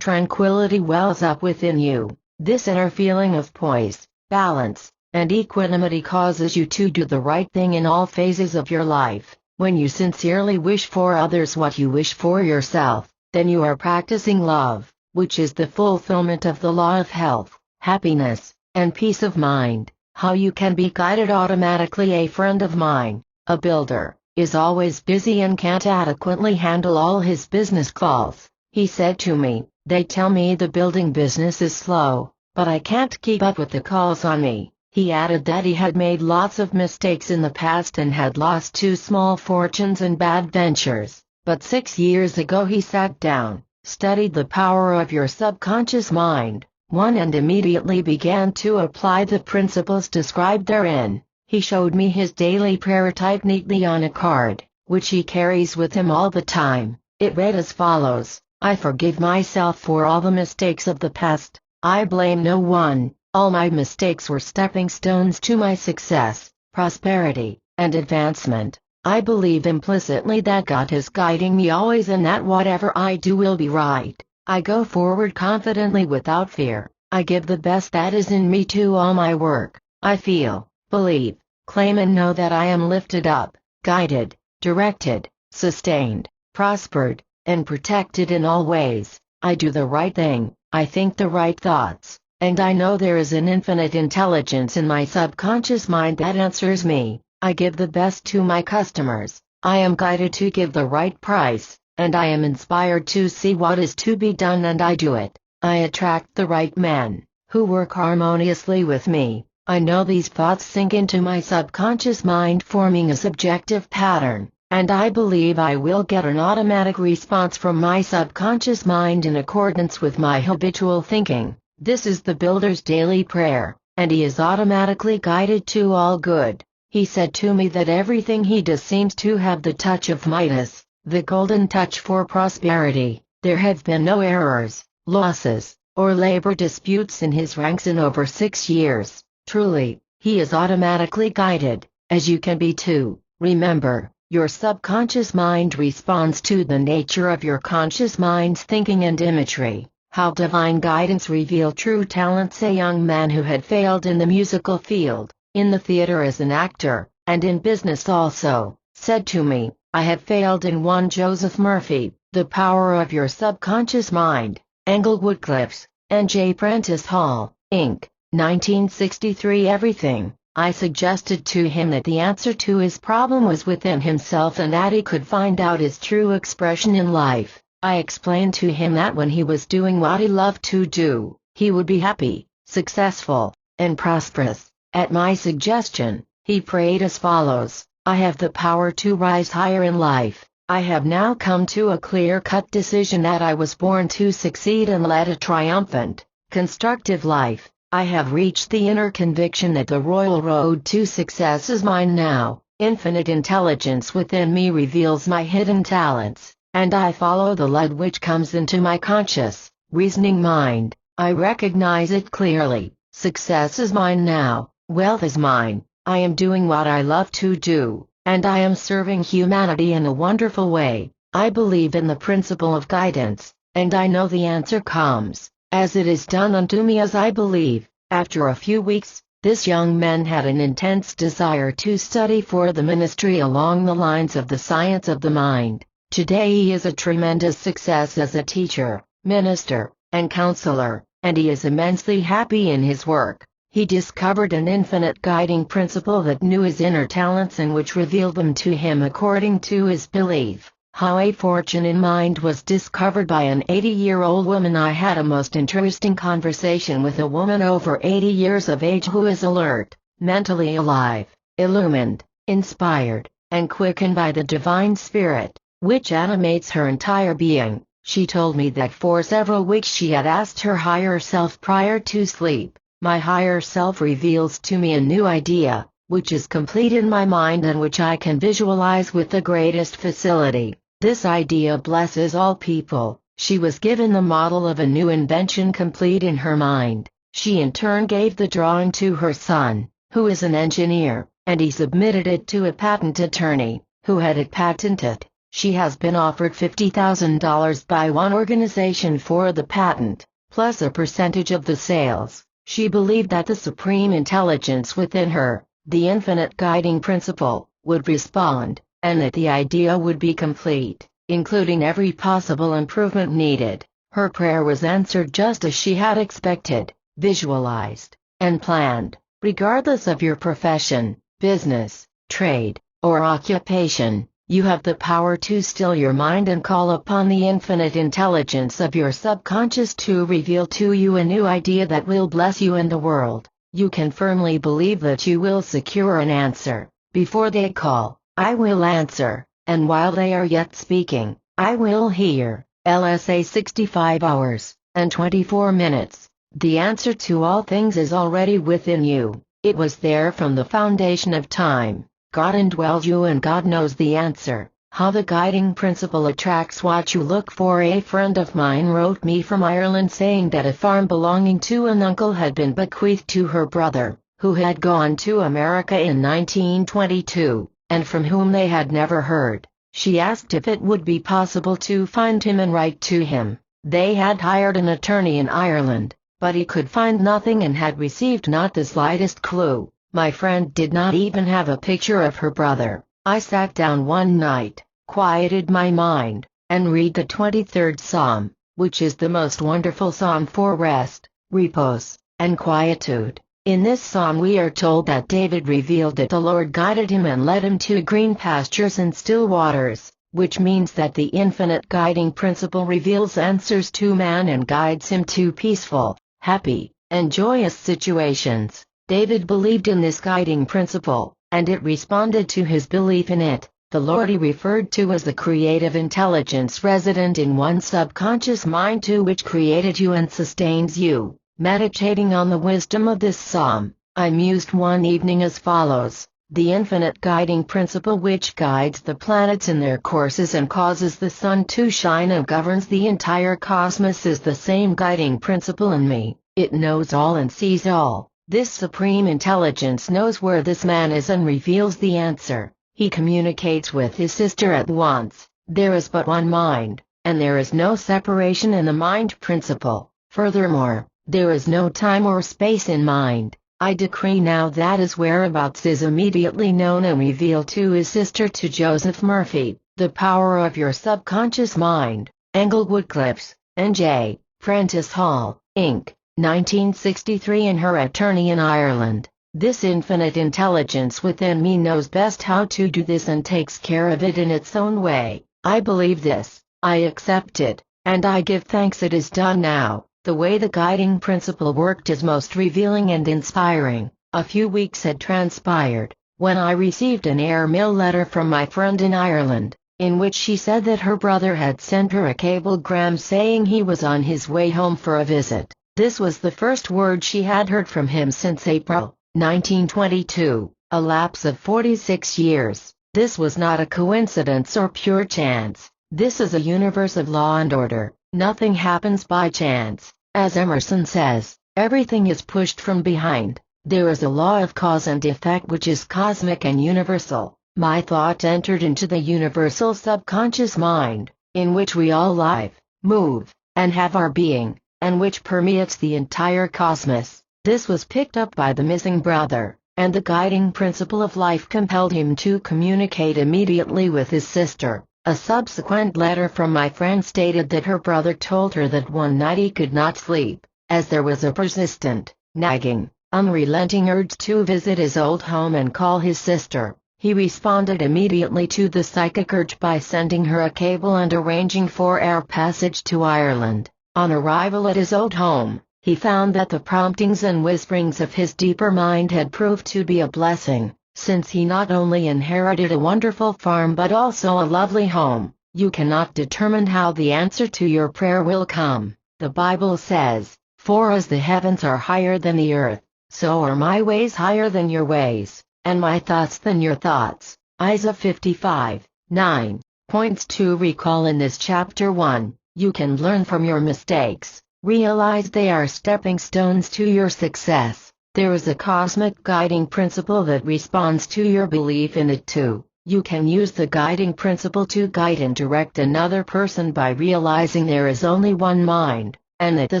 tranquility wells up within you. This inner feeling of poise, balance, and equanimity causes you to do the right thing in all phases of your life. When you sincerely wish for others what you wish for yourself, then you are practicing love, which is the fulfillment of the law of health, happiness, and peace of mind. How you can be guided automatically. A friend of mine, a builder, is always busy and can't adequately handle all his business calls. He said to me, "They tell me the building business is slow, but I can't keep up with the calls on me." He added that he had made lots of mistakes in the past and had lost 2 small fortunes in bad ventures. But 6 years ago he sat down, studied the power of your subconscious mind, and immediately began to apply the principles described therein. He showed me his daily prayer typed neatly on a card, which he carries with him all the time. It read as follows: "I forgive myself for all the mistakes of the past. I blame no one. All my mistakes were stepping stones to my success, prosperity, and advancement. I believe implicitly that God is guiding me always and that whatever I do will be right. I go forward confidently without fear. I give the best that is in me to all my work. I feel, believe, claim and know that I am lifted up, guided, directed, sustained, prospered, and protected in all ways. I do the right thing, I think the right thoughts, and I know there is an infinite intelligence in my subconscious mind that answers me. I give the best to my customers. I am guided to give the right price, and I am inspired to see what is to be done and I do it. I attract the right men, who work harmoniously with me. I know these thoughts sink into my subconscious mind forming a subjective pattern, and I believe I will get an automatic response from my subconscious mind in accordance with my habitual thinking." This is the builder's daily prayer, and he is automatically guided to all good. He said to me that everything he does seems to have the touch of Midas, the golden touch for prosperity. There have been no errors, losses, or labor disputes in his ranks in over 6 years. Truly, he is automatically guided, as you can be too. Remember, your subconscious mind responds to the nature of your conscious mind's thinking and imagery. How divine guidance revealed true talents. A young man who had failed in the musical field, in the theater as an actor, and in business also, said to me, "I have failed in one." Joseph Murphy, The Power of Your Subconscious Mind, Englewood Cliffs, and J. Prentice Hall, Inc., 1963. Everything. I suggested to him that the answer to his problem was within himself and that he could find out his true expression in life. I explained to him that when he was doing what he loved to do, he would be happy, successful, and prosperous. At my suggestion, he prayed as follows: "I have the power to rise higher in life. I have now come to a clear-cut decision that I was born to succeed and lead a triumphant, constructive life. I have reached the inner conviction that the royal road to success is mine now. Infinite intelligence within me reveals my hidden talents, and I follow the light which comes into my conscious, reasoning mind. I recognize it clearly. Success is mine now. Wealth is mine. I am doing what I love to do, and I am serving humanity in a wonderful way. I believe in the principle of guidance, and I know the answer comes, as it is done unto me as I believe." After a few weeks, this young man had an intense desire to study for the ministry along the lines of the science of the mind. Today he is a tremendous success as a teacher, minister, and counselor, and he is immensely happy in his work. He discovered an infinite guiding principle that knew his inner talents and which revealed them to him according to his belief. How a fortune in mind was discovered by an 80-year-old woman. I had a most interesting conversation with a woman over 80 years of age who is alert, mentally alive, illumined, inspired, and quickened by the divine spirit, which animates her entire being. She told me that for several weeks she had asked her higher self prior to sleep. My higher self reveals to me a new idea, which is complete in my mind and which I can visualize with the greatest facility. This idea blesses all people. She was given the model of a new invention complete in her mind. She in turn gave the drawing to her son, who is an engineer, and he submitted it to a patent attorney, who had it patented. She has been offered $50,000 by one organization for the patent, plus a percentage of the sales. She believed that the supreme intelligence within her, the infinite guiding principle, would respond, and that the idea would be complete, including every possible improvement needed. Her prayer was answered just as she had expected, visualized, and planned. Regardless of your profession, business, trade, or occupation, you have the power to still your mind and call upon the infinite intelligence of your subconscious to reveal to you a new idea that will bless you and the world. You can firmly believe that you will secure an answer. Before they call, I will answer, and while they are yet speaking, I will hear. LSA 65 hours and 24 minutes. The answer to all things is already within you. It was there from the foundation of time. God indwells you and God knows the answer. How the guiding principle attracts what you look for. A friend of mine wrote me from Ireland saying that a farm belonging to an uncle had been bequeathed to her brother, who had gone to America in 1922, and from whom they had never heard. She asked if it would be possible to find him and write to him. They had hired an attorney in Ireland, but he could find nothing and had received not the slightest clue. My friend did not even have a picture of her brother. I sat down one night, quieted my mind, and read the 23rd Psalm, which is the most wonderful psalm for rest, repose, and quietude. In this psalm we are told that David revealed that the Lord guided him and led him to green pastures and still waters, which means that the infinite guiding principle reveals answers to man and guides him to peaceful, happy, and joyous situations. David believed in this guiding principle, and it responded to his belief in it. The Lord he referred to as the creative intelligence resident in one's subconscious mind to which created you and sustains you. Meditating on the wisdom of this psalm, I mused one evening as follows. The infinite guiding principle which guides the planets in their courses and causes the sun to shine and governs the entire cosmos is the same guiding principle in me. It knows all and sees all. This supreme intelligence knows where this man is and reveals the answer. He communicates with his sister at once. There is but one mind, and there is no separation in the mind principle. Furthermore, there is no time or space in mind. I decree now that his whereabouts is immediately known and revealed to his sister, to Joseph Murphy. The Power of Your Subconscious Mind. Englewood Cliffs, N.J., Francis Hall, Inc., 1963. And her attorney in Ireland. This infinite intelligence within me knows best how to do this and takes care of it in its own way. I believe this, I accept it, and I give thanks it is done now. The way the guiding principle worked is most revealing and inspiring. A few weeks had transpired, when I received an airmail letter from my friend in Ireland, in which she said that her brother had sent her a cablegram saying he was on his way home for a visit. This was the first word she had heard from him since April 1922, a lapse of 46 years. This was not a coincidence or pure chance. This is a universe of law and order. Nothing happens by chance. As Emerson says, everything is pushed from behind. There is a law of cause and effect which is cosmic and universal. My thought entered into the universal subconscious mind, in which we all live, move, and have our being, and which permeates the entire cosmos. This was picked up by the missing brother, and the guiding principle of life compelled him to communicate immediately with his sister. A subsequent letter from my friend stated that her brother told her that one night he could not sleep, as there was a persistent, nagging, unrelenting urge to visit his old home and call his sister. He responded immediately to the psychic urge by sending her a cable and arranging for air passage to Ireland. On arrival at his old home, he found that the promptings and whisperings of his deeper mind had proved to be a blessing, since he not only inherited a wonderful farm but also a lovely home. You cannot determine how the answer to your prayer will come. The Bible says, "For as the heavens are higher than the earth, so are my ways higher than your ways, and my thoughts than your thoughts." Isaiah 55:9. Points to recall in this chapter 1. You can learn from your mistakes. Realize they are stepping stones to your success. There is a cosmic guiding principle that responds to your belief in it too. You can use the guiding principle to guide and direct another person by realizing there is only one mind, and that the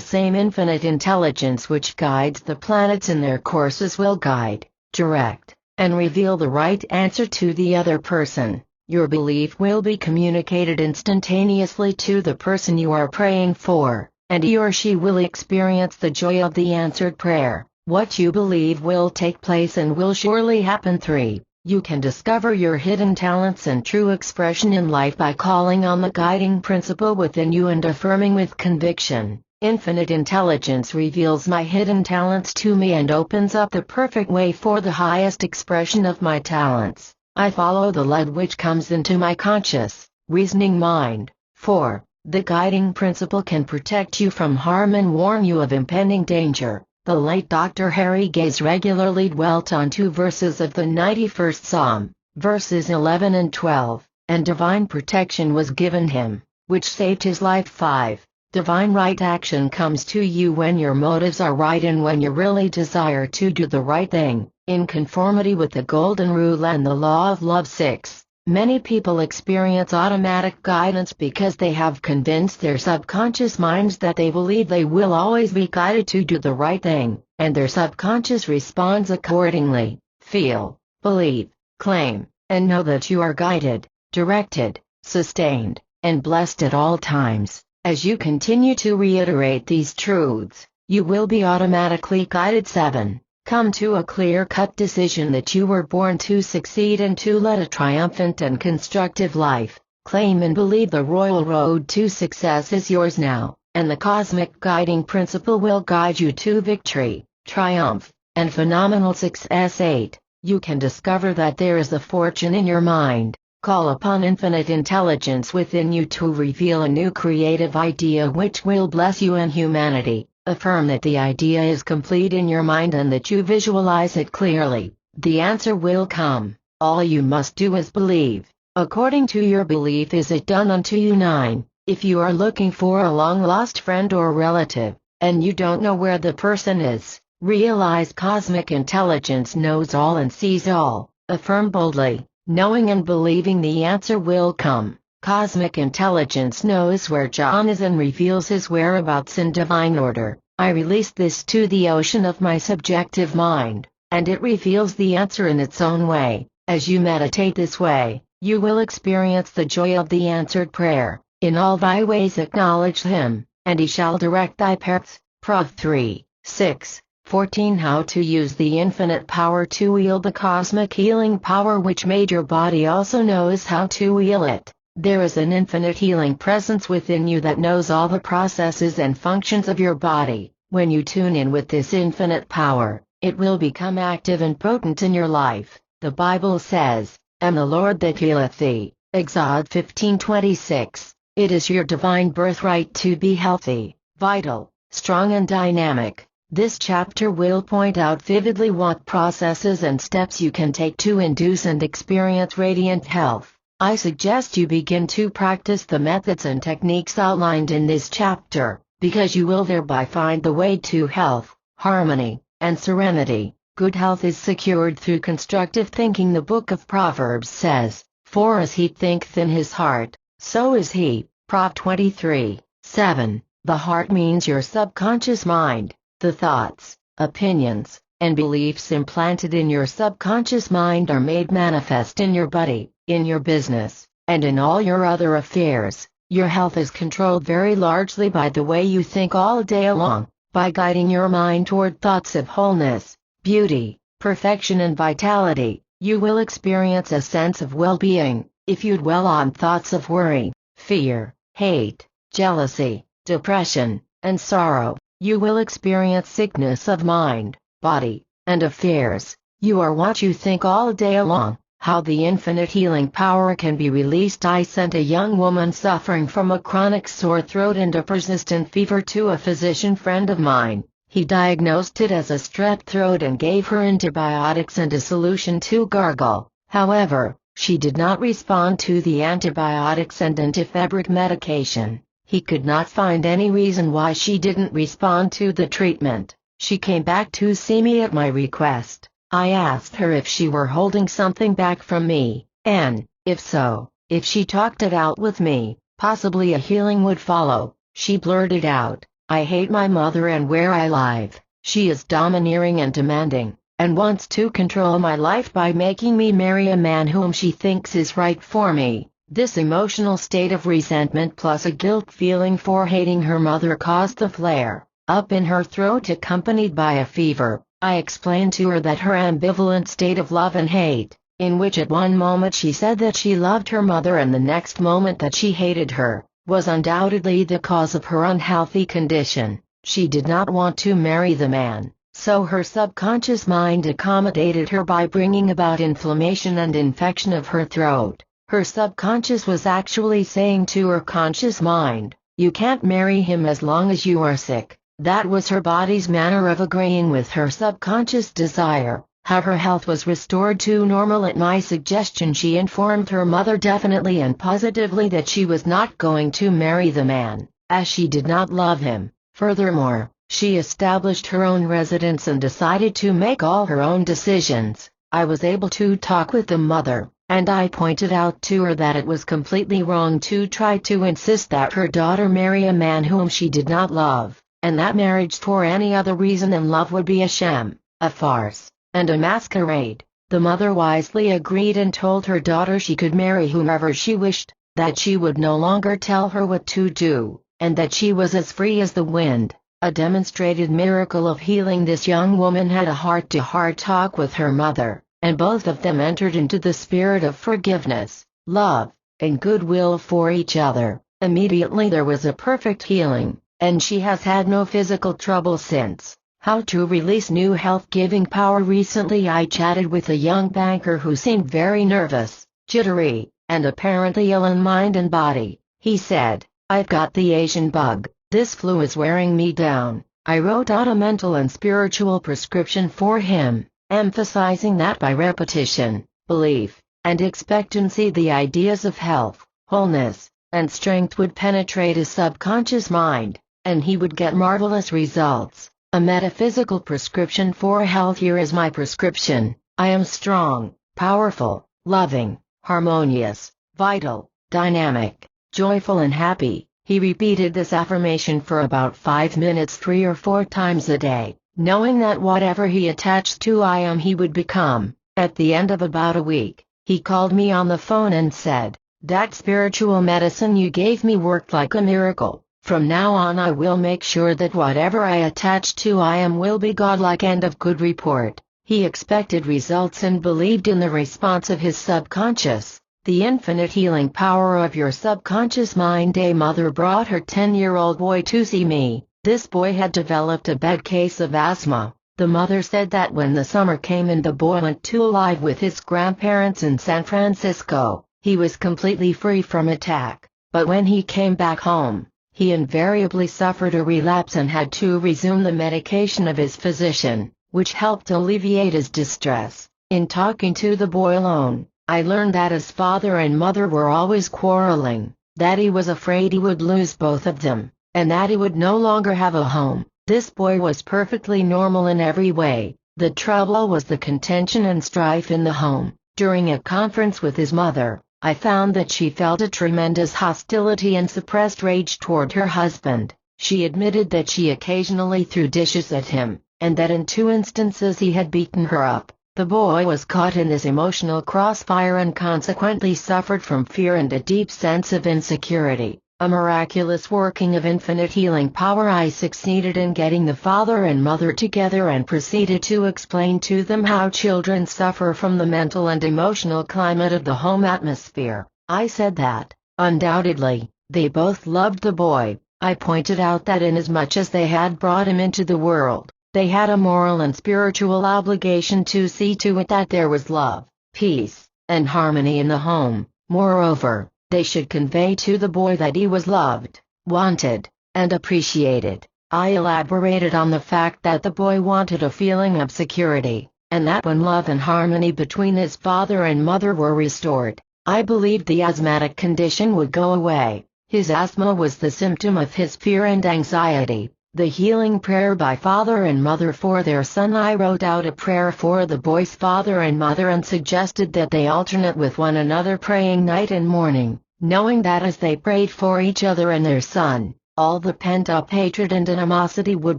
same infinite intelligence which guides the planets in their courses will guide, direct, and reveal the right answer to the other person. Your belief will be communicated instantaneously to the person you are praying for, and he or she will experience the joy of the answered prayer. What you believe will take place and will surely happen. 3. You can discover your hidden talents and true expression in life by calling on the guiding principle within you and affirming with conviction, "Infinite intelligence reveals my hidden talents to me and opens up the perfect way for the highest expression of my talents. I follow the light which comes into my conscious, reasoning mind." 4. The guiding principle can protect you from harm and warn you of impending danger. The late Dr. Harry Gaze regularly dwelt on 2 verses of the 91st Psalm, verses 11 and 12, and divine protection was given him, which saved his life. 5. Divine right action comes to you when your motives are right and when you really desire to do the right thing, in conformity with the golden rule and the law of love. 6. Many people experience automatic guidance because they have convinced their subconscious minds that they believe they will always be guided to do the right thing, and their subconscious responds accordingly. Feel, believe, claim, and know that you are guided, directed, sustained, and blessed at all times. As you continue to reiterate these truths, you will be automatically guided. 7. Come to a clear-cut decision that you were born to succeed and to lead a triumphant and constructive life. Claim and believe the royal road to success is yours now, and the cosmic guiding principle will guide you to victory, triumph, and phenomenal success. 8. You can discover that there is a fortune in your mind. Call upon infinite intelligence within you to reveal a new creative idea which will bless you and humanity. Affirm that the idea is complete in your mind and that you visualize it clearly. The answer will come. All you must do is believe. According to your belief is it done unto you. 9. If you are looking for a long-lost friend or relative, and you don't know where the person is, realize cosmic intelligence knows all and sees all. Affirm boldly, knowing and believing the answer will come. Cosmic intelligence knows where John is and reveals his whereabouts in divine order. I release this to the ocean of my subjective mind, and it reveals the answer in its own way. As you meditate this way, you will experience the joy of the answered prayer. In all thy ways acknowledge him, and he shall direct thy paths. Prov 3, 6, 14. How to use the infinite power to wield the cosmic healing power which made your body also knows how to wield it. There is an infinite healing presence within you that knows all the processes and functions of your body. When you tune in with this infinite power, it will become active and potent in your life. The Bible says, "Am the Lord that healeth thee." Exod 15:26. It is your divine birthright to be healthy, vital, strong and dynamic. This chapter will point out vividly what processes and steps you can take to induce and experience radiant health. I suggest you begin to practice the methods and techniques outlined in this chapter, because you will thereby find the way to health, harmony, and serenity. Good health is secured through constructive thinking. The book of Proverbs says, "For as he thinketh in his heart, so is he." Prov 23:7. The heart means your subconscious mind. The thoughts, opinions, and beliefs implanted in your subconscious mind are made manifest in your body, in your business, and in all your other affairs. Your health is controlled very largely by the way you think all day long. By guiding your mind toward thoughts of wholeness, beauty, perfection and vitality, you will experience a sense of well-being. If you dwell on thoughts of worry, fear, hate, jealousy, depression, and sorrow, you will experience sickness of mind, body, and affairs. You are what you think all day long. How the infinite healing power can be released. I sent a young woman suffering from a chronic sore throat and a persistent fever to a physician friend of mine. He diagnosed it as a strep throat and gave her antibiotics and a solution to gargle. However, she did not respond to the antibiotics and antifebric medication. He could not find any reason why she didn't respond to the treatment. She came back to see me at my request. I asked her if she were holding something back from me, and, if so, if she talked it out with me, possibly a healing would follow. She blurted out, "I hate my mother and where I live. She is domineering and demanding, and wants to control my life by making me marry a man whom she thinks is right for me." This emotional state of resentment plus a guilt feeling for hating her mother caused the flare up in her throat accompanied by a fever. I explained to her that her ambivalent state of love and hate, in which at one moment she said that she loved her mother and the next moment that she hated her, was undoubtedly the cause of her unhealthy condition. She did not want to marry the man, so her subconscious mind accommodated her by bringing about inflammation and infection of her throat. Her subconscious was actually saying to her conscious mind, "You can't marry him as long as you are sick." That was her body's manner of agreeing with her subconscious desire. How her health was restored to normal at my suggestion. She informed her mother definitely and positively that she was not going to marry the man, as she did not love him. Furthermore, she established her own residence and decided to make all her own decisions. I was able to talk with the mother, and I pointed out to her that it was completely wrong to try to insist that her daughter marry a man whom she did not love, and that marriage for any other reason than love would be a sham, a farce, and a masquerade. The mother wisely agreed and told her daughter she could marry whomever she wished, that she would no longer tell her what to do, and that she was as free as the wind. A demonstrated miracle of healing. This young woman had a heart-to-heart talk with her mother, and both of them entered into the spirit of forgiveness, love, and goodwill for each other. Immediately there was a perfect healing, and she has had no physical trouble since. How to release new health-giving power. Recently I chatted with a young banker who seemed very nervous, jittery, and apparently ill in mind and body. He said, "I've got the Asian bug. This flu is wearing me down." I wrote out a mental and spiritual prescription for him, emphasizing that by repetition, belief, and expectancy the ideas of health, wholeness, and strength would penetrate his subconscious mind, and he would get marvelous results. A metaphysical prescription for health. Here is my prescription. I am strong, powerful, loving, harmonious, vital, dynamic, joyful and happy. He repeated this affirmation for about 5 minutes 3 or 4 times a day, knowing that whatever he attached to I am he would become. At the end of about a week, he called me on the phone and said, "That spiritual medicine you gave me worked like a miracle. From now on I will make sure that whatever I attach to I am will be godlike." End of good report. He expected results and believed in the response of his subconscious. The infinite healing power of your subconscious mind. A mother brought her 10-year-old boy to see me. This boy had developed a bad case of asthma. The mother said that when the summer came and the boy went to live with his grandparents in San Francisco, he was completely free from attack. But when he came back home, he invariably suffered a relapse and had to resume the medication of his physician, which helped alleviate his distress. In talking to the boy alone, I learned that his father and mother were always quarreling, that he was afraid he would lose both of them, and that he would no longer have a home. This boy was perfectly normal in every way. The trouble was the contention and strife in the home. During a conference with his mother, I found that she felt a tremendous hostility and suppressed rage toward her husband. She admitted that she occasionally threw dishes at him, and that in 2 instances he had beaten her up. The boy was caught in this emotional crossfire and consequently suffered from fear and a deep sense of insecurity. A miraculous working of infinite healing power. I succeeded in getting the father and mother together and proceeded to explain to them how children suffer from the mental and emotional climate of the home atmosphere. I said that, undoubtedly, they both loved the boy. I pointed out that inasmuch as they had brought him into the world, they had a moral and spiritual obligation to see to it that there was love, peace, and harmony in the home. Moreover, they should convey to the boy that he was loved, wanted, and appreciated. I elaborated on the fact that the boy wanted a feeling of security, and that when love and harmony between his father and mother were restored, I believed the asthmatic condition would go away. His asthma was the symptom of his fear and anxiety. The healing prayer by father and mother for their son. I wrote out a prayer for the boy's father and mother and suggested that they alternate with one another praying night and morning, knowing that as they prayed for each other and their son, all the pent-up hatred and animosity would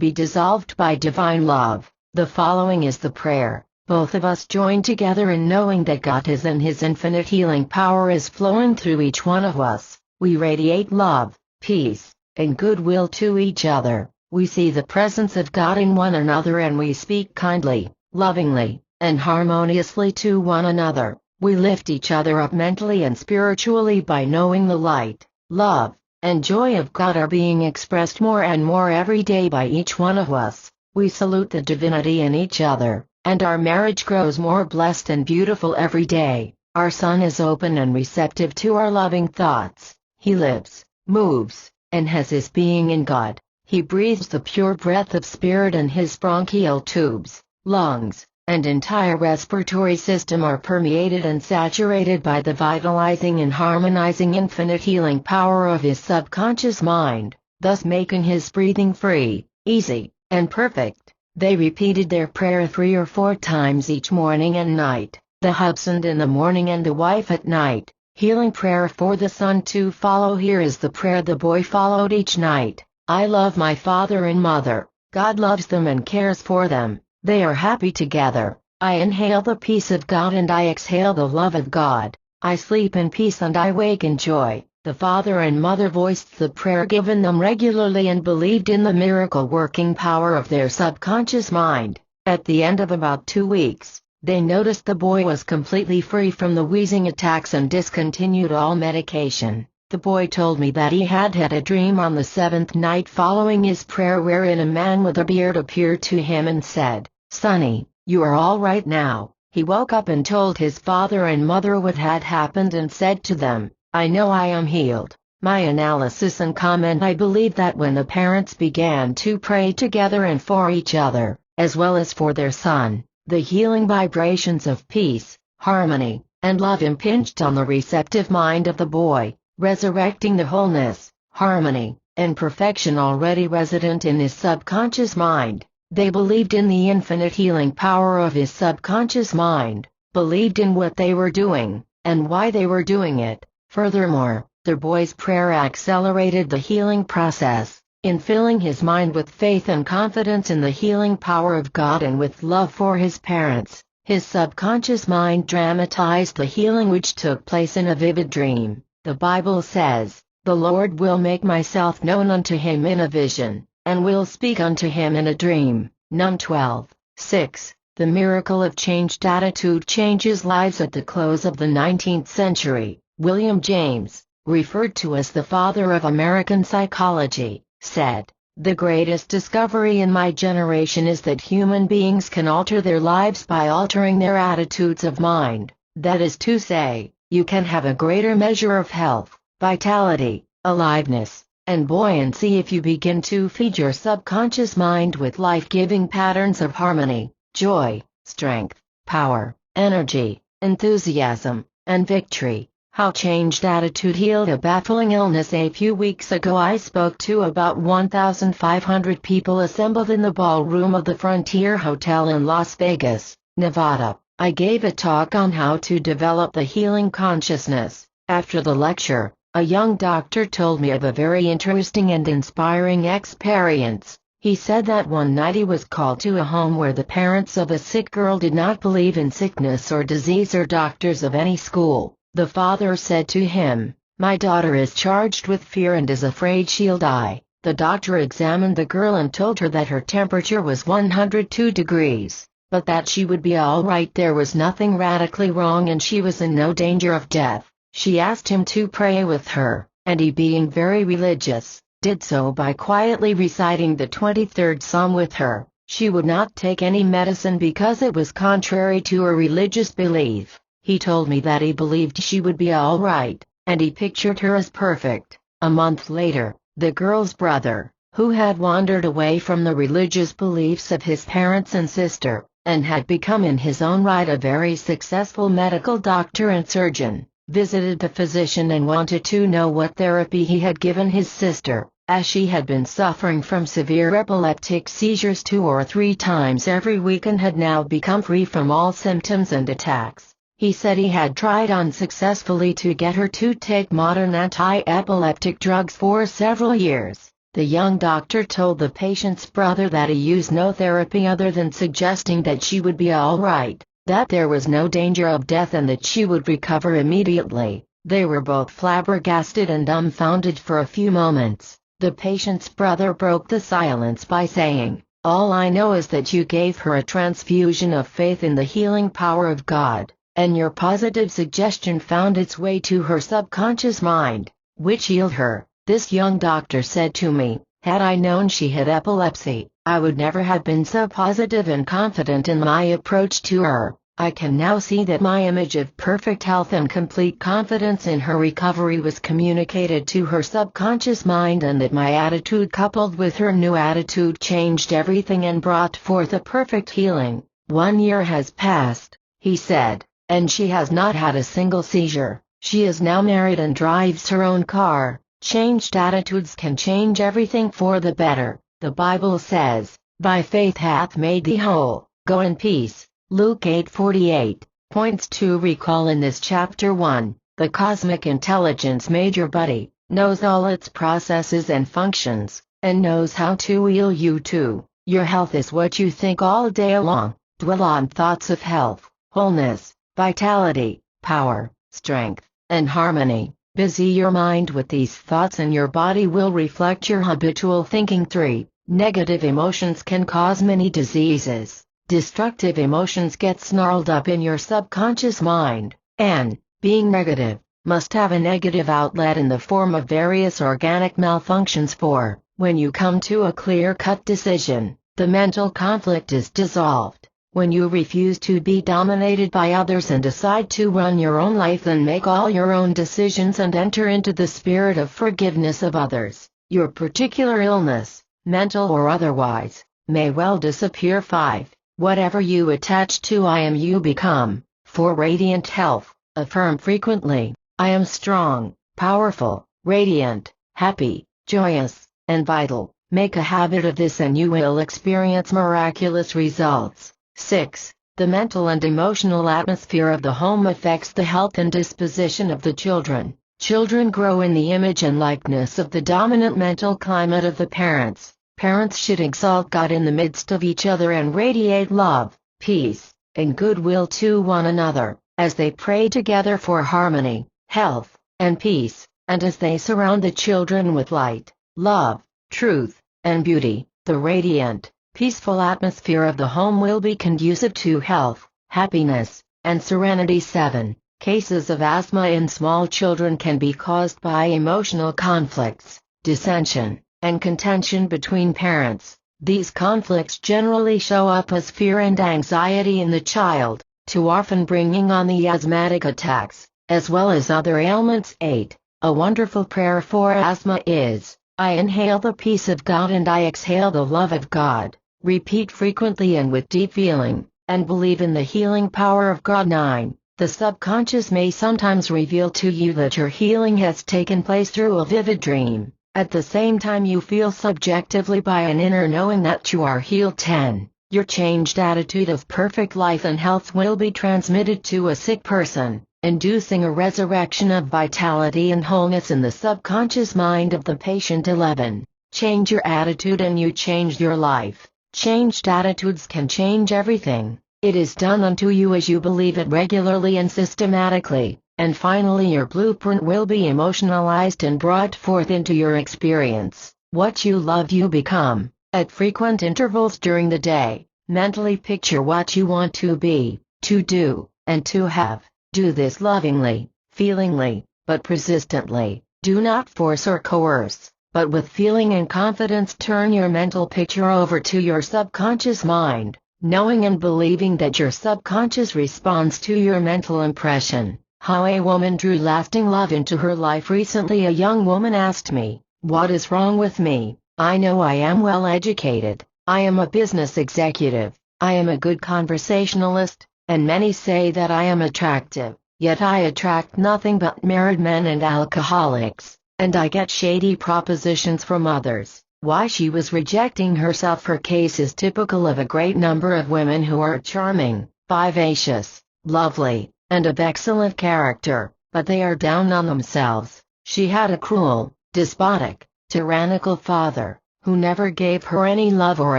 be dissolved by divine love. The following is the prayer. Both of us join together in knowing that God is and His infinite healing power is flowing through each one of us. We radiate love, peace, and goodwill to each other. We see the presence of God in one another and we speak kindly, lovingly, and harmoniously to one another. We lift each other up mentally and spiritually by knowing the light, love, and joy of God are being expressed more and more every day by each one of us. We salute the divinity in each other, and our marriage grows more blessed and beautiful every day. Our son is open and receptive to our loving thoughts. He lives, moves, and has his being in God. He breathes the pure breath of spirit and his bronchial tubes, lungs, and entire respiratory system are permeated and saturated by the vitalizing and harmonizing infinite healing power of his subconscious mind, thus making his breathing free, easy, and perfect. They repeated their prayer 3 or 4 times each morning and night, the husband in the morning and the wife at night. Healing prayer for the son to follow. Here is the prayer the boy followed each night. I love my father and mother. God loves them and cares for them. They are happy together. I inhale the peace of God and I exhale the love of God. I sleep in peace and I wake in joy. The father and mother voiced the prayer given them regularly and believed in the miracle-working power of their subconscious mind. At the end of about 2 weeks, they noticed the boy was completely free from the wheezing attacks and discontinued all medication. The boy told me that he had had a dream on the 7th night following his prayer wherein a man with a beard appeared to him and said, "Sonny, you are all right now." He woke up and told his father and mother what had happened and said to them, "I know I am healed." My analysis and comment: I believe that when the parents began to pray together and for each other, as well as for their son, the healing vibrations of peace, harmony, and love impinged on the receptive mind of the boy, resurrecting the wholeness, harmony, and perfection already resident in his subconscious mind. They believed in the infinite healing power of his subconscious mind, believed in what they were doing, and why they were doing it. Furthermore, the boy's prayer accelerated the healing process, in filling his mind with faith and confidence in the healing power of God and with love for his parents. His subconscious mind dramatized the healing which took place in a vivid dream. The Bible says, "The Lord will make myself known unto him in a vision, and will speak unto him in a dream." Num 12:6. The miracle of changed attitude changes lives. At the close of the 19th century, William James, referred to as the father of American psychology, said, "The greatest discovery in my generation is that human beings can alter their lives by altering their attitudes of mind. That is to say, you can have a greater measure of health, vitality, aliveness, and buoyancy if you begin to feed your subconscious mind with life-giving patterns of harmony, joy, strength, power, energy, enthusiasm, and victory." How changed attitude healed a baffling illness. A few weeks ago I spoke to about 1,500 people assembled in the ballroom of the Frontier Hotel in Las Vegas, Nevada. I gave a talk on how to develop the healing consciousness. After the lecture, a young doctor told me of a very interesting and inspiring experience. He said that one night he was called to a home where the parents of a sick girl did not believe in sickness or disease or doctors of any school. The father said to him, "My daughter is charged with fear and is afraid she'll die." The doctor examined the girl and told her that her temperature was 102 degrees, but that she would be all right. There was nothing radically wrong and she was in no danger of death. She asked him to pray with her, and he, being very religious, did so by quietly reciting the 23rd Psalm with her. She would not take any medicine because it was contrary to her religious belief. He told me that he believed she would be all right, and he pictured her as perfect. A month later, the girl's brother, who had wandered away from the religious beliefs of his parents and sister, and had become in his own right a very successful medical doctor and surgeon, visited the physician and wanted to know what therapy he had given his sister, as she had been suffering from severe epileptic seizures 2 or 3 times every week and had now become free from all symptoms and attacks. He said he had tried unsuccessfully to get her to take modern anti-epileptic drugs for several years. The young doctor told the patient's brother that he used no therapy other than suggesting that she would be all right, that there was no danger of death and that she would recover immediately. They were both flabbergasted and dumbfounded for a few moments. The patient's brother broke the silence by saying, "All I know is that you gave her a transfusion of faith in the healing power of God, and your positive suggestion found its way to her subconscious mind, which healed her." This young doctor said to me, "Had I known she had epilepsy, I would never have been so positive and confident in my approach to her. I can now see that my image of perfect health and complete confidence in her recovery was communicated to her subconscious mind and that my attitude coupled with her new attitude changed everything and brought forth a perfect healing." 1 year has passed, he said, and she has not had a single seizure. She is now married and drives her own car. Changed attitudes can change everything for the better. The Bible says, "By faith hath made thee whole, go in peace." Luke 8:48. Points to recall in this chapter. 1. The cosmic intelligence made your body, knows all its processes and functions, and knows how to heal you too. Your health is what you think all day long. Dwell on thoughts of health, wholeness, vitality, power, strength, and harmony. Busy your mind with these thoughts and your body will reflect your habitual thinking. 3. Negative emotions can cause many diseases. Destructive emotions get snarled up in your subconscious mind, and, being negative, must have a negative outlet in the form of various organic malfunctions. 4. When you come to a clear-cut decision, the mental conflict is dissolved. When you refuse to be dominated by others and decide to run your own life and make all your own decisions and enter into the spirit of forgiveness of others, your particular illness, mental or otherwise, may well disappear. 5. Whatever you attach to I am you become. For radiant health, affirm frequently, "I am strong, powerful, radiant, happy, joyous, and vital." Make a habit of this and you will experience miraculous results. 6. The mental and emotional atmosphere of the home affects the health and disposition of the children. Children grow in the image and likeness of the dominant mental climate of the parents. Parents should exalt God in the midst of each other and radiate love, peace, and goodwill to one another, as they pray together for harmony, health, and peace, and as they surround the children with light, love, truth, and beauty. The radiant, peaceful atmosphere of the home will be conducive to health, happiness, and serenity. 7. Cases of asthma in small children can be caused by emotional conflicts, dissension, and contention between parents. These conflicts generally show up as fear and anxiety in the child, too often bringing on the asthmatic attacks, as well as other ailments. 8. A wonderful prayer for asthma is, "I inhale the peace of God and I exhale the love of God." Repeat frequently and with deep feeling, and believe in the healing power of God. 9. The subconscious may sometimes reveal to you that your healing has taken place through a vivid dream. At the same time you feel subjectively by an inner knowing that you are healed. 10. Your changed attitude of perfect life and health will be transmitted to a sick person, inducing a resurrection of vitality and wholeness in the subconscious mind of the patient. 11. Change your attitude and you change your life. Changed attitudes can change everything. It is done unto you as you believe it regularly and systematically, and finally your blueprint will be emotionalized and brought forth into your experience. What you love you become. At frequent intervals during the day, mentally picture what you want to be, to do, and to have. Do this lovingly, feelingly, but persistently. Do not force or coerce, but with feeling and confidence turn your mental picture over to your subconscious mind. knowing and believing that your subconscious responds to your mental impression. How a woman drew lasting love into her life. Recently a young woman asked me, "What is wrong with me? I know I am well educated. I am a business executive. I am a good conversationalist, and many say that I am attractive, yet I attract nothing but married men and alcoholics, and I get shady propositions from others." Why she was rejecting herself. Her case is typical of a great number of women who are charming, vivacious, lovely, and of excellent character, but they are down on themselves. She had a cruel, despotic, tyrannical father, who never gave her any love or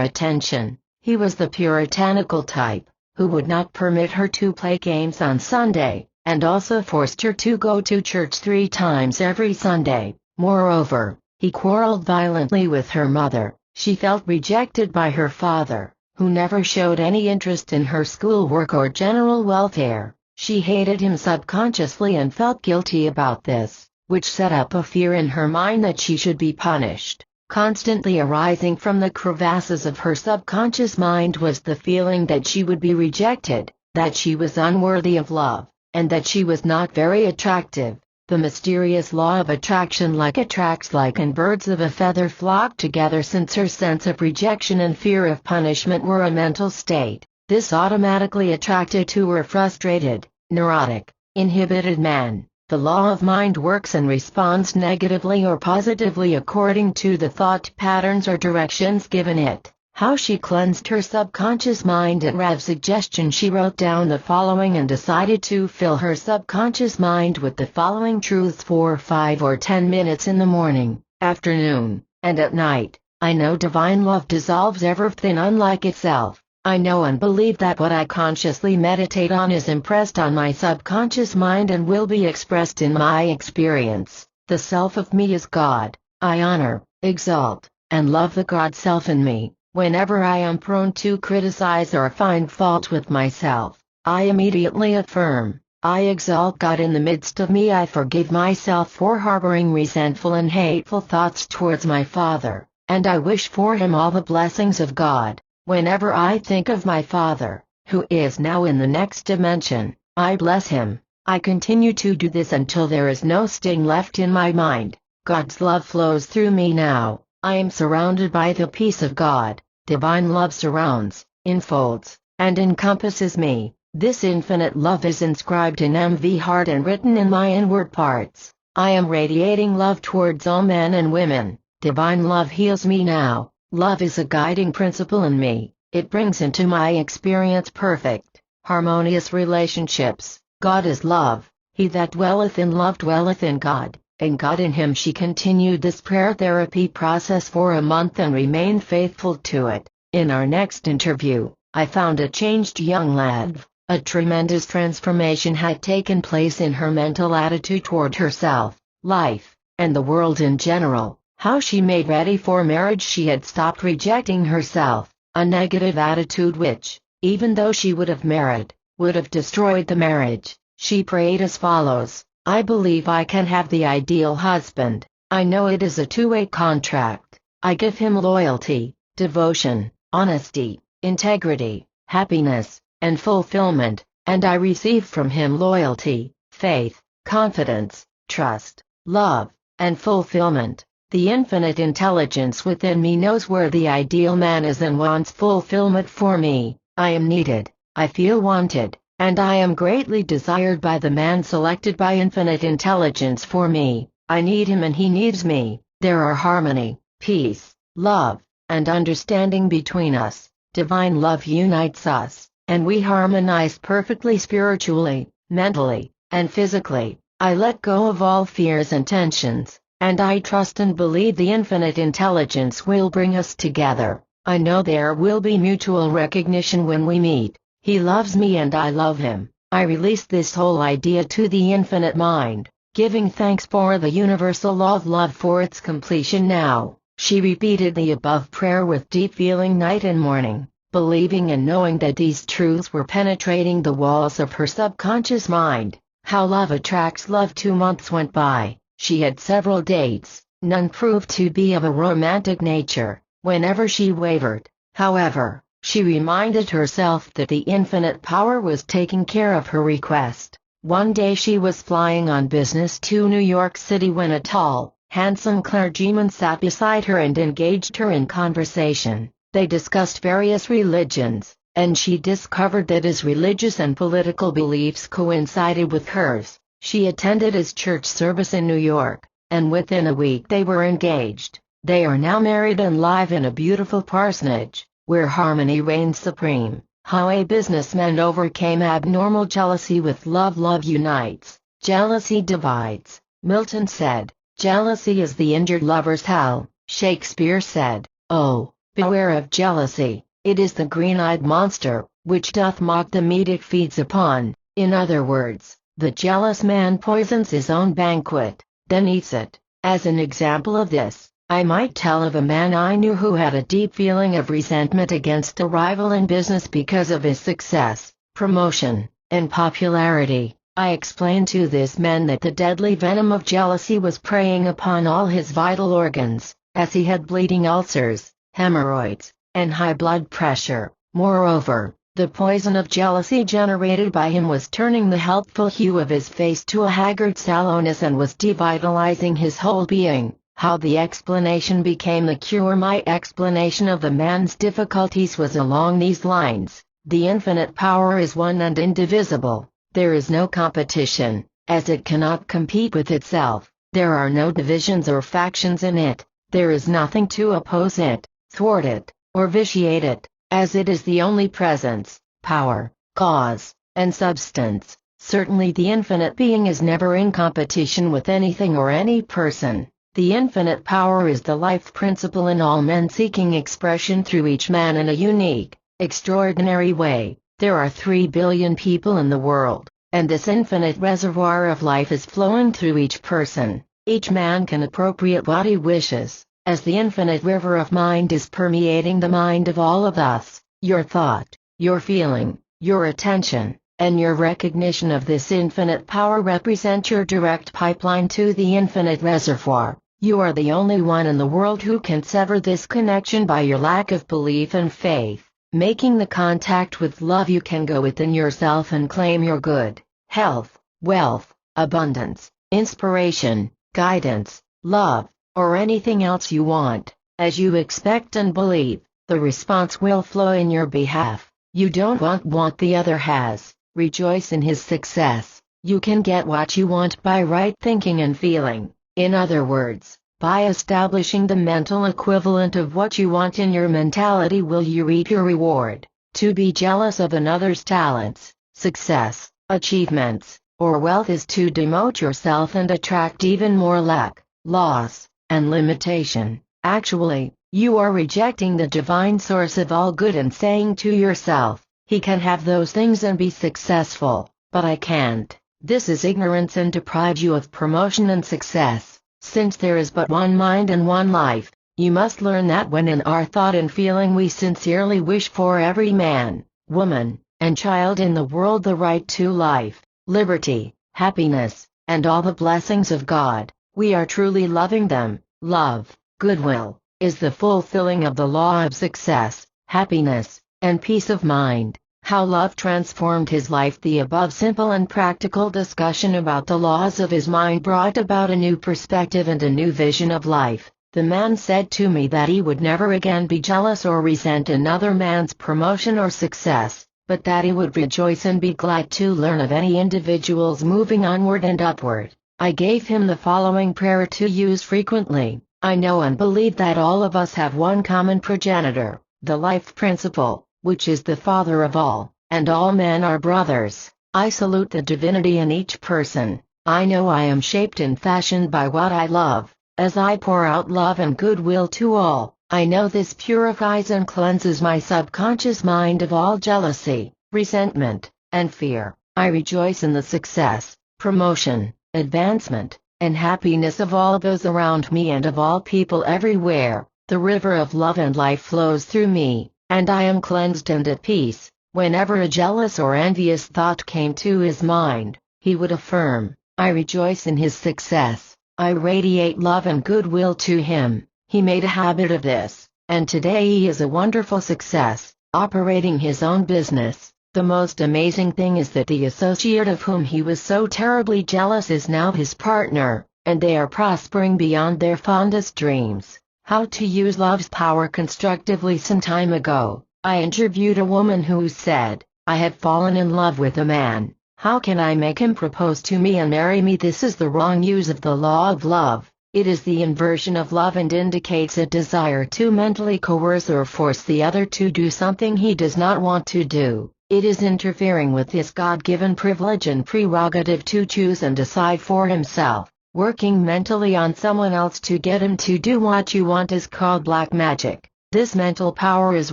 attention. He was the puritanical type, who would not permit her to play games on Sunday, and also forced her to go to church 3 times every Sunday. Moreover, he quarreled violently with her mother. She felt rejected by her father, who never showed any interest in her schoolwork or general welfare. She hated him subconsciously and felt guilty about this, which set up a fear in her mind that she should be punished. Constantly arising from the crevasses of her subconscious mind was the feeling that she would be rejected, that she was unworthy of love, and that she was not very attractive. The mysterious law of attraction, like attracts like, and birds of a feather flock together. Since her sense of rejection and fear of punishment were a mental state, this automatically attracted to her frustrated, neurotic, inhibited man. The law of mind works and responds negatively or positively according to the thought patterns or directions given it. How she cleansed her subconscious mind. At Rav's suggestion, she wrote down the following and decided to fill her subconscious mind with the following truths for 5 or 10 minutes in the morning, afternoon, and at night. I know divine love dissolves everything unlike itself. I know and believe that what I consciously meditate on is impressed on my subconscious mind and will be expressed in my experience. The self of me is God. I honor, exalt, and love the God self in me. Whenever I am prone to criticize or find fault with myself, I immediately affirm, I exalt God in the midst of me. I forgive myself for harboring resentful and hateful thoughts towards my Father, and I wish for him all the blessings of God. Whenever I think of my Father, who is now in the next dimension, I bless him. I continue to do this until there is no sting left in my mind. God's love flows through me now. I am surrounded by the peace of God. Divine love surrounds, enfolds, and encompasses me. This infinite love is inscribed in MV heart and written in my inward parts. I am radiating love towards all men and women. Divine love heals me now. Love is a guiding principle in me. It brings into my experience perfect, harmonious relationships. God is love. He that dwelleth in love dwelleth in God, and God in him. She continued this prayer therapy process for a month and remained faithful to it. In our next interview, I found a changed young lad. A tremendous transformation had taken place in her mental attitude toward herself, life, and the world in general. How she made ready for marriage. She had stopped rejecting herself, a negative attitude which, even though she would have married, would have destroyed the marriage. She prayed as follows: I believe I can have the ideal husband. I know it is a two-way contract. I give him loyalty, devotion, honesty, integrity, happiness, and fulfillment, and I receive from him loyalty, faith, confidence, trust, love, and fulfillment. The infinite intelligence within me knows where the ideal man is and wants fulfillment for me. I am needed, I feel wanted, and I am greatly desired by the man selected by infinite intelligence for me. I need him and he needs me. There are harmony, peace, love, and understanding between us. Divine love unites us, and we harmonize perfectly spiritually, mentally, and physically. I let go of all fears and tensions, and I trust and believe the infinite intelligence will bring us together. I know there will be mutual recognition when we meet. He loves me and I love him. I release this whole idea to the infinite mind, giving thanks for the universal law of love for its completion now. She repeated the above prayer with deep feeling night and morning, believing and knowing that these truths were penetrating the walls of her subconscious mind. How love attracts love. 2 months went by. She had several dates, none proved to be of a romantic nature. Whenever she wavered, however, She reminded herself that the infinite power was taking care of her request. One day she was flying on business to New York City when a tall, handsome clergyman sat beside her and engaged her in conversation. They discussed various religions, and she discovered that his religious and political beliefs coincided with hers. She attended his church service in New York, and within a week they were engaged. They are now married and live in a beautiful parsonage, where harmony reigns supreme. How a businessman overcame abnormal jealousy with love. Love unites, jealousy divides. Milton said, "Jealousy is the injured lover's hell." Shakespeare said, "Oh, beware of jealousy, it is the green-eyed monster, which doth mock the meat it feeds upon." In other words, the jealous man poisons his own banquet, then eats it. As an example of this, I might tell of a man I knew who had a deep feeling of resentment against a rival in business because of his success, promotion, and popularity. I explained to this man that the deadly venom of jealousy was preying upon all his vital organs, as he had bleeding ulcers, hemorrhoids, and high blood pressure. Moreover, the poison of jealousy generated by him was turning the healthful hue of his face to a haggard sallowness and was devitalizing his whole being. How the explanation became the cure. My explanation of the man's difficulties was along these lines. The infinite power is one and indivisible. There is no competition, as it cannot compete with itself. There are no divisions or factions in it. There is nothing to oppose it, thwart it, or vitiate it, as it is the only presence, power, cause, and substance. Certainly the infinite being is never in competition with anything or any person. The infinite power is the life principle in all men, seeking expression through each man in a unique, extraordinary way. There are 3 billion people in the world, and this infinite reservoir of life is flowing through each person. Each man can appropriate what he wishes, as the infinite river of mind is permeating the mind of all of us. Your thought, your feeling, your attention, and your recognition of this infinite power represent your direct pipeline to the infinite reservoir. You are the only one in the world who can sever this connection by your lack of belief and faith. Making the contact with love, you can go within yourself and claim your good health, wealth, abundance, inspiration, guidance, love, or anything else you want. As you expect and believe, the response will flow in your behalf. You don't want what the other has. Rejoice in his success. You can get what you want by right thinking and feeling. In other words, by establishing the mental equivalent of what you want in your mentality will you reap your reward. To be jealous of another's talents, success, achievements, or wealth is to demote yourself and attract even more lack, loss, and limitation. Actually, you are rejecting the divine source of all good and saying to yourself, he can have those things and be successful, but I can't. This is ignorance and deprives you of promotion and success. Since there is but one mind and one life, you must learn that when in our thought and feeling we sincerely wish for every man, woman, and child in the world the right to life, liberty, happiness, and all the blessings of God, we are truly loving them. Love, goodwill, is the fulfilling of the law of success, happiness, and peace of mind. How love transformed his life. The above simple and practical discussion about the laws of his mind brought about a new perspective and a new vision of life. The man said to me that he would never again be jealous or resent another man's promotion or success, but that he would rejoice and be glad to learn of any individuals moving onward and upward. I gave him the following prayer to use frequently. I know and believe that all of us have one common progenitor, the life principle, which is the father of all, and all men are brothers. I salute the divinity in each person. I know I am shaped and fashioned by what I love. As I pour out love and goodwill to all, I know this purifies and cleanses my subconscious mind of all jealousy, resentment, and fear. I rejoice in the success, promotion, advancement, and happiness of all those around me and of all people everywhere. The river of love and life flows through me, and I am cleansed and at peace. Whenever a jealous or envious thought came to his mind, he would affirm, I rejoice in his success. I radiate love and goodwill to him. He made a habit of this, and today he is a wonderful success. operating his own business. The most amazing thing is that the associate of whom he was so terribly jealous is now his partner, and they are prospering beyond their fondest dreams. How to use love's power constructively. Some time ago, I interviewed a woman who said, "I have fallen in love with a man. How can I make him propose to me and marry me?" This is the wrong use of the law of love. It is the inversion of love and indicates a desire to mentally coerce or force the other to do something he does not want to do. It is interfering with his God-given privilege and prerogative to choose and decide for himself. Working mentally on someone else to get him to do what you want is called black magic. This mental power is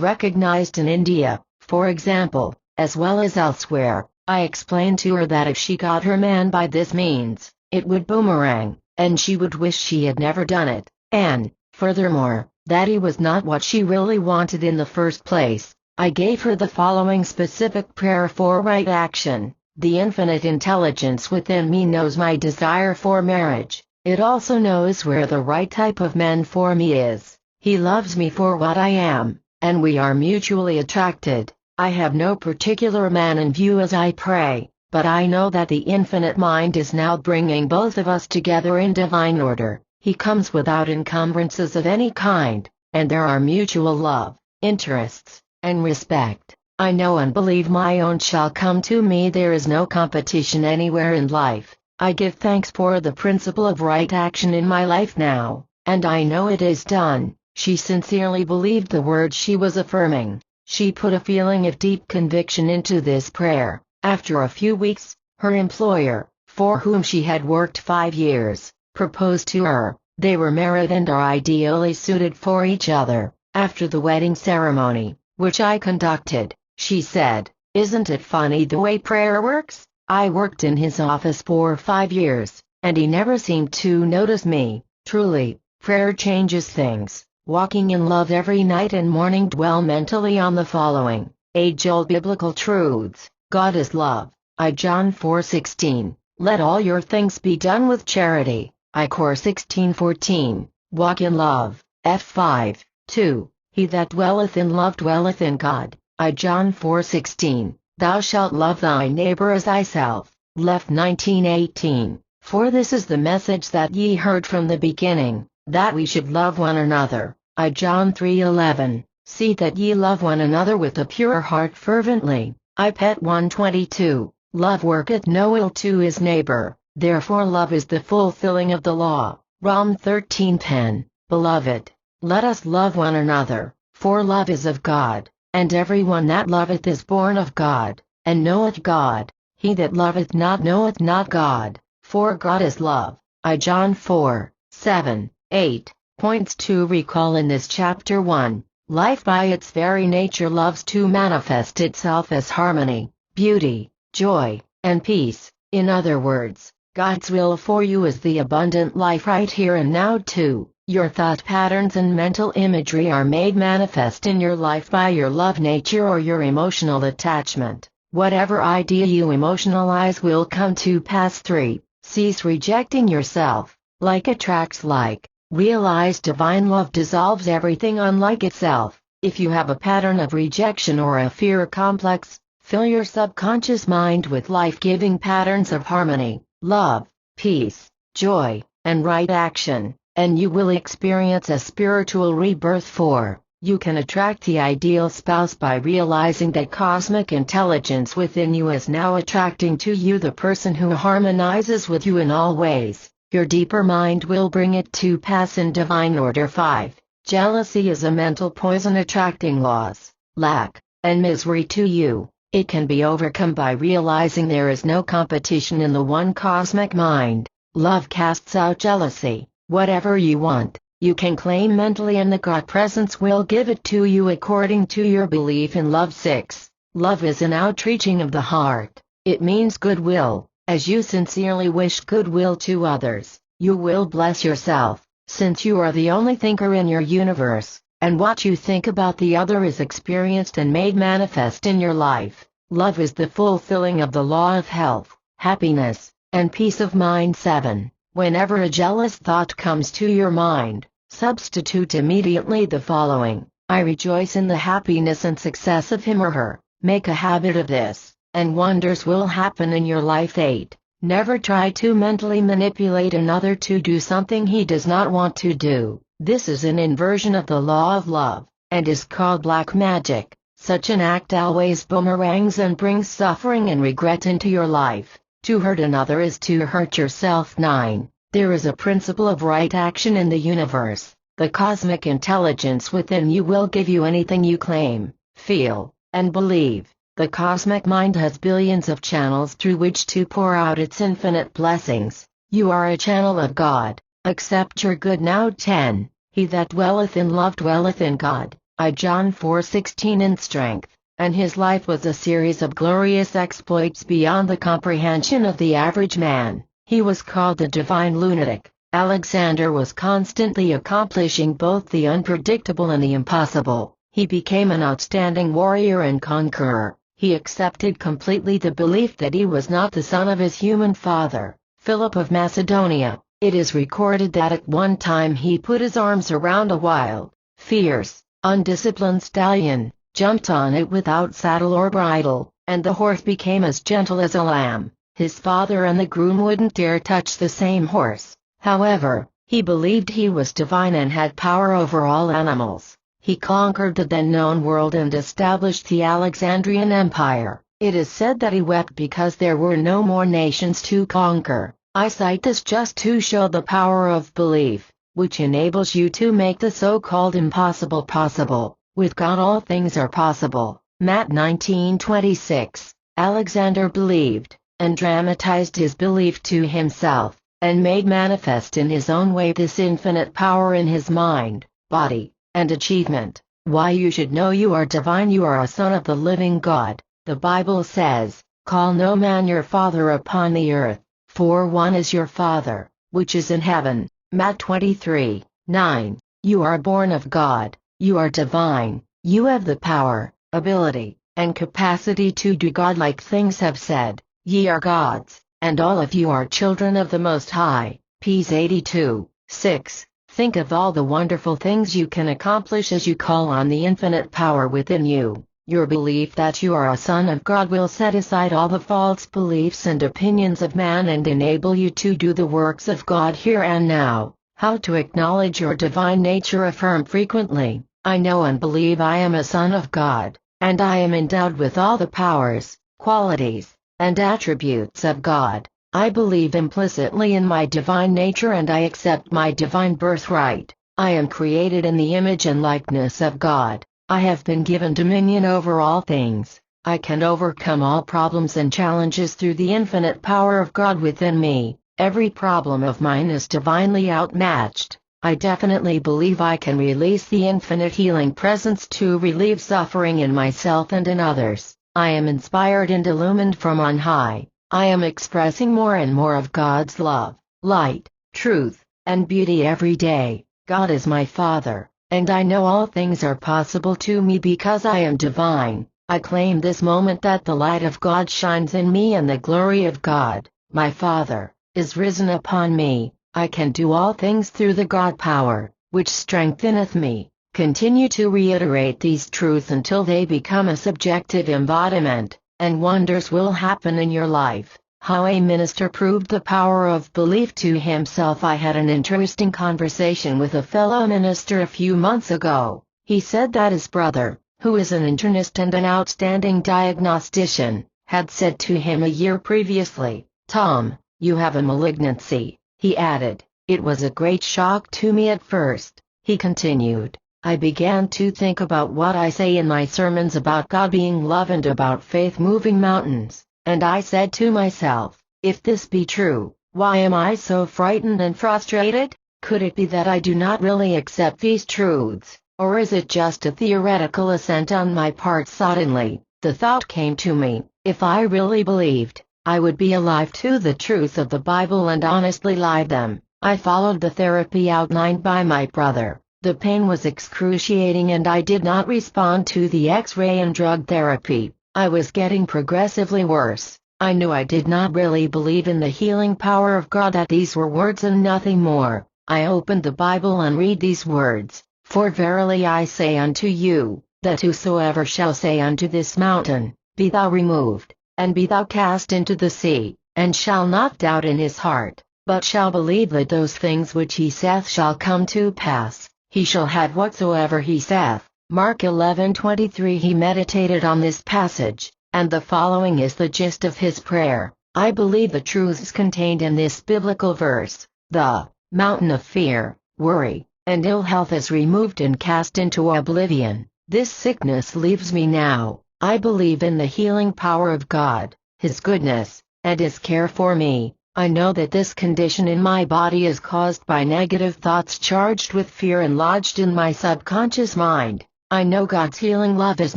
recognized in India, for example, as well as elsewhere. I explained to her that if she got her man by this means, it would boomerang, and she would wish she had never done it, and, furthermore, that he was not what she really wanted in the first place. I gave her the following specific prayer for right action. The infinite intelligence within me knows my desire for marriage. It also knows where the right type of man for me is. He loves me for what I am, and we are mutually attracted. I have no particular man in view as I pray, but I know that the infinite mind is now bringing both of us together in divine order. He comes without encumbrances of any kind, and there are mutual love, interests, and respect. I know and believe my own shall come to me. There is no competition anywhere in life. I give thanks for the principle of right action in my life now, and I know it is done. She sincerely believed the words she was affirming. She put a feeling of deep conviction into this prayer. After a few weeks, her employer, for whom she had worked 5 years, proposed to her. They were married and are ideally suited for each other. After the wedding ceremony, which I conducted, she said, "Isn't it funny the way prayer works? I worked in his office for 5 years, and he never seemed to notice me. Truly, prayer changes things." Walking in love every night and morning. Dwell mentally on the following age-old biblical truths. God is love. I John 4:16. Let all your things be done with charity. I Cor 16:14. Walk in love. F5:2. He that dwelleth in love dwelleth in God. I John 4:16. Thou shalt love thy neighbor as thyself. Left 19:18. For this is the message that ye heard from the beginning, that we should love one another. I John 3:11. See that ye love one another with a pure heart fervently. I Pet 1:22. Love worketh no ill to his neighbor, therefore love is the fulfilling of the law. Rom 13:10. Beloved, let us love one another, for love is of God, and everyone that loveth is born of God, and knoweth God. He that loveth not knoweth not God, for God is love. I John 4:7-8. Points to recall in this chapter. 1. Life by its very nature loves to manifest itself as harmony, beauty, joy, and peace. In other words, God's will for you is the abundant life right here and now. 2. Your thought patterns and mental imagery are made manifest in your life by your love nature or your emotional attachment. Whatever idea you emotionalize will come to pass. 3. Cease rejecting yourself. Like attracts like. Realize divine love dissolves everything unlike itself. If you have a pattern of rejection or a fear complex, fill your subconscious mind with life-giving patterns of harmony, love, peace, joy, and right action, and you will experience a spiritual rebirth. 4. You can attract the ideal spouse by realizing that cosmic intelligence within you is now attracting to you the person who harmonizes with you in all ways. Your deeper mind will bring it to pass in divine order. 5. Jealousy is a mental poison attracting loss, lack, and misery to you. It can be overcome by realizing there is no competition in the one cosmic mind. Love casts out jealousy. Whatever you want, you can claim mentally and the God presence will give it to you according to your belief in love. 6. Love is an outreaching of the heart. It means goodwill. As you sincerely wish goodwill to others, you will bless yourself, since you are the only thinker in your universe, and what you think about the other is experienced and made manifest in your life. Love is the fulfilling of the law of health, happiness, and peace of mind. 7. Whenever a jealous thought comes to your mind, substitute immediately the following: I rejoice in the happiness and success of him or her. Make a habit of this, and wonders will happen in your life. 8. Never try to mentally manipulate another to do something he does not want to do. This is an inversion of the law of love, and is called black magic. Such an act always boomerangs and brings suffering and regret into your life. To hurt another is to hurt yourself. 9. There is a principle of right action in the universe. The cosmic intelligence within you will give you anything you claim, feel, and believe. The cosmic mind has billions of channels through which to pour out its infinite blessings. You are a channel of God. Accept your good now. 10. He that dwelleth in love dwelleth in God. John 4:16. In strength, and his life was a series of glorious exploits beyond the comprehension of the average man. He was called the divine lunatic. Alexander was constantly accomplishing both the unpredictable and the impossible. He became an outstanding warrior and conqueror. He accepted completely the belief that he was not the son of his human father, Philip of Macedonia. It is recorded that at one time he put his arms around a wild, fierce, undisciplined stallion, jumped on it without saddle or bridle, and the horse became as gentle as a lamb. His father and the groom wouldn't dare touch the same horse. However, he believed he was divine and had power over all animals. He conquered the then known world and established the Alexandrian Empire. It is said that he wept because there were no more nations to conquer. I cite this just to show the power of belief, which enables you to make the so-called impossible possible. With God all things are possible. Matt 19:26. Alexander believed, and dramatized his belief to himself, and made manifest in his own way this infinite power in his mind, body, and achievement. Why you should know you are divine. You are a son of the living God. The Bible says, "Call no man your father upon the earth, for one is your Father, which is in heaven." Matt 23:9. You are born of God. You are divine. You have the power, ability, and capacity to do godlike things. Have said, "Ye are gods, and all of you are children of the Most High." Ps 82:6. Think of all the wonderful things you can accomplish as you call on the infinite power within you. Your belief that you are a son of God will set aside all the false beliefs and opinions of man and enable you to do the works of God here and now. How to acknowledge your divine nature. Affirm frequently, "I know and believe I am a son of God, and I am endowed with all the powers, qualities, and attributes of God. I believe implicitly in my divine nature and I accept my divine birthright. I am created in the image and likeness of God. I have been given dominion over all things. I can overcome all problems and challenges through the infinite power of God within me. Every problem of mine is divinely outmatched. I definitely believe I can release the infinite healing presence to relieve suffering in myself and in others. I am inspired and illumined from on high. I am expressing more and more of God's love, light, truth, and beauty every day. God is my Father, and I know all things are possible to me because I am divine. I claim this moment that the light of God shines in me and the glory of God, my Father, is risen upon me. I can do all things through the God power, which strengtheneth me. Continue to reiterate these truths until they become a subjective embodiment, and wonders will happen in your life. How a minister proved the power of belief to himself. I had an interesting conversation with a fellow minister a few months ago. He said that his brother, who is an internist and an outstanding diagnostician, had said to him a year previously, "Tom, you have a malignancy." He added, "It was a great shock to me at first." He continued, "I began to think about what I say in my sermons about God being love and about faith moving mountains, and I said to myself, if this be true, why am I so frightened and frustrated? Could it be that I do not really accept these truths, or is it just a theoretical assent on my part?" Suddenly, the thought came to me, if I really believed, I would be alive to the truth of the Bible and honestly live them. I followed the therapy outlined by my brother. The pain was excruciating and I did not respond to the X-ray and drug therapy. I was getting progressively worse. I knew I did not really believe in the healing power of God, that these were words and nothing more. I opened the Bible and read these words, For verily I say unto you, that whosoever shall say unto this mountain, Be thou removed, and be thou cast into the sea, and shall not doubt in his heart, but shall believe that those things which he saith shall come to pass, he shall have whatsoever he saith. Mark 11:23. He meditated on this passage, and the following is the gist of his prayer. I believe the truths contained in this biblical verse. The mountain of fear, worry, and ill health is removed and cast into oblivion. This sickness leaves me now. I believe in the healing power of God, His goodness, and His care for me. I know that this condition in my body is caused by negative thoughts charged with fear and lodged in my subconscious mind. I know God's healing love is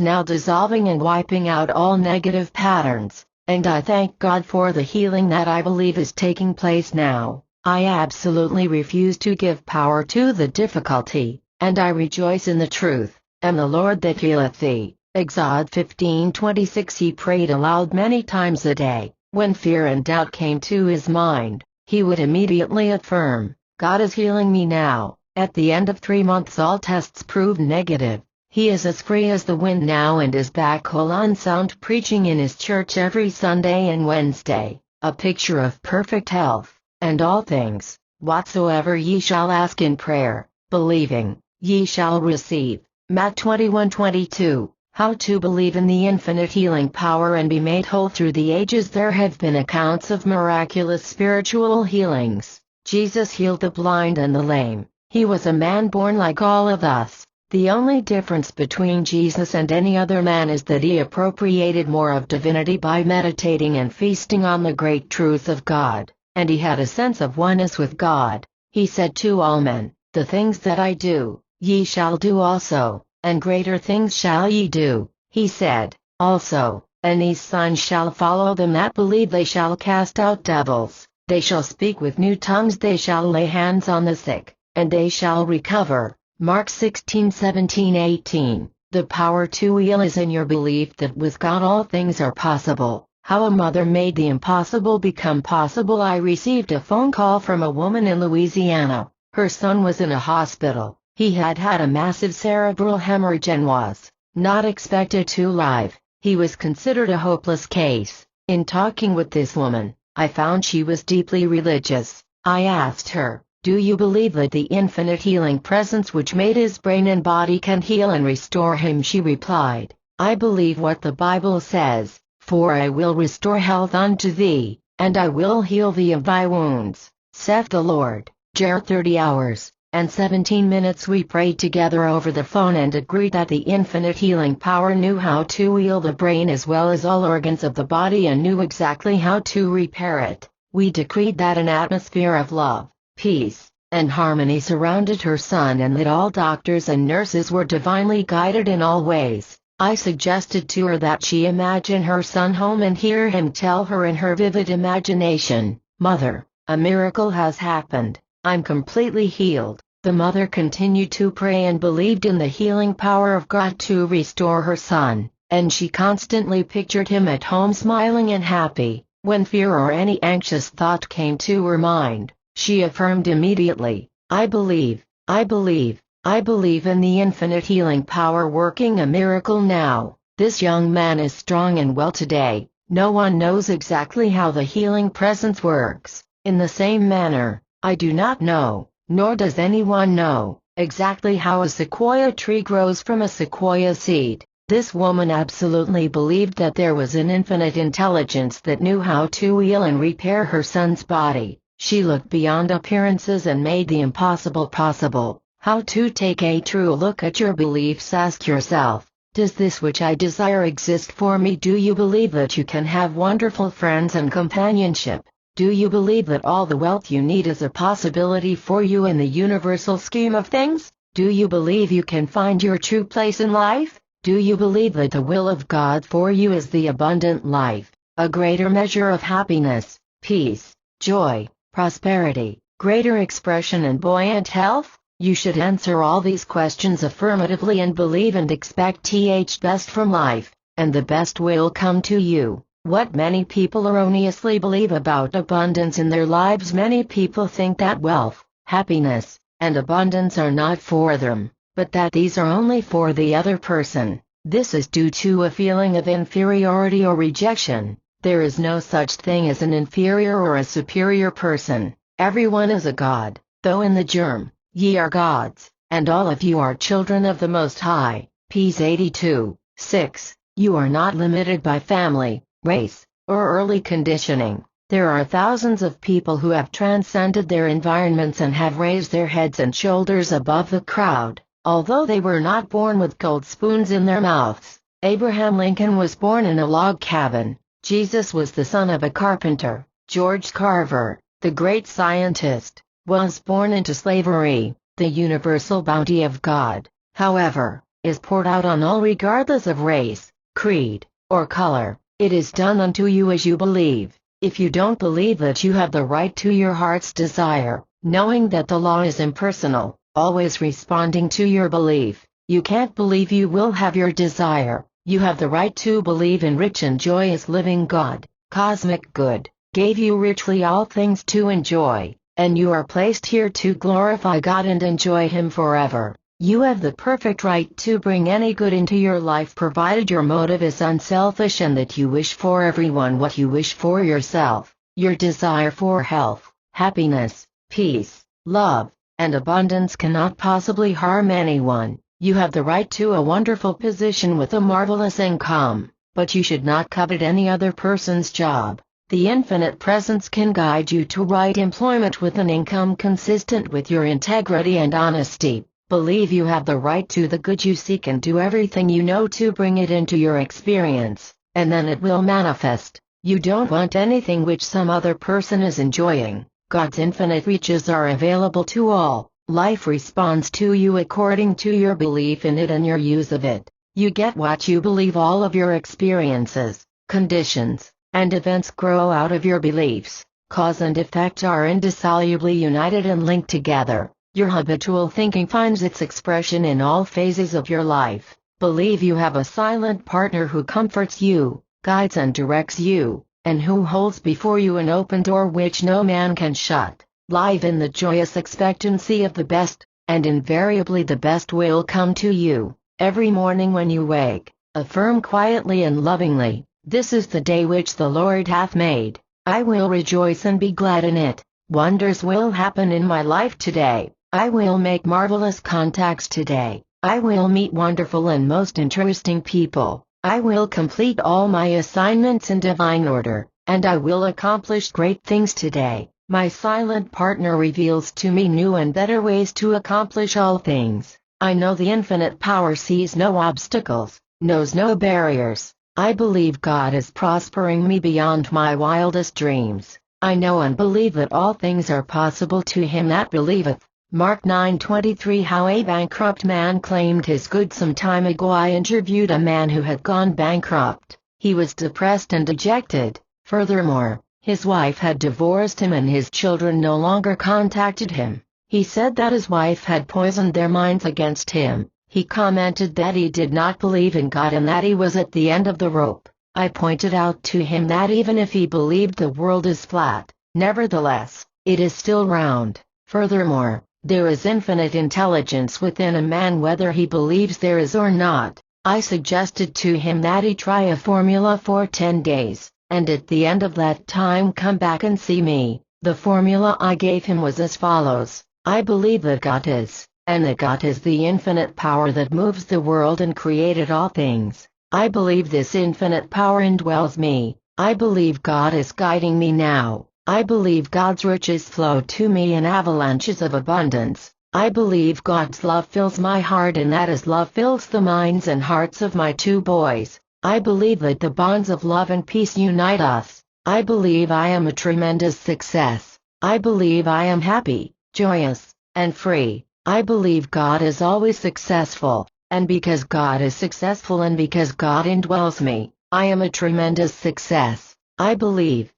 now dissolving and wiping out all negative patterns, and I thank God for the healing that I believe is taking place now. I absolutely refuse to give power to the difficulty, and I rejoice in the truth. Am the Lord that healeth thee. Exod 15:26. He prayed aloud many times a day. When fear and doubt came to his mind, he would immediately affirm, God is healing me now. At the end of 3 months all tests proved negative. He is as free as the wind now and is back whole and sound, preaching in his church every Sunday and Wednesday, a picture of perfect health. And all things, whatsoever ye shall ask in prayer, believing, ye shall receive. Matt 21:22. How to believe in the infinite healing power and be made whole through the ages. There have been accounts of miraculous spiritual healings. Jesus healed the blind and the lame. He was a man born like all of us. The only difference between Jesus and any other man is that he appropriated more of divinity by meditating and feasting on the great truth of God, and he had a sense of oneness with God. He said to all men, The things that I do, ye shall do also, and greater things shall ye do. He said, also, and these signs shall follow them that believe. They shall cast out devils, they shall speak with new tongues, they shall lay hands on the sick, and they shall recover. Mark 16:17-18. The power to heal is in your belief that with God all things are possible. How a mother made the impossible become possible. I received a phone call from a woman in Louisiana. Her son was in a hospital. He had had a massive cerebral hemorrhage and was not expected to live. He was considered a hopeless case. In talking with this woman, I found she was deeply religious. I asked her, Do you believe that the infinite healing presence which made his brain and body can heal and restore him? She replied, I believe what the Bible says, for I will restore health unto thee, and I will heal thee of thy wounds, saith the Lord. Jer 30 hours and 17 minutes we prayed together over the phone and agreed that the infinite healing power knew how to heal the brain as well as all organs of the body and knew exactly how to repair it. We decreed that an atmosphere of love, peace, and harmony surrounded her son and that all doctors and nurses were divinely guided in all ways. I suggested to her that she imagine her son home and hear him tell her in her vivid imagination, Mother, a miracle has happened. I'm completely healed. The mother continued to pray and believed in the healing power of God to restore her son, and she constantly pictured him at home smiling and happy. When fear or any anxious thought came to her mind, she affirmed immediately, I believe in the infinite healing power working a miracle now. This young man is strong and well today. No one knows exactly how the healing presence works. In the same manner, I do not know, nor does anyone know, exactly how a sequoia tree grows from a sequoia seed. This woman absolutely believed that there was an infinite intelligence that knew how to heal and repair her son's body. She looked beyond appearances and made the impossible possible. How to take a true look at your beliefs. Ask yourself, does this which I desire exist for me? Do you believe that you can have wonderful friends and companionship? Do you believe that all the wealth you need is a possibility for you in the universal scheme of things? Do you believe you can find your true place in life? Do you believe that the will of God for you is the abundant life, a greater measure of happiness, peace, joy, prosperity, greater expression and buoyant health? You should answer all these questions affirmatively and believe and expect the best from life, and the best will come to you. What many people erroneously believe about abundance in their lives. Many people think that wealth, happiness, and abundance are not for them, but that these are only for the other person. This is due to a feeling of inferiority or rejection. There is no such thing as an inferior or a superior person. Everyone is a god, though in the germ, ye are gods, and all of you are children of the Most High. Ps 82, 6. You are not limited by family, race, or early conditioning. There are thousands of people who have transcended their environments and have raised their heads and shoulders above the crowd, although they were not born with gold spoons in their mouths. Abraham Lincoln was born in a log cabin. Jesus was the son of a carpenter. George Carver, the great scientist, was born into slavery. The universal bounty of God, however, is poured out on all regardless of race, creed, or color. It is done unto you as you believe. If you don't believe that you have the right to your heart's desire, knowing that the law is impersonal, always responding to your belief, you can't believe you will have your desire. You have the right to believe in rich and joyous living God, cosmic good, gave you richly all things to enjoy, and you are placed here to glorify God and enjoy Him forever. You have the perfect right to bring any good into your life provided your motive is unselfish and that you wish for everyone what you wish for yourself. Your desire for health, happiness, peace, love, and abundance cannot possibly harm anyone. You have the right to a wonderful position with a marvelous income, but you should not covet any other person's job. The Infinite Presence can guide you to right employment with an income consistent with your integrity and honesty. Believe you have the right to the good you seek and do everything you know to bring it into your experience, and then it will manifest. You don't want anything which some other person is enjoying. God's infinite riches are available to all. Life responds to you according to your belief in it and your use of it. You get what you believe. All of your experiences, conditions, and events grow out of your beliefs. Cause and effect are indissolubly united and linked together. Your habitual thinking finds its expression in all phases of your life. Believe you have a silent partner who comforts you, guides and directs you, and who holds before you an open door which no man can shut. Live in the joyous expectancy of the best, and invariably the best will come to you. Every morning when you wake, affirm quietly and lovingly, "This is the day which the Lord hath made. I will rejoice and be glad in it. Wonders will happen in my life today. I will make marvelous contacts today. I will meet wonderful and most interesting people. I will complete all my assignments in divine order, and I will accomplish great things today. My silent partner reveals to me new and better ways to accomplish all things. I know the infinite power sees no obstacles, knows no barriers. I believe God is prospering me beyond my wildest dreams. I know and believe that all things are possible to him that believeth." Mark 9:23. How a bankrupt man claimed his goods. Some time ago I interviewed a man who had gone bankrupt. He was depressed and dejected. Furthermore, his wife had divorced him and his children no longer contacted him. He said that his wife had poisoned their minds against him. He commented that he did not believe in God and that he was at the end of the rope. I pointed out to him that even if he believed the world is flat, nevertheless, it is still round. Furthermore, there is infinite intelligence within a man whether he believes there is or not. I suggested to him that he try a formula for 10 days, and at the end of that time come back and see me. The formula I gave him was as follows: I believe that God is, and that God is the infinite power that moves the world and created all things. I believe this infinite power indwells me. I believe God is guiding me now. I believe God's riches flow to me in avalanches of abundance. I believe God's love fills my heart and that His love fills the minds and hearts of my 2 boys. I believe that the bonds of love and peace unite us. I believe I am a tremendous success. I believe I am happy, joyous, and free. I believe God is always successful, and because God is successful and because God indwells me, I am a tremendous success. I believe.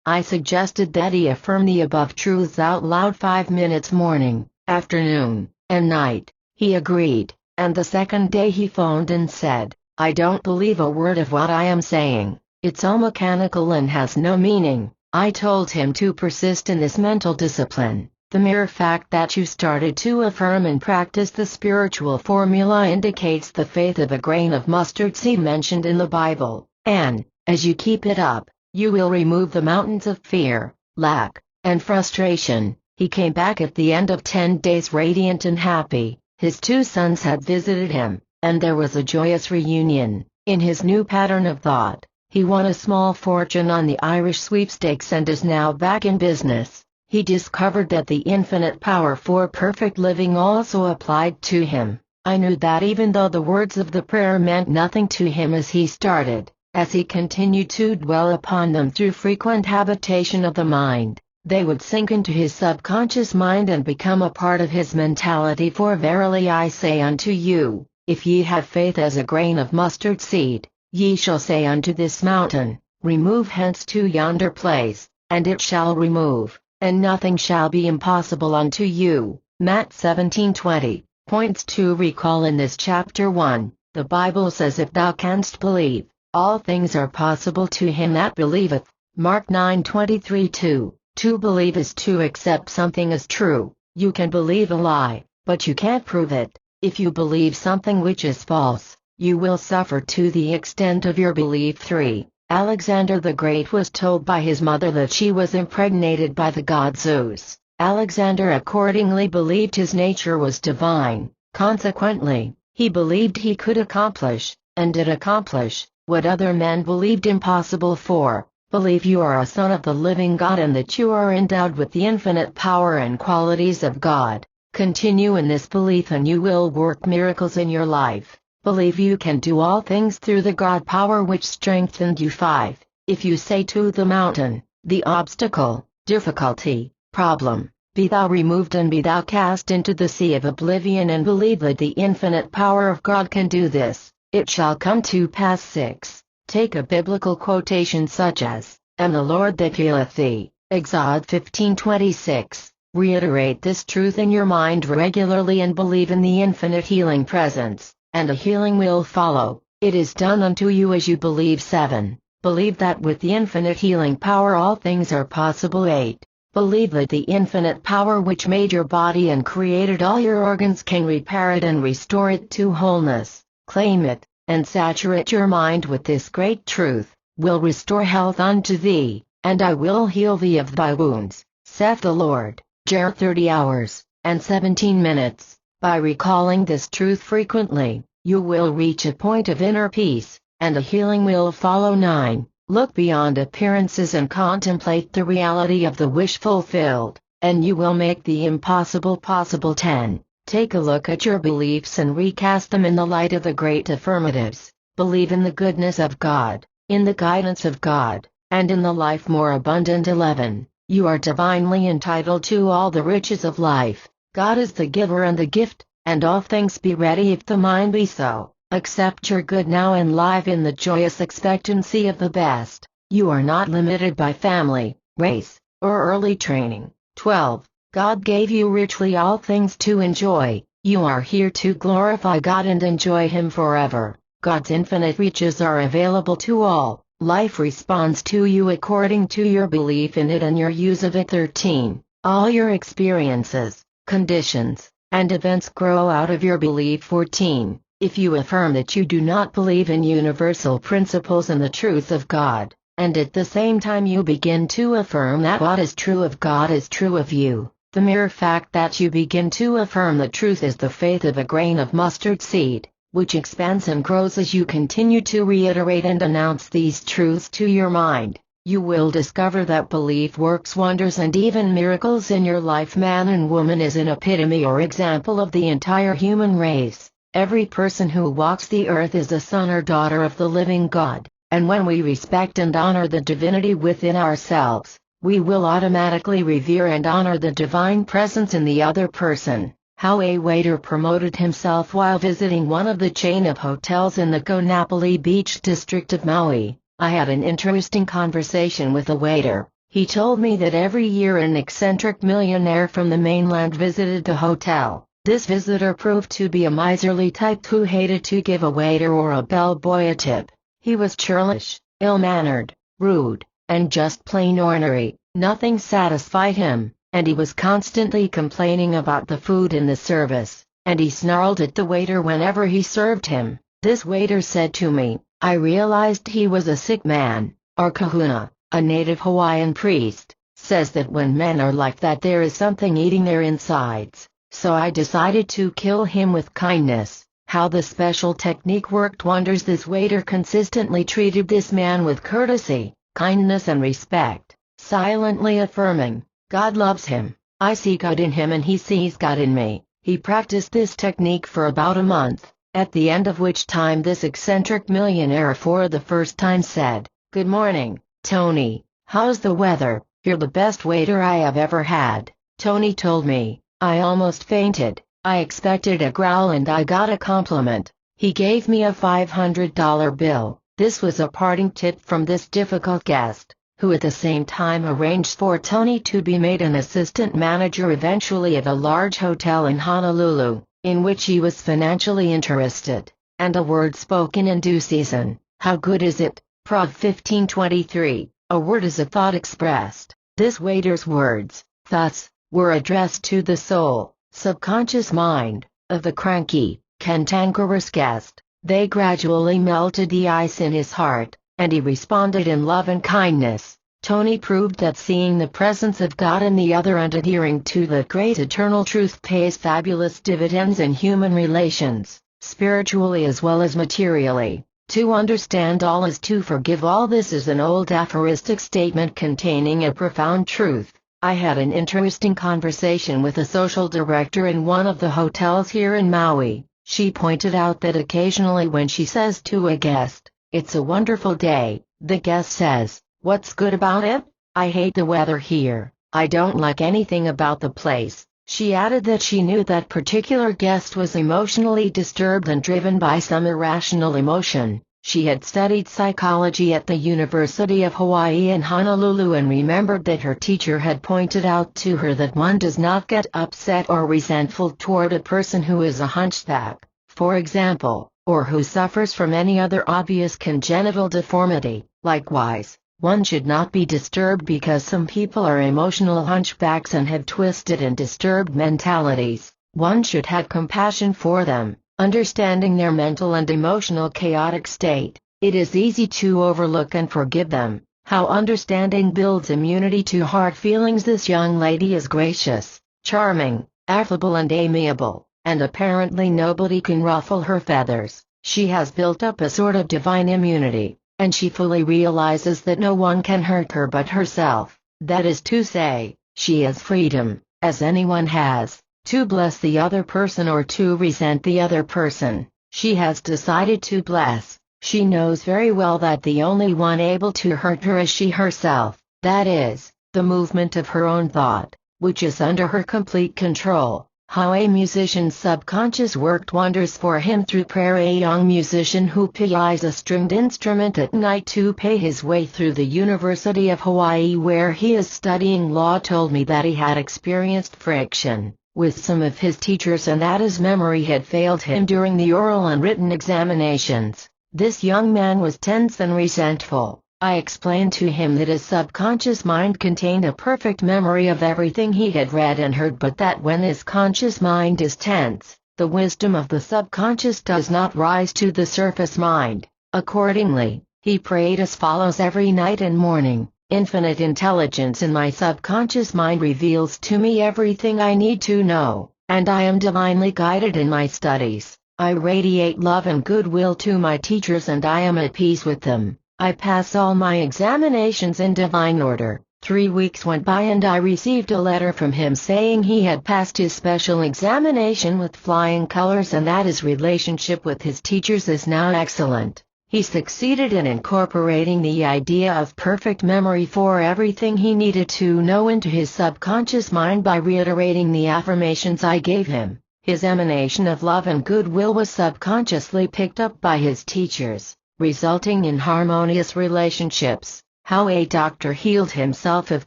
I suggested that he affirm the above truths out loud 5 minutes morning, afternoon, and night. He agreed, and the second day he phoned and said, "I don't believe a word of what I am saying. It's all mechanical and has no meaning." I told him to persist in this mental discipline. The mere fact that you started to affirm and practice the spiritual formula indicates the faith of a grain of mustard seed mentioned in the Bible, and, as you keep it up, you will remove the mountains of fear, lack, and frustration. He came back at the end of 10 days radiant and happy. His 2 sons had visited him, and there was a joyous reunion. In his new pattern of thought, he won a small fortune on the Irish sweepstakes and is now back in business. He discovered that the infinite power for perfect living also applied to him. I knew that even though the words of the prayer meant nothing to him as he started, as he continued to dwell upon them through frequent habitation of the mind, they would sink into his subconscious mind and become a part of his mentality. For verily I say unto you, if ye have faith as a grain of mustard seed, ye shall say unto this mountain, remove hence to yonder place, and it shall remove, and nothing shall be impossible unto you. Matt 17:20. Points to recall in this chapter 1. The Bible says if thou canst believe, all things are possible to him that believeth. Mark 9:23-2. To believe is to accept something as true. You can believe a lie, but you can't prove it. If you believe something which is false, you will suffer to the extent of your belief. 3. Alexander the Great was told by his mother that she was impregnated by the god Zeus. Alexander accordingly believed his nature was divine. Consequently, he believed he could accomplish, and did accomplish, what other men believed impossible. For, believe you are a son of the living God and that you are endowed with the infinite power and qualities of God. Continue in this belief and you will work miracles in your life. Believe you can do all things through the God power which strengthened you. 5. If you say to the mountain, the obstacle, difficulty, problem, be thou removed and be thou cast into the sea of oblivion, and believe that the infinite power of God can do this, it shall come to pass. 6. Take a biblical quotation such as, "Am the Lord that healeth thee," Exod 15:26. Reiterate this truth in your mind regularly and believe in the infinite healing presence, and a healing will follow. It is done unto you as you believe. 7. Believe that with the infinite healing power all things are possible. 8. Believe that the infinite power which made your body and created all your organs can repair it and restore it to wholeness. Claim it, and saturate your mind with this great truth. Will restore health unto thee, and I will heal thee of thy wounds, saith the Lord. Jer 30 hours, and 17 minutes. By recalling this truth frequently, you will reach a point of inner peace, and a healing will follow. 9. Look beyond appearances and contemplate the reality of the wish fulfilled, and you will make the impossible possible. 10. Take a look at your beliefs and recast them in the light of the great affirmatives. Believe in the goodness of God, in the guidance of God, and in the life more abundant. 11. You are divinely entitled to all the riches of life. God is the giver and the gift, and all things be ready if the mind be so. Accept your good now and live in the joyous expectancy of the best. You are not limited by family, race, or early training. 12. God gave you richly all things to enjoy. You are here to glorify God and enjoy Him forever. God's infinite riches are available to all. Life responds to you according to your belief in it and your use of it. 13. All your experiences, conditions, and events grow out of your belief. 14. If you affirm that you do not believe in universal principles and the truth of God, and at the same time you begin to affirm that what is true of God is true of you, the mere fact that you begin to affirm the truth is the faith of a grain of mustard seed, which expands and grows as you continue to reiterate and announce these truths to your mind. You will discover that belief works wonders and even miracles in your life. Man and woman is an epitome or example of the entire human race. Every person who walks the earth is a son or daughter of the living God, and when we respect and honor the divinity within ourselves, we will automatically revere and honor the divine presence in the other person. How a waiter promoted himself while visiting one of the chain of hotels in the Konapoli Beach district of Maui. I had an interesting conversation with a waiter. He told me that every year an eccentric millionaire from the mainland visited the hotel. This visitor proved to be a miserly type who hated to give a waiter or a bellboy a tip. He was churlish, ill-mannered, rude, and just plain ornery. Nothing satisfied him, and he was constantly complaining about the food in the service, and he snarled at the waiter whenever he served him. This waiter said to me, I realized he was a sick man. Our kahuna, a native Hawaiian priest, says that when men are like that there is something eating their insides, so I decided to kill him with kindness. How the special technique worked wonders. This waiter consistently treated this man with courtesy, kindness and respect, silently affirming, God loves him, I see God in him and he sees God in me. He practiced this technique for about a month, at the end of which time this eccentric millionaire for the first time said, Good morning, Tony, how's the weather? You're the best waiter I have ever had. Tony told me, I almost fainted. I expected a growl and I got a compliment. He gave me a $500 bill. This was a parting tip from this difficult guest, who at the same time arranged for Tony to be made an assistant manager eventually at a large hotel in Honolulu, in which he was financially interested, and a word spoken in due season. How good is it? Prov 1523, a word is a thought expressed. This waiter's words, thoughts, were addressed to the soul, subconscious mind, of the cranky, cantankerous guest. They gradually melted the ice in his heart, and he responded in love and kindness. Tony proved that seeing the presence of God in the other and adhering to the great eternal truth pays fabulous dividends in human relations, spiritually as well as materially. To understand all is to forgive all. This is an old aphoristic statement containing a profound truth. I had an interesting conversation with a social director in one of the hotels here in Maui. She pointed out that occasionally when she says to a guest, It's a wonderful day, the guest says, What's good about it? I hate the weather here. I don't like anything about the place. She added that she knew that particular guest was emotionally disturbed and driven by some irrational emotion. She had studied psychology at the University of Hawaii in Honolulu and remembered that her teacher had pointed out to her that one does not get upset or resentful toward a person who is a hunchback, for example, or who suffers from any other obvious congenital deformity. Likewise, one should not be disturbed because some people are emotional hunchbacks and have twisted and disturbed mentalities. One should have compassion for them, understanding their mental and emotional chaotic state. It is easy to overlook and forgive them. How understanding builds immunity to hard feelings. This young lady is gracious, charming, affable and amiable, and apparently nobody can ruffle her feathers. She has built up a sort of divine immunity, and she fully realizes that no one can hurt her but herself. That is to say, she has freedom, as anyone has, to bless the other person or to resent the other person. She has decided to bless. She knows very well that the only one able to hurt her is she herself, that is, the movement of her own thought, which is under her complete control. How a musician's subconscious worked wonders for him through prayer. A young musician who plays a stringed instrument at night to pay his way through the University of Hawaii where he is studying law told me that he had experienced friction with some of his teachers and that his memory had failed him during the oral and written examinations. This young man was tense and resentful. I explained to him that his subconscious mind contained a perfect memory of everything he had read and heard, but that when his conscious mind is tense, the wisdom of the subconscious does not rise to the surface mind. Accordingly, he prayed as follows every night and morning: Infinite intelligence in my subconscious mind reveals to me everything I need to know, and I am divinely guided in my studies. I radiate love and goodwill to my teachers and I am at peace with them. I pass all my examinations in divine order. 3 weeks went by and I received a letter from him saying he had passed his special examination with flying colors and that his relationship with his teachers is now excellent. He succeeded in incorporating the idea of perfect memory for everything he needed to know into his subconscious mind by reiterating the affirmations I gave him. His emanation of love and goodwill was subconsciously picked up by his teachers, resulting in harmonious relationships. How a doctor healed himself of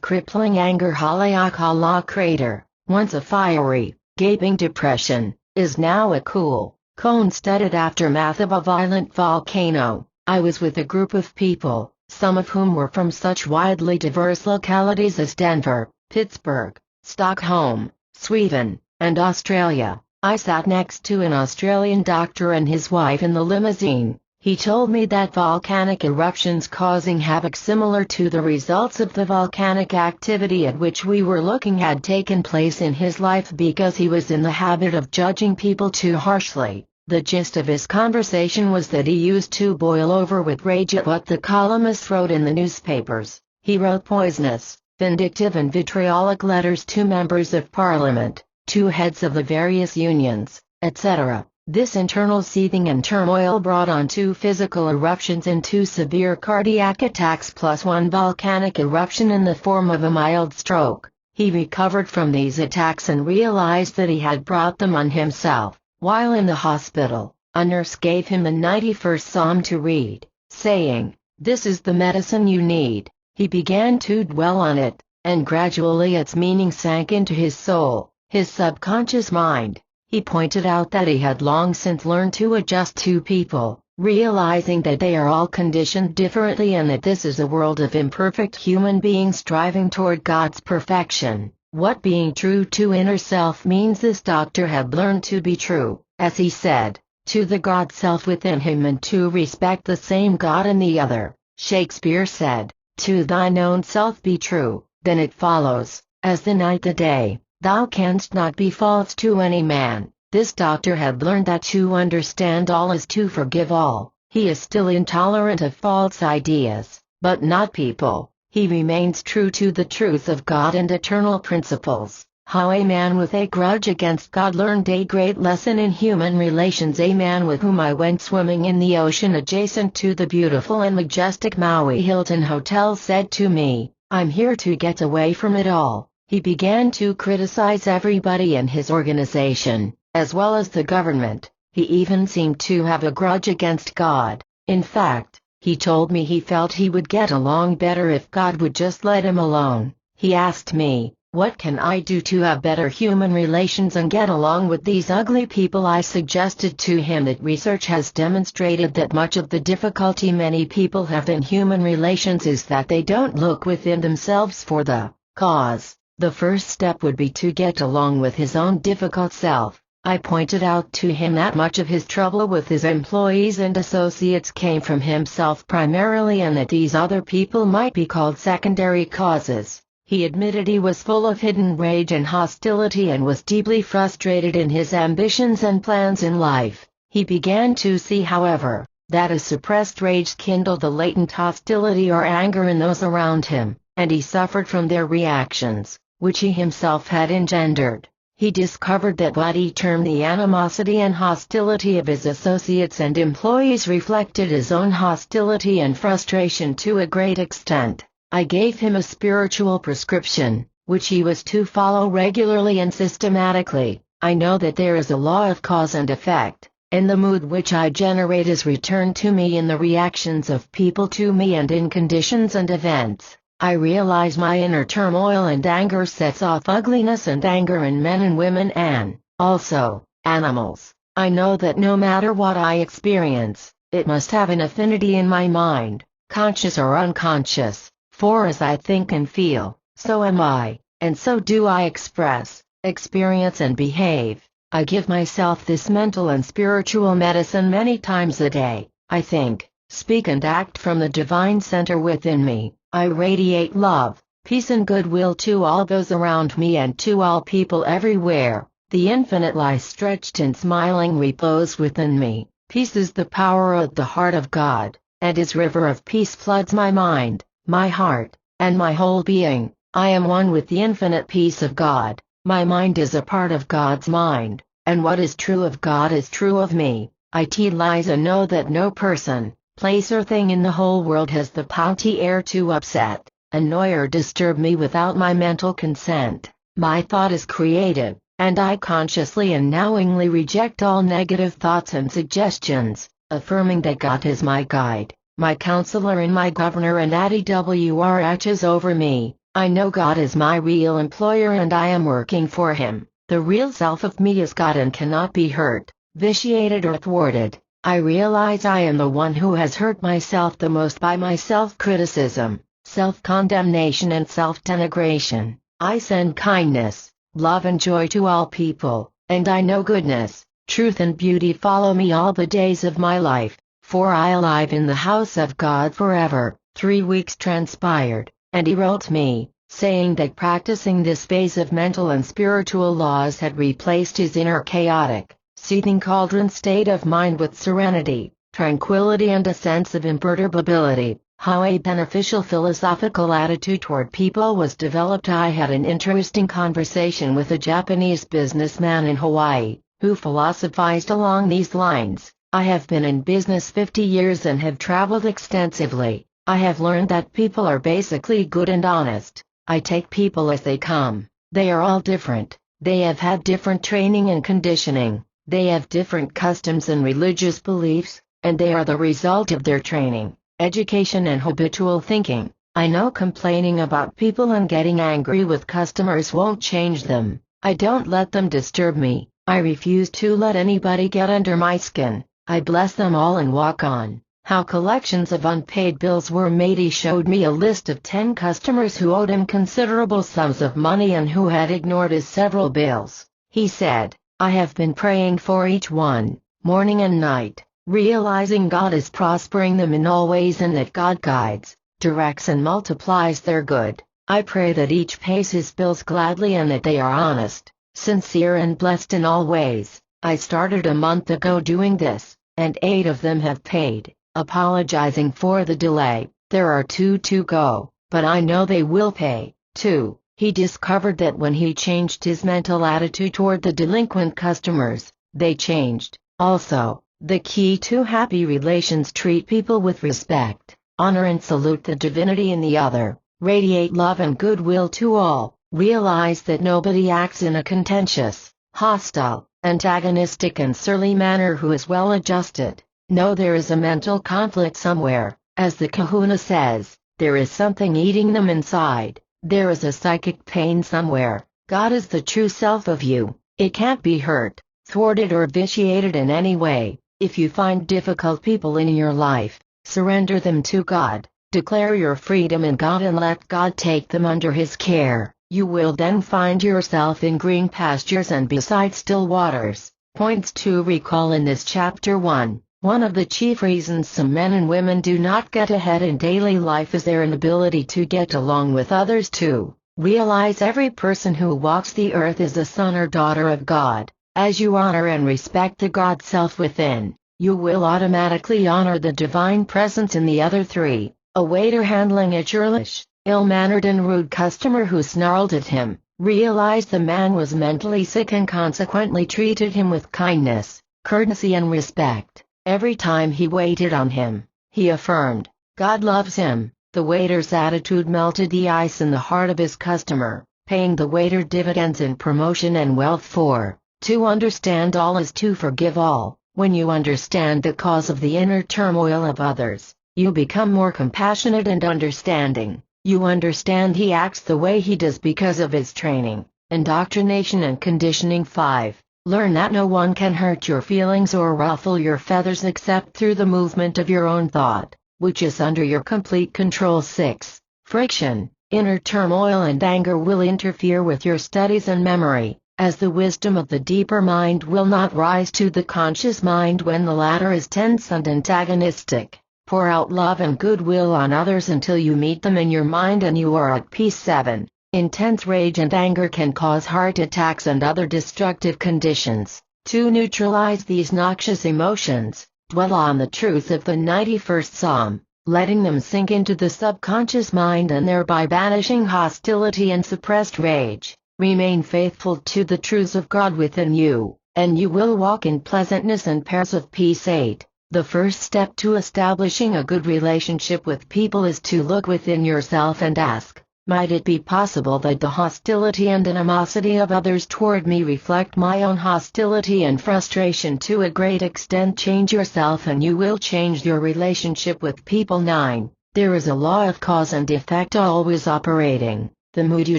crippling anger. Haleakala crater, once a fiery, gaping depression, is now a cool, cone-studded aftermath of a violent volcano. I was with a group of people, some of whom were from such widely diverse localities as Denver, Pittsburgh, Stockholm, Sweden, and Australia. I sat next to an Australian doctor and his wife in the limousine. He told me that volcanic eruptions causing havoc similar to the results of the volcanic activity at which we were looking had taken place in his life because he was in the habit of judging people too harshly. The gist of his conversation was that he used to boil over with rage at what the columnists wrote in the newspapers. He wrote poisonous, vindictive and vitriolic letters to members of parliament, to heads of the various unions, etc. This internal seething and turmoil brought on 2 physical eruptions and 2 severe cardiac attacks plus 1 volcanic eruption in the form of a mild stroke. He recovered from these attacks and realized that he had brought them on himself. While in the hospital, a nurse gave him the 91st Psalm to read, saying, "This is the medicine you need." He began to dwell on it, and gradually its meaning sank into his soul, his subconscious mind. He pointed out that he had long since learned to adjust to people, realizing that they are all conditioned differently and that this is a world of imperfect human beings striving toward God's perfection. What being true to inner self means this doctor had learned to be true, as he said, to the God self within him and to respect the same God in the other. Shakespeare said, "To thine own self be true, then it follows, as the night the day, thou canst not be false to any man." This doctor had learned that to understand all is to forgive all. He is still intolerant of false ideas, but not people. He remains true to the truth of God and eternal principles. How a man with a grudge against God learned a great lesson in human relations. A man with whom I went swimming in the ocean adjacent to the beautiful and majestic Maui Hilton Hotel said to me, "I'm here to get away from it all." He began to criticize everybody in his organization, as well as the government. He even seemed to have a grudge against God. In fact, he told me he felt he would get along better if God would just let him alone. He asked me, "What can I do to have better human relations and get along with these ugly people?" I suggested to him that research has demonstrated that much of the difficulty many people have in human relations is that they don't look within themselves for the cause. The first step would be to get along with his own difficult self. I pointed out to him that much of his trouble with his employees and associates came from himself primarily and that these other people might be called secondary causes. He admitted he was full of hidden rage and hostility and was deeply frustrated in his ambitions and plans in life. He began to see, however, that a suppressed rage kindled the latent hostility or anger in those around him, and he suffered from their reactions, which he himself had engendered. He discovered that what he termed the animosity and hostility of his associates and employees reflected his own hostility and frustration to a great extent. I gave him a spiritual prescription, which he was to follow regularly and systematically. I know that there is a law of cause and effect, and the mood which I generate is returned to me in the reactions of people to me and in conditions and events. I realize my inner turmoil and anger sets off ugliness and anger in men and women and, also, animals. I know that no matter what I experience, it must have an affinity in my mind, conscious or unconscious, for as I think and feel, so am I, and so do I express, experience and behave. I give myself this mental and spiritual medicine many times a day. I think, speak and act from the divine center within me. I radiate love, peace and goodwill to all those around me and to all people everywhere. The infinite lies stretched in smiling repose within me. Peace is the power of the heart of God, and His river of peace floods my mind, my heart, and my whole being. I am one with the infinite peace of God. My mind is a part of God's mind, and what is true of God is true of me. Liza know that no person, place or thing in the whole world has the power to upset, annoy or disturb me without my mental consent. My thought is creative, and I consciously and knowingly reject all negative thoughts and suggestions, affirming that God is my guide, my counselor and my governor and that He watches over me. I know God is my real employer and I am working for Him. The real self of me is God and cannot be hurt, vitiated or thwarted. I realize I am the one who has hurt myself the most by my self-criticism, self-condemnation and self-denigration. I send kindness, love and joy to all people, and I know goodness, truth and beauty follow me all the days of my life, for I alive in the house of God forever. 3 weeks transpired, and he wrote me, saying that practicing this phase of mental and spiritual laws had replaced his inner chaotic, seething cauldron state of mind with serenity, tranquility and a sense of imperturbability. How a beneficial philosophical attitude toward people was developed. I had an interesting conversation with a Japanese businessman in Hawaii, who philosophized along these lines. I have been in business 50 years and have traveled extensively. I have learned that people are basically good and honest. I take people as they come. They are all different. They have had different training and conditioning. They have different customs and religious beliefs, and they are the result of their training, education and habitual thinking. I know complaining about people and getting angry with customers won't change them. I don't let them disturb me. I refuse to let anybody get under my skin. I bless them all and walk on. How collections of unpaid bills were made. He showed me a list of 10 customers who owed him considerable sums of money and who had ignored his several bills. He said, I have been praying for each one, morning and night, realizing God is prospering them in all ways and that God guides, directs and multiplies their good. I pray that each pays his bills gladly and that they are honest, sincere and blessed in all ways. I started a month ago doing this, and 8 of them have paid. Apologizing for the delay, there are 2 to go, but I know they will pay. 2. He discovered that when he changed his mental attitude toward the delinquent customers, they changed. Also, the key to happy relations: treat people with respect, honor and salute the divinity in the other, radiate love and goodwill to all, realize that nobody acts in a contentious, hostile, antagonistic and surly manner who is well adjusted. No, there is a mental conflict somewhere. As the Kahuna says, there is something eating them inside. There is a psychic pain somewhere. God is the true self of you. It can't be hurt, thwarted or vitiated in any way. If you find difficult people in your life, surrender them to God. Declare your freedom in God and let God take them under His care. You will then find yourself in green pastures and beside still waters. Points to recall in this chapter 1. One of the chief reasons some men and women do not get ahead in daily life is their inability to get along with others. 2. Realize every person who walks the earth is a son or daughter of God. As you honor and respect the God self within, you will automatically honor the divine presence in the other. 3. A waiter handling a churlish, ill-mannered and rude customer who snarled at him, realized the man was mentally sick and consequently treated him with kindness, courtesy and respect. Every time he waited on him, he affirmed, God loves him. The waiter's attitude melted the ice in the heart of his customer, paying the waiter dividends in promotion and wealth. 4. To understand all is to forgive all. When you understand the cause of the inner turmoil of others, you become more compassionate and understanding. You understand he acts the way he does because of his training, indoctrination and conditioning. 5. Learn that no one can hurt your feelings or ruffle your feathers except through the movement of your own thought, which is under your complete control. 6. Friction, inner turmoil and anger will interfere with your studies and memory, as the wisdom of the deeper mind will not rise to the conscious mind when the latter is tense and antagonistic. Pour out love and goodwill on others until you meet them in your mind and you are at peace. 7. Intense rage and anger can cause heart attacks and other destructive conditions. To neutralize these noxious emotions, dwell on the truth of the 91st Psalm, letting them sink into the subconscious mind and thereby banishing hostility and suppressed rage. Remain faithful to the truths of God within you, and you will walk in pleasantness and pairs of peace. 8. The first step to establishing a good relationship with people is to look within yourself and ask, might it be possible that the hostility and animosity of others toward me reflect my own hostility and frustration? To a great extent, change yourself and you will change your relationship with people. 9. There is a law of cause and effect always operating. The mood you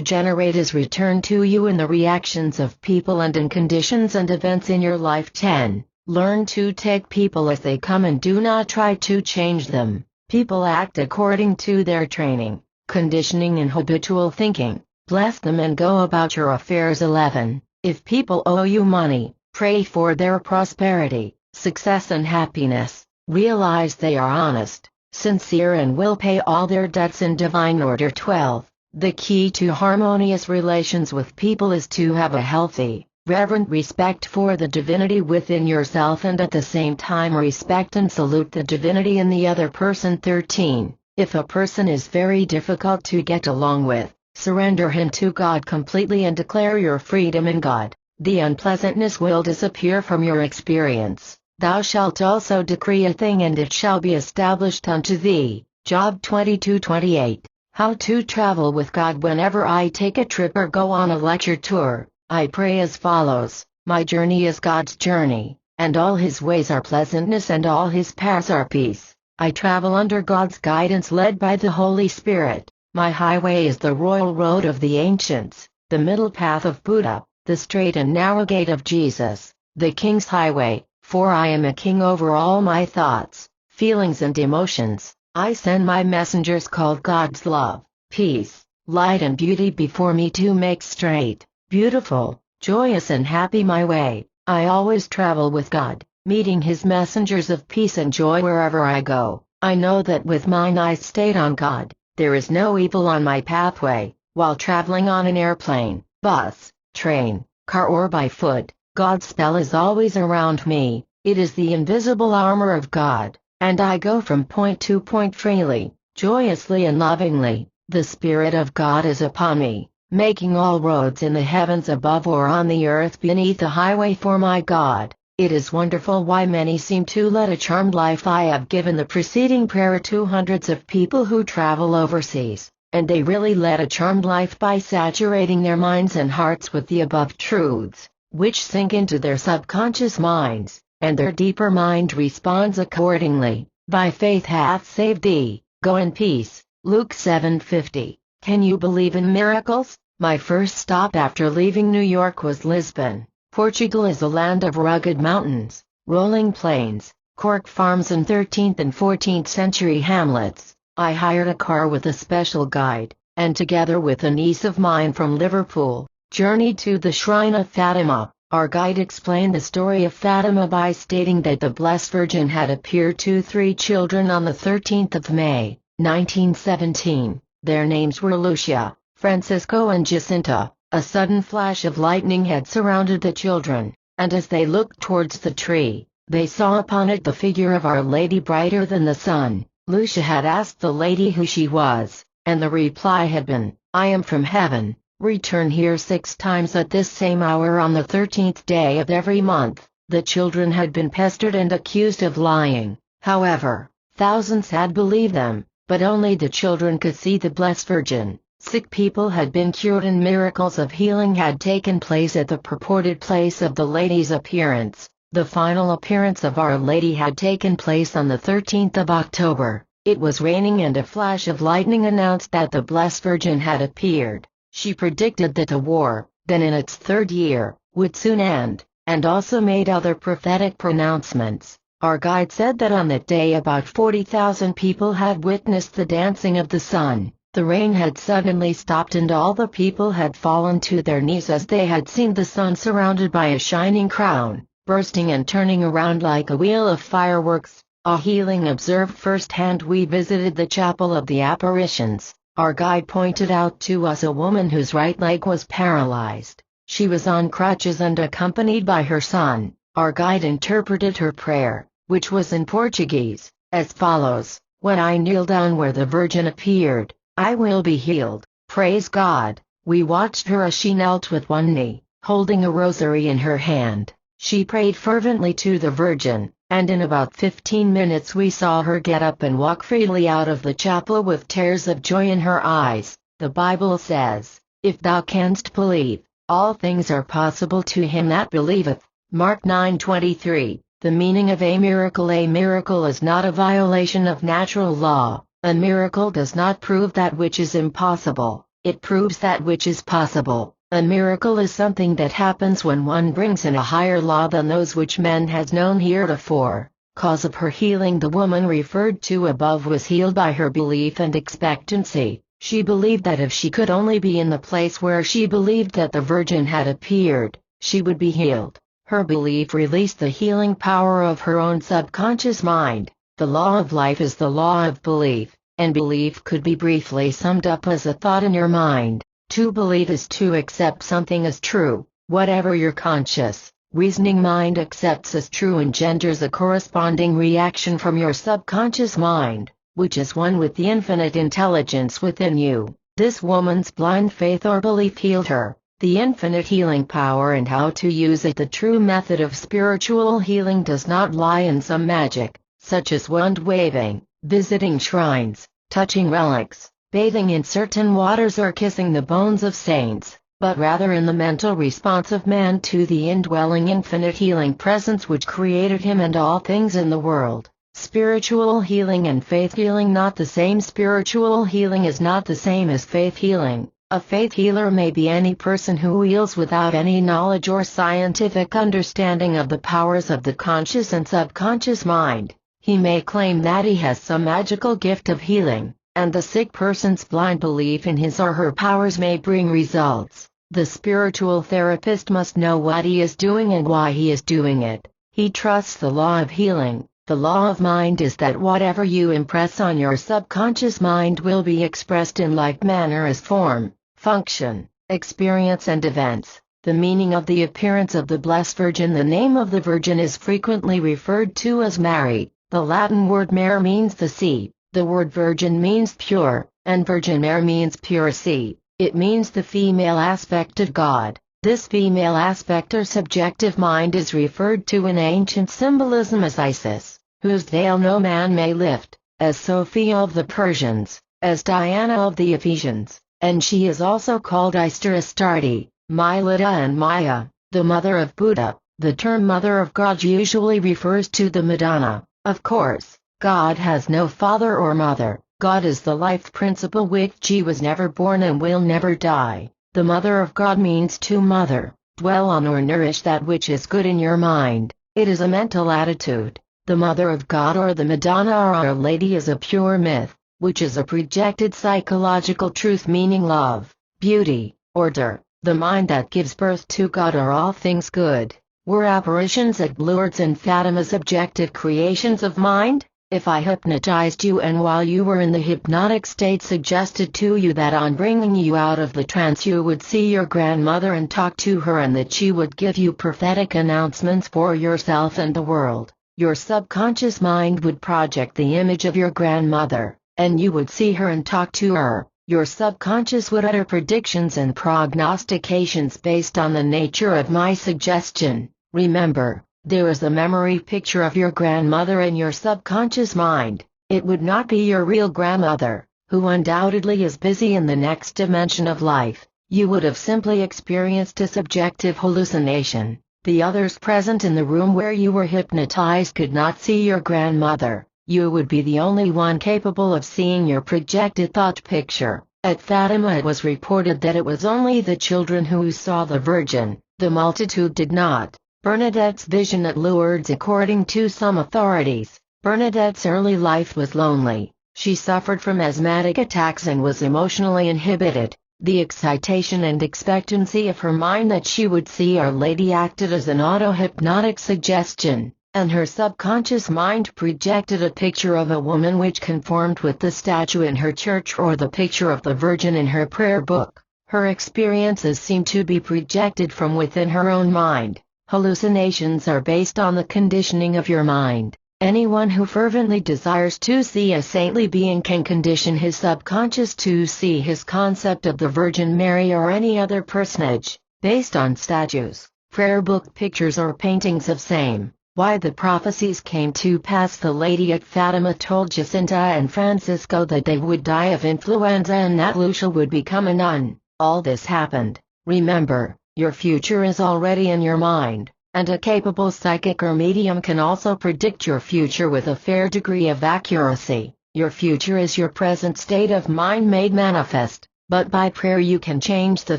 generate is returned to you in the reactions of people and in conditions and events in your life. 10. Learn to take people as they come and do not try to change them. People act according to their training, conditioning and habitual thinking. Bless them and go about your affairs. 11. If people owe you money, pray for their prosperity, success and happiness. Realize they are honest, sincere and will pay all their debts in divine order. 12. The key to harmonious relations with people is to have a healthy, reverent respect for the divinity within yourself and at the same time respect and salute the divinity in the other person. 13. If a person is very difficult to get along with, surrender him to God completely and declare your freedom in God. The unpleasantness will disappear from your experience. Thou shalt also decree a thing and it shall be established unto thee. Job 22:28. How to travel with God. Whenever I take a trip or go on a lecture tour, I pray as follows: my journey is God's journey, and all his ways are pleasantness and all his paths are peace. I travel under God's guidance led by the Holy Spirit. My highway is the royal road of the ancients, the middle path of Buddha, the straight and narrow gate of Jesus, the King's highway, for I am a king over all my thoughts, feelings and emotions. I send my messengers called God's love, peace, light and beauty before me to make straight, beautiful, joyous and happy my way. I always travel with God, meeting his messengers of peace and joy wherever I go. I know that with mine eyes stayed on God, there is no evil on my pathway. While traveling on an airplane, bus, train, car or by foot, God's spell is always around me. It is the invisible armor of God, and I go from point to point freely, joyously and lovingly. The Spirit of God is upon me, making all roads in the heavens above or on the earth beneath a highway for my God. It is wonderful why many seem to lead a charmed life. I have given the preceding prayer to hundreds of people who travel overseas, and they really led a charmed life by saturating their minds and hearts with the above truths, which sink into their subconscious minds, and their deeper mind responds accordingly. By faith hath saved thee. Go in peace. Luke 7:50. Can you believe in miracles? My first stop after leaving New York was Lisbon. Portugal is a land of rugged mountains, rolling plains, cork farms and 13th and 14th century hamlets. I hired a car with a special guide, and together with a niece of mine from Liverpool, journeyed to the shrine of Fatima. Our guide explained the story of Fatima by stating that the Blessed Virgin had appeared to 3 children on the 13th of May, 1917. Their names were Lucia, Francisco and Jacinta. A sudden flash of lightning had surrounded the children, and as they looked towards the tree, they saw upon it the figure of Our Lady brighter than the sun. Lucia had asked the lady who she was, and the reply had been, I am from heaven. Return here 6 times at this same hour on the 13th day of every month. The children had been pestered and accused of lying. However, thousands had believed them, but only the children could see the Blessed Virgin. Sick people had been cured and miracles of healing had taken place at the purported place of the lady's appearance. The final appearance of Our Lady had taken place on the 13th of October. It was raining and a flash of lightning announced that the Blessed Virgin had appeared. She predicted that the war, then in its 3rd year, would soon end, and also made other prophetic pronouncements. Our guide said that on that day about 40,000 people had witnessed the dancing of the sun. The rain had suddenly stopped and all the people had fallen to their knees as they had seen the sun surrounded by a shining crown, bursting and turning around like a wheel of fireworks. A healing observed firsthand. We visited the chapel of the apparitions. Our guide pointed out to us a woman whose right leg was paralyzed. She was on crutches and accompanied by her son. Our guide interpreted her prayer, which was in Portuguese, as follows: When I kneel down where the Virgin appeared, I will be healed. Praise God. We watched her as she knelt with one knee, holding a rosary in her hand. She prayed fervently to the Virgin, and in about 15 minutes we saw her get up and walk freely out of the chapel with tears of joy in her eyes. The Bible says, if thou canst believe, all things are possible to him that believeth. Mark 9:23. The meaning of a miracle. A miracle is not a violation of natural law. A miracle does not prove that which is impossible, it proves that which is possible. A miracle is something that happens when one brings in a higher law than those which man has known heretofore. Cause of her healing. The woman referred to above was healed by her belief and expectancy. She believed that if she could only be in the place where she believed that the Virgin had appeared, she would be healed. Her belief released the healing power of her own subconscious mind. The law of life is the law of belief, and belief could be briefly summed up as a thought in your mind. To believe is to accept something as true. Whatever your conscious, reasoning mind accepts as true engenders a corresponding reaction from your subconscious mind, which is one with the infinite intelligence within you. This woman's blind faith or belief healed her. The infinite healing power and how to use it. The true method of spiritual healing does not lie in some magic, such as wand waving, visiting shrines, touching relics, bathing in certain waters or kissing the bones of saints, but rather in the mental response of man to the indwelling infinite healing presence which created him and all things in the world. Spiritual healing and faith healing not the same. Spiritual healing is not the same as faith healing. A faith healer may be any person who heals without any knowledge or scientific understanding of the powers of the conscious and subconscious mind. He may claim that he has some magical gift of healing, and the sick person's blind belief in his or her powers may bring results. The spiritual therapist must know what he is doing and why he is doing it. He trusts the law of healing. The law of mind is that whatever you impress on your subconscious mind will be expressed in like manner as form, function, experience and events. The meaning of the appearance of the Blessed Virgin. The name of the Virgin is frequently referred to as Mary. The Latin word mare means the sea, the word virgin means pure, and virgin mare means pure sea. It means the female aspect of God. This female aspect or subjective mind is referred to in ancient symbolism as Isis, whose veil no man may lift, as Sophia of the Persians, as Diana of the Ephesians, and she is also called Ister Astarte, Mylida and Maya, the mother of Buddha. The term Mother of God usually refers to the Madonna. Of course, God has no father or mother. God is the life principle which was never born and will never die. The Mother of God means to mother, dwell on or nourish that which is good in your mind. It is a mental attitude. The Mother of God or the Madonna or Our Lady is a pure myth, which is a projected psychological truth meaning love, beauty, order. The mind that gives birth to God or all things good. Were apparitions at Lourdes and Fatima subjective creations of mind? If I hypnotized you and while you were in the hypnotic state suggested to you that on bringing you out of the trance you would see your grandmother and talk to her and that she would give you prophetic announcements for yourself and the world, your subconscious mind would project the image of your grandmother, and you would see her and talk to her. Your subconscious would utter predictions and prognostications based on the nature of my suggestion. Remember, there is a memory picture of your grandmother in your subconscious mind. It would not be your real grandmother, who undoubtedly is busy in the next dimension of life. You would have simply experienced a subjective hallucination. The others present in the room where you were hypnotized could not see your grandmother. You would be the only one capable of seeing your projected thought picture. At Fatima it was reported that it was only the children who saw the Virgin, the multitude did not. Bernadette's vision at Lourdes. According to some authorities, Bernadette's early life was lonely. She suffered from asthmatic attacks and was emotionally inhibited. The excitation and expectancy of her mind that she would see Our Lady acted as an auto-hypnotic suggestion, and her subconscious mind projected a picture of a woman which conformed with the statue in her church or the picture of the Virgin in her prayer book. Her experiences seem to be projected from within her own mind. Hallucinations are based on the conditioning of your mind. Anyone who fervently desires to see a saintly being can condition his subconscious to see his concept of the Virgin Mary or any other personage, based on statues, prayer book pictures or paintings of same. Why the prophecies came to pass. The lady at Fatima told Jacinta and Francisco that they would die of influenza and that Lucia would become a nun. All this happened. Remember, your future is already in your mind, and a capable psychic or medium can also predict your future with a fair degree of accuracy. Your future is your present state of mind made manifest, but by prayer you can change the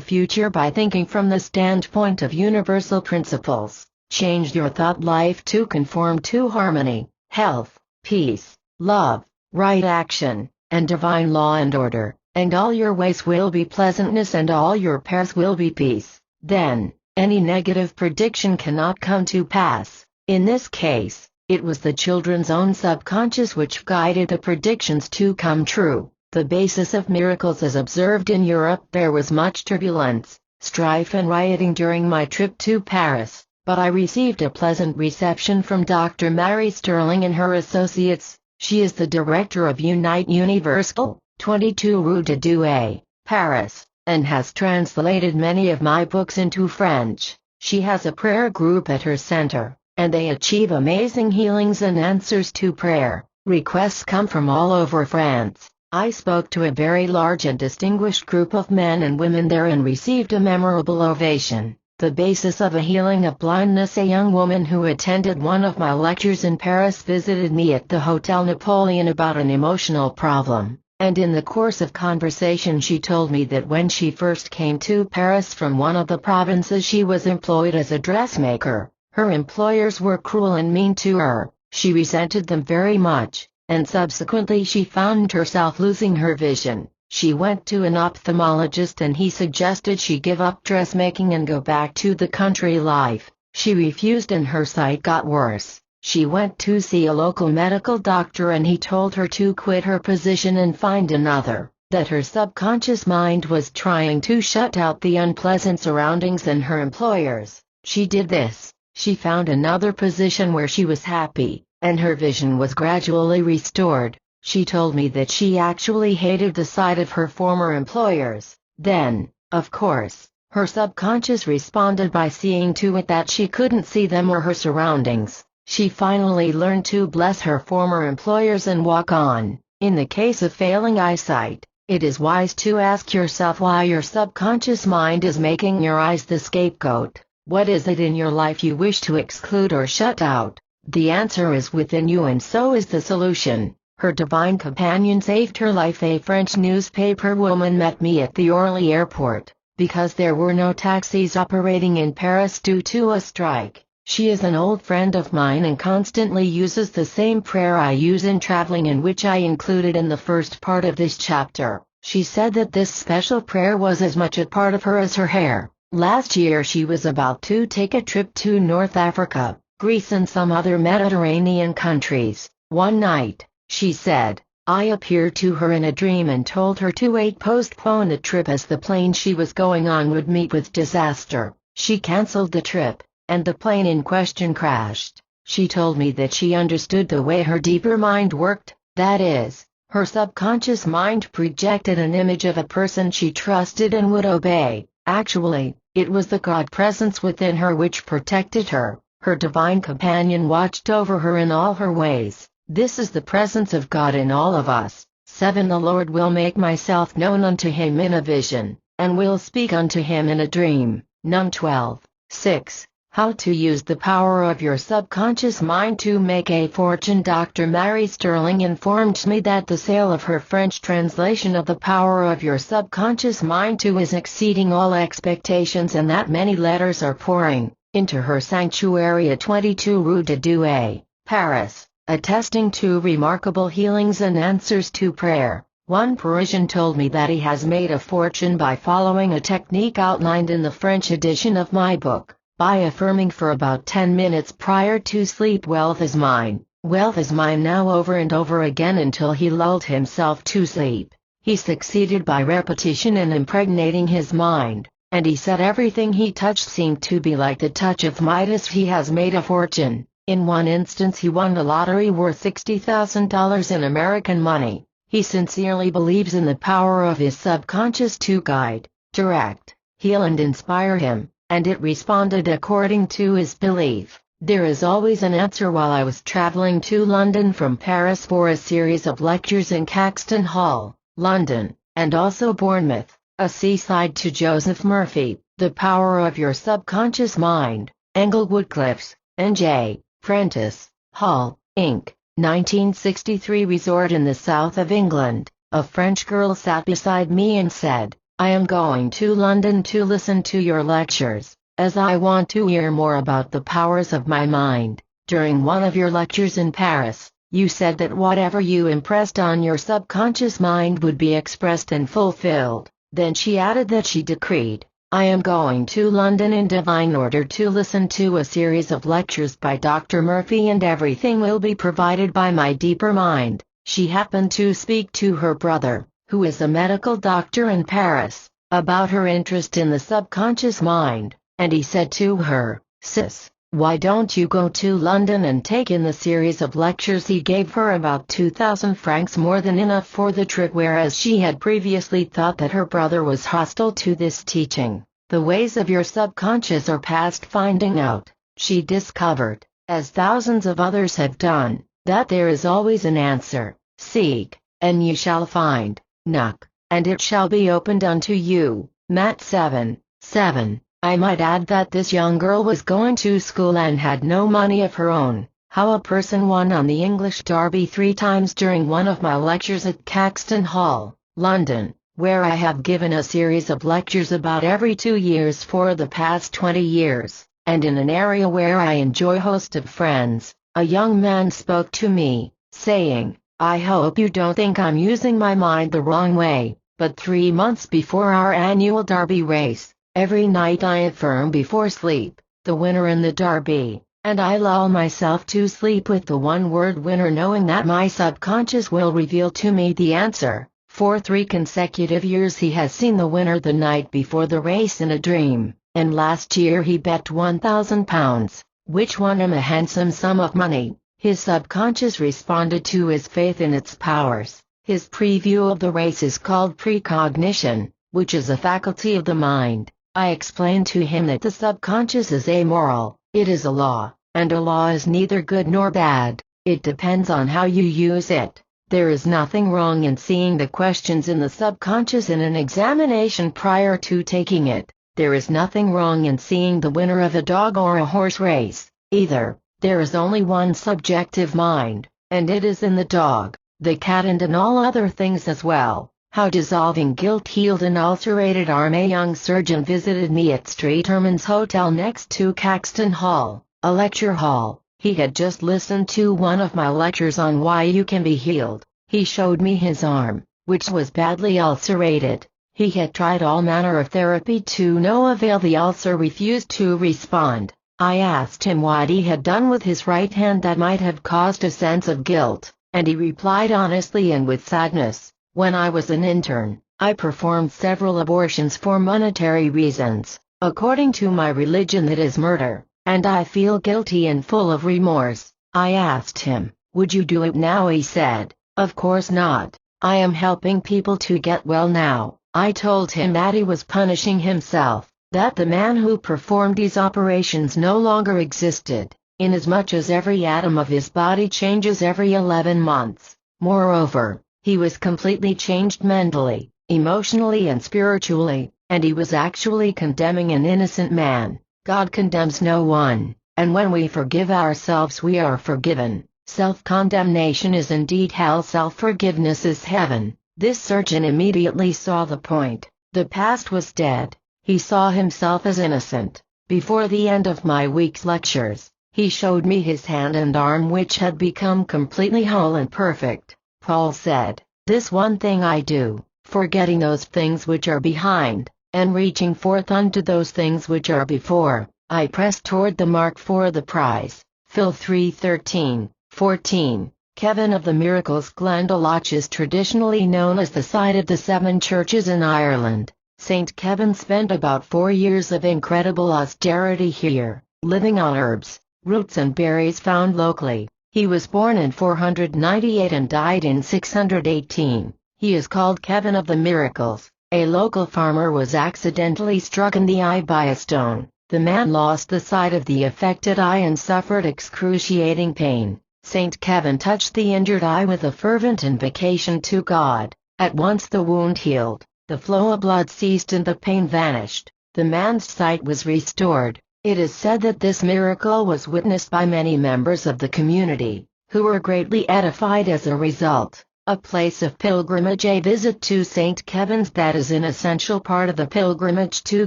future by thinking from the standpoint of universal principles. Change your thought life to conform to harmony, health, peace, love, right action, and divine law and order. and all your ways will be pleasantness, and all your paths will be peace. Then, any negative prediction cannot come to pass. In this case, it was the children's own subconscious which guided the predictions to come true. The basis of miracles as observed in Europe. There was much turbulence, strife and rioting during my trip to Paris, but I received a pleasant reception from Dr. Mary Sterling and her associates. She is the director of Unite Universal, 22 Rue de Douai, Paris, and has translated many of my books into French. She has a prayer group at her center, and they achieve amazing healings and answers to prayer. Requests come from all over France. I spoke to a very large and distinguished group of men and women there and received a memorable ovation. The basis of a healing of blindness. A young woman who attended one of my lectures in Paris visited me at the Hotel Napoleon about an emotional problem, and in the course of conversation she told me that when she first came to Paris from one of the provinces she was employed as a dressmaker. Her employers were cruel and mean to her. She resented them very much, and subsequently she found herself losing her vision. She went to an ophthalmologist and he suggested she give up dressmaking and go back to the country life. She refused and her sight got worse. She went to see a local medical doctor and he told her to quit her position and find another, that her subconscious mind was trying to shut out the unpleasant surroundings and her employers. She did this. She found another position where she was happy, and her vision was gradually restored. She told me that she actually hated the sight of her former employers. Then, of course, her subconscious responded by seeing to it that she couldn't see them or her surroundings. She finally learned to bless her former employers and walk on. In the case of failing eyesight, it is wise to ask yourself why your subconscious mind is making your eyes the scapegoat. What is it in your life you wish to exclude or shut out? The answer is within you, and so is the solution. Her divine companion saved her life. A French newspaper woman met me at the Orly airport, because there were no taxis operating in Paris due to a strike. She is an old friend of mine and constantly uses the same prayer I use in traveling, and which I included in the first part of this chapter. She said that this special prayer was as much a part of her as her hair. Last year she was about to take a trip to North Africa, Greece and some other Mediterranean countries. One night, she said, I appeared to her in a dream and told her to postpone the trip as the plane she was going on would meet with disaster. She cancelled the trip, and the plane in question crashed. She told me that she understood the way her deeper mind worked, that is, her subconscious mind projected an image of a person she trusted and would obey. Actually, it was the God presence within her which protected her. Her divine companion watched over her in all her ways. This is the presence of God in all of us. 7. The Lord will make myself known unto him in a vision, and will speak unto him in a dream. Num 12. 6. How to use the power of your subconscious mind to make a fortune. Dr. Mary Sterling informed me that the sale of her French translation of The Power of Your Subconscious Mind too is exceeding all expectations, and that many letters are pouring into her sanctuary at 22 Rue de Douai, Paris, attesting to remarkable healings and answers to prayer. One Parisian told me that he has made a fortune by following a technique outlined in the French edition of my book. By affirming for about 10 minutes prior to sleep, wealth is mine, now, over and over again until he lulled himself to sleep. He succeeded by repetition in impregnating his mind, and he said everything he touched seemed to be like the touch of Midas. He has made a fortune. In one instance he won the lottery worth $60,000 in American money. He sincerely believes in the power of his subconscious to guide, direct, heal and inspire him, and it responded according to his belief. There is always an answer. While I was traveling to London from Paris for a series of lectures in Caxton Hall, London, and also Bournemouth, a seaside, to Joseph Murphy, The Power of Your Subconscious Mind, Englewood Cliffs, N.J., Prentice Hall, Inc., 1963 resort in the south of England. A French girl sat beside me and said, I am going to London to listen to your lectures, as I want to hear more about the powers of my mind. During one of your lectures in Paris, You said that whatever you impressed on your subconscious mind would be expressed and fulfilled. Then she added that she decreed, I am going to London in divine order to listen to a series of lectures by Dr. Murphy, and everything will be provided by my deeper mind. She happened to speak to her brother, who is a medical doctor in Paris, about her interest in the subconscious mind, and he said to her, Sis, why don't you go to London and take in the series of lectures? He gave her about 2,000 francs, more than enough for the trip, whereas she had previously thought that her brother was hostile to this teaching. The ways of your subconscious are past finding out. She discovered, as thousands of others have done, that there is always an answer. Seek, and you shall find. Knock, and it shall be opened unto you. Matt 7:7. I might add that this young girl was going to school and had no money of her own. How a person won on the English Derby 3 times during one of my lectures at Caxton Hall, London, where I have given a series of lectures about every 2 years for the past 20 years, and in an area where I enjoy a host of friends. A young man spoke to me, saying, I hope you don't think I'm using my mind the wrong way, but 3 months before our annual Derby race, every night I affirm before sleep, the winner in the Derby, and I lull myself to sleep with the one-word winner, knowing that my subconscious will reveal to me the answer. For 3 consecutive years he has seen the winner the night before the race in a dream, and last year he bet £1,000, which won him a handsome sum of money. His subconscious responded to his faith in its powers. His preview of the race is called precognition, which is a faculty of the mind. I explained to him that the subconscious is amoral, it is a law, and a law is neither good nor bad, it depends on how you use it. There is nothing wrong in seeing the questions in the subconscious in an examination prior to taking it. There is nothing wrong in seeing the winner of a dog or a horse race, either. There is only one subjective mind, and it is in the dog, the cat, and in all other things as well. How dissolving guilt healed an ulcerated arm. A young surgeon visited me at St. Herman's Hotel next to Caxton Hall, a lecture hall. He had just listened to one of my lectures on why you can be healed. He showed me his arm, which was badly ulcerated. He had tried all manner of therapy to no avail. The ulcer refused to respond. I asked him what he had done with his right hand that might have caused a sense of guilt, and he replied honestly and with sadness, when I was an intern, I performed several abortions for monetary reasons. According to my religion, that is murder, and I feel guilty and full of remorse. I asked him, would you do it now? He said, of course not. I am helping people to get well now. I told him that he was punishing himself, that the man who performed these operations no longer existed, inasmuch as every atom of his body changes every 11 months. Moreover, he was completely changed mentally, emotionally and spiritually, and he was actually condemning an innocent man. God condemns no one, and when we forgive ourselves we are forgiven. Self-condemnation is indeed hell, self-forgiveness is heaven. This surgeon immediately saw the point. The past was dead. He saw himself as innocent. Before the end of my week's lectures, he showed me his hand and arm, which had become completely whole and perfect. Paul said, this one thing I do, forgetting those things which are behind, and reaching forth unto those things which are before, I press toward the mark for the prize. Phil 3:13-14. Kevin of the Miracles. Glendalough is traditionally known as the site of the 7 churches in Ireland. St. Kevin spent about 4 years of incredible austerity here, living on herbs, roots and berries found locally. He was born in 498 and died in 618. He is called Kevin of the Miracles. A local farmer was accidentally struck in the eye by a stone. The man lost the sight of the affected eye and suffered excruciating pain. St. Kevin touched the injured eye with a fervent invocation to God. At once the wound healed, the flow of blood ceased and the pain vanished. The man's sight was restored. It is said that this miracle was witnessed by many members of the community, who were greatly edified as a result. A place of pilgrimage. A visit to St. Kevin's Bed is an essential part of the pilgrimage to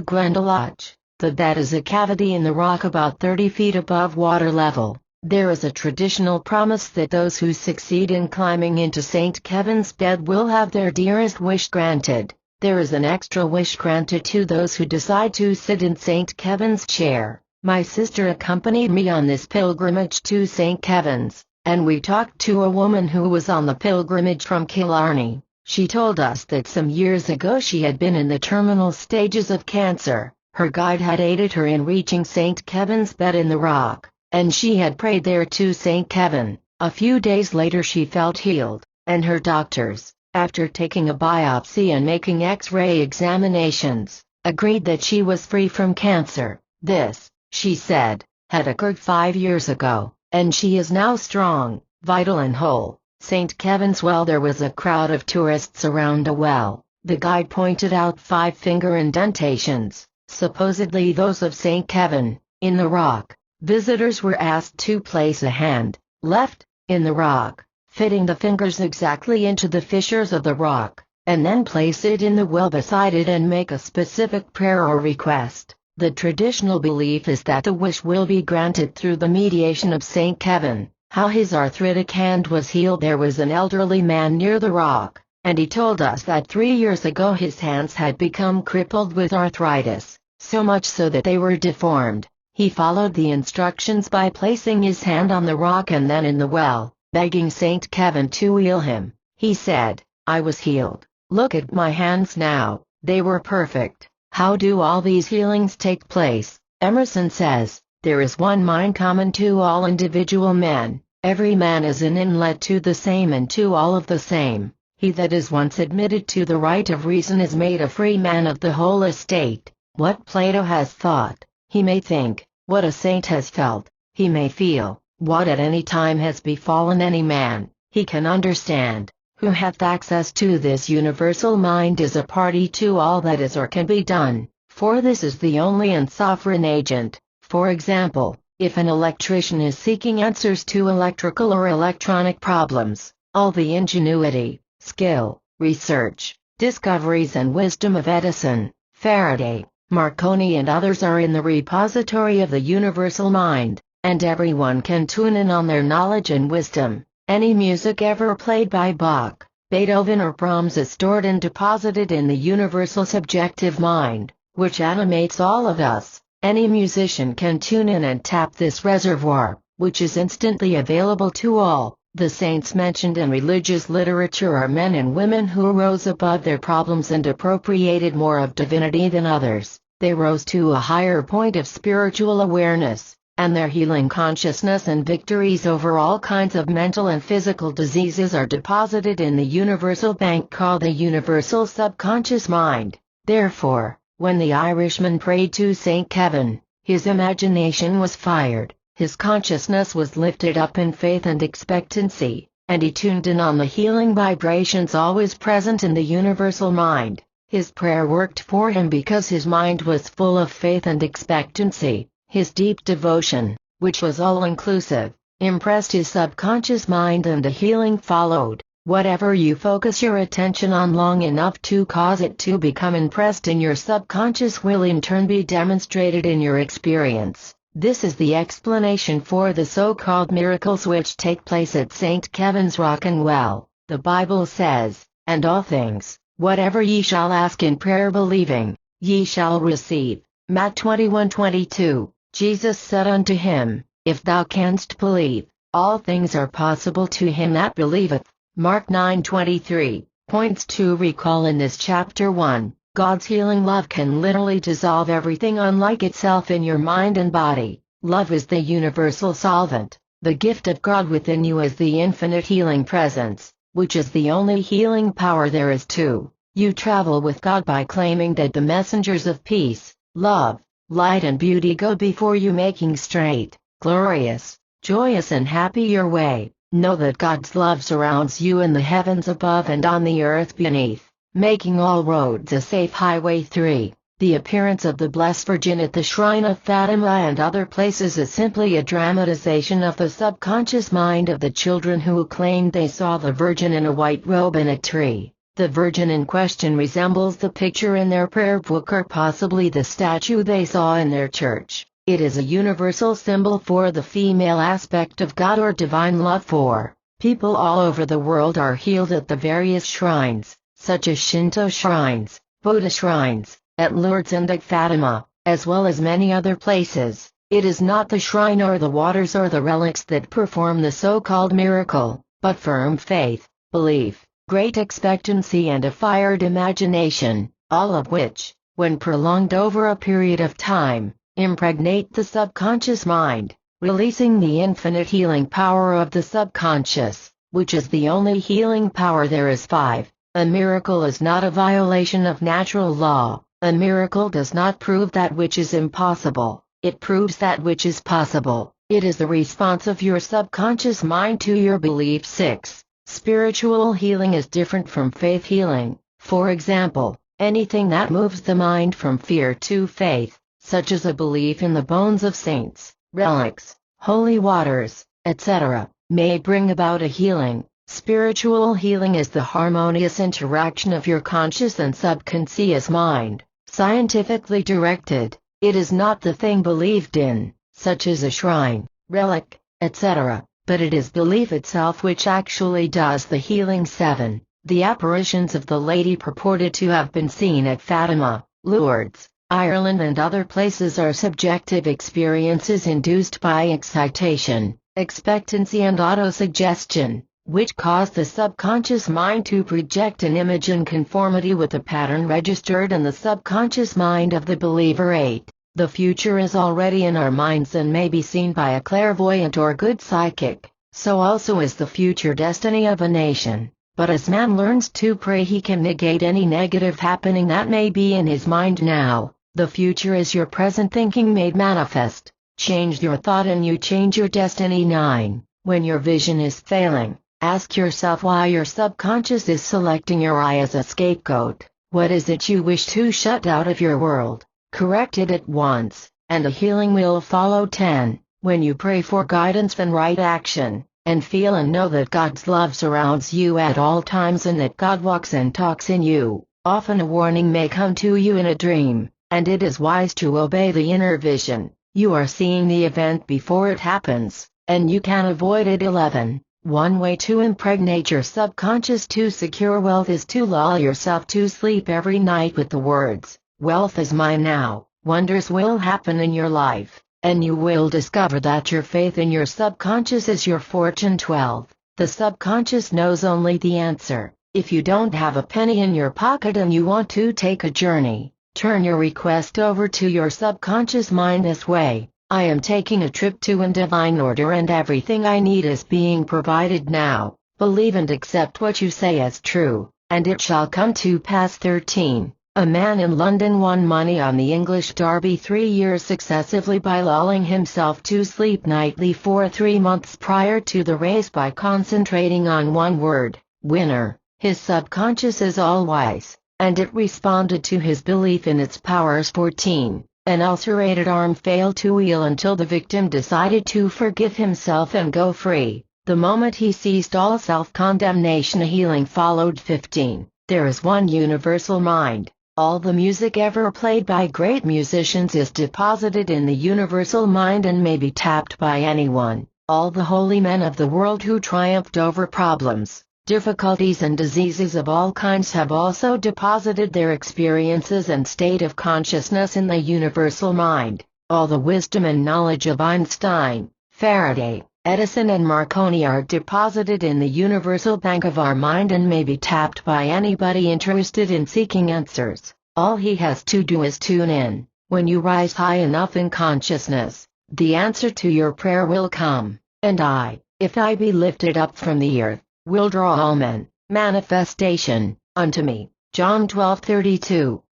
Glendalough. The bed is a cavity in the rock about 30 feet above water level. There is a traditional promise that those who succeed in climbing into St. Kevin's bed will have their dearest wish granted. There is an extra wish granted to those who decide to sit in St. Kevin's chair. My sister accompanied me on this pilgrimage to St. Kevin's, and we talked to a woman who was on the pilgrimage from Killarney. She told us that some years ago she had been in the terminal stages of cancer. Her guide had aided her in reaching St. Kevin's bed in the rock, and she had prayed there to St. Kevin. A few days later she felt healed, and her doctors, after taking a biopsy and making X-ray examinations, agreed that she was free from cancer. This, she said, had occurred 5 years ago, and she is now strong, vital and whole. St. Kevin's Well. There was a crowd of tourists around a well. The guide pointed out 5 finger indentations, supposedly those of St. Kevin, in the rock. Visitors were asked to place a hand, left, in the rock, fitting the fingers exactly into the fissures of the rock, and then place it in the well beside it and make a specific prayer or request. The traditional belief is that the wish will be granted through the mediation of St. Kevin. How his arthritic hand was healed. There was an elderly man near the rock, and he told us that 3 years ago his hands had become crippled with arthritis, so much so that they were deformed. He followed the instructions by placing his hand on the rock and then in the well, begging St. Kevin to heal him. He said, "I was healed. Look at my hands now, they were perfect." How do all these healings take place? Emerson says, "There is one mind common to all individual men. Every man is an inlet to the same and to all of the same. He that is once admitted to the right of reason is made a free man of the whole estate. What Plato has thought, he may think. What a saint has felt, he may feel. What at any time has befallen any man, he can understand. Who hath access to this universal mind is a party to all that is or can be done, for this is the only and sovereign agent." For example, if an electrician is seeking answers to electrical or electronic problems, all the ingenuity, skill, research, discoveries and wisdom of Edison, Faraday, Marconi and others are in the repository of the universal mind, and everyone can tune in on their knowledge and wisdom. Any music ever played by Bach, Beethoven or Brahms is stored and deposited in the universal subjective mind, which animates all of us. Any musician can tune in and tap this reservoir, which is instantly available to all. The saints mentioned in religious literature are men and women who rose above their problems and appropriated more of divinity than others. They rose to a higher point of spiritual awareness, and their healing consciousness and victories over all kinds of mental and physical diseases are deposited in the universal bank called the universal subconscious mind. Therefore, when the Irishman prayed to St. Kevin, his imagination was fired, his consciousness was lifted up in faith and expectancy, and he tuned in on the healing vibrations always present in the universal mind. His prayer worked for him because his mind was full of faith and expectancy. His deep devotion, which was all-inclusive, impressed his subconscious mind and the healing followed. Whatever you focus your attention on long enough to cause it to become impressed in your subconscious will in turn be demonstrated in your experience. This is the explanation for the so-called miracles which take place at St. Kevin's Rock and Well. The Bible says, "And all things, whatever ye shall ask in prayer believing, ye shall receive." Matt 21:22. Jesus said unto him, "If thou canst believe, all things are possible to him that believeth." Mark 9:23. Points to recall in this chapter. 1. God's healing love can literally dissolve everything unlike itself in your mind and body. Love is the universal solvent. The gift of God within you is the infinite healing presence, which is the only healing power there is. 2. You travel with God by claiming that the messengers of peace, love, light and beauty go before you, making straight, glorious, joyous and happy your way. Know that God's love surrounds you in the heavens above and on the earth beneath, making all roads a safe highway. 3. The appearance of the Blessed Virgin at the shrine of Fatima and other places is simply a dramatization of the subconscious mind of the children who claimed they saw the Virgin in a white robe in a tree. The Virgin in question resembles the picture in their prayer book or possibly the statue they saw in their church. It is a universal symbol for the female aspect of God or divine love for. People all over the world are healed at the various shrines, such as Shinto shrines, Buddha shrines, at Lourdes and at Fatima, as well as many other places. It is not the shrine or the waters or the relics that perform the so-called miracle, but firm faith, belief, great expectancy and a fired imagination, all of which, when prolonged over a period of time, impregnate the subconscious mind, releasing the infinite healing power of the subconscious, which is the only healing power there is. 5. A miracle is not a violation of natural law. A miracle does not prove that which is impossible, it proves that which is possible. It is the response of your subconscious mind to your belief. 6. Spiritual healing is different from faith healing. For example, anything that moves the mind from fear to faith, such as a belief in the bones of saints, relics, holy waters, etc., may bring about a healing. Spiritual healing is the harmonious interaction of your conscious and subconscious mind, scientifically directed. It is not the thing believed in, such as a shrine, relic, etc., but it is belief itself which actually does the healing. 7. The apparitions of the lady purported to have been seen at Fatima, Lourdes, Ireland and other places are subjective experiences induced by excitation, expectancy and autosuggestion, which cause the subconscious mind to project an image in conformity with the pattern registered in the subconscious mind of the believer. 8. The future is already in our minds and may be seen by a clairvoyant or good psychic, so also is the future destiny of a nation. But as man learns to pray, he can negate any negative happening that may be in his mind now. The future is your present thinking made manifest. Change your thought and you change your destiny. 9. When your vision is failing, ask yourself why your subconscious is selecting your eye as a scapegoat. What is it you wish to shut out of your world? Correct it at once, and a healing will follow. 10. When you pray for guidance and right action, and feel and know that God's love surrounds you at all times and that God walks and talks in you, often a warning may come to you in a dream, and it is wise to obey the inner vision. You are seeing the event before it happens, and you can avoid it. 11. One way to impregnate your subconscious to secure wealth is to lull yourself to sleep every night with the words, "Wealth is mine now." Wonders will happen in your life, and you will discover that your faith in your subconscious is your fortune. 12. The subconscious knows only the answer. If you don't have a penny in your pocket and you want to take a journey, turn your request over to your subconscious mind this way: I am taking a trip to in divine order and everything I need is being provided now. Believe and accept what you say as true, and it shall come to pass. 13. A man in London won money on the English Derby 3 years successively by lulling himself to sleep nightly for 3 months prior to the race by concentrating on one word, winner. His subconscious is all-wise, and it responded to his belief in its powers. 14. An ulcerated arm failed to heal until the victim decided to forgive himself and go free. The moment he ceased all self-condemnation, a healing followed. 15. There is one universal mind. All the music ever played by great musicians is deposited in the universal mind and may be tapped by anyone. All the holy men of the world who triumphed over problems, difficulties and diseases of all kinds have also deposited their experiences and state of consciousness in the universal mind. All the wisdom and knowledge of Einstein, Faraday, Edison and Marconi are deposited in the universal bank of our mind and may be tapped by anybody interested in seeking answers. All he has to do is tune in. When you rise high enough in consciousness, the answer to your prayer will come. And I, if I be lifted up from the earth, will draw all men, manifestation, unto me. John 12:32.